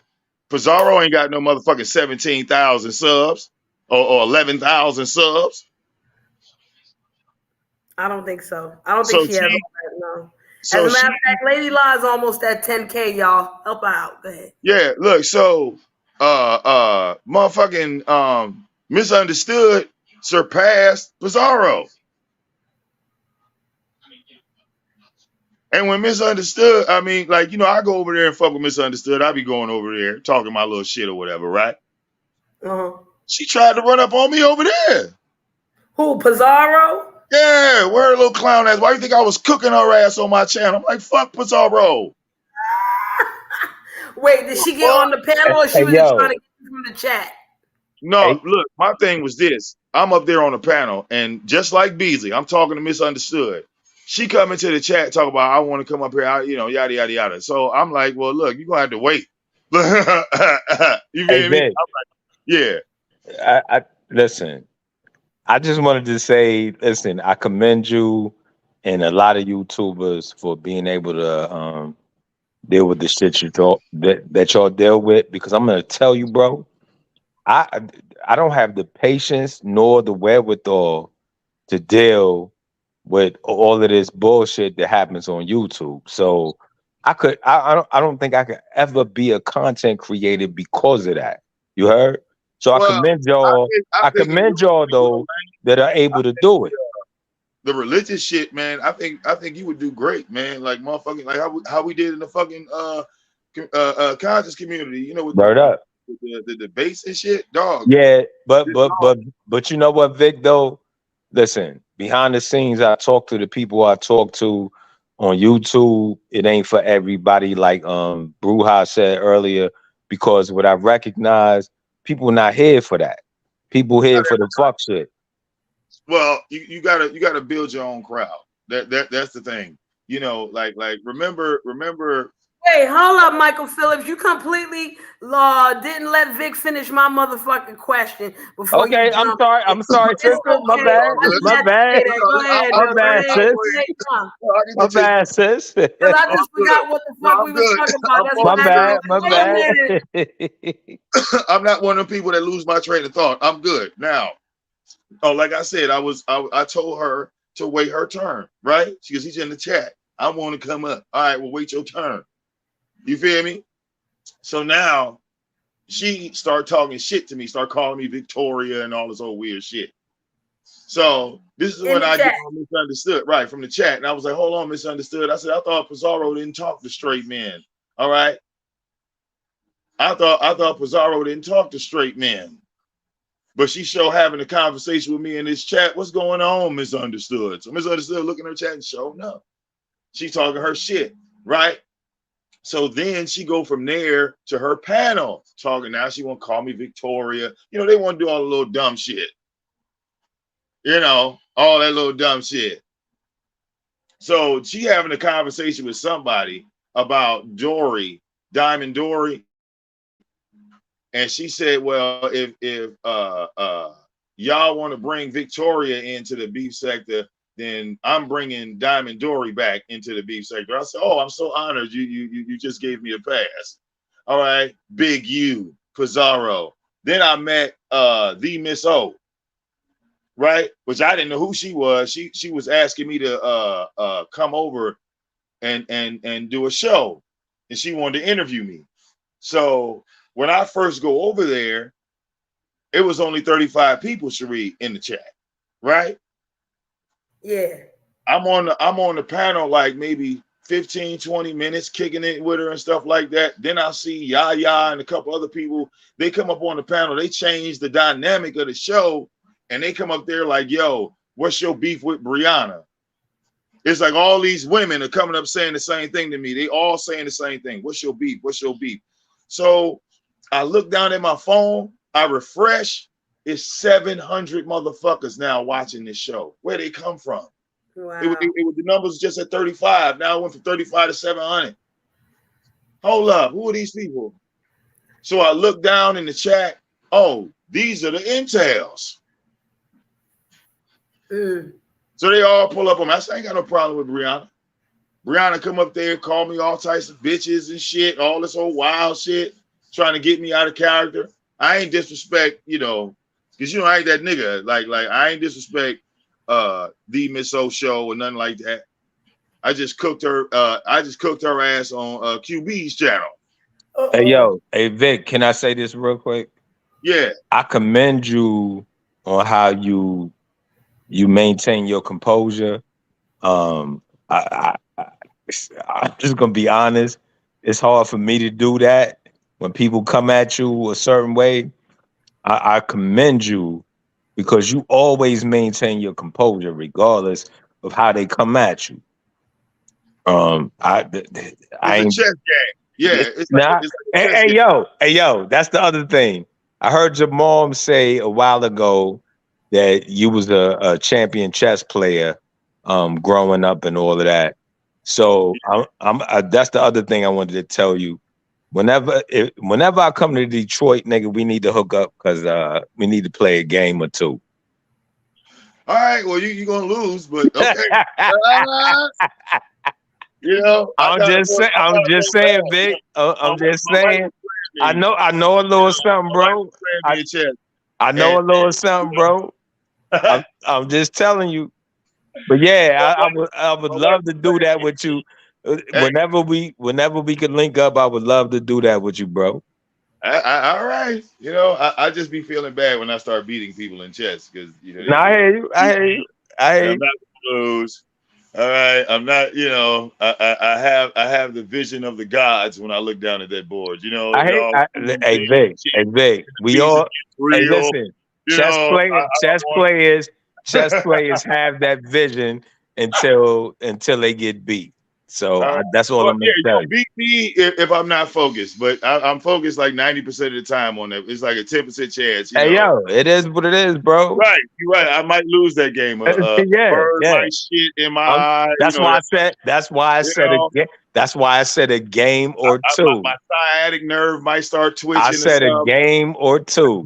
Pizarro ain't got no motherfucking 17,000 subs or 11,000 subs. I don't think so. I don't think So she has all she, that, no. As so a matter she, of fact, Lady La's almost at 10K, y'all. Help her out. Go ahead. yeah, look, so motherfucking Misunderstood surpassed Pizarro. And when Misunderstood, I mean, like, you know, I go over there and fuck with Misunderstood. I be going over there talking my little shit or whatever, right? Uh-huh. She tried to run up on me over there. Who, Pizarro? Yeah, where a little clown ass. Why you think I was cooking her ass on my channel? I'm like, fuck Pizarro. Wait, did she get on the panel or she was just trying to get you from the chat? No, look, my thing was this. I'm up there on the panel, and just like Beasley, I'm talking to Misunderstood. She come into the chat, talk about, I want to come up here, you know, yada, yada, yada. So I'm like, well, look, you're going to have to wait. You feel me? I'm like, yeah. I listen. I just wanted to say, listen, I commend you and a lot of YouTubers for being able to deal with the shit that y'all deal with. Because I'm gonna tell you, bro, I I don't have the patience nor the wherewithal to deal with all of this bullshit that happens on YouTube. So I don't think I could ever be a content creator because of that. You heard? So I Well, commend y'all. I I think if commend you y'all though that are able to do it. the religious shit, man, I think you would do great, man. Like motherfucking, like how we did in the fucking conscious community, you know, with Word up. the debates and shit, dog. Yeah, but you know what, Vic, though? Listen, behind the scenes, I talk to the people I talk to on YouTube. It ain't for everybody, like Bruja said earlier, because what I recognize, people not here for that. People here for the fuck shit. Well, you gotta build your own crowd. That's the thing. You know, like remember. Wait, hold up, Michael Phillips. You completely didn't let Vic finish my motherfucking question before you Okay, jumped. I'm sorry, It's sister. My okay. bad. I just My had to bad. say that. Go ahead. My bad, sis. My bad, sis. Because I just forgot what the fuck we was talking about. That's My what happened. bad. My Wait a bad. minute. I'm not one of the people that lose my train of thought. I'm good now. Oh, like I said, I told her to wait her turn, right? Because he's in the chat. I want to come up. All right, well, wait your turn. You feel me? So now she started talking shit to me, start calling me Victoria and all this old weird shit. So this is when I get all Misunderstood, right, from the chat. And I was like, hold on, Misunderstood. I said, I thought Pizarro didn't talk to straight men. All right. I thought Pizarro didn't talk to straight men. But she sure having a conversation with me in this chat. What's going on, Misunderstood? So Misunderstood looking at her chat and showing up. She talking her shit, right? So then she go from there to her panel talking. Now she want to call me Victoria. You know, they want to do all the little dumb shit. You know, all that little dumb shit. So she having a conversation with somebody about Dory, Diamond Dory. And she said, well, if y'all want to bring Victoria into the beef sector, then I'm bringing Diamond Dory back into the beef sector. I said, oh, I'm so honored. You just gave me a pass. All right. Big U, Pizarro. Then I met the Miss O, right? Which I didn't know who she was. She was asking me to come over and do a show. And she wanted to interview me. So when I first go over there, it was only 35 people, Cherie, in the chat, right? Yeah. I'm on the panel like maybe 15, 20 minutes, kicking it with her and stuff like that. Then I see Yaya and a couple other people. They come up on the panel. They change the dynamic of the show, and they come up there like, yo, what's your beef with Brianna? It's like all these women are coming up saying the same thing to me. They all saying the same thing. What's your beef? What's your beef? So I look down at my phone, I refresh, it's 700 motherfuckers now watching this show. Where they come from? Wow. The numbers just at 35. Now it went from 35 to 700. Hold up, who are these people? So I look down in the chat. Oh, these are the intels. So they all pull up on me. I said, I ain't got no problem with Brianna. Brianna come up there, call me all types of bitches and shit, all this old wild shit, trying to get me out of character. I ain't disrespect, because I ain't that nigga. Like I ain't disrespect the Miss O show or nothing like that. I just cooked her ass on QB's channel. Hey yo, hey Vic, can I say this real quick? Yeah. I commend you on how you maintain your composure. I'm just gonna be honest. It's hard for me to do that when people come at you a certain way. I commend you because you always maintain your composure regardless of how they come at you. I It's a ain't chess game. Yeah, it's like, nah. it's like a chess game. Hey yo, that's the other thing. I heard your mom say a while ago that you was a champion chess player, growing up and all of that. So that's the other thing I wanted to tell you. Whenever I come to Detroit, nigga, we need to hook up because we need to play a game or two. All right, well you're gonna lose, but okay. I'm just saying, Vic. I'm just saying. I know a little something, bro. I know a little something, bro. I'm just telling you. But yeah, I would love to do that with you. Whenever we could link up, I would love to do that with you, bro. All right, I just be feeling bad when I start beating people in chess because No, I hear you. I hear you. I'm not gonna lose. All right, I'm not. I have the vision of the gods when I look down at that board. Hey Vic. Hey Vic. We all. Hey, real. listen. Chess players have that vision until they get beat. So that's all I'm gonna you tell don't you. beat me if I'm not focused, but I'm focused like 90% of the time on that. It's like a 10% chance. Hey yo, it is what it is, bro. Right, you're right. I might lose that game. A bird might shit in my eye. That's why I said. That's why I said again. That's why I said a game or two. My sciatic nerve might start twitching. I said a game or two,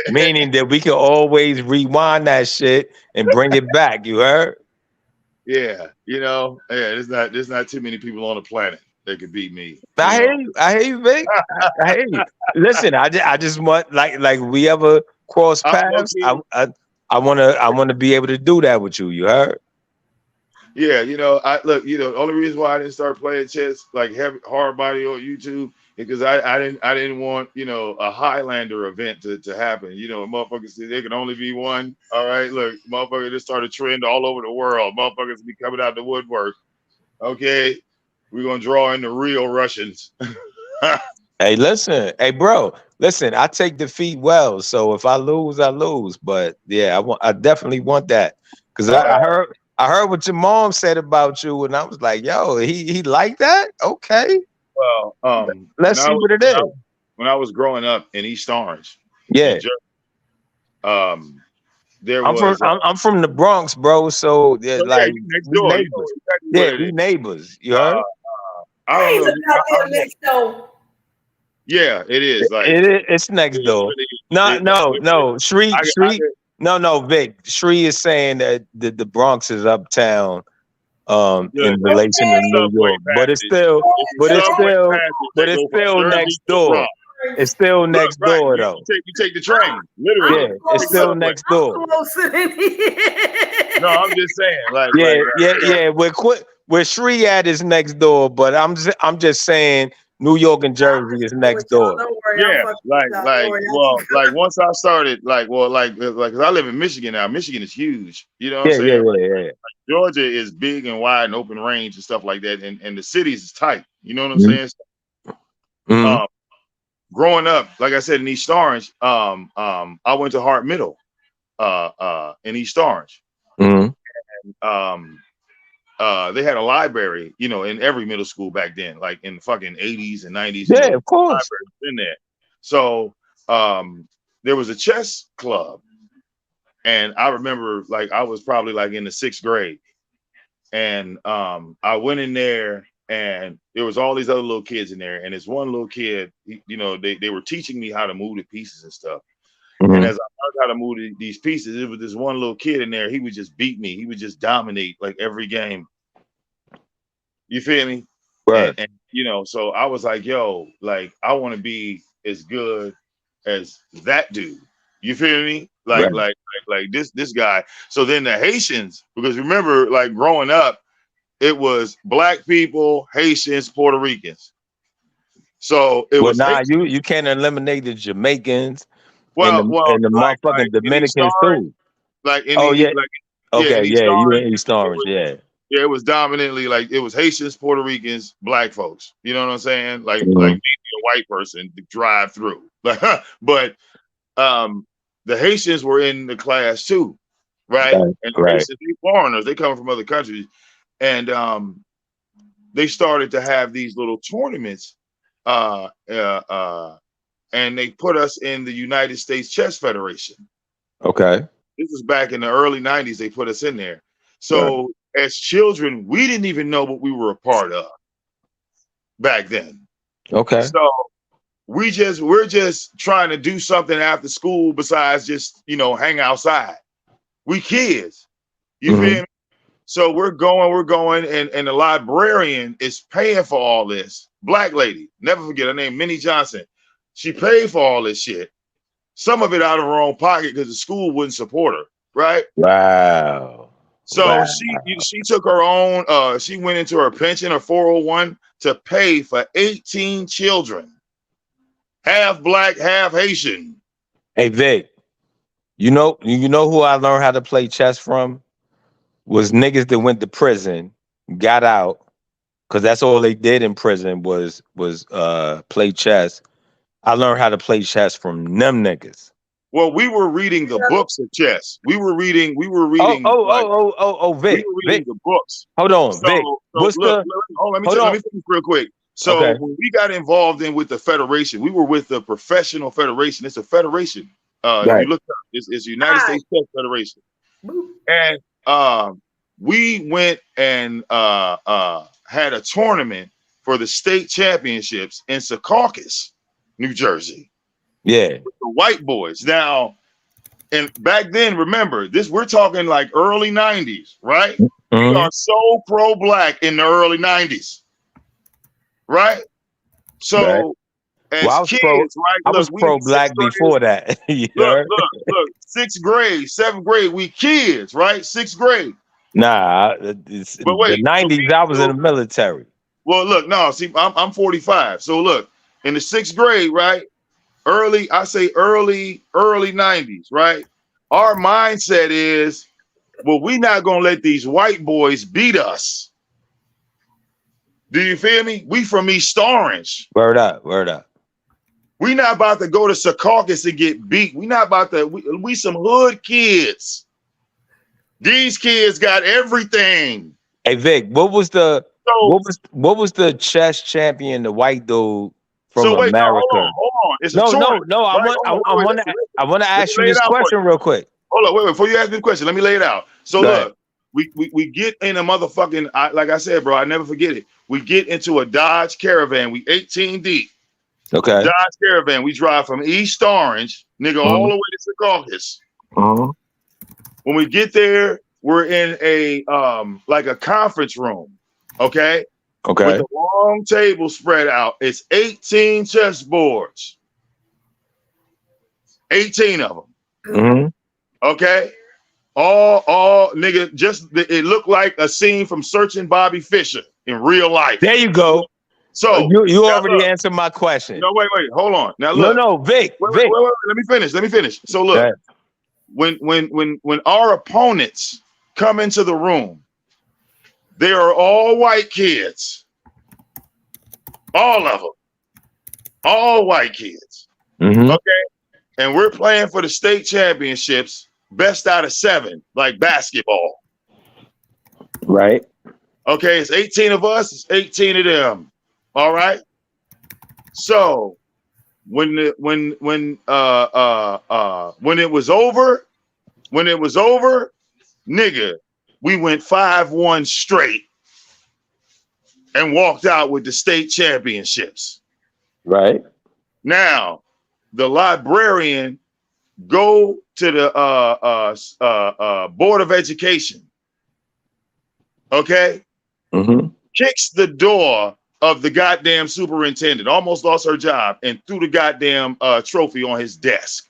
meaning that we can always rewind that shit and bring it back. You heard? Yeah, there's not too many people on the planet that could beat me. I hear you, Vic. I hear you. Listen, I just want like we ever cross paths. I wanna be able to do that with you. You heard? Yeah, I look. The only reason why I didn't start playing chess like heavy hard body on YouTube is because I didn't want a Highlander event to happen. Motherfuckers there can only be one. All right, look, motherfucker just started trend all over the world. Motherfuckers be coming out the woodwork. Okay, we're gonna draw in the real Russians. Hey, listen, hey, bro, listen. I take defeat well, so if I lose, I lose. But yeah, I definitely want that because I heard what your mom said about you, and I was like, yo, he like that? Okay. Well, let's see what it is. When I was growing up in East Orange, yeah, I'm from the Bronx, bro. So yeah, like next we door. neighbors. We neighbors. You heard? I don't know. Yeah, it is. Like it's next door. No. Shree. No, Vic. Shree is saying that the Bronx is uptown. In relation to New York, but it's still next door. It's still next door though. You take the train, literally. Yeah, it's still next door. No, I'm just saying, yeah. Where Shree at is next door, but I'm just saying New York and Jersey is next door. Yeah, once I started, because I live in Michigan now. Michigan is huge. You know what I'm saying? Yeah. Georgia is big and wide and open range and stuff like that, and the cities is tight. You know what I'm saying? Mm-hmm. Growing up, like I said in East Orange, I went to Hart Middle, in East Orange. Mm-hmm. And, they had a library, in every middle school back then, like in the fucking 80s and 90s. Yeah, of course. In there. So there was a chess club. And I remember, I was probably in the 6th grade. And I went in there, and there was all these other little kids in there, and this one little kid, they were teaching me how to move the pieces and stuff. And as I learned how to move these pieces, it was this one little kid in there. He would just beat me. He would just dominate like every game. You feel me? Right. And so I was like, yo, like I want to be as good as that dude. You feel me? Like, Right. like this guy. So then the Haitians, because remember, like growing up, it was black people, Haitians, Puerto Ricans. So it Well, was nah, Haitians. you can't eliminate the Jamaicans and Well, the like motherfucking in East Dominicans Orange, too. like Oh yeah. in Okay, East yeah, you Orange, in East it Orange, was yeah. yeah, it was dominantly like it was Haitians, Puerto Ricans, black folks. You know what I'm saying? Like Mhm. maybe a white person to drive through. But the Haitians were in the class too, right? Right, And the right. Haitians, they foreigners, they come from other countries, and they started to have these little tournaments, and they put us in the United States Chess Federation. Okay. This was back in the early 90s. They put us in there. Right. So as children, we didn't even know what we were a part of back then. Okay. So we're just trying to do something after school besides just, hang outside. We kids. You feel me? So we're going, and the librarian is paying for all this. Black lady, never forget her name, Minnie Johnson. She paid for all this shit. Some of it out of her own pocket because the school wouldn't support her, right? Wow. So Wow. she took her own. She went into her pension, her 401, to pay for 18 children, half black, half Haitian. Hey Vic, you know who I learned how to play chess from? Was niggas that went to prison, got out, because that's all they did in prison was play chess. I learned how to play chess from them niggas. Well, we were reading the books of chess. We were reading like we Vic, were reading Vic. the books. Hold on, So, Vic. so What's look, the let hold me on? finish real quick. So Okay. when we got involved with the federation, we were with the professional federation. It's a federation. If you Right. look up, it's the United States Chess Federation. And we went and had a tournament for the state championships in Secaucus, New Jersey. Yeah. With the white boys. Now, and back then, remember, we're talking like early 90s, right? We are so pro-black in the early 90s, right? Right. So Well, as kids, right? I was Look, we in pro-black sixth grade. before that. You Look, heard? look, 6th grade, 7th grade, we kids, right? 6th grade. Nah, But the wait, 90s, I was in the military. well, look, no, see, I'm 45. So look, in the 6th grade, right? Early 90s, right? Our mindset is, well, we're not gonna let these white boys beat us. Do you feel me? We from East Orange. Word up, word up. We not about to go to Secaucus and get beat. We not about to. We some hood kids. These kids got everything. Hey Vic, what was the chess champion, the white dude from Wait, no, America? hold on. It's a No. tournament. I Right? want to ask you lay it this out for question real quick. Hold on, wait, before you ask me the question, let me lay it out. So Go look, ahead. we get in a motherfucking, like I said, bro, I never forget it. We get into a Dodge Caravan. We 18 deep. Okay. Dodge Caravan. We drive from East Orange, nigga, all the way to Secaucus. When we get there, we're in a like a conference room, okay? Okay. With a long table spread out. It's 18 chess boards. 18 of them. Okay? All nigga, it looked like a scene from Searching Bobby Fischer in real life. There you go. So you already answered my question. No, wait, hold on. Now look. No, Vic. Wait, let me finish. So look, when our opponents come into the room, they are all white kids. All of them. All white kids. Okay? And we're playing for the state championships, best out of 7, like basketball. Right. Okay, it's 18 of us, it's 18 of them. All right. So when it was over, nigga, we went 5-1 straight and walked out with the state championships. Right. Now, the librarian go to the Board of Education, okay? Mm-hmm. Kicks the door of the goddamn superintendent, almost lost her job, and threw the goddamn trophy on his desk.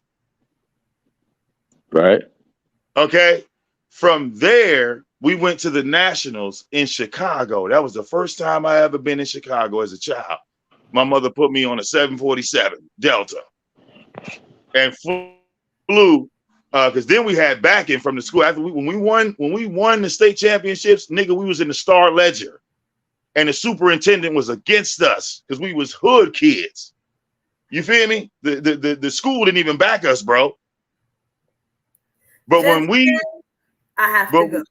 Right. Okay? From there, we went to the Nationals in Chicago. That was the first time I ever been in Chicago as a child. My mother put me on a 747 Delta and flew because then we had backing from the school. After when we won the state championships, nigga, we was in the Star Ledger, and the superintendent was against us because we was hood kids. You feel me? The school didn't even back us, bro. But when we, I have to go.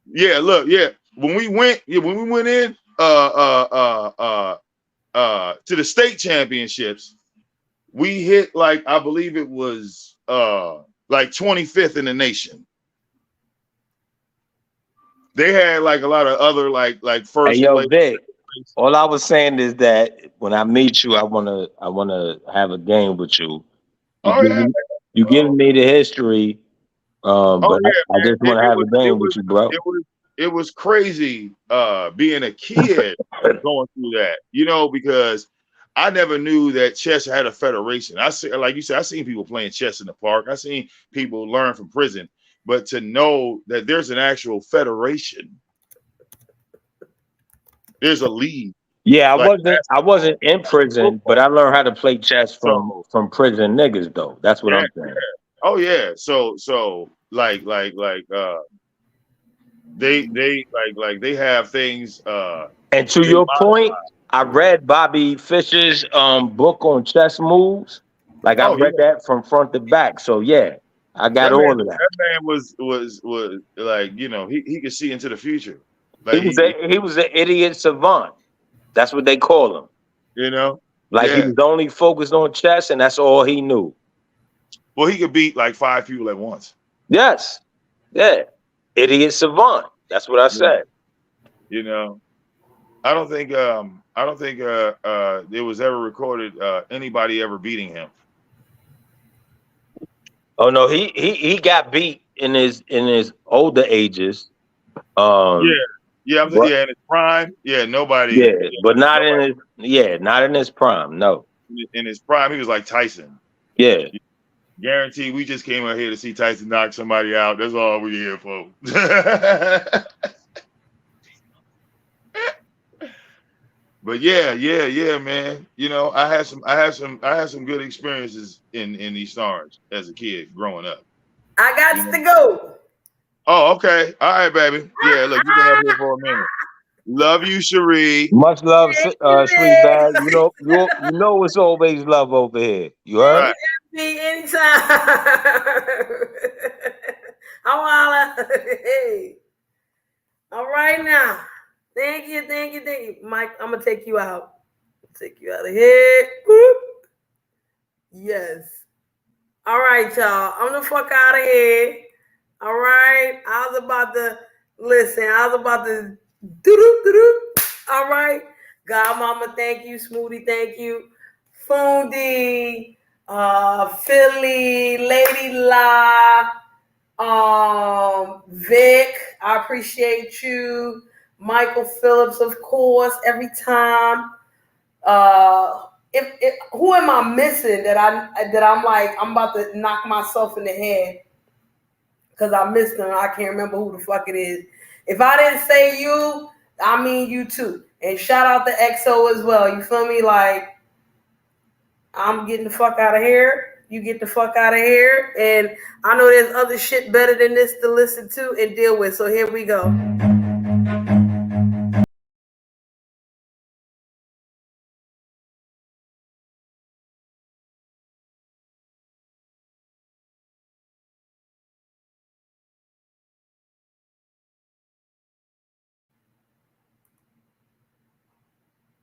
Yeah, look, yeah. When we went in to the state championships, we hit like I believe it was like 25th in the nation. They had like a lot of other like first Hey, yo, place. Vic. All I was saying is that when I meet you, I wanna have a game with you. You giving me the history, but I just want to have a game with you, bro. It was crazy being a kid going through that, you know, because I never knew that chess had a federation. I see, like you said, I seen people playing chess in the park. I seen people learn from prison, but to know that there's an actual federation, there's a league. Yeah, like I wasn't in prison, but I learned how to play chess from prison niggas though. That's what I'm saying. Yeah. Oh yeah. So like they they have things and to your point, I read Bobby Fischer's book on chess moves. Like I read that from front to back. So yeah, I got all of that. That man was like, you know, he could see into the future. Like he was an idiot savant. That's what they call him. You know? Like he was only focused on chess and that's all he knew. Well, he could beat like 5 people at once. Yes. Yeah. Idiot savant. That's what I said. You know, I don't think there was ever recorded anybody ever beating him. Oh no, he got beat in his older ages. In his prime. Yeah, nobody. Yeah, but not in his prime. No. In his prime, he was like Tyson. Yeah. Guaranteed, we just came out here to see Tyson knock somebody out. That's all we're here for. But yeah, man. You know, I had some good experiences in these stars as a kid growing up. I got to go. Oh, okay. All right, baby. Yeah, look, you've been up here for a minute. Love you, Cherie. Much love, Sweet Bag. You know it's always love over here. You heard? Right. Me anytime. I wanna. Hey. All right now. Thank you, Mike. I'm gonna take you out. Take you out of here. Whoop. Yes. All right, y'all. I'm the fuck out of here. All right. I was about to do. All right. Godmama, thank you. Smoothie, thank you. Fundi, Philly, Lady La, Vic, I appreciate you. Michael Phillips, of course, every time. Who am I missing that I'm like I'm about to knock myself in the head because I missed them. I can't remember who the fuck it is. If I didn't say you, I mean you too. And shout out to XO as well. You feel me? Like I'm getting the fuck out of here. You get the fuck out of here. And I know there's other shit better than this to listen to and deal with. So here we go.